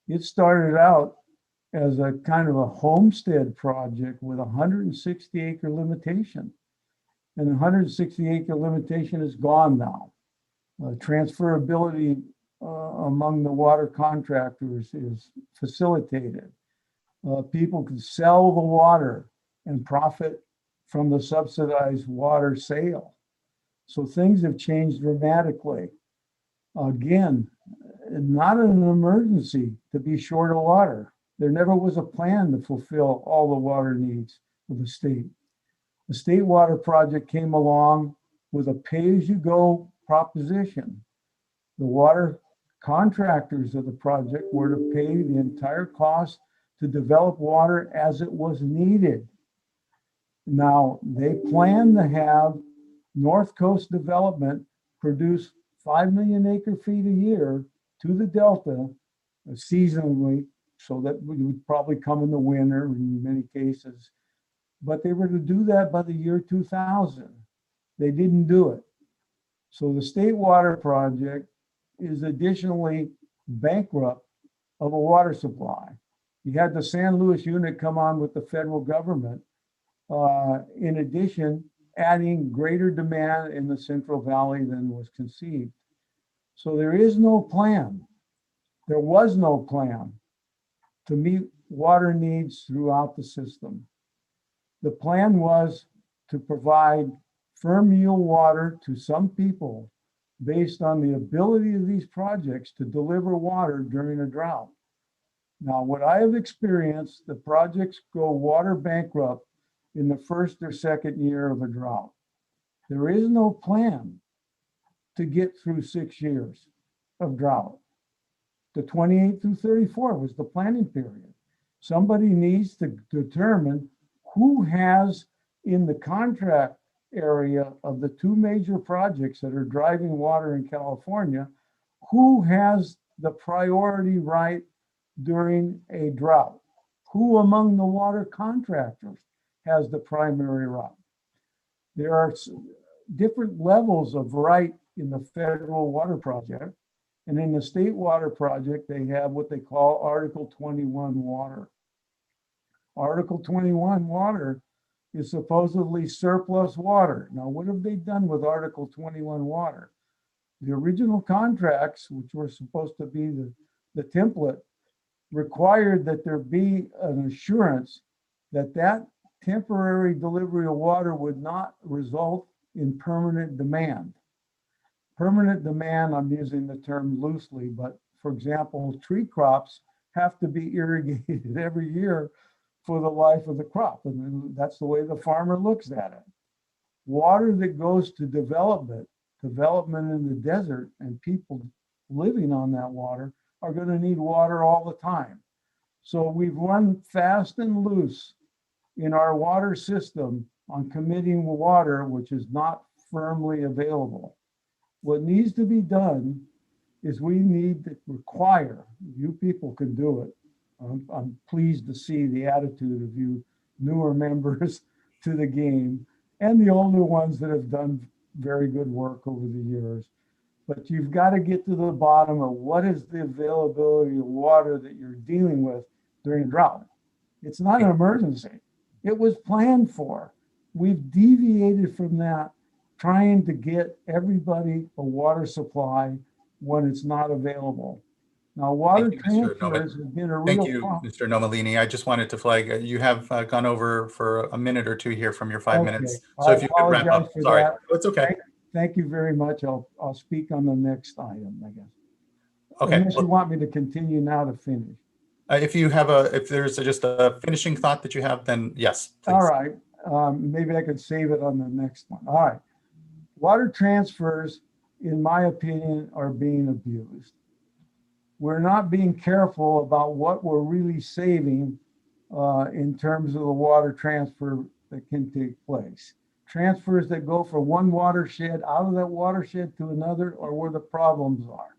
It started out as a kind of a homestead project with a 160-acre limitation. And the 160-acre limitation is gone now. Transferability among the water contractors is facilitated. People can sell the water and profit from the subsidized water sale. So things have changed dramatically. Again, not an emergency to be short of water. There never was a plan to fulfill all the water needs of the state. The State Water Project came along with a pay-as-you-go proposition. The water contractors of the project were to pay the entire cost to develop water as it was needed. Now, they plan to have North Coast Development produce 5 million acre feet a year to the Delta seasonally, so that would probably come in the winter in many cases. But they were to do that by the year 2000. They didn't do it. So the State Water Project is additionally bankrupt of a water supply. You had the San Luis unit come on with the federal government, in addition, adding greater demand in the Central Valley than was conceived. So there is no plan. There was no plan to meet water needs throughout the system. The plan was to provide firm yield water to some people based on the ability of these projects to deliver water during a drought. Now, what I have experienced, the projects go water bankrupt in the first or second year of a drought. There is no plan to get through 6 years of drought. The 28 through 34 was the planning period. Somebody needs to determine who has in the contract area of the two major projects that are driving water in California, who has the priority right during a drought? Who among the water contractors has the primary right? There are different levels of right in the federal water project. And in the state water project, they have what they call Article 21 water. Article 21 water is supposedly surplus water. Now, what have they done with Article 21 water? The original contracts, which were supposed to be the template, required that there be an assurance that that temporary delivery of water would not result in permanent demand. Permanent demand, I'm using the term loosely, but for example, tree crops have to be irrigated every year for the life of the crop. And that's the way the farmer looks at it. Water that goes to development in the desert, and people living on that water are going to need water all the time. So we've run fast and loose in our water system on committing water, which is not firmly available. What needs to be done is we need to require, you people can do it. I'm pleased to see the attitude of you newer members to the game and the older ones that have done very good work over the years. But you've got to get to the bottom of what is the availability of water that you're dealing with during a drought. It's not an emergency. It was planned for. We've deviated from that trying to get everybody a water supply when it's not available. Now, water Thank you, Mr. transfers have been a Thank real you, problem. Mr. Nomalini. I just wanted to flag, you have gone over for a minute or two here from your 5 minutes. So I if you could wrap apologize up, for sorry. that. It's okay. Thank you very much. I'll speak on the next item, I guess. Okay. Unless you want me to continue now to finish. If there's just a finishing thought that you have, then yes, please. All right. Maybe I could save it on the next one. All right. Water transfers, in my opinion, are being abused. We're not being careful about what we're really saving in terms of the water transfer that can take place. Transfers that go from one watershed out of that watershed to another are where the problems are.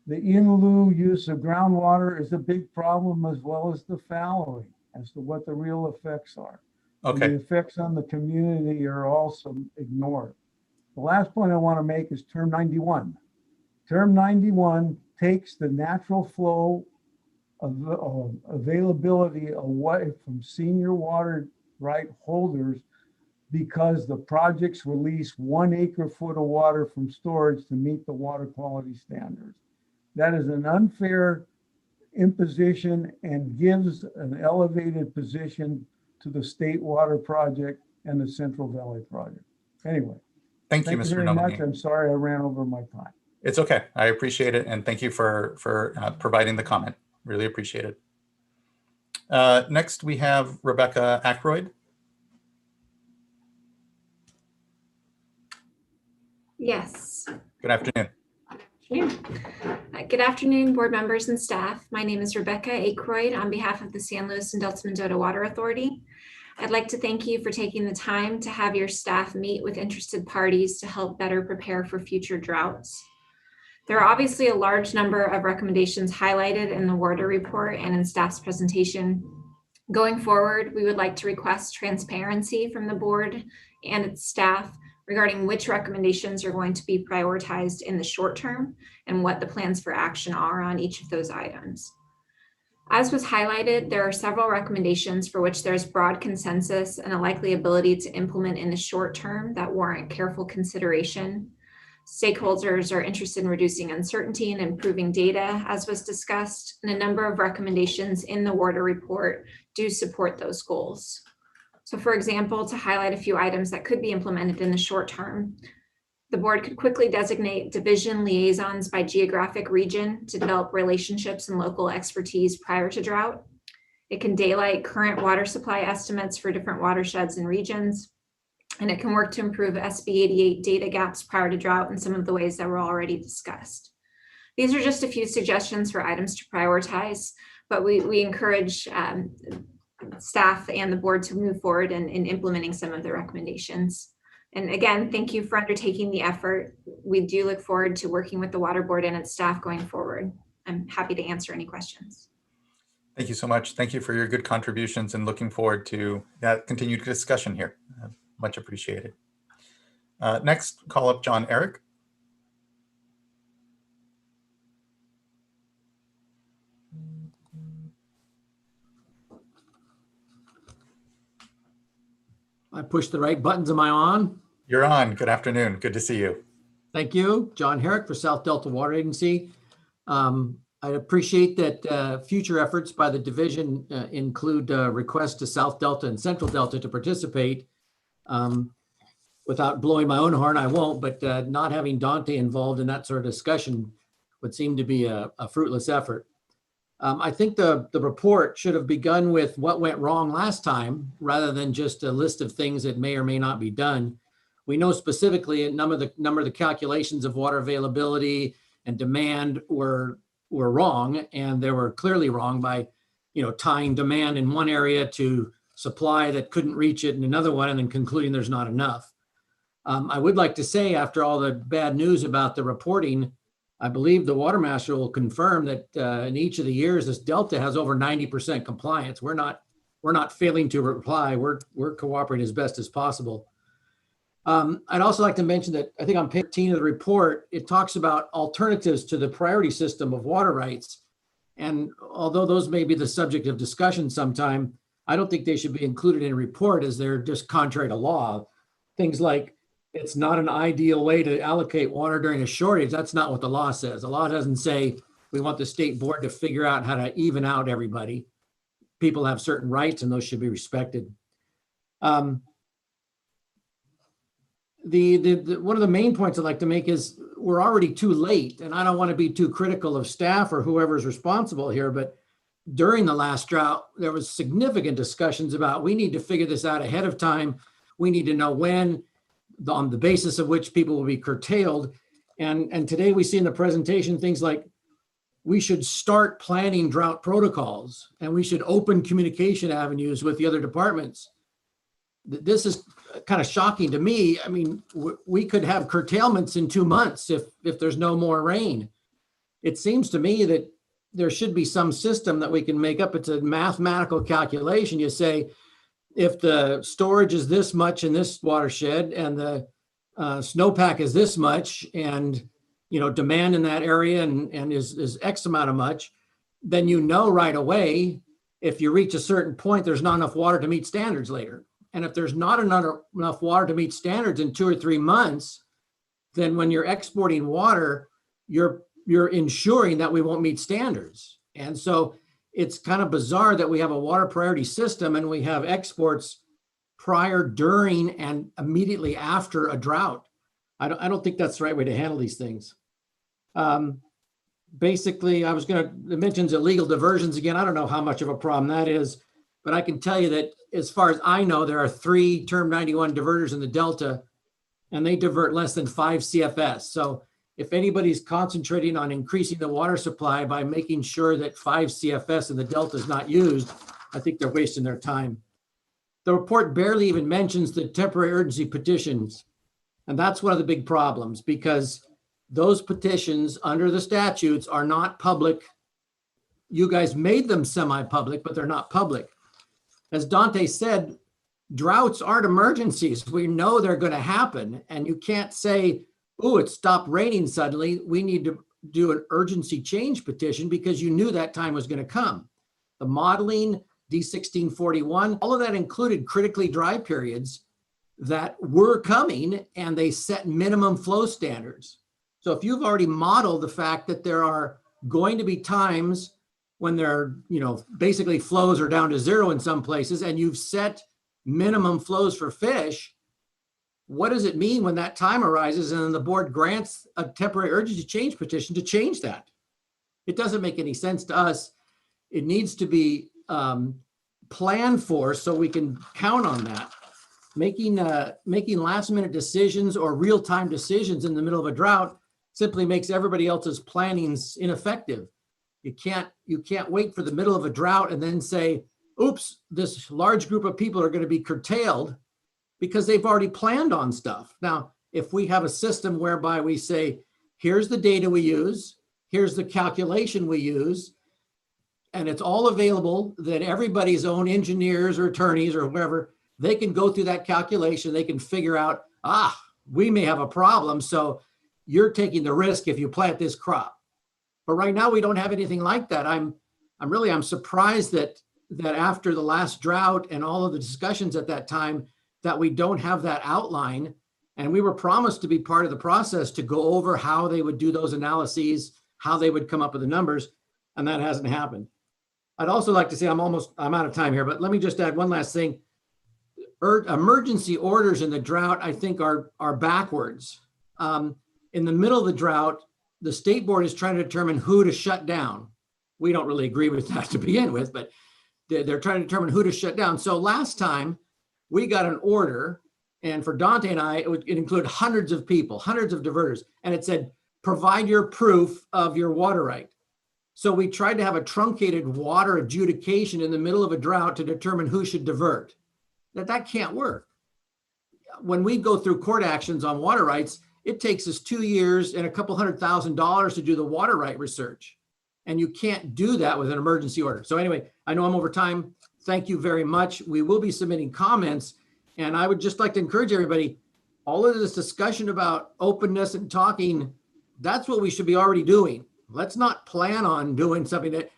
The in lieu use of groundwater is a big problem, as well as the fallowing, as to what the real effects are. Okay. And the effects on the community are also ignored. The last point I want to make is term 91. Term 91 takes the natural flow of availability away from senior water right holders because the projects release 1 acre-foot of water from storage to meet the water quality standards. That is an unfair imposition and gives an elevated position to the State Water Project and the Central Valley Project. Anyway. Thank you, Mr. very Nomalini. much. I'm sorry I ran over my time. It's okay. I appreciate it. And thank you for providing the comment. Really appreciate it. Next, we have Rebecca Ackroyd. Yes. Good afternoon. Good afternoon, board members and staff. My name is Rebecca Ackroyd on behalf of the San Luis and Delta Mendota Water Authority. I'd like to thank you for taking the time to have your staff meet with interested parties to help better prepare for future droughts. There are obviously a large number of recommendations highlighted in the water report and in staff's presentation. Going forward, we would like to request transparency from the board and its staff regarding which recommendations are going to be prioritized in the short term and what the plans for action are on each of those items. As was highlighted, there are several recommendations for which there's broad consensus and a likely ability to implement in the short term that warrant careful consideration. Stakeholders are interested in reducing uncertainty and improving data, as was discussed, and a number of recommendations in the water report do support those goals. So for example, to highlight a few items that could be implemented in the short term, the board could quickly designate division liaisons by geographic region to develop relationships and local expertise prior to drought. It can daylight current water supply estimates for different watersheds and regions, and it can work to improve SB 88 data gaps prior to drought in some of the ways that were already discussed. These are just a few suggestions for items to prioritize, but we encourage staff and the board to move forward in implementing some of the recommendations. And again, thank you for undertaking the effort. We do look forward to working with the water board and its staff going forward. I'm happy to answer any questions. Thank you so much. Thank you for your good contributions and looking forward to that continued discussion here. Much appreciated. Next, call up John Eric. I pushed the right buttons. Am I on? You're on. Good afternoon. Good to see you. Thank you. John Herrick for South Delta Water Agency. I appreciate that future efforts by the division include requests to South Delta and Central Delta to participate. Without blowing my own horn, I won't, but not having Dante involved in that sort of discussion would seem to be a fruitless effort. I think the report should have begun with what went wrong last time rather than just a list of things that may or may not be done. We know specifically a number of the calculations of water availability and demand were wrong, and they were clearly wrong by tying demand in one area to supply that couldn't reach it in another one and then concluding there's not enough. I would like to say, after all the bad news about the reporting, I believe the water master will confirm that in each of the years, this Delta has over 90% compliance. We're not failing to reply. We're cooperating as best as possible. I'd also like to mention that I think on page 13 of the report, it talks about alternatives to the priority system of water rights. And although those may be the subject of discussion sometime, I don't think they should be included in a report as they're just contrary to law. Things like it's not an ideal way to allocate water during a shortage. That's not what the law says. The law doesn't say we want the state board to figure out how to even out everybody. People have certain rights and those should be respected. One of the main points I'd like to make is we're already too late, and I don't want to be too critical of staff or whoever's responsible here, but during the last drought, there was significant discussions about we need to figure this out ahead of time. We need to know when, on the basis of which people will be curtailed. And today we see in the presentation things like we should start planning drought protocols and we should open communication avenues with the other departments. This is kind of shocking to me. I mean, we could have curtailments in 2 months if there's no more rain. It seems to me that there should be some system that we can make up. It's a mathematical calculation. You say, if the storage is this much in this watershed and the snowpack is this much and demand in that area and is X amount of much, then right away, if you reach a certain point, there's not enough water to meet standards later. And if there's not enough water to meet standards in 2 or 3 months, then when you're exporting water, you're ensuring that we won't meet standards. And so it's kind of bizarre that we have a water priority system and we have exports prior, during, and immediately after a drought. I don't think that's the right way to handle these things. Basically, I was going to mention illegal diversions again. I don't know how much of a problem that is, but I can tell you that as far as I know, there are 3 Term 91 diverters in the Delta, and they divert less than 5 CFS. So if anybody's concentrating on increasing the water supply by making sure that 5 CFS in the Delta is not used, I think they're wasting their time. The report barely even mentions the temporary urgency petitions. And that's one of the big problems because those petitions under the statutes are not public. You guys made them semi-public, but they're not public. As Dante said, droughts aren't emergencies. We know they're going to happen. And you can't say, oh, it stopped raining suddenly. We need to do an urgency change petition because you knew that time was going to come. The modeling, D1641, all of that included critically dry periods that were coming and they set minimum flow standards. So if you've already modeled the fact that there are going to be times when there, basically flows are down to 0 in some places and you've set minimum flows for fish, what does it mean when that time arises and then the board grants a temporary urgency change petition to change that? It doesn't make any sense to us. It needs to be planned for so we can count on that. Making last minute decisions or real-time decisions in the middle of a drought simply makes everybody else's plannings ineffective. You can't wait for the middle of a drought and then say, oops, this large group of people are going to be curtailed because they've already planned on stuff. Now, if we have a system whereby we say, here's the data we use, here's the calculation we use, and it's all available, that everybody's own engineers or attorneys or whoever, they can go through that calculation, they can figure out, we may have a problem, so you're taking the risk if you plant this crop. But right now we don't have anything like that. I'm surprised that after the last drought and all of the discussions at that time, that we don't have that outline. And we were promised to be part of the process to go over how they would do those analyses, how they would come up with the numbers, and that hasn't happened. I'd also like to say I'm out of time here, but let me just add one last thing. Emergency orders in the drought, I think, are backwards. In the middle of the drought, the state board is trying to determine who to shut down. We don't really agree with that to begin with, but they're trying to determine who to shut down. So last time we got an order, and for Dante and I, it included hundreds of people, hundreds of diverters, and it said, provide your proof of your water right. So we tried to have a truncated water adjudication in the middle of a drought to determine who should divert. That can't work. When we go through court actions on water rights, it takes us 2 years and a couple $100,000 to do the water right research. And you can't do that with an emergency order. So anyway, I know I'm over time. Thank you very much. We will be submitting comments. And I would just like to encourage everybody, all of this discussion about openness and talking, that's what we should be already doing. Let's not plan on doing something that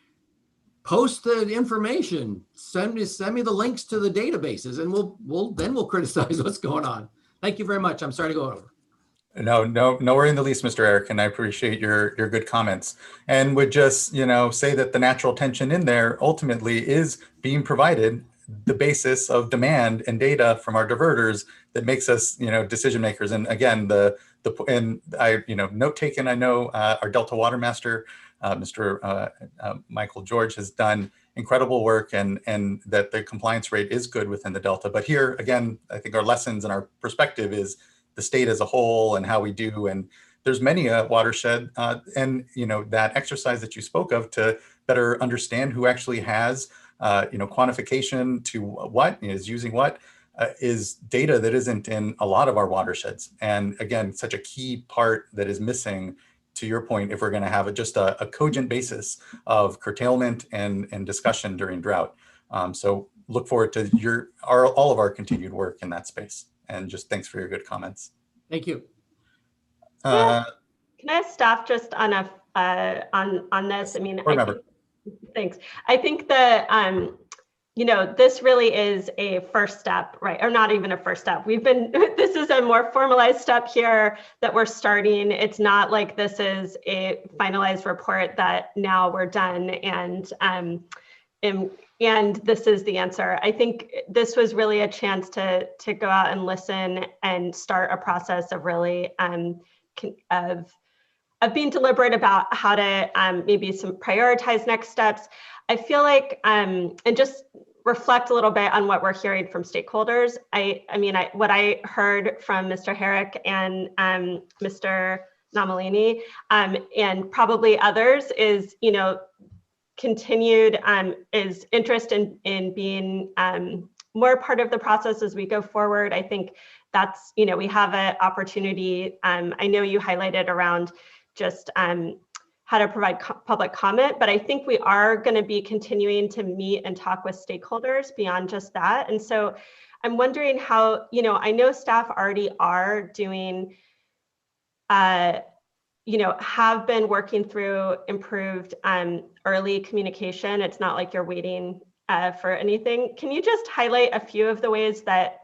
post the information, send me the links to the databases, and we'll criticize what's going on. Thank you very much. I'm sorry to go over. No worry in the least, Mr. Eric, and I appreciate your good comments. And would just, say that the natural tension in there ultimately is being provided the basis of demand and data from our diverters that makes us, decision makers. And again, note taken, I know our Delta Water Master, Mr. Michael George, has done incredible work, and that the compliance rate is good within the Delta. But here, again, I think our lessons and our perspective is the state as a whole and how we do. And there's many a watershed and, that exercise that you spoke of to better understand who actually has, quantification to what is using what is data that isn't in a lot of our watersheds. And again, such a key part that is missing, to your point, if we're going to have just a cogent basis of curtailment and discussion during drought. So look forward to all of our continued work in that space. And just thanks for your good comments. Thank you. Can I ask staff just on on this? I mean, thanks. I think that this really is a first step, right? Or not even a first step. This is a more formalized step here that we're starting. It's not like this is a finalized report that now we're done and this is the answer. I think this was really a chance to go out and listen and start a process of really of being deliberate about how to maybe prioritize next steps. I feel like and just reflect a little bit on what we're hearing from stakeholders. What I heard from Mr. Herrick and Mr. Namalini and probably others is continued is interest in being more part of the process as we go forward. I think that's, we have an opportunity. I know you highlighted around just how to provide public comment, but I think we are going to be continuing to meet and talk with stakeholders beyond just that. And so I'm wondering how, I know staff already are doing have been working through improved early communication. It's not like you're waiting for anything. Can you just highlight a few of the ways that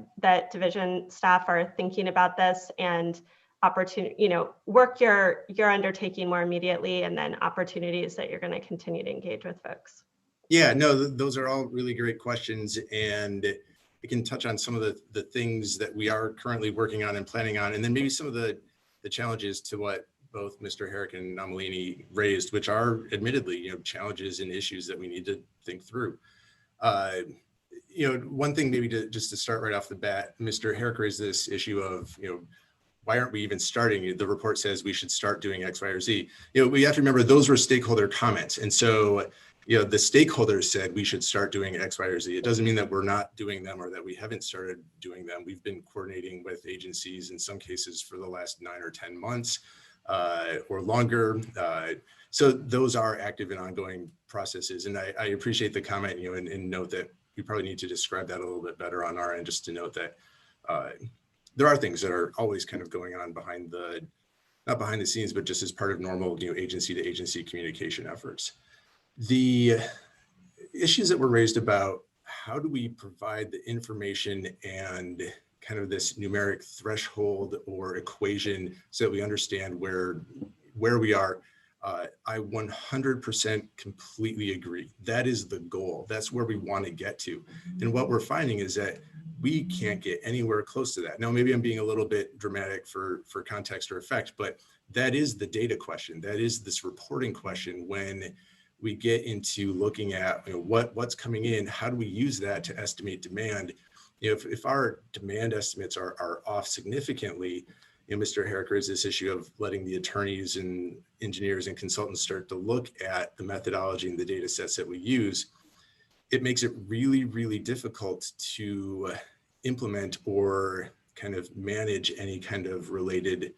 division staff are thinking about this and opportunity, work you're undertaking more immediately, and then opportunities that you're going to continue to engage with folks? Yeah, no, those are all really great questions. And we can touch on some of the things that we are currently working on and planning on, and then maybe some of the challenges to what both Mr. Herrick and Namalini raised, which are admittedly, challenges and issues that we need to think through. One thing maybe just to start right off the bat, Mr. Herrick raised this issue of, why aren't we even starting? The report says we should start doing X, Y, or Z. We have to remember those were stakeholder comments. And so, the stakeholders said we should start doing X, Y, or Z. It doesn't mean that we're not doing them or that we haven't started doing them. We've been coordinating with agencies in some cases for the last 9 or 10 months. Or longer. So those are active and ongoing processes. And I appreciate the comment, and note that we probably need to describe that a little bit better on our end, just to note that there are things that are always kind of going on not behind the scenes, but just as part of normal, agency to agency communication efforts. The issues that were raised about how do we provide the information and kind of this numeric threshold or equation so that we understand where we are. I 100% completely agree. That is the goal. That's where we want to get to. And what we're finding is that we can't get anywhere close to that. Now, maybe I'm being a little bit dramatic for context or effect, but that is the data question. That is this reporting question. When we get into looking at what's coming in, how do we use that to estimate demand? If our demand estimates are off significantly, Mr. Herrick raised this issue of letting the attorneys and engineers and consultants start to look at the methodology and the data sets that we use. It makes it really, really difficult to implement or kind of manage any kind of related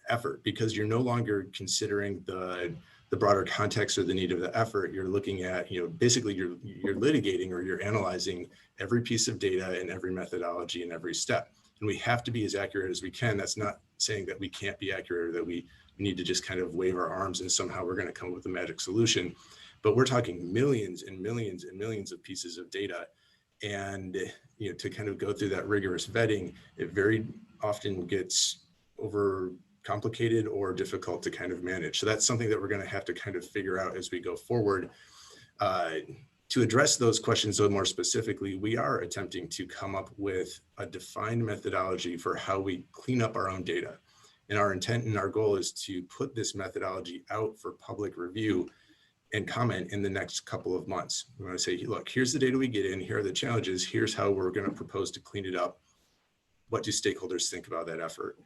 effort, because you're no longer considering the broader context or the need of the effort. You're looking at, basically you're litigating or you're analyzing every piece of data and every methodology and every step. And we have to be as accurate as we can. That's not saying that we can't be accurate or that we need to just kind of wave our arms and somehow we're going to come up with a magic solution. But we're talking millions and millions and millions of pieces of data. And to kind of go through that rigorous vetting, it very often gets over complicated or difficult to kind of manage. So that's something that we're going to have to kind of figure out as we go forward. To address those questions more specifically, we are attempting to come up with a defined methodology for how we clean up our own data. And our intent and our goal is to put this methodology out for public review and comment in the next couple of months. We want to say, look, here's the data we get in, here are the challenges, here's how we're going to propose to clean it up. What do stakeholders think about that effort?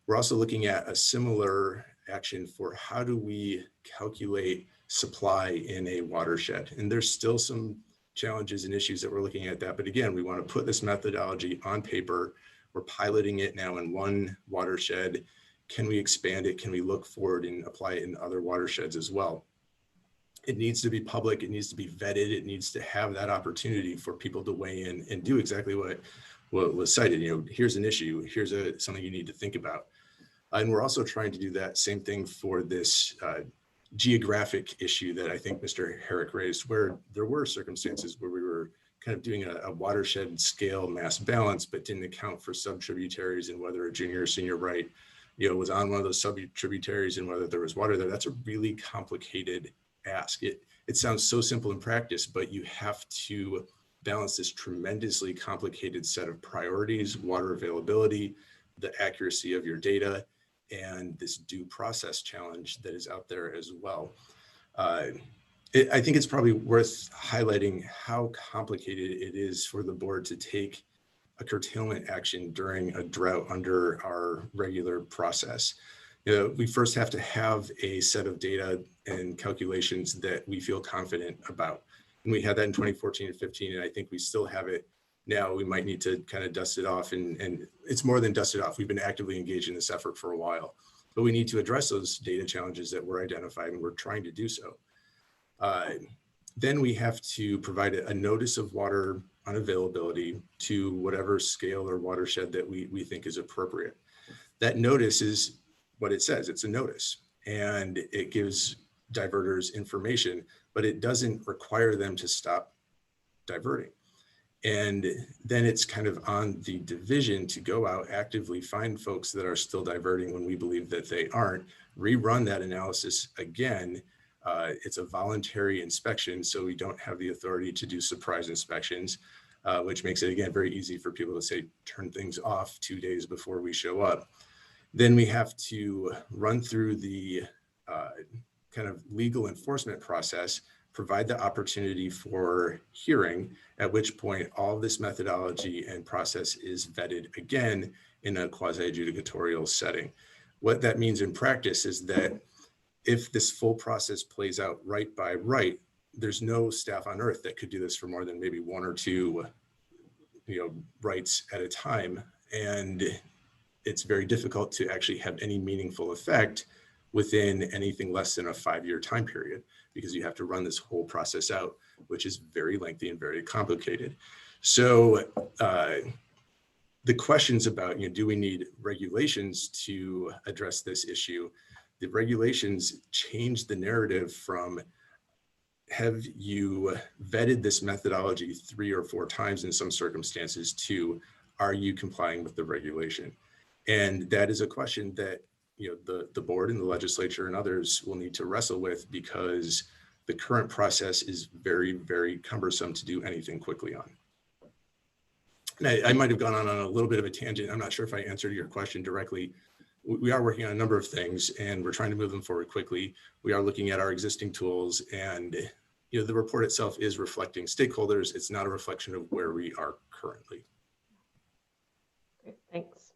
We're also looking at a similar action for how do we calculate supply in a watershed. And there's still some challenges and issues that we're looking at that. But again, we want to put this methodology on paper. We're piloting it now in one watershed. Can we expand it? Can we look forward and apply it in other watersheds as well? It needs to be public. It needs to be vetted. It needs to have that opportunity for people to weigh in and do exactly what was cited. Here's an issue. Here's something you need to think about. And we're also trying to do that same thing for this geographic issue that I think Mr. Herrick raised, where there were circumstances where we were kind of doing a watershed scale mass balance, but didn't account for sub-tributaries and whether a junior or senior right, was on one of those sub-tributaries and whether there was water there. That's a really complicated ask. It sounds so simple in practice, but you have to balance this tremendously complicated set of priorities, water availability, the accuracy of your data, and this due process challenge that is out there as well. I think it's probably worth highlighting how complicated it is for the board to take a curtailment action during a drought under our regular process. We first have to have a set of data and calculations that we feel confident about. And we had that in 2014 and 15, and I think we still have it now. We might need to kind of dust it off, and it's more than dust it off. We've been actively engaged in this effort for a while, but we need to address those data challenges that were identified, and we're trying to do so. Then we have to provide a notice of water unavailability to whatever scale or watershed that we think is appropriate. That notice is what it says. It's a notice, and it gives diverters information, but it doesn't require them to stop diverting. And then it's kind of on the division to go out, actively find folks that are still diverting when we believe that they aren't, rerun that analysis again. It's a voluntary inspection, so we don't have the authority to do surprise inspections, which makes it, again, very easy for people to say, turn things off 2 days before we show up. Then we have to run through the kind of legal enforcement process, provide the opportunity for hearing, at which point all of this methodology and process is vetted again in a quasi-adjudicatorial setting. What that means in practice is that if this full process plays out right by right, there's no staff on earth that could do this for more than maybe one or two rights at a time. And it's very difficult to actually have any meaningful effect within anything less than a 5-year time period, because you have to run this whole process out, which is very lengthy and very complicated. So the questions about, do we need regulations to address this issue? The regulations change the narrative from, have you vetted this methodology 3 or 4 times in some circumstances, to, are you complying with the regulation? And that is a question that the board and the legislature and others will need to wrestle with, because the current process is very, very cumbersome to do anything quickly on. And I might have gone on a little bit of a tangent. I'm not sure if I answered your question directly. We are working on a number of things, and we're trying to move them forward quickly. We are looking at our existing tools, and the report itself is reflecting stakeholders. It's not a reflection of where we are currently. Great, thanks.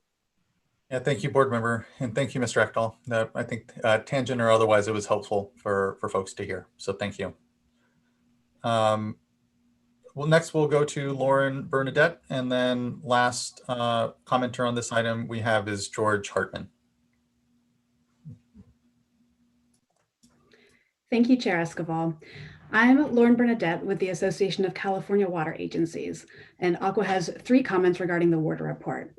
Yeah, thank you, board member, and thank you, Mr. Ekdahl. I think tangent or otherwise, it was helpful for folks to hear. So thank you. Well, next we'll go to Lauren Bernadette, and then last commenter on this item we have is George Hartman. Thank you, Chair Esquivel. I'm Lauren Bernadette with the Association of California Water Agencies, and ACWA has 3 comments regarding the water report.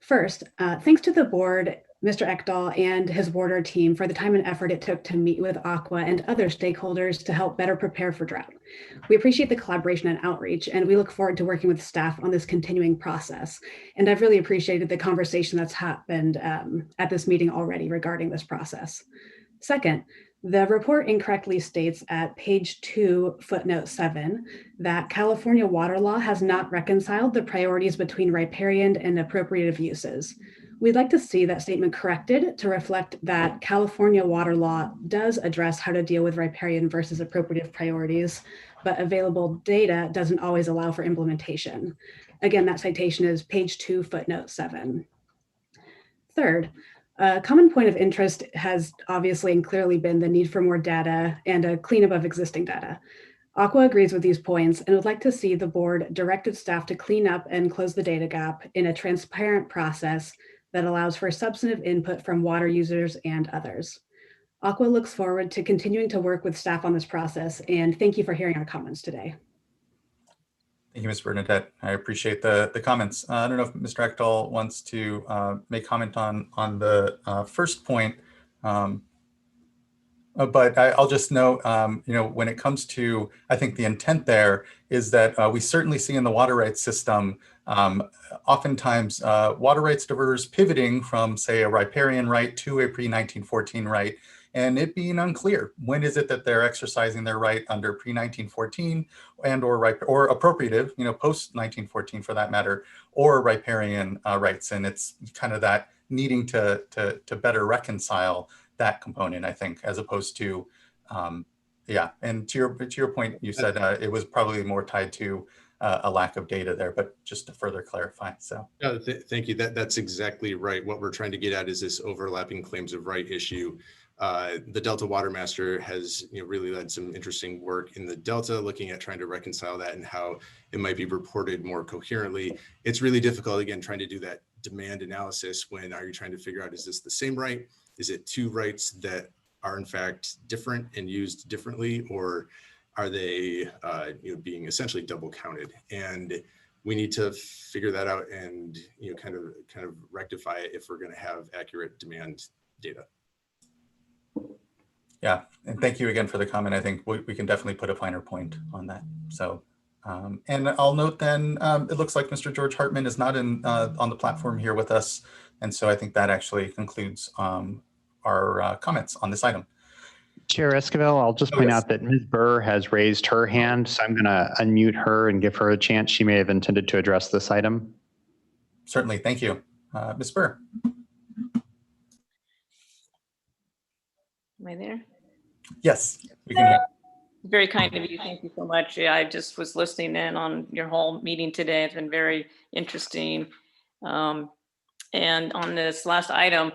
First, thanks to the board, Mr. Ekdahl and his water team for the time and effort it took to meet with Aqua and other stakeholders to help better prepare for drought. We appreciate the collaboration and outreach, and we look forward to working with staff on this continuing process. And I've really appreciated the conversation that's happened at this meeting already regarding this process. Second, the report incorrectly states at page 2, footnote 7, that California water law has not reconciled the priorities between riparian and appropriative uses. We'd like to see that statement corrected to reflect that California water law does address how to deal with riparian versus appropriative priorities, but available data doesn't always allow for implementation. Again, that citation is page 2, footnote 7. Third, a common point of interest has obviously and clearly been the need for more data and a cleanup of existing data. Aqua agrees with these points and would like to see the board direct its staff to clean up and close the data gap in a transparent process that allows for substantive input from water users and others. Aqua looks forward to continuing to work with staff on this process, and thank you for hearing our comments today. Thank you, Ms. Bernadette. I appreciate the comments. I don't know if Mr. Ekdahl wants to make comment on the first point, but I'll just note, when it comes to, I think the intent there is that we certainly see in the water rights system, oftentimes water rights diverters pivoting from, say, a riparian right to a pre-1914 right, and it being unclear when is it that they're exercising their right under pre-1914 and or appropriative, post-1914 for that matter, or riparian rights. And it's kind of that needing to better reconcile that component, I think, as opposed to, yeah. And to your point, you said it was probably more tied to a lack of data there, but just to further clarify. So thank you. That's exactly right. What we're trying to get at is this overlapping claims of right issue. The Delta Water Master has really led some interesting work in the Delta, looking at trying to reconcile that and how it might be reported more coherently. It's really difficult, again, trying to do that demand analysis when are you trying to figure out, is this the same right? Is it two rights that are in fact different and used differently, or are they being essentially double counted? And we need to figure that out and kind of rectify it if we're going to have accurate demand data. Yeah, and thank you again for the comment. I think we can definitely put a finer point on that. So, and I'll note then, it looks like Mr. George Hartman is not on the platform here with us. And so I think that actually concludes our comments on this item. Chair Esquivel, I'll just point out that Ms. Burr has raised her hand, so I'm going to unmute her and give her a chance. She may have intended to address this item. Certainly, thank you. Ms. Burr. Am I there? Yes, we can hear. Very kind of you. Thank you so much. Yeah, I just was listening in on your whole meeting today. It's been very interesting. And on this last item,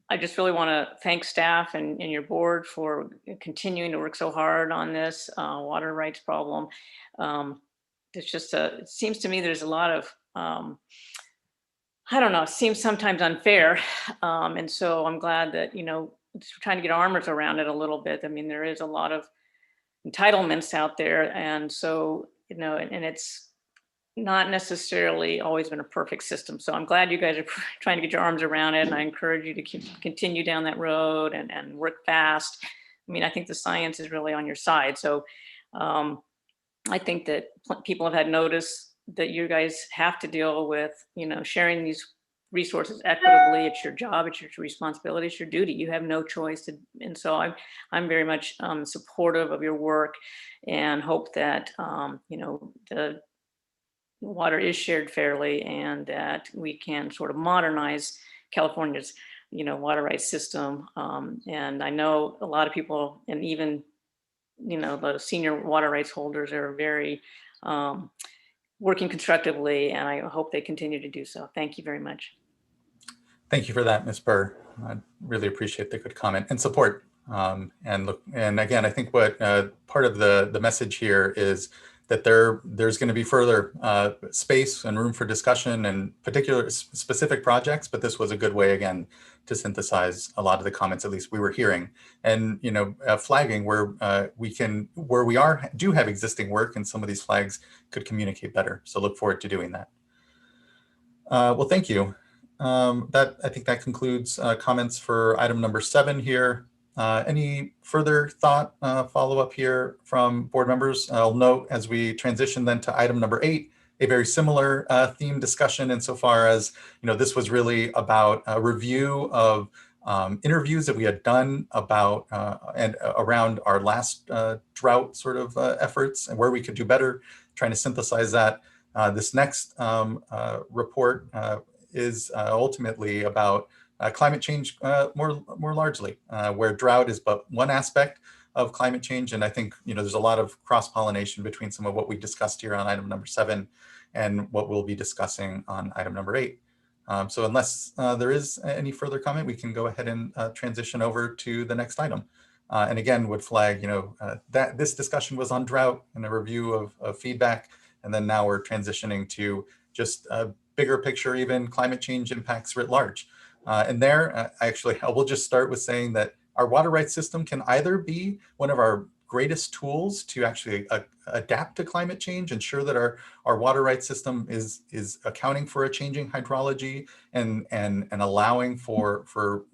I just really want to thank staff and your board for continuing to work so hard on this water rights problem. It's just it seems to me there's a lot of, I don't know, it seems sometimes unfair. And so I'm glad that, trying to get our arms around it a little bit. I mean, there is a lot of entitlements out there. And so, and it's not necessarily always been a perfect system. So I'm glad you guys are trying to get your arms around it. And I encourage you to continue down that road and work fast. I mean, I think the science is really on your side. So I think that people have had notice that you guys have to deal with, sharing these resources equitably. It's your job, it's your responsibility, it's your duty. You have no choice. And so I'm very much supportive of your work and hope that, the water is shared fairly and that we can sort of modernize California's, water rights system. And I know a lot of people, and even, the senior water rights holders are very working constructively, and I hope they continue to do so. Thank you very much. Thank you for that, Ms. Burr. I really appreciate the good comment and support. And again, I think what part of the message here is that there's going to be further space and room for discussion and particular specific projects, but this was a good way, again, to synthesize a lot of the comments, at least we were hearing, and flagging where do have existing work, and some of these flags could communicate better. So look forward to doing that. Well, thank you. I think that concludes comments for item number 7 here. Any further thought, follow-up here from board members? I'll note as we transition then to item number 8, a very similar theme discussion insofar as, this was really about a review of interviews that we had done about and around our last drought sort of efforts and where we could do better, trying to synthesize that. This next report is ultimately about climate change more largely, where drought is but one aspect of climate change. And I think, there's a lot of cross-pollination between some of what we discussed here on item number 7 and what we'll be discussing on item number 8. So unless there is any further comment, we can go ahead and transition over to the next item. And again, would flag, that this discussion was on drought and a review of feedback. And then now we're transitioning to just a bigger picture, even climate change impacts writ large. And there, I will just start with saying that our water rights system can either be one of our greatest tools to actually adapt to climate change, ensure that our water rights system is accounting for a changing hydrology and allowing for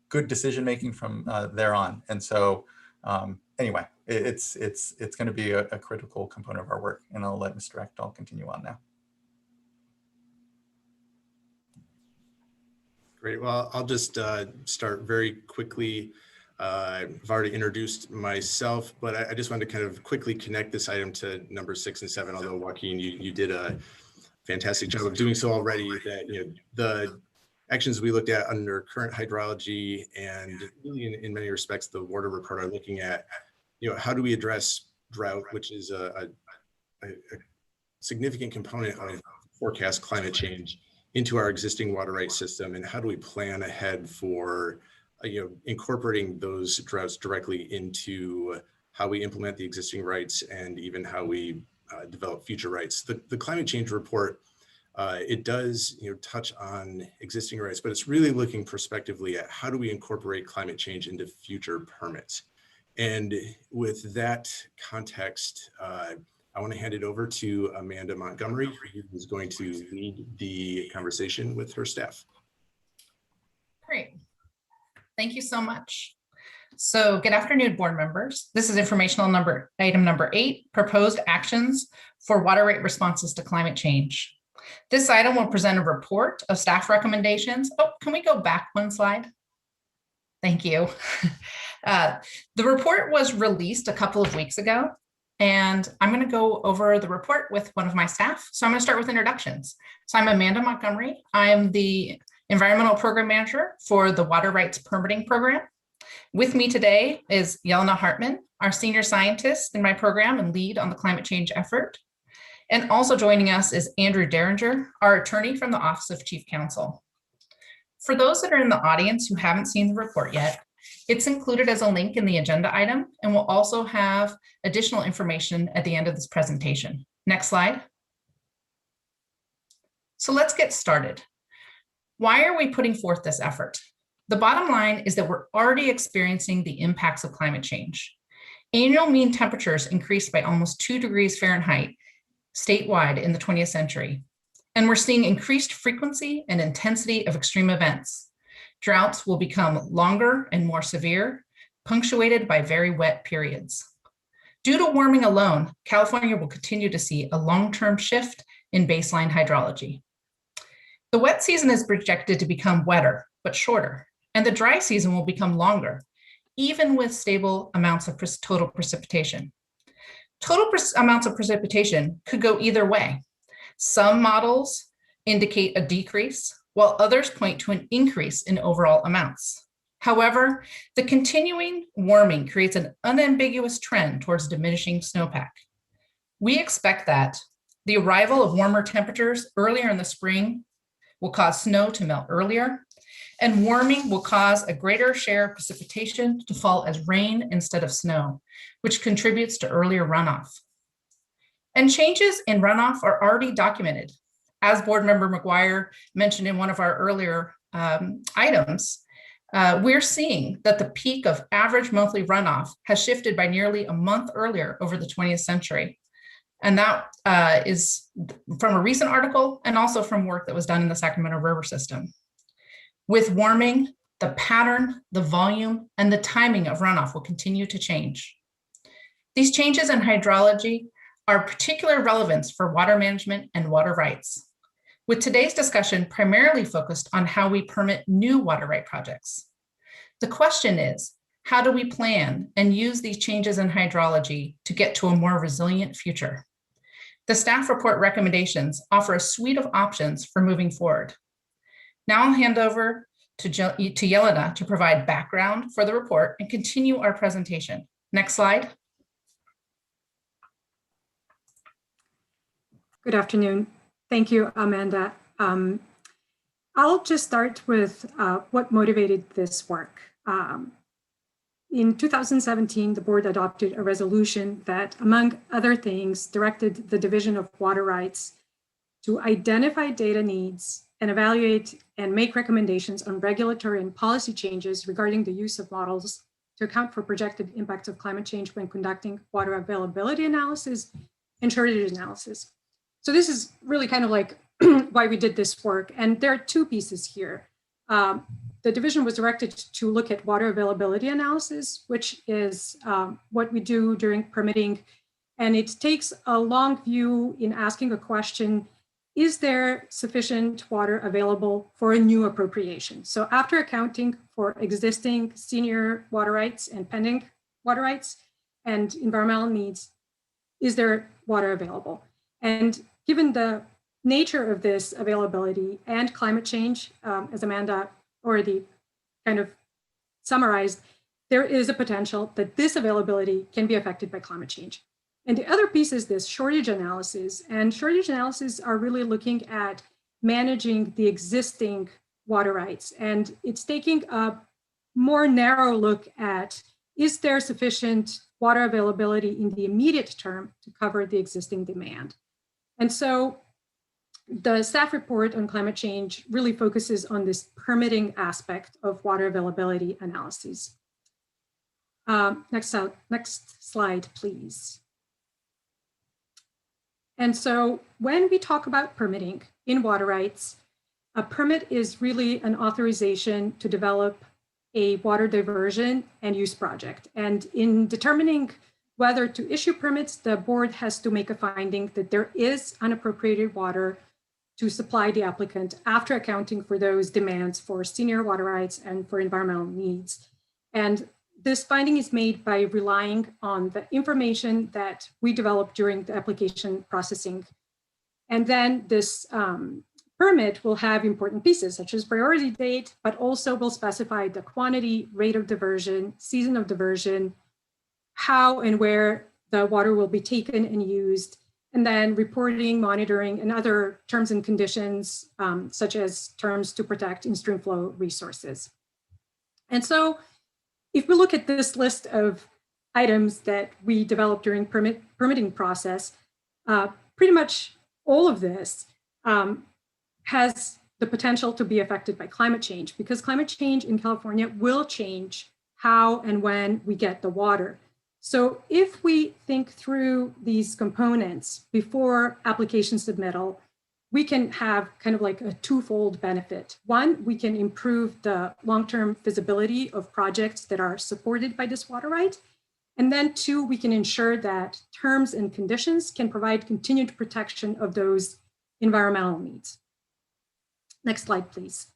good decision making from there on. And so anyway, it's going to be a critical component of our work, and I'll let Mr. Ekdahl continue on now. Great. Well, I'll just start very quickly. I've already introduced myself, but I just wanted to kind of quickly connect this item to number 6 and 7, although Joaquin, you did a fantastic job of doing so already. That, the actions we looked at under current hydrology and really in many respects, the water report are looking at, how do we address drought, which is a significant component of forecast climate change, into our existing water rights system, and how do we plan ahead for incorporating those droughts directly into how we implement the existing rights and even how we develop future rights. The climate change report, it does touch on existing rights, but it's really looking prospectively at how do we incorporate climate change into future permits. And with that context, I want to hand it over to Amanda Montgomery, who is going to lead the conversation with her staff. Great. Thank you so much. So good afternoon, board members. This is informational item number 8, proposed actions for water rate responses to climate change. This item will present a report of staff recommendations. Oh, can we go back one slide? Thank you. The report was released a couple of weeks ago, and I'm going to go over the report with one of my staff. So I'm going to start with introductions. So I'm Amanda Montgomery. I'm the Environmental Program Manager for the Water Rights Permitting Program. With me today is Yelena Hartman, our Senior Scientist in my program and lead on the climate change effort. And also joining us is Andrew Derringer, our attorney from the Office of Chief Counsel. For those that are in the audience who haven't seen the report yet, it's included as a link in the agenda item, and we'll also have additional information at the end of this presentation. Next slide. So let's get started. Why are we putting forth this effort? The bottom line is that we're already experiencing the impacts of climate change. Annual mean temperatures increased by almost 2 degrees Fahrenheit statewide in the 20th century. And we're seeing increased frequency and intensity of extreme events. Droughts will become longer and more severe, punctuated by very wet periods. Due to warming alone, California will continue to see a long-term shift in baseline hydrology. The wet season is projected to become wetter, but shorter, and the dry season will become longer, even with stable amounts of total precipitation. Total amounts of precipitation could go either way. Some models indicate a decrease, while others point to an increase in overall amounts. However, the continuing warming creates an unambiguous trend towards diminishing snowpack. We expect that the arrival of warmer temperatures earlier in the spring will cause snow to melt earlier, and warming will cause a greater share of precipitation to fall as rain instead of snow, which contributes to earlier runoff. And changes in runoff are already documented. As Board Member McGuire mentioned in one of our earlier items, we're seeing that the peak of average monthly runoff has shifted by nearly a month earlier over the 20th century. And that is from a recent article and also from work that was done in the Sacramento River system. With warming, the pattern, the volume, and the timing of runoff will continue to change. These changes in hydrology are of particular relevance for water management and water rights, with today's discussion primarily focused on how we permit new water right projects. The question is, how do we plan and use these changes in hydrology to get to a more resilient future? The staff report recommendations offer a suite of options for moving forward. Now I'll hand over to Yelena to provide background for the report and continue our presentation. Next slide. Good afternoon. Thank you, Amanda. I'll just start with what motivated this work. In 2017, the board adopted a resolution that, among other things, directed the Division of Water Rights to identify data needs and evaluate and make recommendations on regulatory and policy changes regarding the use of models to account for projected impacts of climate change when conducting water availability analysis and shortage analysis. So this is really kind of like why we did this work. And there are two pieces here. The division was directed to look at water availability analysis, which is what we do during permitting. And it takes a long view in asking a question, is there sufficient water available for a new appropriation? So after accounting for existing senior water rights and pending water rights and environmental needs, is there water available? And given the nature of this availability and climate change, as Amanda already kind of summarized, there is a potential that this availability can be affected by climate change. And the other piece is this shortage analysis. And shortage analysis are really looking at managing the existing water rights. And it's taking a more narrow look at, is there sufficient water availability in the immediate term to cover the existing demand? And so the staff report on climate change really focuses on this permitting aspect of water availability analyses. Next slide, please. And so when we talk about permitting in water rights, a permit is really an authorization to develop a water diversion and use project. And in determining whether to issue permits, the board has to make a finding that there is unappropriated water to supply the applicant after accounting for those demands for senior water rights and for environmental needs. And this finding is made by relying on the information that we developed during the application processing. And then this permit will have important pieces such as priority date, but also will specify the quantity, rate of diversion, season of diversion, how and where the water will be taken and used, and then reporting, monitoring, and other terms and conditions, such as terms to protect in-stream flow resources. And so if we look at this list of items that we developed during permitting process, pretty much all of this has the potential to be affected by climate change, because climate change in California will change how and when we get the water. So if we think through these components before application submittal, we can have kind of like a twofold benefit. One, we can improve the long-term feasibility of projects that are supported by this water right. And then two, we can ensure that terms and conditions can provide continued protection of those environmental needs. Next slide, please.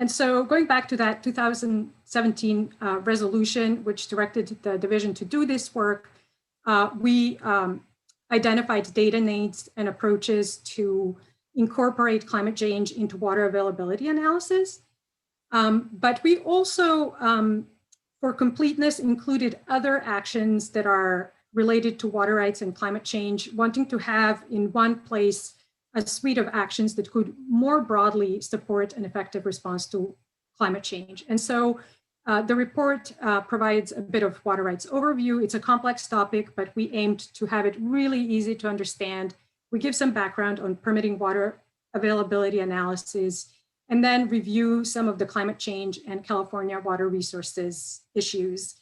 And so going back to that 2017 resolution, which directed the division to do this work, we identified data needs and approaches to incorporate climate change into water availability analysis. But we also, for completeness, included other actions that are related to water rights and climate change, wanting to have in one place a suite of actions that could more broadly support an effective response to climate change. And so the report provides a bit of water rights overview. It's a complex topic, but we aimed to have it really easy to understand. We give some background on permitting water availability analysis, and then review some of the climate change and California water resources issues.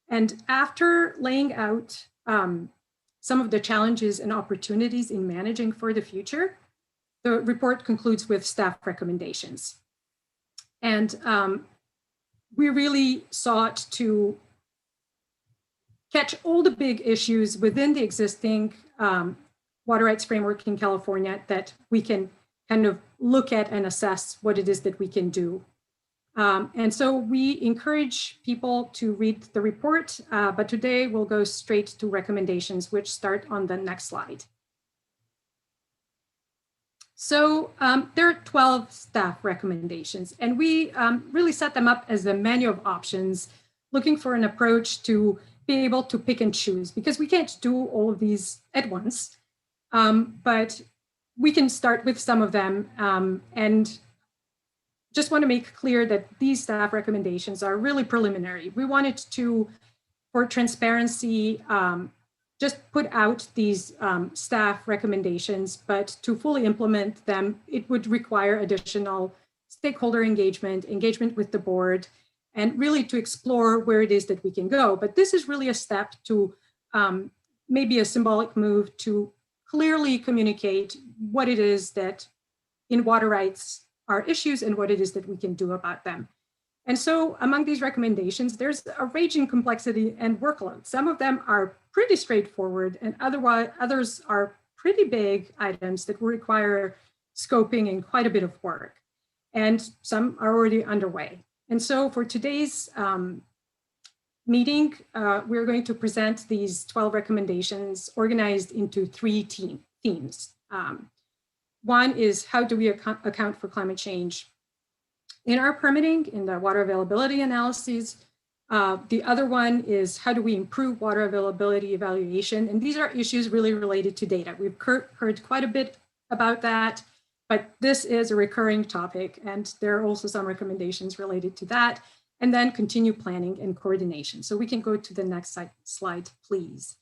And after laying out some of the challenges and opportunities in managing for the future, the report concludes with staff recommendations. And we really sought to catch all the big issues within the existing water rights framework in California that we can kind of look at and assess what it is that we can do. And so we encourage people to read the report, but today we'll go straight to recommendations, which start on the next slide. So there are 12 staff recommendations, and we really set them up as a menu of options, looking for an approach to be able to pick and choose, because we can't do all of these at once, but we can start with some of them, and just want to make clear that these staff recommendations are really preliminary. We wanted to, for transparency, just put out these staff recommendations, but to fully implement them, it would require additional stakeholder engagement with the board, and really to explore where it is that we can go. But this is really a step to maybe a symbolic move to clearly communicate what it is that in water rights are issues and what it is that we can do about them. And so among these recommendations, there's a raging complexity and workload. Some of them are pretty straightforward, and others are pretty big items that will require scoping and quite a bit of work. And some are already underway. And so for today's meeting, we're going to present these 12 recommendations organized into 3 themes. One is, how do we account for climate change in our permitting, in the water availability analyses? The other one is, how do we improve water availability evaluation? And these are issues really related to data. We've heard quite a bit about that, but this is a recurring topic, and there are also some recommendations related to that. And then continue planning and coordination. So we can go to the next slide, please.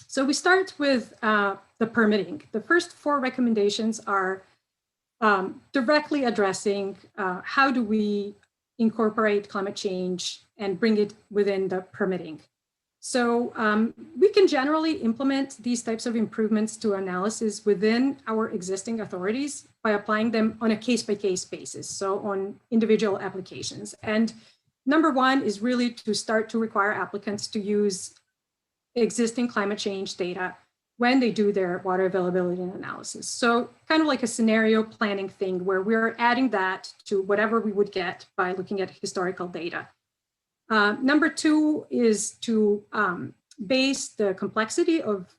So we start with the permitting. The first 4 recommendations are directly addressing how do we incorporate climate change and bring it within the permitting. So we can generally implement these types of improvements to analysis within our existing authorities by applying them on a case-by-case basis, so on individual applications. And number 1 is really to start to require applicants to use existing climate change data when they do their water availability analysis. So kind of like a scenario planning thing where we're adding that to whatever we would get by looking at historical data. Number 2 is to base the complexity of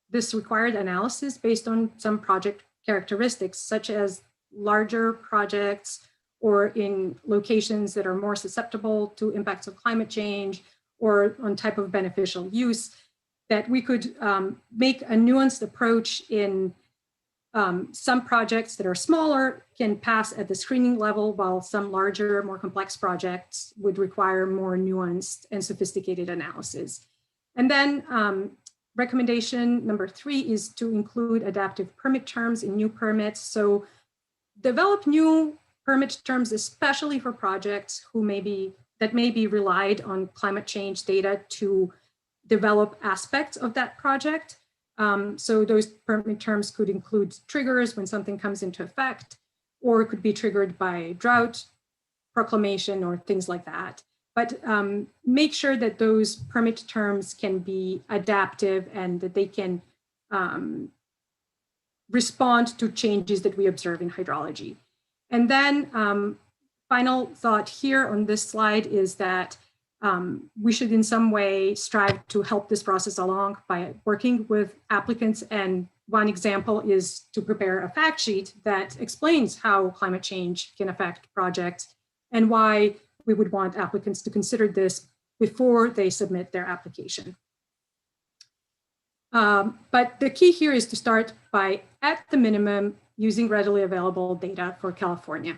this required analysis based on some project characteristics, such as larger projects or in locations that are more susceptible to impacts of climate change or on type of beneficial use, that we could make a nuanced approach in some projects that are smaller can pass at the screening level, while some larger, more complex projects would require more nuanced and sophisticated analysis. And then recommendation number 3 is to include adaptive permit terms in new permits. So develop new permit terms, especially for projects that may be relied on climate change data to develop aspects of that project. So those permit terms could include triggers when something comes into effect, or it could be triggered by drought proclamation or things like that. But make sure that those permit terms can be adaptive and that they can respond to changes that we observe in hydrology. And then final thought here on this slide is that we should in some way strive to help this process along by working with applicants. And one example is to prepare a fact sheet that explains how climate change can affect projects and why we would want applicants to consider this before they submit their application. But the key here is to start by, at the minimum, using readily available data for California.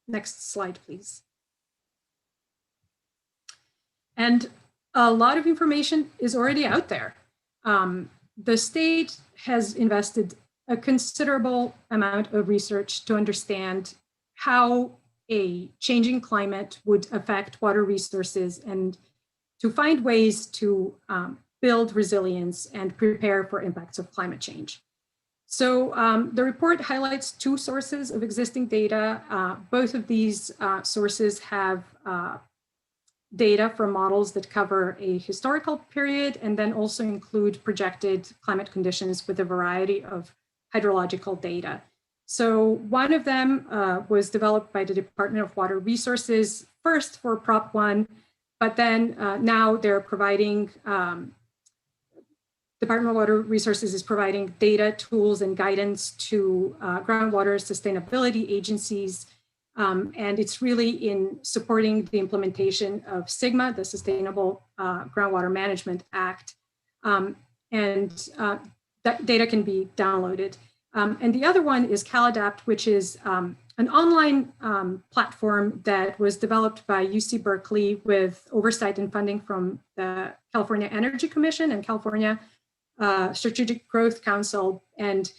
Next slide, please. And a lot of information is already out there. The state has invested a considerable amount of research to understand how a changing climate would affect water resources and to find ways to build resilience and prepare for impacts of climate change. So the report highlights two sources of existing data. Both of these sources have data from models that cover a historical period and then also include projected climate conditions with a variety of hydrological data. So one of them was developed by the Department of Water Resources, first for Prop 1, but then now they're providing, Department of Water Resources is providing data, tools, and guidance to groundwater sustainability agencies. And it's really in supporting the implementation of SGMA, the Sustainable Groundwater Management Act. That data can be downloaded. And the other one is CalAdapt, which is an online platform that was developed by UC Berkeley with oversight and funding from the California Energy Commission and California Strategic Growth Council. And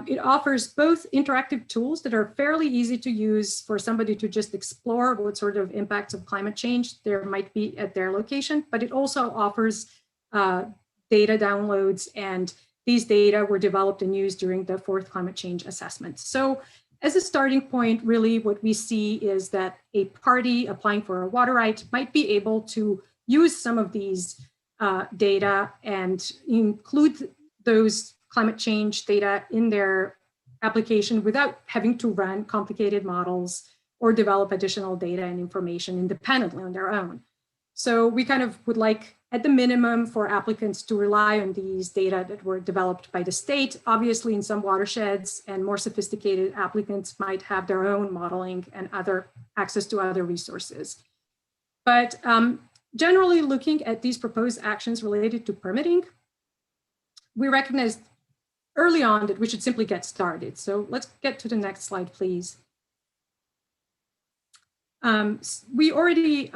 it offers both interactive tools that are fairly easy to use for somebody to just explore what sort of impacts of climate change there might be at their location, but it also offers data downloads, and these data were developed and used during the fourth climate change assessment. So as a starting point, really what we see is that a party applying for a water right might be able to use some of these data and include those climate change data in their application without having to run complicated models or develop additional data and information independently on their own. So we kind of would like, at the minimum, for applicants to rely on these data that were developed by the state. Obviously, in some watersheds and more sophisticated applicants might have their own modeling and other access to other resources. But generally, looking at these proposed actions related to permitting, we recognize early on that we should simply get started. So let's get to the next slide, please. We already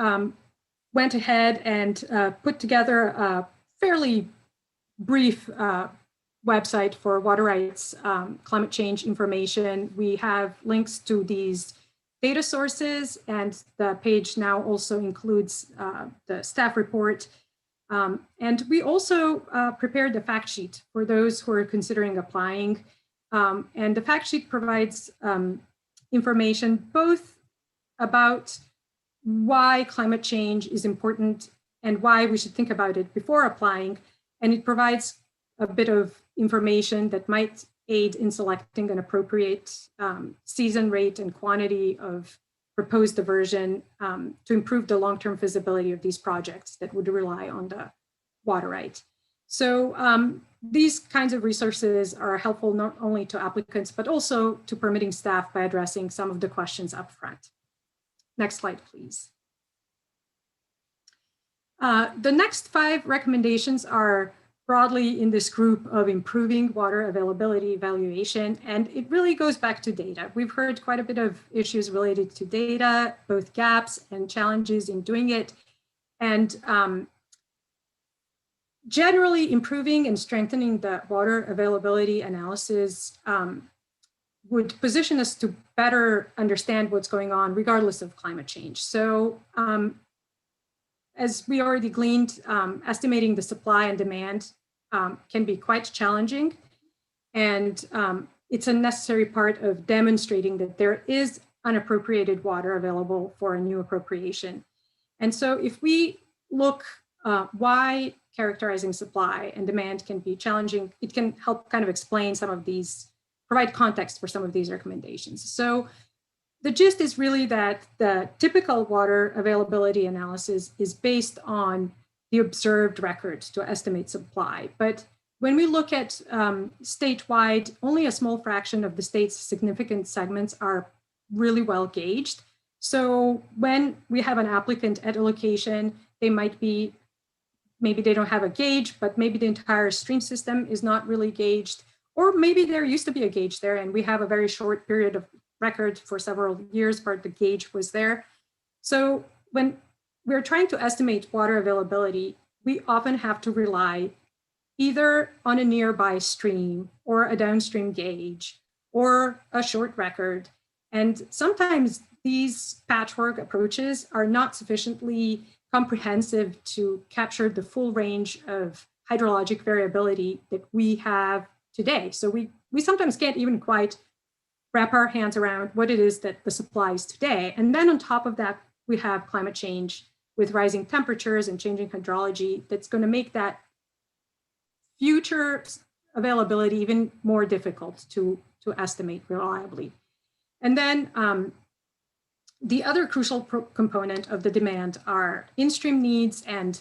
went ahead and put together a fairly brief website for water rights climate change information. We have links to these data sources, and the page now also includes the staff report. And we also prepared the fact sheet for those who are considering applying. And the fact sheet provides information both about why climate change is important and why we should think about it before applying. And it provides a bit of information that might aid in selecting an appropriate season rate and quantity of proposed diversion to improve the long-term feasibility of these projects that would rely on the water right. So these kinds of resources are helpful not only to applicants, but also to permitting staff by addressing some of the questions up front. Next slide, please. The next 5 recommendations are broadly in this group of improving water availability evaluation, and it really goes back to data. We've heard quite a bit of issues related to data, both gaps and challenges in doing it. And generally improving and strengthening the water availability analysis would position us to better understand what's going on regardless of climate change. So as we already gleaned, estimating the supply and demand can be quite challenging. And it's a necessary part of demonstrating that there is unappropriated water available for a new appropriation. And so if we look why characterizing supply and demand can be challenging, it can help kind of explain some of these, provide context for some of these recommendations. So the gist is really that the typical water availability analysis is based on the observed records to estimate supply. But when we look at statewide, only a small fraction of the state's significant segments are really well gauged. So when we have an applicant at a location, they might be, maybe they don't have a gauge, but maybe the entire stream system is not really gauged. Or maybe there used to be a gauge there and we have a very short period of record for several years, but the gauge was there. So when we're trying to estimate water availability, we often have to rely either on a nearby stream or a downstream gauge or a short record. And sometimes these patchwork approaches are not sufficiently comprehensive to capture the full range of hydrologic variability that we have today. So we sometimes can't even quite wrap our hands around what it is that the supply is today. And then on top of that, we have climate change with rising temperatures and changing hydrology that's going to make that future availability even more difficult to estimate reliably. And then the other crucial component of the demand are in-stream needs. And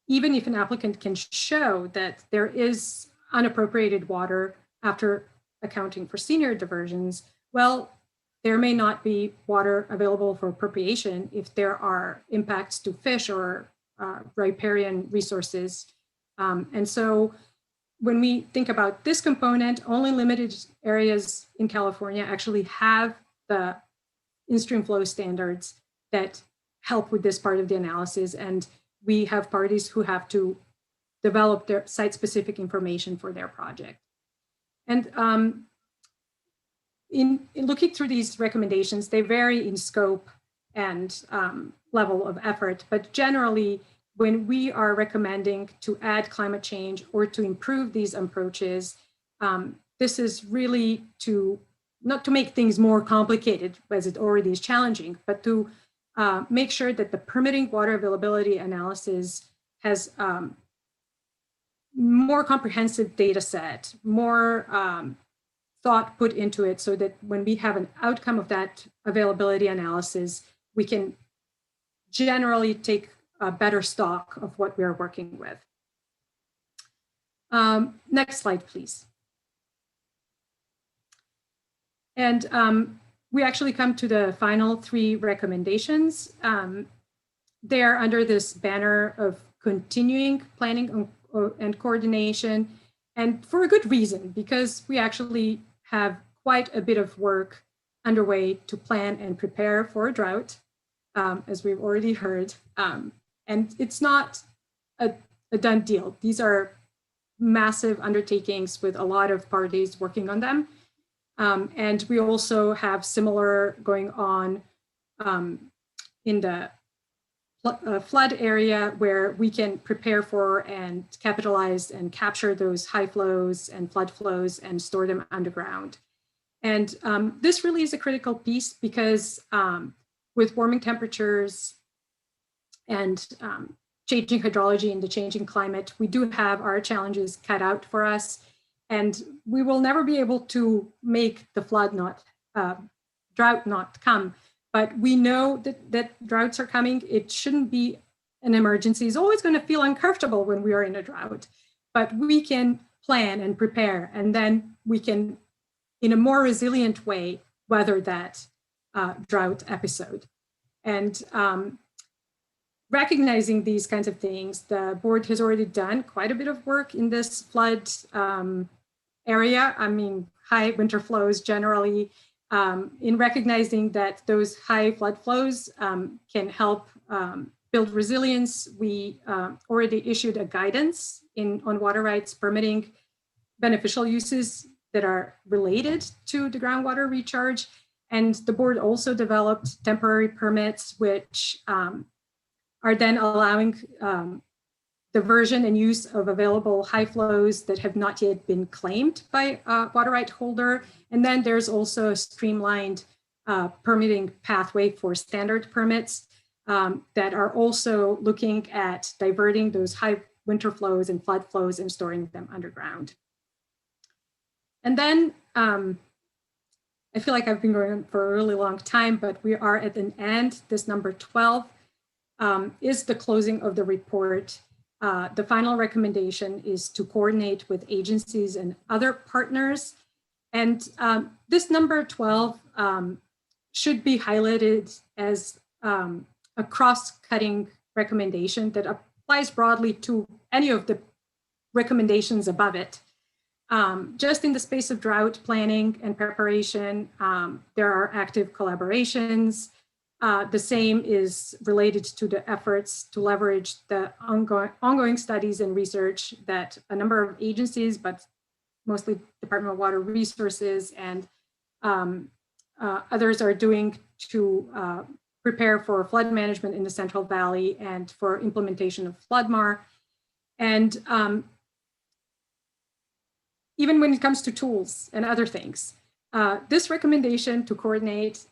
even if an applicant can show that there is unappropriated water after accounting for senior diversions, well, there may not be water available for appropriation if there are impacts to fish or riparian resources. And so when we think about this component, only limited areas in California actually have the in-stream flow standards that help with this part of the analysis. And we have parties who have to develop their site-specific information for their project. And in looking through these recommendations, they vary in scope and level of effort, but generally, when we are recommending to add climate change or to improve these approaches, this is really not to make things more complicated, as it already is challenging, but to make sure that the permitting water availability analysis has more comprehensive data set, more thought put into it, so that when we have an outcome of that availability analysis, we can generally take a better stock of what we are working with. Next slide, please. And we actually come to the final 3 recommendations. They are under this banner of continuing planning and coordination, and for a good reason, because we actually have quite a bit of work underway to plan and prepare for a drought, as we've already heard. And it's not a done deal. These are massive undertakings with a lot of parties working on them. And we also have similar going on in the flood area, where we can prepare for and capitalize and capture those high flows and flood flows and store them underground. And this really is a critical piece, because with warming temperatures and changing hydrology and the changing climate, we do have our challenges cut out for us. And we will never be able to make the drought not come. But we know that droughts are coming. It shouldn't be an emergency. It's always going to feel uncomfortable when we are in a drought, but we can plan and prepare, and then we can, in a more resilient way, weather that drought episode. And recognizing these kinds of things, the board has already done quite a bit of work in this flood area. I mean, high winter flows generally. In recognizing that those high flood flows can help build resilience, we already issued a guidance on water rights permitting beneficial uses that are related to the groundwater recharge. And the board also developed temporary permits, which are then allowing diversion and use of available high flows that have not yet been claimed by a water right holder. And then there's also a streamlined permitting pathway for standard permits that are also looking at diverting those high winter flows and flood flows and storing them underground. And then I feel like I've been going for a really long time, but we are at an end. This number 12 is the closing of the report. The final recommendation is to coordinate with agencies and other partners. And this number 12 should be highlighted as a cross-cutting recommendation that applies broadly to any of the recommendations above it. Just in the space of drought planning and preparation, there are active collaborations. The same is related to the efforts to leverage the ongoing studies and research that a number of agencies, but mostly Department of Water Resources and others are doing to prepare for flood management in the Central Valley and for implementation of FloodMAR. And even when it comes to tools and other things, this recommendation to coordinate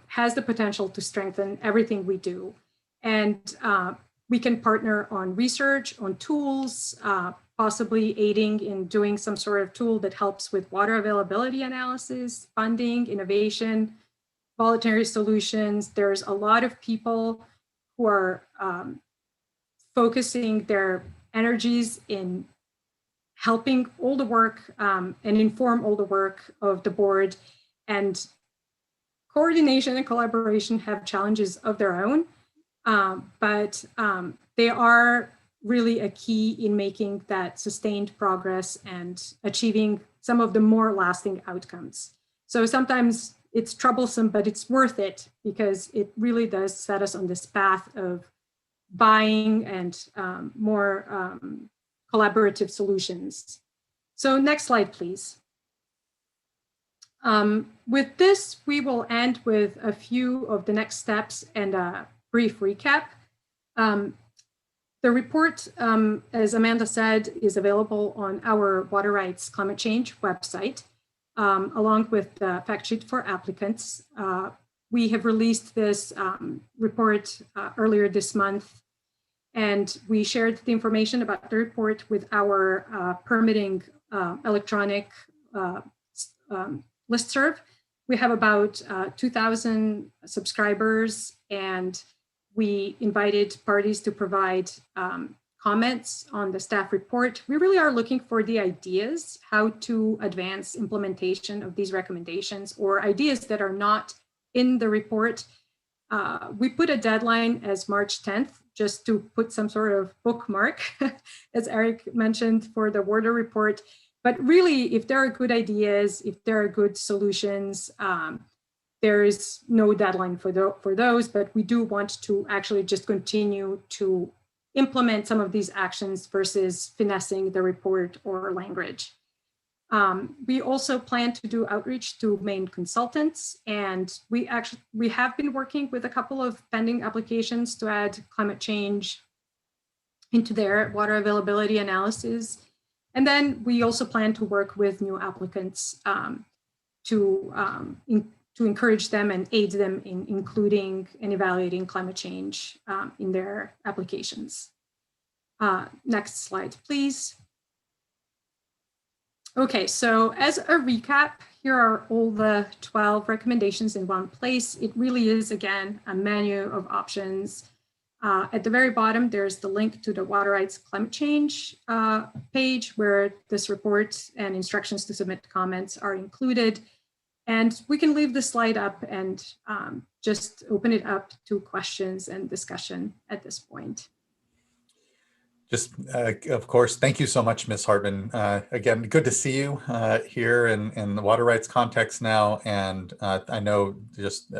has the potential to strengthen everything we do. And we can partner on research, on tools, possibly aiding in doing some sort of tool that helps with water availability analysis, funding, innovation, voluntary solutions. There's a lot of people who are focusing their energies in helping all the work and inform all the work of the board. And coordination and collaboration have challenges of their own, but they are really a key in making that sustained progress and achieving some of the more lasting outcomes. So sometimes it's troublesome, but it's worth it because it really does set us on this path of buying and more collaborative solutions. So next slide, please. With this, we will end with a few of the next steps and a brief recap. The report, as Amanda said, is available on our Water Rights Climate Change website, along with the fact sheet for applicants. We have released this report earlier this month, and we shared the information about the report with our permitting electronic listserv. We have about 2,000 subscribers, and we invited parties to provide comments on the staff report. We really are looking for the ideas, how to advance implementation of these recommendations, or ideas that are not in the report. We put a deadline as March 10th, just to put some sort of bookmark, as Eric mentioned, for the water report. But really, if there are good ideas, if there are good solutions, there is no deadline for those, but we do want to actually just continue to implement some of these actions versus finessing the report or language. We also plan to do outreach to main consultants, and we have been working with a couple of pending applications to add climate change into their water availability analysis. And then we also plan to work with new applicants to encourage them and aid them in including and evaluating climate change in their applications. Next slide, please. Okay, so as a recap, here are all the 12 recommendations in one place. It really is, again, a menu of options. At the very bottom, there's the link to the Water Rights Climate Change page where this report and instructions to submit comments are included. And we can leave the slide up and just open it up to questions and discussion at this point. Just, of course, thank you so much, Ms. Hartman. Again, good to see you here in the water rights context now. And I know just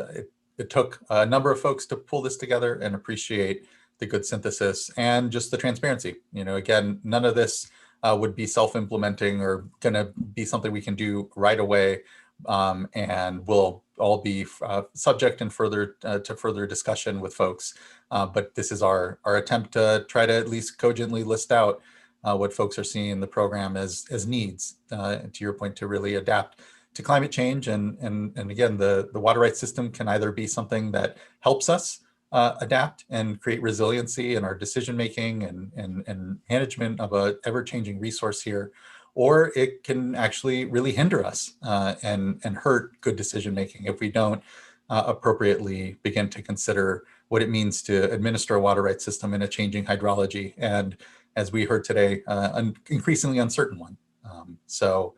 it took a number of folks to pull this together, and appreciate the good synthesis and just the transparency. You know, again, none of this would be self-implementing or going to be something we can do right away. And we'll all be subject and to further discussion with folks. But this is our attempt to try to at least cogently list out what folks are seeing in the program as needs, to your point, to really adapt to climate change. And again, the water rights system can either be something that helps us adapt and create resiliency in our decision-making and management of a ever-changing resource here, or it can actually really hinder us and hurt good decision-making if we don't appropriately begin to consider what it means to administer a water rights system in a changing hydrology. And as we heard today, an increasingly uncertain one. So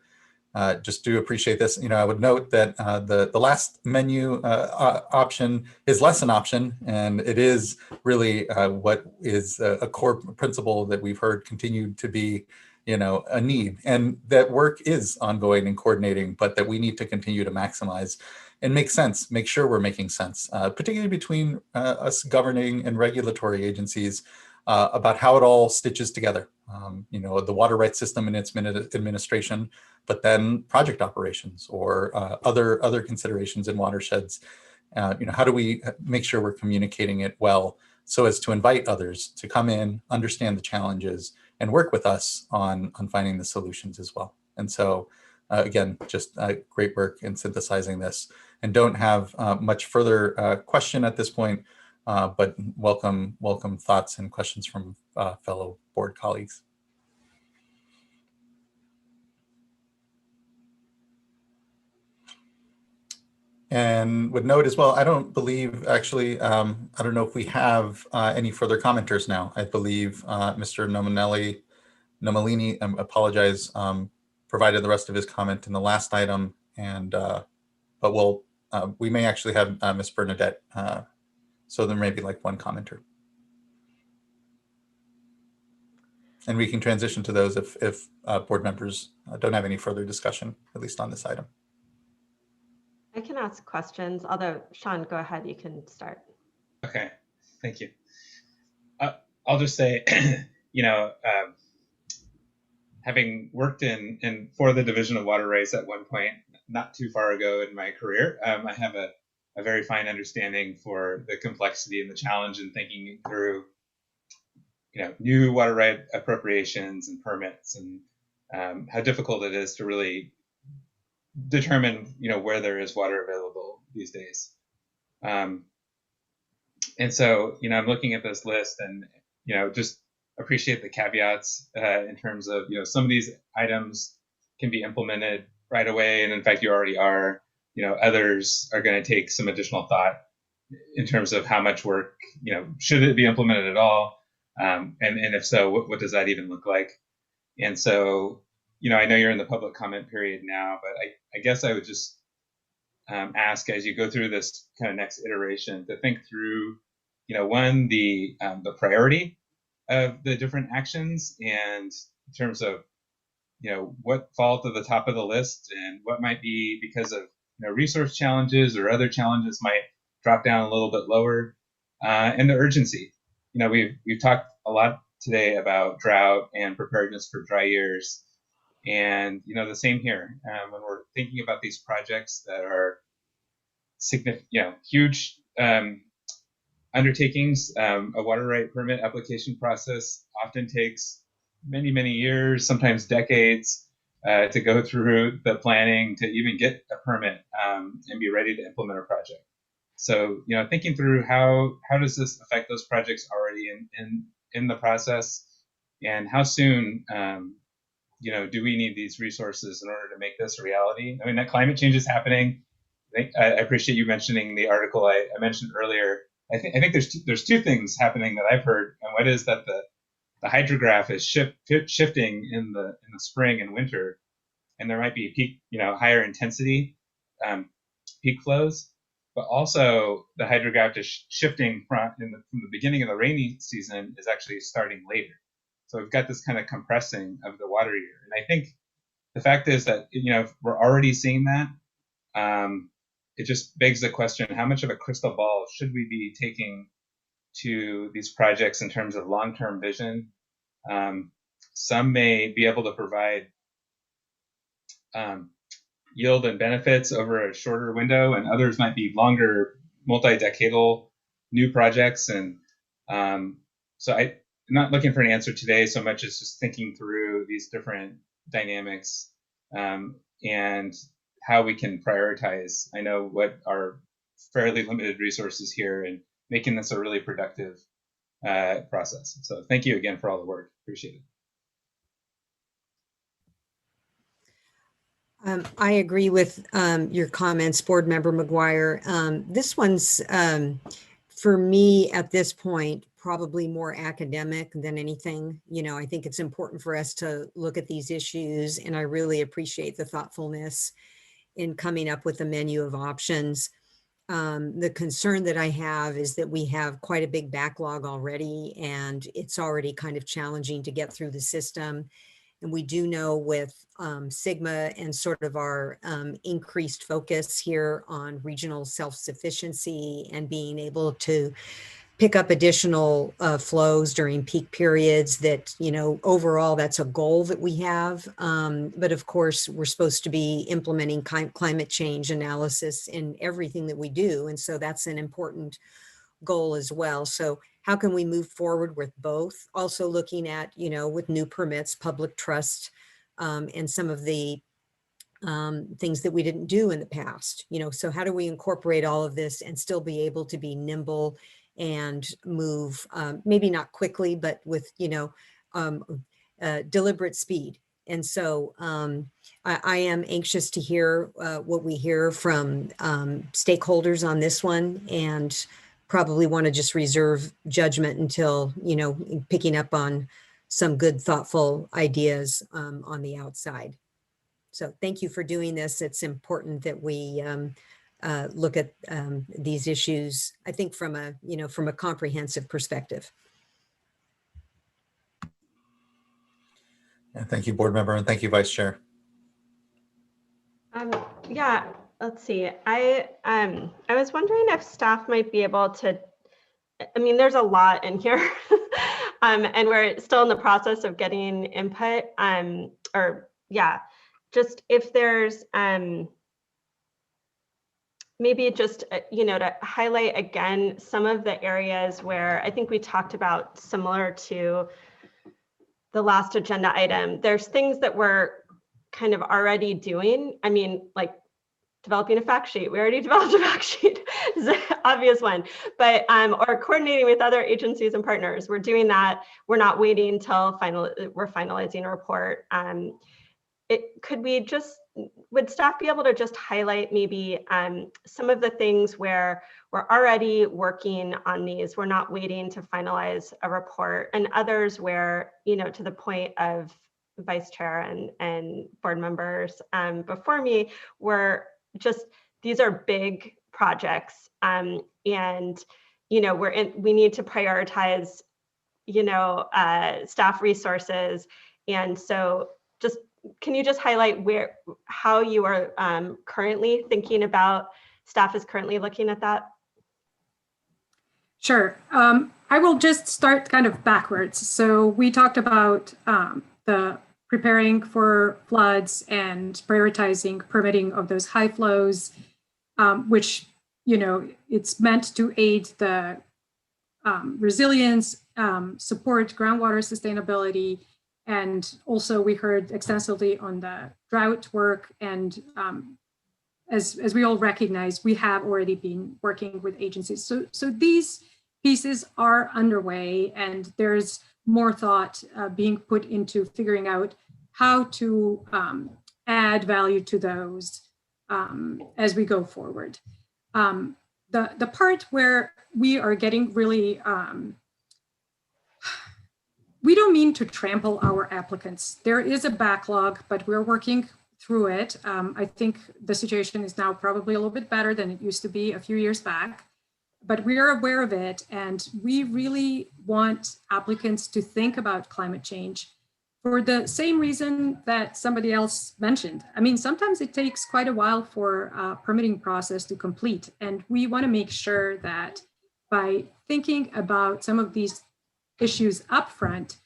just do appreciate this. You know, I would note that the last menu option is less an option, and it is really what is a core principle that we've heard continued to be, you know, a need, and that work is ongoing and coordinating, but that we need to continue to maximize and make sense, make sure we're making sense, particularly between us governing and regulatory agencies about how it all stitches together. You know, the water rights system and its administration, but then project operations or other considerations in watersheds how do we make sure we're communicating it well so as to invite others to come in, understand the challenges, and work with us on finding the solutions as well. And so again, just great work in synthesizing this, and don't have much further question at this point, but welcome thoughts and questions from fellow board colleagues. And would note as well, I don't believe actually, I don't know if we have any further commenters now. I believe Mr. Nomalini, apologize, provided the rest of his comment in the last item, and but we may actually have Ms. Bernadette, so there may be like one commenter. And we can transition to those if board members don't have any further discussion, at least on this item. I can ask questions, although Sean, go ahead, you can start. Okay, thank you. I'll just say, having worked for the Division of Water Rights at one point, not too far ago in my career, I have a very fine understanding for the complexity and the challenge in thinking through, new water right appropriations and permits, and how difficult it is to really determine, where there is water available these days. And so, I'm looking at this list and, just appreciate the caveats in terms of, some of these items can be implemented right away. And in fact, you already are, others are going to take some additional thought in terms of how much work, should it be implemented at all? And if so, what does that even look like? And so, I know you're in the public comment period now, but I guess I would just ask, as you go through this kind of next iteration, to think through, one, the priority of the different actions, and in terms of, what fall to the top of the list, and what might be because of resource challenges or other challenges might drop down a little bit lower, and the urgency. We've talked a lot today about drought and preparedness for dry years. And, the same here, when we're thinking about these projects that are significant, huge undertakings, a water right permit application process often takes many, many years, sometimes decades, to go through the planning to even get a permit and be ready to implement a project. So, thinking through how does this affect those projects already in the process, and how soon do we need these resources in order to make this a reality? I mean, that climate change is happening. I appreciate you mentioning the article I mentioned earlier. I think there's two things happening that I've heard, and what is that the hydrograph is shifting in the spring and winter, and there might be peak, higher intensity peak flows, but also the hydrograph is shifting from the beginning of the rainy season is actually starting later. So we've got this kind of compressing of the water year. And I think the fact is that, if we're already seeing that, it just begs the question, how much of a crystal ball should we be taking to these projects in terms of long-term vision? Some may be able to provide yield and benefits over a shorter window, and others might be longer, multi-decadal new projects. And so I'm not looking for an answer today so much as just thinking through these different dynamics and how we can prioritize. I know what are fairly limited resources here, and making this a really productive process. So thank you again for all the work. Appreciate it. I agree with your comments, Board Member McGuire. This one's, for me at this point, probably more academic than anything. I think it's important for us to look at these issues, and I really appreciate the thoughtfulness in coming up with a menu of options. The concern that I have is that we have quite a big backlog already, and it's already kind of challenging to get through the system. And we do know with Sigma and sort of our increased focus here on regional self-sufficiency and being able to pick up additional flows during peak periods that, you know, overall that's a goal that we have. But of course, we're supposed to be implementing climate change analysis in everything that we do. And so that's an important goal as well. So how can we move forward with both? Also looking at, you know, with new permits, public trust, and some of the things that we didn't do in the past, you know, so how do we incorporate all of this and still be able to be nimble and move, maybe not quickly, but with, you know, deliberate speed. And so I am anxious to hear what we hear from stakeholders on this one, and probably want to just reserve judgment until, you know, picking up on some good, thoughtful ideas on the outside. So thank you for doing this. It's important that we look at these issues, I think, from a, you know, from a comprehensive perspective. Yeah, thank you, board member, and thank you, Vice Chair. Yeah, let's see. I was wondering if staff might be able to, I mean, there's a lot in here, and we're still in the process of getting input, just if there's maybe just, you know, to highlight again some of the areas where I think we talked about, similar to the last agenda item. There's things that we're kind of already doing. I mean, like developing a fact sheet. We already developed a fact sheet, is an obvious one, but or coordinating with other agencies and partners. We're doing that. We're not waiting till we're finalizing a report. Could we just, would staff be able to just highlight maybe some of the things where we're already working on these, we're not waiting to finalize a report, and others where, you know, to the point of Vice Chair and board members before me, we're just, these are big projects, and, you know, we need to prioritize, you know, staff resources. And so just, can you just highlight how you are currently thinking about, staff is currently looking at that? Sure. I will just start kind of backwards. So we talked about the preparing for floods and prioritizing permitting of those high flows, which, you know, it's meant to aid the resilience, support groundwater sustainability. And also we heard extensively on the drought work. And as we all recognize, we have already been working with agencies. So these pieces are underway, and there's more thought being put into figuring out how to add value to those as we go forward. The part where we are getting really, we don't mean to trample our applicants. There is a backlog, but we're working through it. I think the situation is now probably a little bit better than it used to be a few years back, but we are aware of it. And we really want applicants to think about climate change for the same reason that somebody else mentioned. I mean, sometimes it takes quite a while for a permitting process to complete. And we want to make sure that by thinking about some of these issues upfront,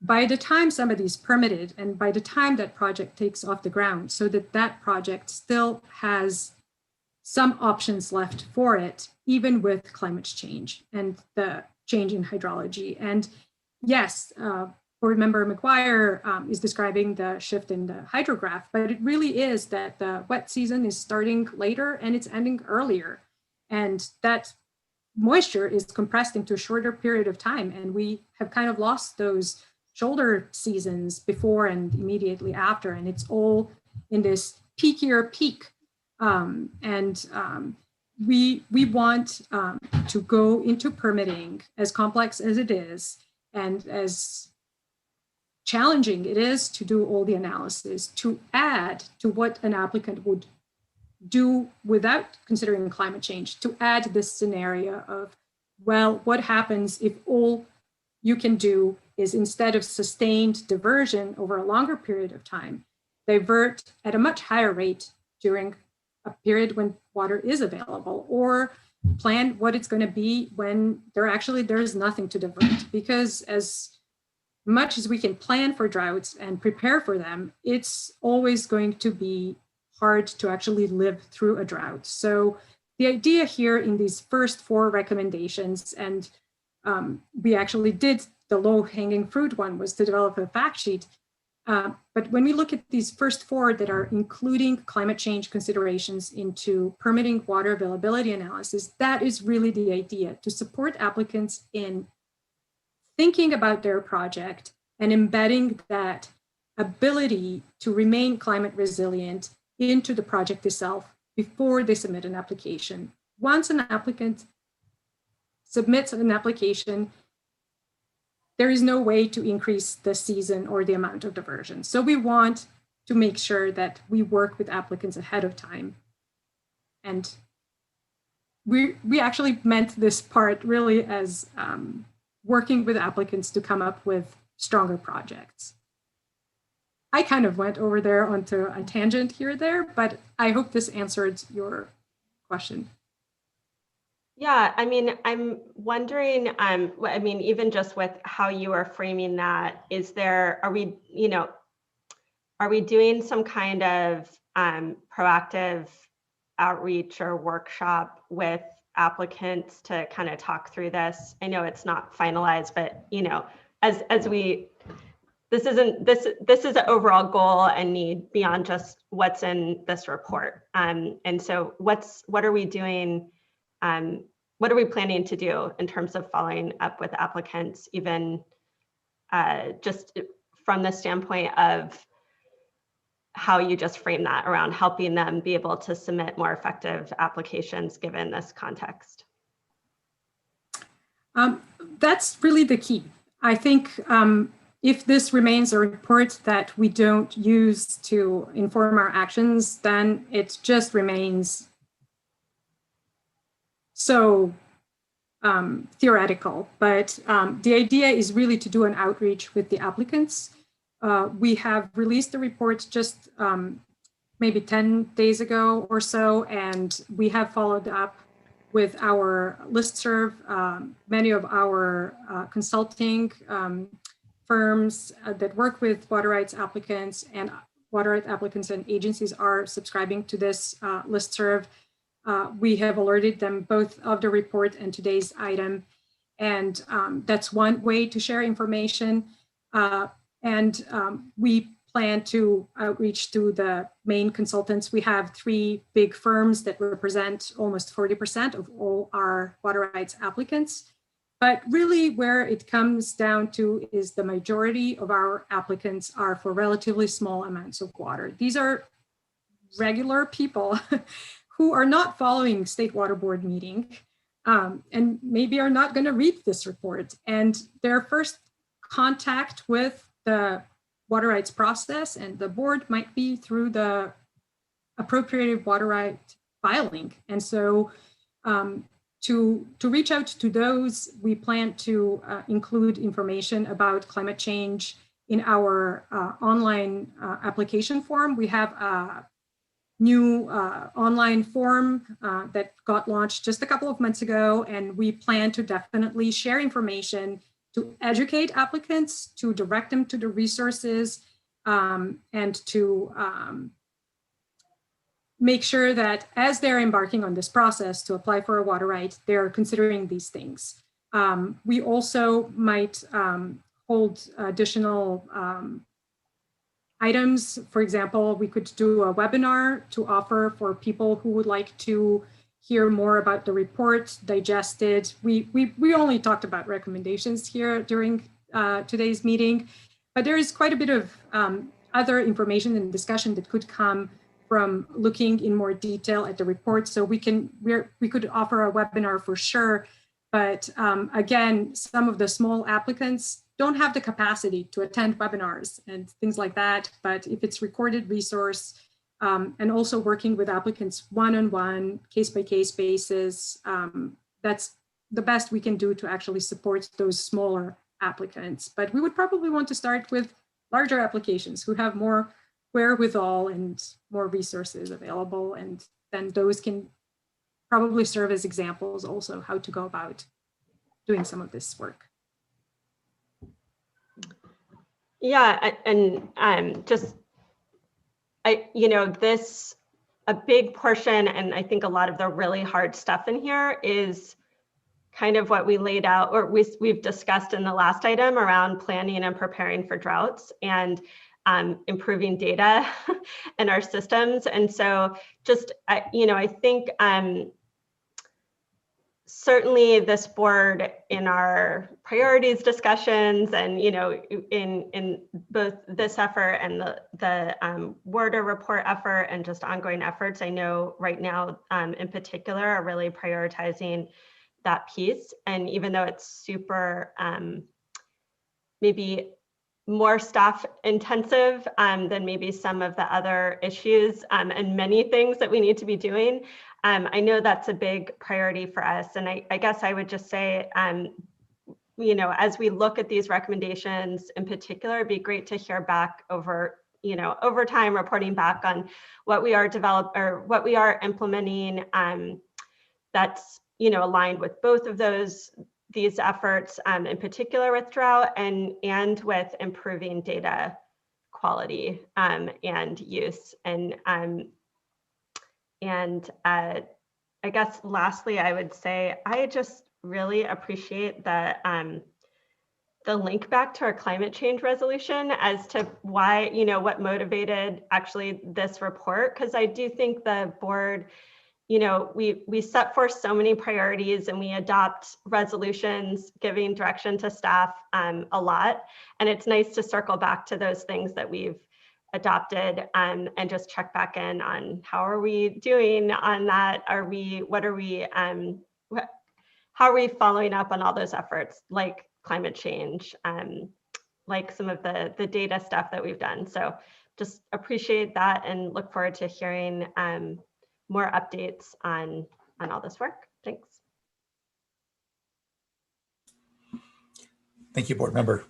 by the time somebody's permitted and by the time that project takes off the ground, so that that project still has some options left for it, even with climate change and the change in hydrology. And yes, board member McGuire is describing the shift in the hydrograph, but it really is that the wet season is starting later and it's ending earlier. And that moisture is compressed into a shorter period of time. And we have kind of lost those shoulder seasons before and immediately after. And it's all in this peakier peak. We want to go into permitting, as complex as it is, and as challenging it is to do all the analysis, to add to what an applicant would do without considering climate change, to add this scenario of, well, what happens if all you can do is, instead of sustained diversion over a longer period of time, divert at a much higher rate during a period when water is available, or plan what it's going to be when there's nothing to divert, because as much as we can plan for droughts and prepare for them, it's always going to be hard to actually live through a drought. So the idea here in these first 4 recommendations, and we actually did the low-hanging fruit one, was to develop a fact sheet. But when we look at these first 4 that are including climate change considerations into permitting water availability analysis, that is really the idea, to support applicants in thinking about their project and embedding that ability to remain climate resilient into the project itself before they submit an application. Once an applicant submits an application, there is no way to increase the season or the amount of diversion. So we want to make sure that we work with applicants ahead of time. And we actually meant this part really as working with applicants to come up with stronger projects. I kind of went over there onto a tangent here there, but I hope this answered your question. Yeah, I mean, I'm wondering, I mean, even just with how you are framing that, are we doing some kind of proactive outreach or workshop with applicants to kind of talk through this? I know it's not finalized, but this is an overall goal and need beyond just what's in this report. And so what are we doing? What are we planning to do in terms of following up with applicants, even just from the standpoint of how you just frame that around helping them be able to submit more effective applications given this context? That's really the key. I think if this remains a report that we don't use to inform our actions, then it just remains so theoretical. But the idea is really to do an outreach with the applicants. We have released the report just maybe 10 days ago or so, and we have followed up with our listserv. Many of our consulting firms that work with water rights applicants and agencies are subscribing to this listserv. We have alerted them both of the report and today's item, and that's one way to share information. We plan to outreach to the main consultants. We have 3 big firms that represent almost 40% of all our water rights applicants. But really where it comes down to is the majority of our applicants are for relatively small amounts of water. These are regular people who are not following State Water Board meeting and maybe are not going to read this report. And their first contact with the water rights process and the board might be through the appropriated water right filing. And so to reach out to those, we plan to include information about climate change in our online application form. We have a new online form that got launched just a couple of months ago, and we plan to definitely share information to educate applicants, to direct them to the resources, and to make sure that as they're embarking on this process to apply for a water right, they're considering these things. We also might hold additional items. For example, we could do a webinar to offer for people who would like to hear more about the report, digest it. We only talked about recommendations here during today's meeting, but there is quite a bit of other information and discussion that could come from looking in more detail at the report. So we could offer a webinar for sure, but again, some of the small applicants don't have the capacity to attend webinars and things like that. But if it's recorded resource, and also working with applicants one-on-one, case-by-case basis, that's the best we can do to actually support those smaller applicants. But we would probably want to start with larger applications who have more wherewithal and more resources available, and then those can probably serve as examples also how to go about doing some of this work. Yeah, and just, this, a big portion, and I think a lot of the really hard stuff in here is kind of what we laid out, or we've discussed in the last item around planning and preparing for droughts and improving data in our systems. And so just, I think certainly this board in our priorities discussions and, in both this effort and the WRDA report effort and just ongoing efforts, I know right now in particular are really prioritizing that piece. And even though it's super, maybe more staff intensive than maybe some of the other issues and many things that we need to be doing, I know that's a big priority for us. And I guess I would just say, as we look at these recommendations in particular, it'd be great to hear back over time, reporting back on what we are what we are implementing that's, aligned with both of these efforts, in particular with drought and with improving data quality and use. And I guess lastly, I would say I just really appreciate the link back to our climate change resolution as to why, what motivated actually this report, because I do think the board, we set forth so many priorities and we adopt resolutions giving direction to staff a lot. And it's nice to circle back to those things that we've adopted and just check back in on how are we doing on that? How are we following up on all those efforts like climate change, like some of the data stuff that we've done. So just appreciate that and look forward to hearing more updates on all this work. Thanks. Thank you, board member.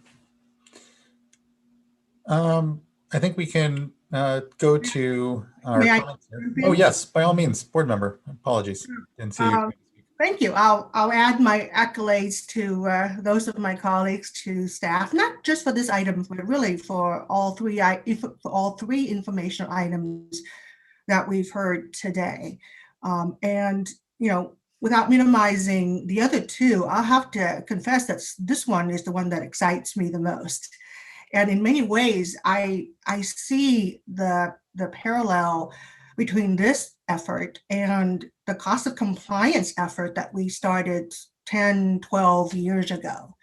I think we can go to our comments here. Oh yes, by all means, board member. Apologies. Didn't see you. Thank you. I'll add my accolades to those of my colleagues, to staff, not just for this item, but really for all three informational items that we've heard today. Without minimizing the other two, I'll have to confess that this one is the one that excites me the most. And in many ways, I see the parallel between this effort and the cost of compliance effort that we started 10, 12 years ago.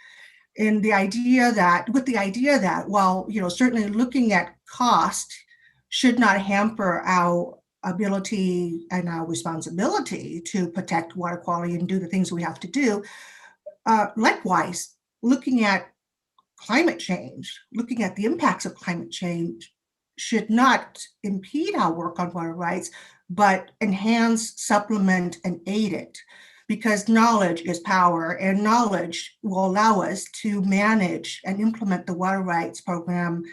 With the idea that while certainly looking at cost should not hamper our ability and our responsibility to protect water quality and do the things we have to do, likewise, looking at climate change, looking at the impacts of climate change should not impede our work on water rights, but enhance, supplement, and aid it. Because knowledge is power, and knowledge will allow us to manage and implement the water rights program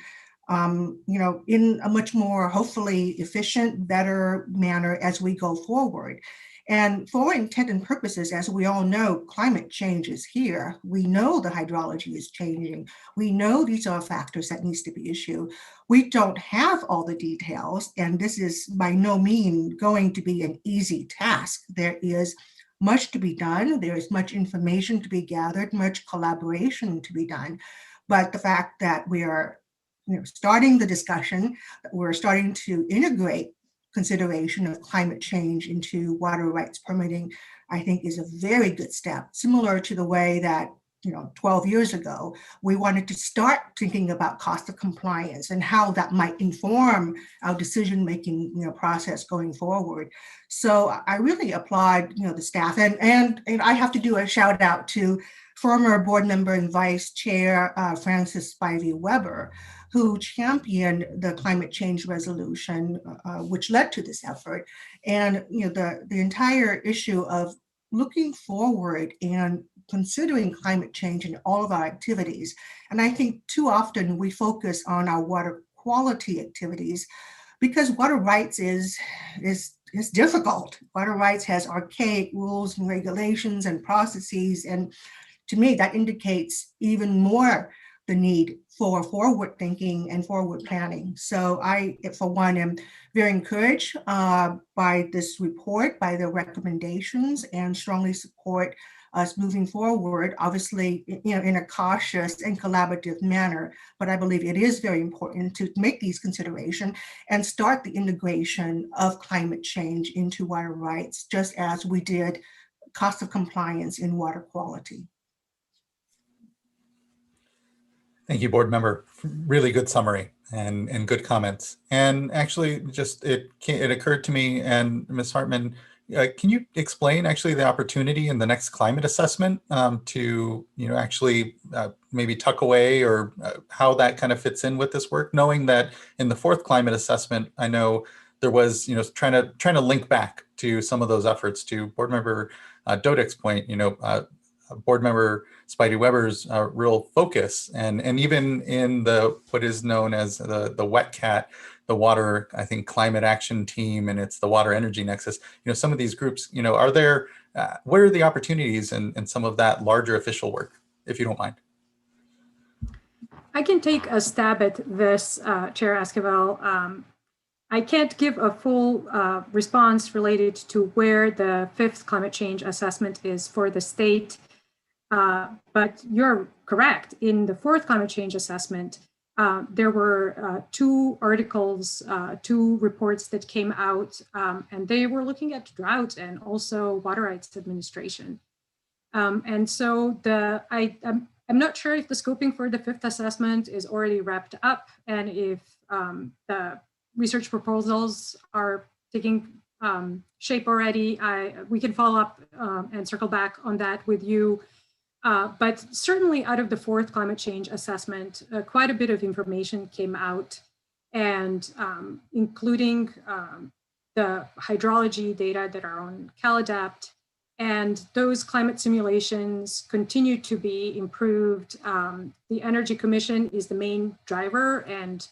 in a much more hopefully efficient, better manner as we go forward. And for all intent and purposes, as we all know, climate change is here. We know the hydrology is changing. We know these are factors that needs to be issued. We don't have all the details, and this is by no means going to be an easy task. There is much to be done. There is much information to be gathered, much collaboration to be done. But the fact that we are starting the discussion, we're starting to integrate consideration of climate change into water rights permitting, I think is a very good step, similar to the way that 12 years ago, we wanted to start thinking about cost of compliance and how that might inform our decision-making process going forward. So I really applaud the staff, and I have to do a shout out to former board member and vice chair Frances Spivey Weber, who championed the climate change resolution, which led to this effort. And the entire issue of looking forward and considering climate change in all of our activities. And I think too often we focus on our water quality activities because water rights is it's difficult. Water rights has archaic rules and regulations and processes. And to me, that indicates even more the need for forward thinking and forward planning. So I, for one, am very encouraged by this report, by the recommendations, and strongly support us moving forward, obviously, in a cautious and collaborative manner. But I believe it is very important to make these considerations and start the integration of climate change into water rights, just as we did cost of compliance in water quality. Thank you, board member. Really good summary and good comments. And actually, just it occurred to me, and Ms. Hartman, can you explain actually the opportunity in the next climate assessment to actually maybe tuck away or how that kind of fits in with this work, knowing that in the fourth climate assessment, I know there was trying to link back to some of those efforts. To board member Dodek's point, board member Spidey Weber's real focus, and even in the what is known as the WETCAT, the Water, I think, Climate Action Team, and it's the Water Energy Nexus. Some of these groups, are there, what are the opportunities in some of that larger official work, if you don't mind? I can take a stab at this, Chair Esquivel. I can't give a full response related to where the fifth climate change assessment is for the state. But you're correct. In the fourth climate change assessment, there were two articles, two reports that came out, and they were looking at drought and also water rights administration. And so I'm not sure if the scoping for the fifth assessment is already wrapped up, and if the research proposals are taking shape already. We can follow up and circle back on that with you. But certainly out of the fourth climate change assessment, quite a bit of information came out, and including the hydrology data that are on CalAdapt, and those climate simulations continue to be improved. The Energy Commission is the main driver and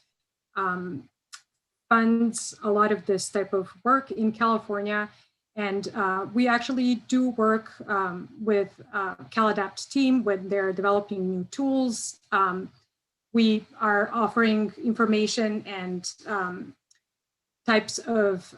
funds a lot of this type of work in California. And we actually do work with CalAdapt's team when they're developing new tools. We are offering information and types of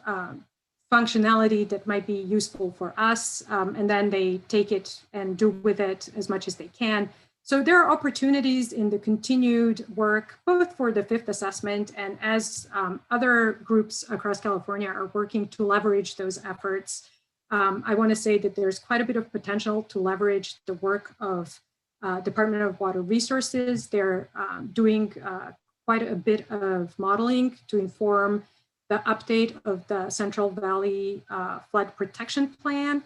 functionality that might be useful for us, and then they take it and do with it as much as they can. So there are opportunities in the continued work, both for the fifth assessment and as other groups across California are working to leverage those efforts. I want to say that there's quite a bit of potential to leverage the work of Department of Water Resources. They're doing quite a bit of modeling to inform the update of the Central Valley Flood Protection Plan.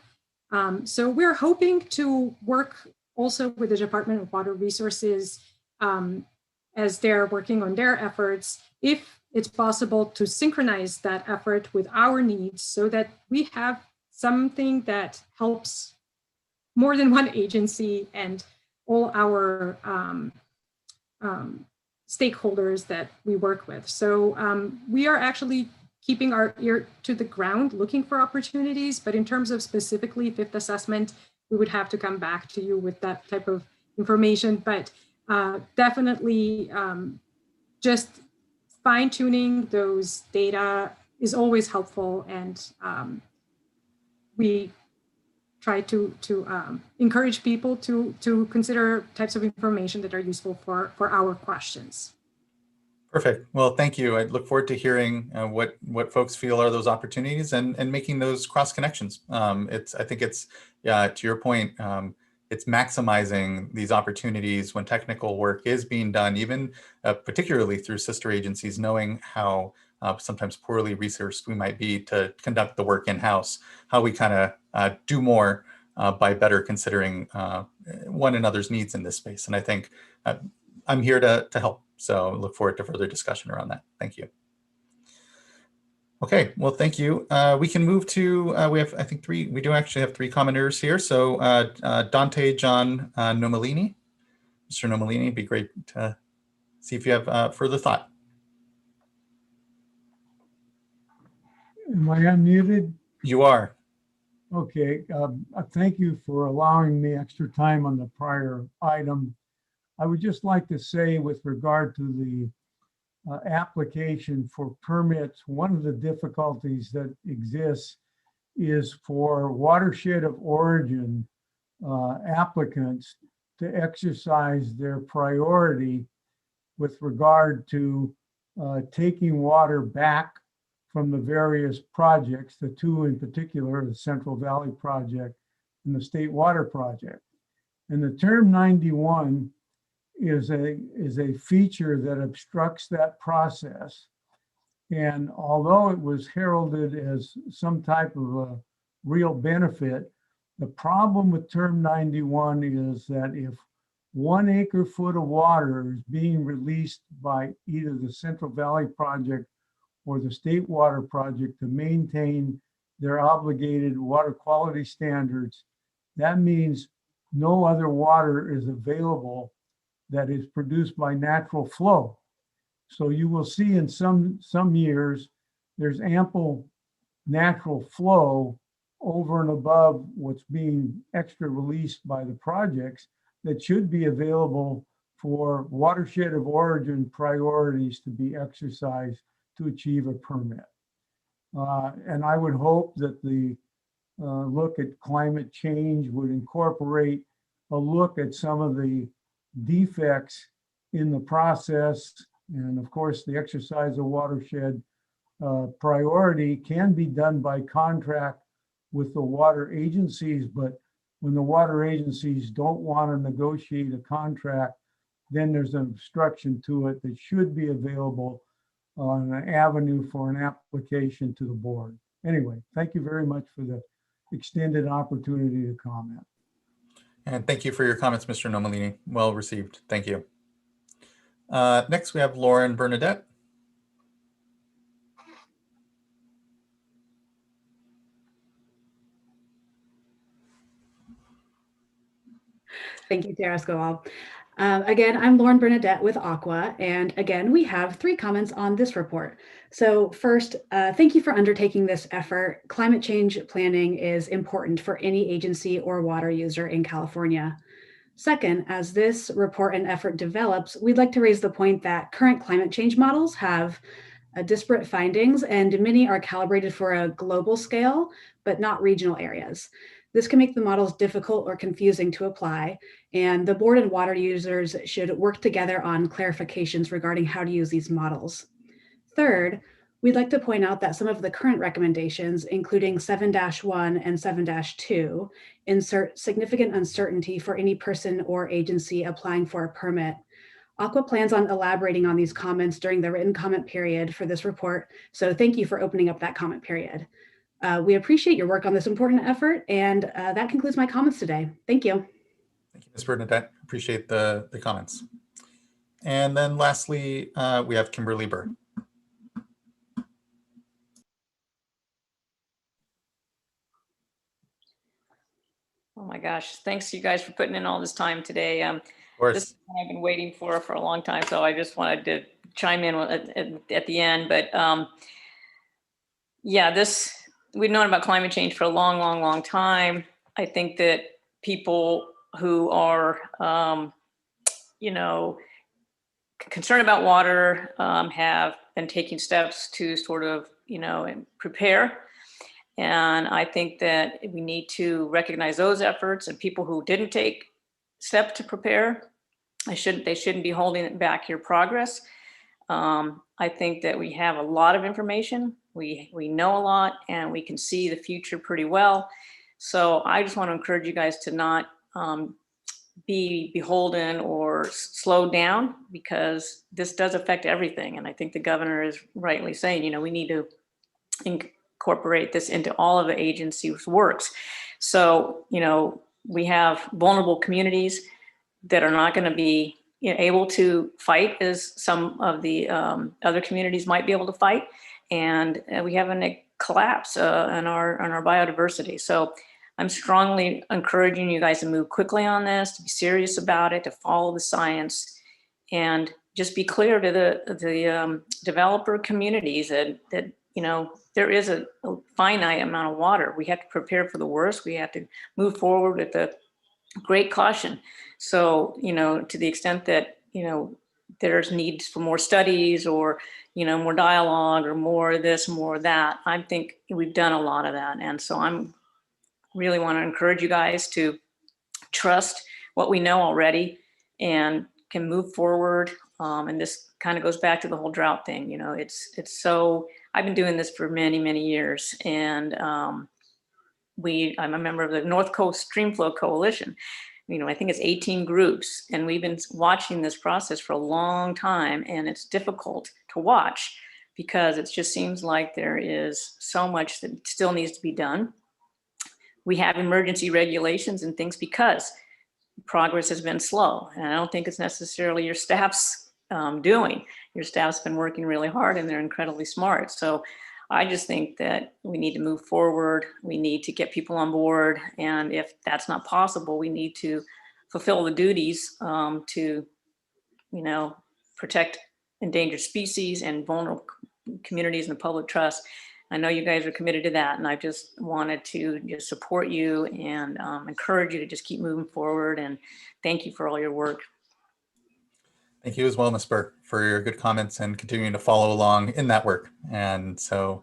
So we're hoping to work also with the Department of Water Resources as they're working on their efforts, if it's possible to synchronize that effort with our needs so that we have something that helps more than one agency and all our stakeholders that we work with. So we are actually keeping our ear to the ground, looking for opportunities, but in terms of specifically fifth assessment, we would have to come back to you with that type of information, but definitely just fine-tuning those data is always helpful, and we try to encourage people to consider types of information that are useful for our questions. Perfect. Well, thank you. I look forward to hearing what folks feel are those opportunities and making those cross connections. I think it's to your point, it's maximizing these opportunities when technical work is being done, even particularly through sister agencies, knowing how sometimes poorly resourced we might be to conduct the work in-house, how we kind of do more by better considering one another's needs in this space. And I think I'm here to help. So look forward to further discussion around that. Thank you. Okay, well, thank you. We can move to, we have, I think we do actually have three commenters here. So Dante John Nomalini. Mr. Nomalini, it'd be great to see if you have further thought. Am I unmuted? You are. Okay, thank you for allowing me extra time on the prior item. I would just like to say with regard to the application for permits, one of the difficulties that exists is for watershed of origin applicants to exercise their priority with regard to taking water back from the various projects, the two in particular, the Central Valley Project and the State Water Project. And the term 91 is a feature that obstructs that process. And although it was heralded as some type of a real benefit, the problem with term 91 is that if 1 acre foot of water is being released by either the Central Valley Project or the State Water Project to maintain their obligated water quality standards, that means no other water is available that is produced by natural flow. So you will see in some years, there's ample natural flow over and above what's being extra released by the projects that should be available for watershed of origin priorities to be exercised to achieve a permit. And I would hope that the look at climate change would incorporate a look at some of the defects in the process. And of course, the exercise of watershed priority can be done by contract with the water agencies, but when the water agencies don't want to negotiate a contract, then there's an obstruction to it that should be available on an avenue for an application to the board. Anyway, thank you very much for the extended opportunity to comment. And thank you for your comments, Mr. Nomalini. Well received. Thank you. Next, we have Lauren Bernadette. Thank you, Chair Escobar. Again, I'm Lauren Bernadette with Aqua, and again, we have 3 comments on this report. So first, thank you for undertaking this effort. Climate change planning is important for any agency or water user in California. Second, as this report and effort develops, we'd like to raise the point that current climate change models have disparate findings, and many are calibrated for a global scale, but not regional areas. This can make the models difficult or confusing to apply, and the board and water users should work together on clarifications regarding how to use these models. Third, we'd like to point out that some of the current recommendations, including 7-1 and 7-2, insert significant uncertainty for any person or agency applying for a permit. Aqua plans on elaborating on these comments during the written comment period for this report, so thank you for opening up that comment period. We appreciate your work on this important effort, and that concludes my comments today. Thank you. Thank you, Ms. Bernadette. Appreciate the comments. And then lastly, we have Kimberly Burr. Oh my gosh, thanks you guys for putting in all this time today. Of course. This is what I've been waiting for a long time, so I just wanted to chime in at the end. But yeah, we've known about climate change for a long time. I think that people who are, concerned about water have been taking steps to sort of, prepare. And I think that we need to recognize those efforts, and people who didn't take steps to prepare, they shouldn't be holding back your progress. I think that we have a lot of information. We know a lot, and we can see the future pretty well. So I just want to encourage you guys to not be beholden or slow down, because this does affect everything. And I think the governor is rightly saying, we need to incorporate this into all of the agencies' works. So, we have vulnerable communities that are not going to be able to fight as some of the other communities might be able to fight. And we have a collapse in our biodiversity. So I'm strongly encouraging you guys to move quickly on this, to be serious about it, to follow the science, and just be clear to the developer communities that there is a finite amount of water. We have to prepare for the worst. We have to move forward with a great caution. So, to the extent that, there's needs for more studies or, more dialogue or more of this, more of that, I think we've done a lot of that. And so I'm really want to encourage you guys to trust what we know already and can move forward. And this kind of goes back to the whole drought thing. It's so, I've been doing this for many, many years. And I'm a member of the North Coast Streamflow Coalition. I think it's 18 groups, and we've been watching this process for a long time, and it's difficult to watch because it just seems like there is so much that still needs to be done. We have emergency regulations and things because progress has been slow, and I don't think it's necessarily your staff's doing. Your staff's been working really hard, and they're incredibly smart. So I just think that we need to move forward. We need to get people on board. And if that's not possible, we need to fulfill the duties to, protect endangered species and vulnerable communities and the public trust. I know you guys are committed to that. And I just wanted to just support you and encourage you to just keep moving forward. And thank you for all your work. Thank you as well, Ms. Burke, for your good comments and continuing to follow along in that work. And so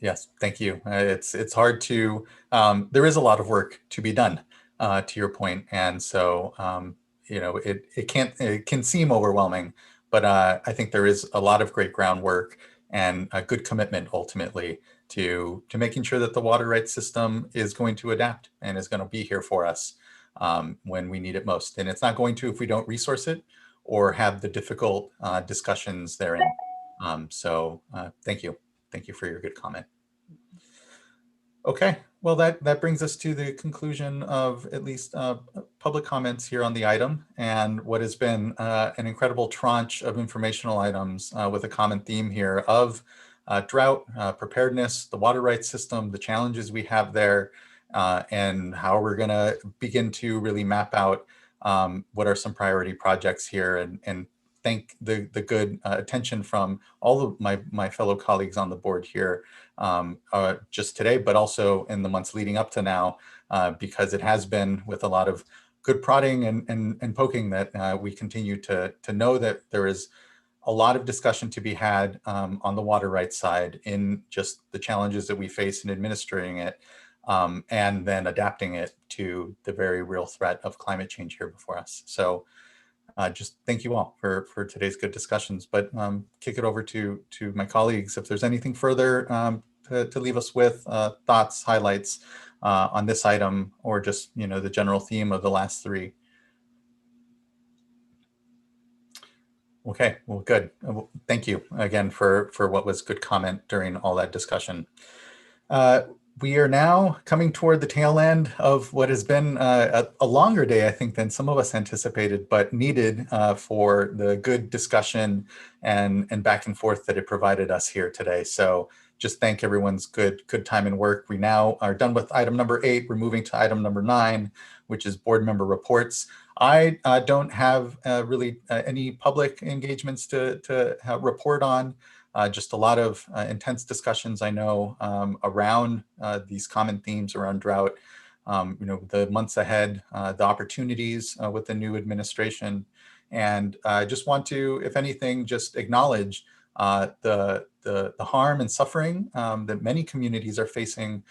yes, thank you. It's hard to, there is a lot of work to be done, to your point. And so, it can seem overwhelming, but I think there is a lot of great groundwork and a good commitment ultimately to making sure that the water rights system is going to adapt and is going to be here for us when we need it most. And it's not going to if we don't resource it or have the difficult discussions therein. So thank you. Thank you for your good comment. Okay, well, that brings us to the conclusion of at least public comments here on the item and what has been an incredible tranche of informational items with a common theme here of drought, preparedness, the water rights system, the challenges we have there, and how we're gonna begin to really map out what are some priority projects here, and thank the good attention from all of my fellow colleagues on the board here just today, but also in the months leading up to now, because it has been with a lot of good prodding and poking that we continue to know that there is a lot of discussion to be had on the water rights side in just the challenges that we face in administering it. And then adapting it to the very real threat of climate change here before us. So just thank you all for today's good discussions, but kick it over to my colleagues. If there's anything further to leave us with, thoughts, highlights on this item, or just, the general theme of the last three. Okay, well, good. Thank you again for what was good comment during all that discussion. We are now coming toward the tail end of what has been a longer day, I think, than some of us anticipated, but needed for the good discussion and back and forth that it provided us here today. So just thank everyone's good time and work. We now are done with item number 8. We're moving to item number 9, which is board member reports. I don't have really any public engagements to report on. Just a lot of intense discussions, I know, around these common themes around drought, the months ahead, the opportunities with the new administration. And I just want to, if anything, just acknowledge the harm and suffering that many communities are facing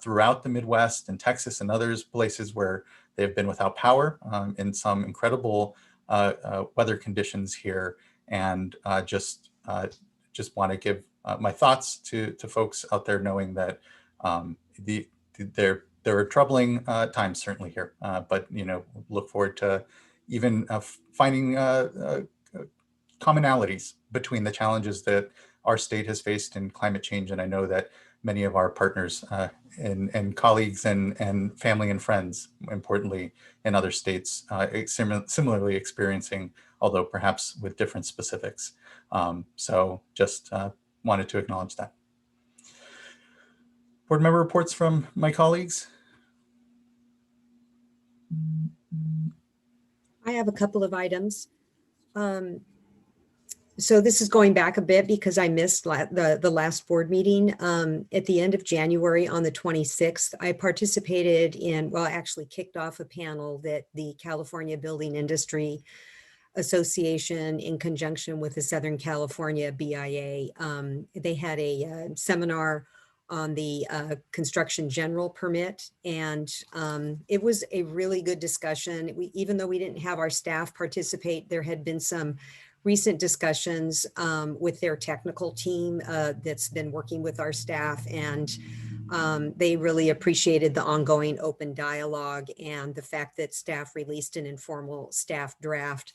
throughout the Midwest and Texas and other places where they've been without power in some incredible weather conditions here. And just want to give my thoughts to folks out there, knowing that there are troubling times certainly here, but look forward to even finding commonalities between the challenges that our state has faced in climate change. And I know that many of our partners and colleagues and family and friends, importantly, in other states, similarly experiencing, although perhaps with different specifics. So just wanted to acknowledge that. Board member reports from my colleagues. I have a couple of items. So this is going back a bit because I missed the last board meeting. At the end of January on the 26th, I participated in, well, actually kicked off a panel that the California Building Industry Association, in conjunction with the Southern California BIA, they had a seminar on the construction general permit. And it was a really good discussion. Even though we didn't have our staff participate, there had been some recent discussions with their technical team that's been working with our staff, and they really appreciated the ongoing open dialogue and the fact that staff released an informal staff draft.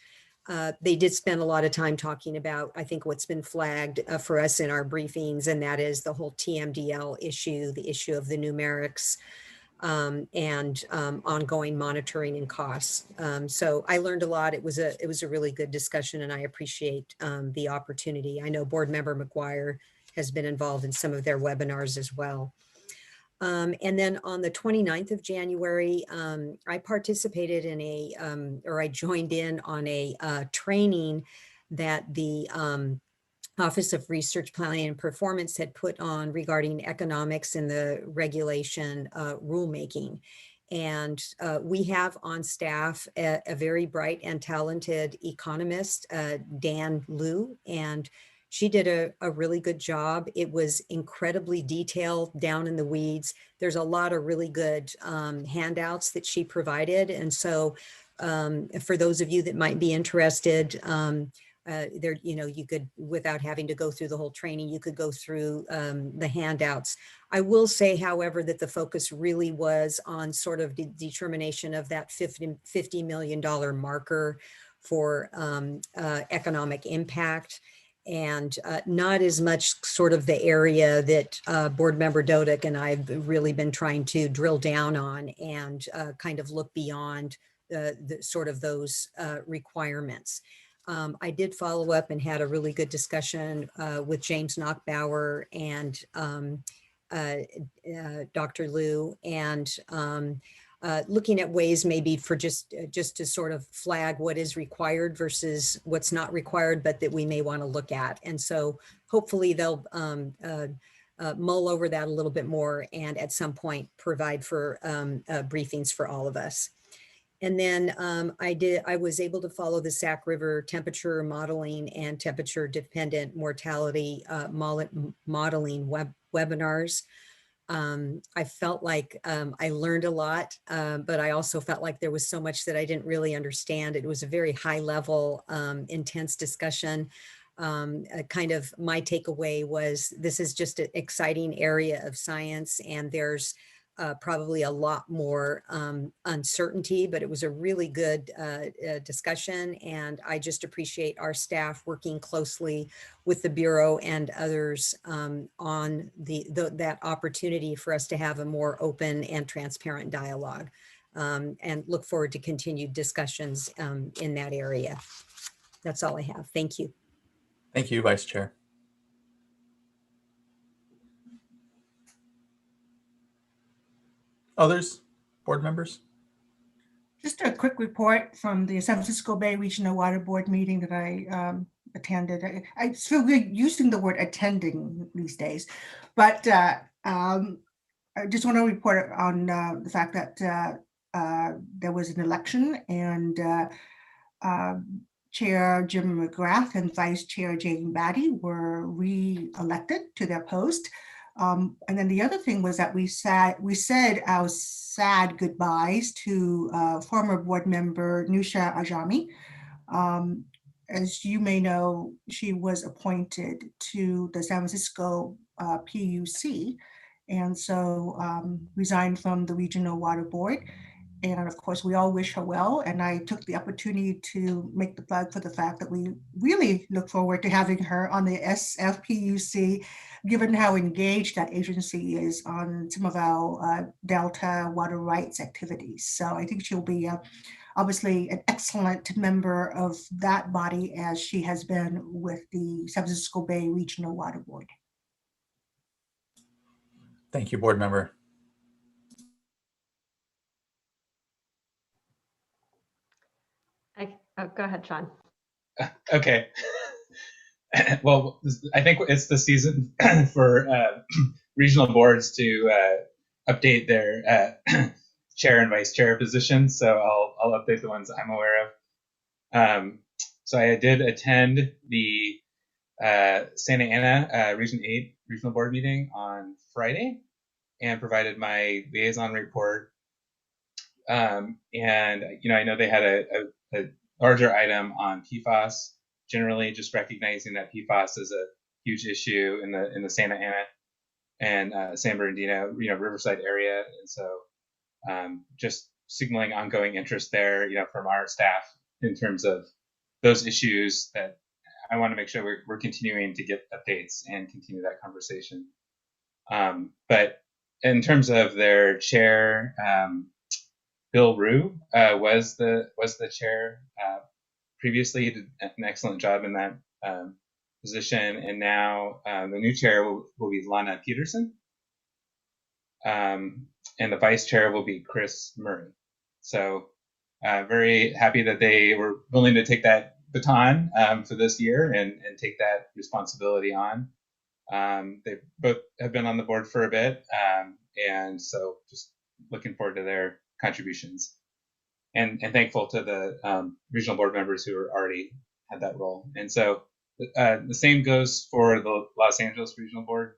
They did spend a lot of time talking about, I think, what's been flagged for us in our briefings, and that is the whole TMDL issue, the issue of the numerics, and ongoing monitoring and costs. So I learned a lot. It was a really good discussion, and I appreciate the opportunity. I know Board Member McGuire has been involved in some of their webinars as well. And then on the 29th of January, I participated in or I joined in on a training that the Office of Research Planning and Performance had put on regarding economics in the regulation rulemaking. And we have on staff a very bright and talented economist, Dan Liu, and she did a really good job. It was incredibly detailed, down in the weeds. There's a lot of really good handouts that she provided. And so for those of you that might be interested, there, you could, without having to go through the whole training, you could go through the handouts. I will say, however, that the focus really was on sort of the determination of that $50 million marker for economic impact, and not as much sort of the area that Board Member Dodick and I have really been trying to drill down on and kind of look beyond the sort of those requirements. I did follow up and had a really good discussion with James Knockbauer and Dr. Liu, and looking at ways maybe for just to sort of flag what is required versus what's not required, but that we may want to look at. And so hopefully they'll mull over that a little bit more, and at some point provide for briefings for all of us. And then I was able to follow the Sac River temperature modeling and temperature dependent mortality modeling webinars. I felt like I learned a lot, but I also felt like there was so much that I didn't really understand. It was a very high level, intense discussion. Kind of my takeaway was this is just an exciting area of science, and there's probably a lot more uncertainty, but it was a really good discussion. And I just appreciate our staff working closely with the Bureau and others on that opportunity for us to have a more open and transparent dialogue, and look forward to continued discussions in that area. That's all I have. Thank you. Thank you, Vice Chair. Others, board members? Just a quick report from the San Francisco Bay Regional Water Board meeting that I attended. I feel good using the word attending these days, but I just want to report on the fact that there was an election, and Chair Jim McGrath and Vice Chair Jane Batty were re-elected to their post. And then the other thing was that we said our sad goodbyes to former board member Nusha Ajami. As you may know, she was appointed to the San Francisco PUC, and so resigned from the Regional Water Board. And of course, we all wish her well. And I took the opportunity to make the plug for the fact that we really look forward to having her on the SFPUC, given how engaged that agency is on some of our Delta water rights activities. So I think she'll be obviously an excellent member of that body, as she has been with the San Francisco Bay Regional Water Board. Thank you, board member. Go ahead, Sean. Okay. well, I think it's the season for regional boards to update their chair and vice chair positions. So I'll update the ones I'm aware of. So I did attend the Santa Ana Region 8 Regional Board meeting on Friday and provided my liaison report. And I know they had a larger item on PFAS, generally just recognizing that PFAS is a huge issue in the Santa Ana and San Bernardino, Riverside area. And so just signaling ongoing interest there, from our staff in terms of those issues that I want to make sure we're continuing to get updates and continue that conversation. But in terms of their chair, Bill Rue was the chair previously. He did an excellent job in that position, and now the new chair will be Lana Peterson, and the vice chair will be Chris Murray. So very happy that they were willing to take that baton for this year and take that responsibility on. They both have been on the board for a bit, and so just looking forward to their contributions, and thankful to the regional board members who already had that role. And so the same goes for the Los Angeles Regional Board.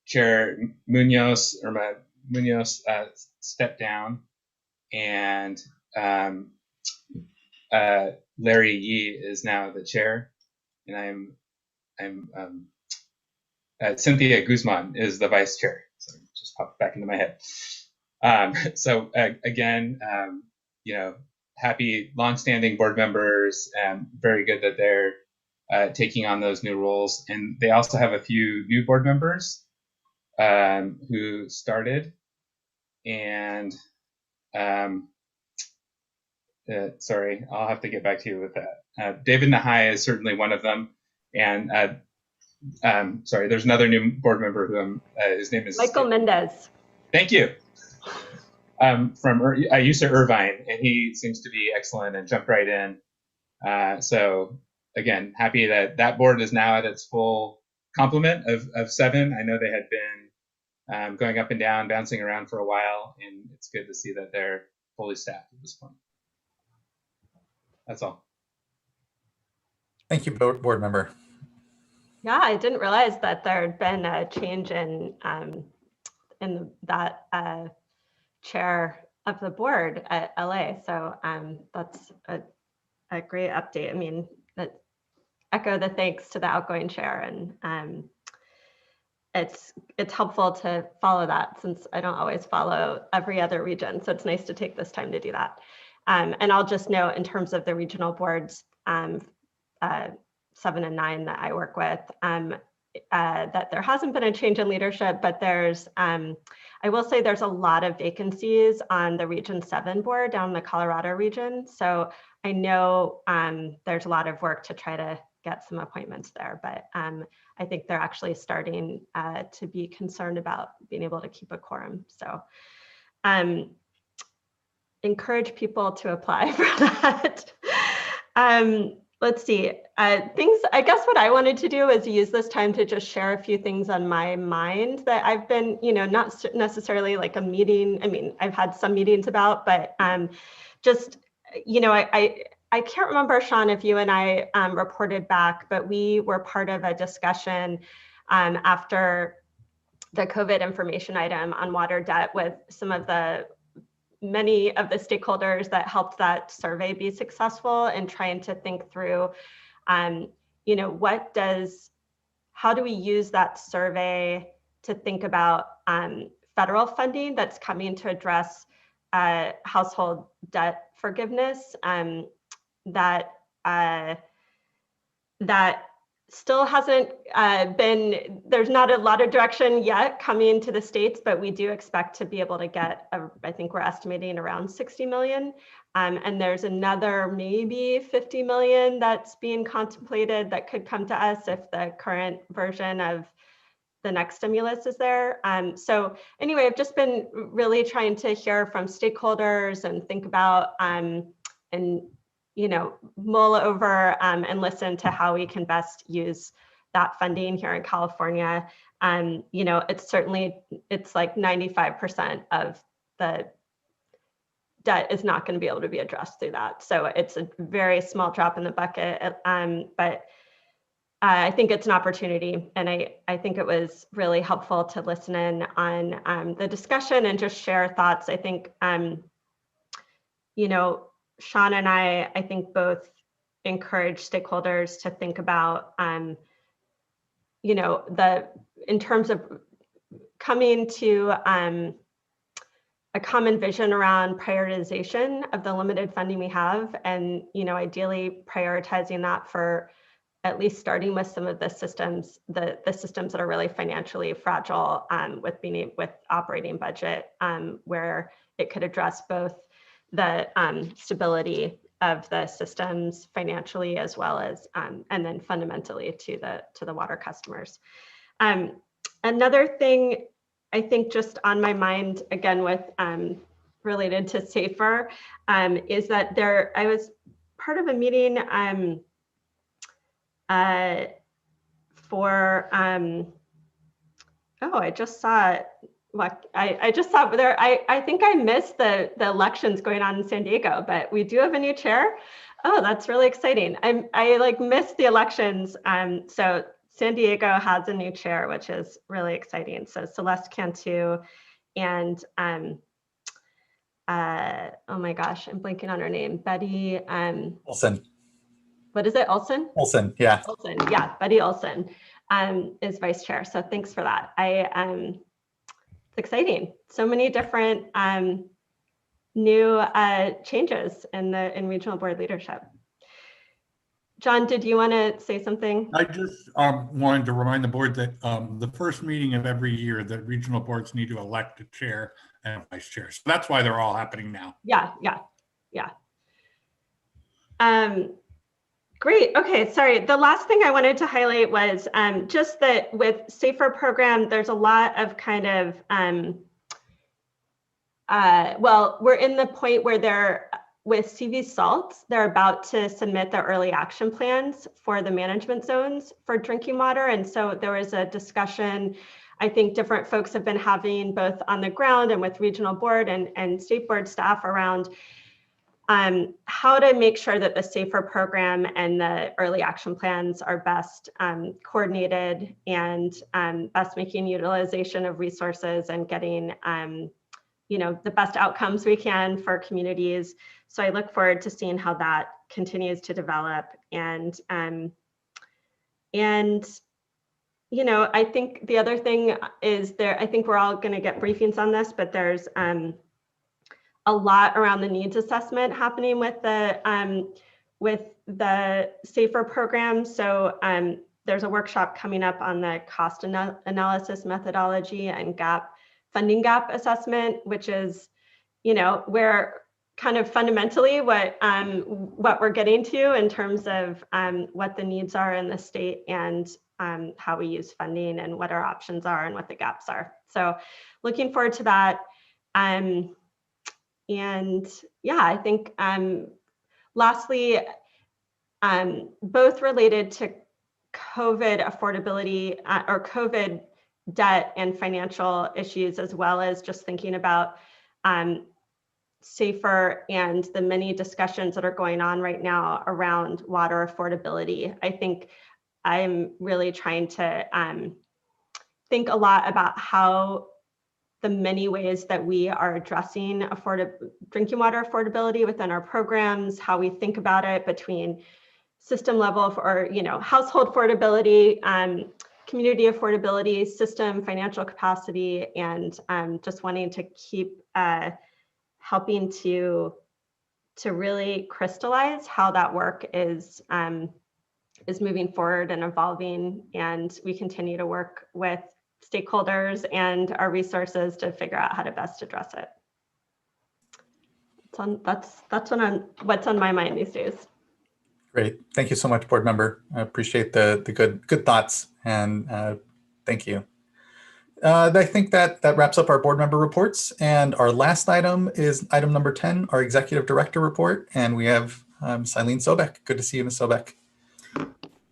Chair Munoz stepped down, and Larry Yee is now the chair, and I'm Cynthia Guzman is the vice chair. So it just popped back into my head. So again, happy longstanding board members, and very good that they're taking on those new roles. And they also have a few new board members who started, and sorry, I'll have to get back to you with that. David Nahai is certainly one of them, and sorry, there's another new board member who his name is Michael Mendez. Thank you. From USA Irvine, and he seems to be excellent and jumped right in. So again, happy that board is now at its full complement of 7. I know they had been going up and down, bouncing around for a while, and it's good to see that they're fully staffed at this point. That's all. Thank you, board member. Yeah, I didn't realize that there had been a change in that chair of the board at LA. So that's a great update. I mean, echo the thanks to the outgoing chair, and it's helpful to follow that, since I don't always follow every other region. So it's nice to take this time to do that. And I'll just note, in terms of the regional boards, 7 and 9 that I work with, that there hasn't been a change in leadership, but there's, I will say there's a lot of vacancies on the Region 7 board down in the Colorado region. So I know there's a lot of work to try to get some appointments there, but I think they're actually starting to be concerned about being able to keep a quorum. So encourage people to apply for that. Let's see, I guess what I wanted to do is use this time to just share a few things on my mind that I've been, not necessarily like a meeting. I mean, I've had some meetings about, but just, I can't remember, Sean, if you and I reported back, but we were part of a discussion after the COVID information item on water debt with many of the stakeholders that helped that survey be successful, and trying to think through, how do we use that survey to think about federal funding that's coming to address household debt forgiveness, that still hasn't there's not a lot of direction yet coming to the states, but we do expect to be able to get, I think we're estimating around 60 million. And there's another maybe 50 million that's being contemplated that could come to us if the current version of the next stimulus is there. So anyway, I've just been really trying to hear from stakeholders and think about, and mull over and listen to how we can best use that funding here in California. It's like 95% of the debt is not going to be able to be addressed through that. So it's a very small drop in the bucket, but I think it's an opportunity. And I think it was really helpful to listen in on the discussion and just share thoughts. I think, Sean and I think both encourage stakeholders to think about, in terms of coming to a common vision around prioritization of the limited funding we have, and ideally prioritizing that for at least starting with some of the systems, the systems that are really financially fragile, with operating budget, where it could address both the stability of the systems financially, as well as and then fundamentally to the water customers. Another thing I think just on my mind, again, with related to SAFER, is that I was part of a meeting for, I just saw it. I just saw there, I think I missed the elections going on in San Diego, but we do have a new chair. Oh, that's really exciting. I missed the elections. So San Diego has a new chair, which is really exciting. So Celeste Cantu and oh my gosh, I'm blanking on her name. Betty Olson. What is it? Olson? Olson, yeah. Olson, yeah. Betty Olson is vice chair. So thanks for that. It's exciting. So many different new changes in regional board leadership. John, did you want to say something? I just wanted to remind the board that the first meeting of every year, the regional boards need to elect a chair and a vice chair. So that's why they're all happening now. Yeah. Great. Okay, sorry. The last thing I wanted to highlight was just that with SAFER program, there's a lot of kind of, we're in the point where with CV Salts, they're about to submit their early action plans for the management zones for drinking water. And so there was a discussion I think different folks have been having both on the ground and with regional board and state board staff around how to make sure that the SAFER program and the early action plans are best coordinated and best making utilization of resources and getting the best outcomes we can for communities. So I look forward to seeing how that continues to develop. And I think the other thing is I think we're all going to get briefings on this, but there's a lot around the needs assessment happening with the SAFER program. So there's a workshop coming up on the cost analysis methodology and funding gap assessment, which is, where kind of fundamentally what we're getting to in terms of what the needs are in the state and how we use funding and what our options are and what the gaps are. So looking forward to that. And yeah, I think lastly, both related to COVID affordability or COVID debt and financial issues, as well as just thinking about SAFER and the many discussions that are going on right now around water affordability. I think I'm really trying to think a lot about how the many ways that we are addressing drinking water affordability within our programs, how we think about it between system level or household affordability, community affordability, system financial capacity, and just wanting to keep helping to really crystallize how that work is moving forward and evolving, and we continue to work with stakeholders and our resources to figure out how to best address it. That's what's on my mind these days. Great. Thank you so much, board member. I appreciate the good thoughts, and thank you. I think that wraps up our board member reports, and our last item is item number 10, our executive director report. And we have Ms. Eileen Sobek. Good to see you, Ms. Sobek.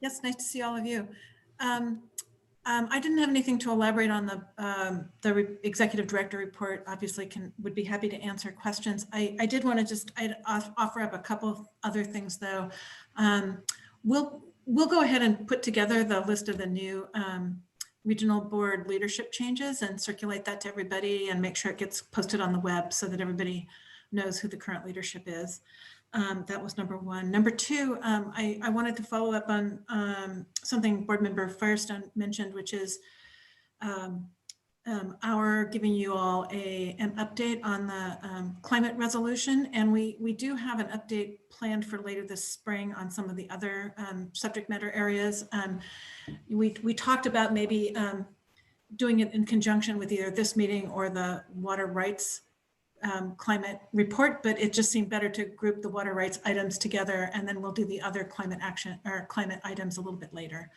Yes, nice to see all of you. I didn't have anything to elaborate on the executive director report. Obviously, would be happy to answer questions. I did want to just offer up a couple of other things, though. We'll go ahead and put together the list of the new regional board leadership changes and circulate that to everybody and make sure it gets posted on the web so that everybody knows who the current leadership is. That was number one. Number two, I wanted to follow up on something Board Member Firestone mentioned, which is our giving you all an update on the climate resolution. And we do have an update planned for later this spring on some of the other subject matter areas. We talked about maybe doing it in conjunction with either this meeting or the water rights climate report, but it just seemed better to group the water rights items together, and then we'll do the other climate action or climate items a little bit later.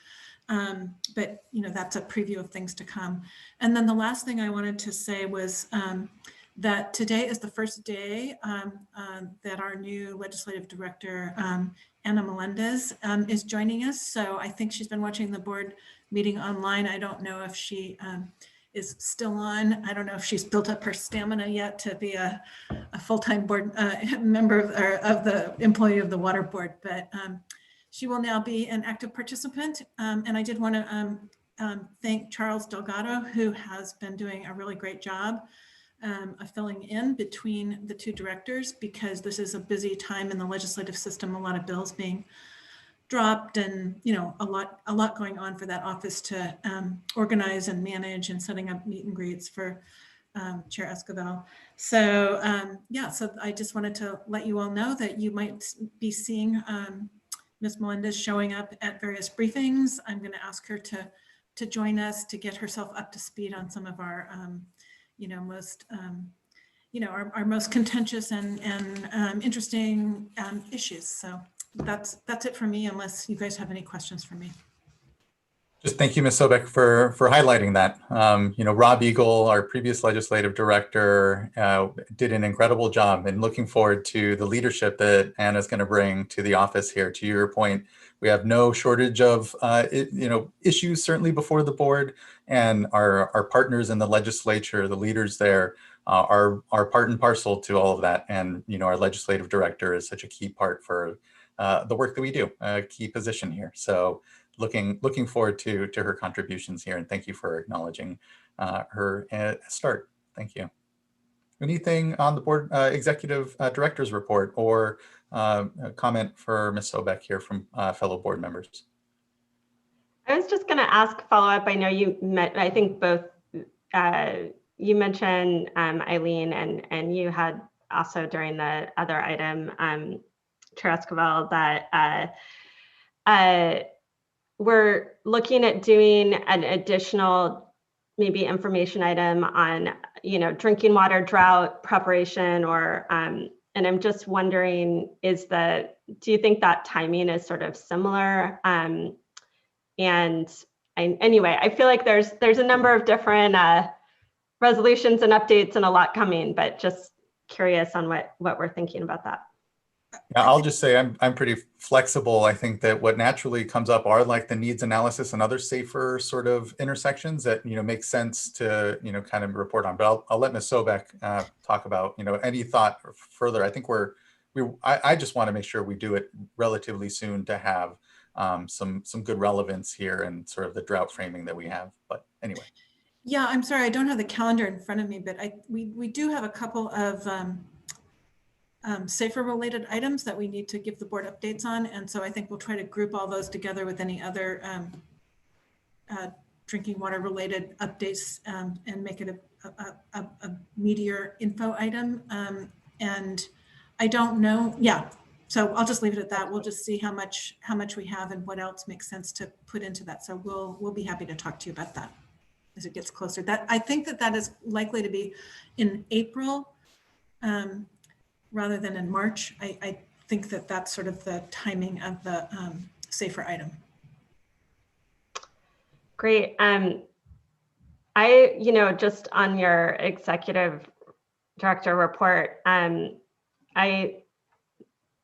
But that's a preview of things to come. And then the last thing I wanted to say was that today is the first day that our new legislative director, Ana Melendez, is joining us. So I think she's been watching the board meeting online. I don't know if she is still on. I don't know if she's built up her stamina yet to be a full-time board member of the employee of the water board, but she will now be an active participant. And I did want to thank Charles Delgado, who has been doing a really great job of filling in between the two directors, because this is a busy time in the legislative system, a lot of bills being dropped, and a lot going on for that office to organize and manage, and setting up meet and greets for Chair Escobar. So so I just wanted to let you all know that you might be seeing Ms. Melendez showing up at various briefings. I'm going to ask her to join us to get herself up to speed on some of our most our most contentious and interesting issues. So that's it for me, unless you guys have any questions for me. Just thank you, Ms. Sobek, for highlighting that. Rob Eagle, our previous legislative director, did an incredible job, and looking forward to the leadership that Anna's going to bring to the office here. To your point, we have no shortage of issues certainly before the board, and our partners in the legislature, the leaders there, are part and parcel to all of that. And our legislative director is such a key part for the work that we do, a key position here. So looking forward to her contributions here, and thank you for acknowledging her start. Thank you. Anything on the board executive director's report, or a comment for Ms. Sobek here from fellow board members? I was just going to ask follow-up. I know you met, I think both you mentioned Eileen, and you had also during the other item, Chair Escobar, that we're looking at doing an additional maybe information item on drinking water drought preparation, or and I'm just wondering, do you think that timing is sort of similar? Anyway, I feel like there's a number of different resolutions and updates and a lot coming, but just curious on what we're thinking about that. Yeah, I'll just say I'm pretty flexible. I think that what naturally comes up are like the needs analysis and other safer sort of intersections that make sense to kind of report on. But I'll let Ms. Sobek talk about any thought further. I think I just want to make sure we do it relatively soon to have some good relevance here and sort of the drought framing that we have. But anyway. Yeah, I'm sorry, I don't have the calendar in front of me, but we do have a couple of safer related items that we need to give the board updates on. And so I think we'll try to group all those together with any other drinking water related updates and make it a meatier info item. And I don't know. Yeah. So I'll just leave it at that. We'll just see how much we have and what else makes sense to put into that. So we'll be happy to talk to you about that as it gets closer. I think that is likely to be in April rather than in March. I think that's sort of the timing of the safer item. Great. Just on your executive director report, I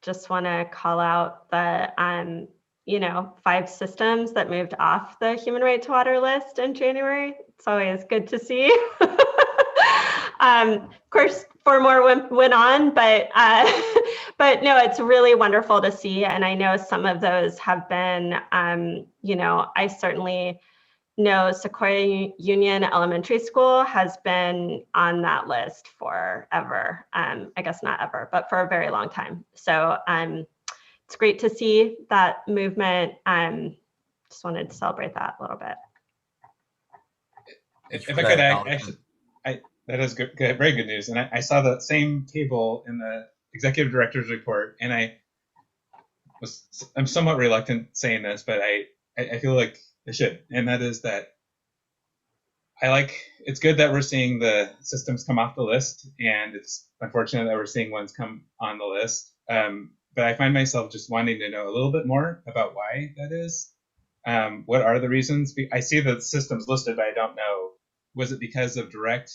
just want to call out the, 5 systems that moved off the human right to water list in January. It's always good to see. Of course, 4 more went on, but no, it's really wonderful to see. And I know some of those have been, I certainly know Sequoia Union Elementary School has been on that list forever. I guess not ever, but for a very long time. So it's great to see that movement. Just wanted to celebrate that a little bit. If I could actually, that is good, very good news. And I saw the same table in the executive director's report, and I'm somewhat reluctant saying this, but I feel like I should. And that is that it's good that we're seeing the systems come off the list, and it's unfortunate that we're seeing ones come on the list. But I find myself just wanting to know a little bit more about why that is. What are the reasons? I see the systems listed, but I don't know. Was it because of direct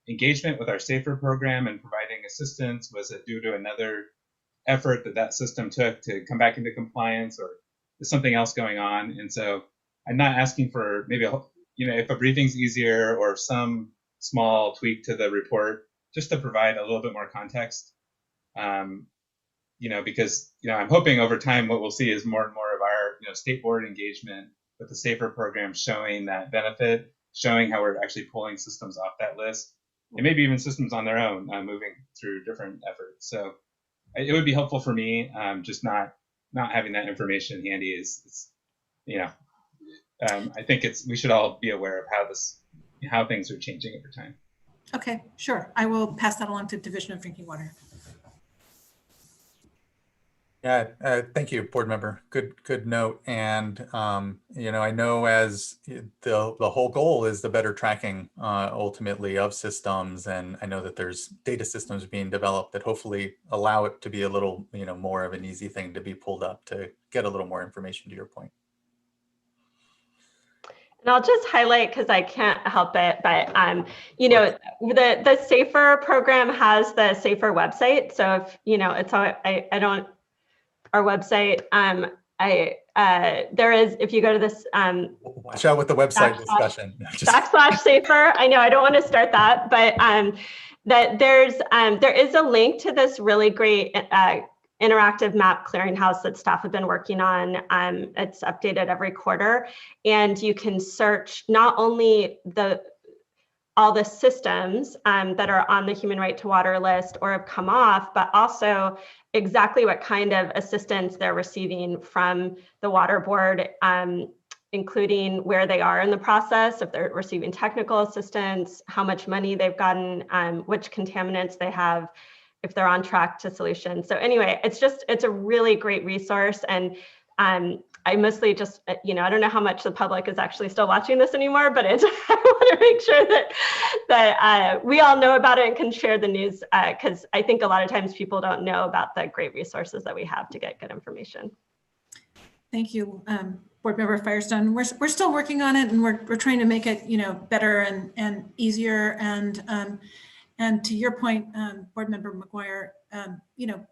engagement with our SAFER program and providing assistance? Was it due to another effort that system took to come back into compliance, or is something else going on? And so I'm not asking for maybe, if a briefing's easier or some small tweak to the report, just to provide a little bit more context. Because, I'm hoping over time what we'll see is more and more of our, state board engagement with the SAFER program showing that benefit, showing how we're actually pulling systems off that list, and maybe even systems on their own, moving through different efforts. So it would be helpful for me, just not having that information handy is I think we should all be aware of how things are changing over time. Okay, sure. I will pass that along to Division of Drinking Water. Yeah, thank you, board member. Good note. And I know as the whole goal is the better tracking ultimately of systems, and I know that there's data systems being developed that hopefully allow it to be a little more of an easy thing to be pulled up to get a little more information, to your point. And I'll just highlight, because I can't help it, but the SAFER program has the SAFER website. So if it's all our website. There is, if you go to this, watch out with the website discussion. /SAFER. I know I don't want to start that, but that there is a link to this really great interactive map clearinghouse that staff have been working on. It's updated every quarter, and you can search not only all the systems that are on the human right to water list or have come off, but also exactly what kind of assistance they're receiving from the water board, including where they are in the process, if they're receiving technical assistance, how much money they've gotten, which contaminants they have, if they're on track to solutions. So anyway, it's a really great resource. And I mostly just, I don't know how much the public is actually still watching this anymore, but I want to make sure that we all know about it and can share the news, because I think a lot of times people don't know about the great resources that we have to get good information. Thank you, Board Member Firestone. We're still working on it, and we're trying to make it better and easier. And to your point, Board Member McGuire,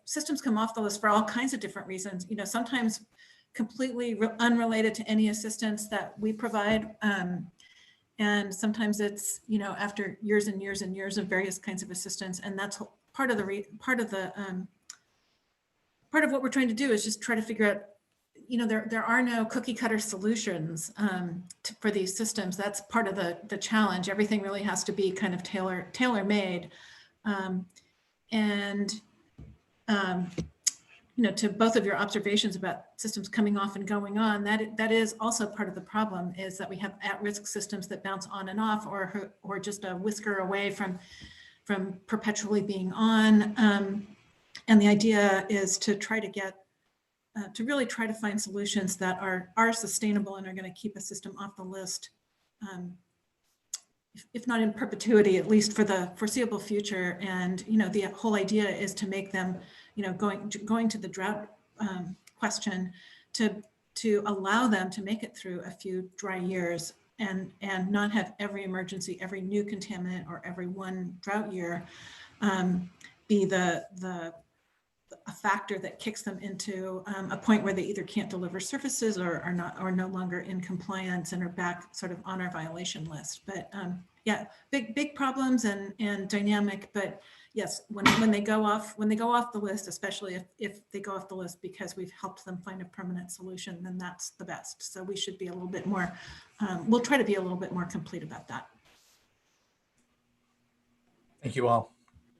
systems come off the list for all kinds of different reasons. Sometimes completely unrelated to any assistance that we provide. And sometimes it's, after years and years and years of various kinds of assistance. And that's part of what we're trying to do is just try to figure out, there are no cookie cutter solutions for these systems. That's part of the challenge. Everything really has to be kind of tailor made. To both of your observations about systems coming off and going on, that is also part of the problem, is that we have at-risk systems that bounce on and off, or just a whisker away from perpetually being on. And the idea is to try to get, really try to find solutions that are sustainable and are going to keep a system off the list, if not in perpetuity, at least for the foreseeable future. And the whole idea is to make them, going to the drought question, to allow them to make it through a few dry years and not have every emergency, every new contaminant, or every one drought year be the a factor that kicks them into a point where they either can't deliver services or are not, or no longer in compliance and are back sort of on our violation list. But yeah, big problems and dynamic. But yes, when they go off the list, especially if they go off the list because we've helped them find a permanent solution, then that's the best. So we should be a little bit more. We'll try to be a little bit more complete about that. Thank you all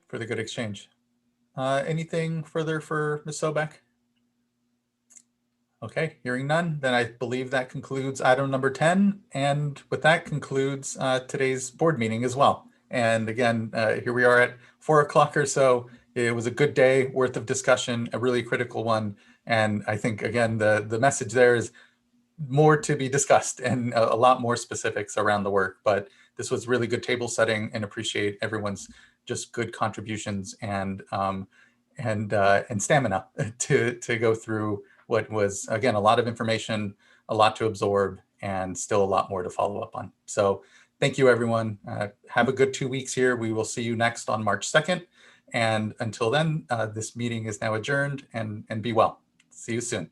for the good exchange. Anything further for Ms. Sobek? Okay, hearing none, then I believe that concludes item number 10. And with that concludes today's board meeting as well. And again, here we are at 4 o'clock or so. It was a good day worth of discussion, a really critical one. And I think, again, the message there is more to be discussed and a lot more specifics around the work. But this was really good table setting, and appreciate everyone's just good contributions and stamina to go through what was, again, a lot of information, a lot to absorb, and still a lot more to follow up on. So thank you, everyone. Have a good 2 weeks here. We will see you next on March 2nd. And until then, this meeting is now adjourned, and be well. See you soon.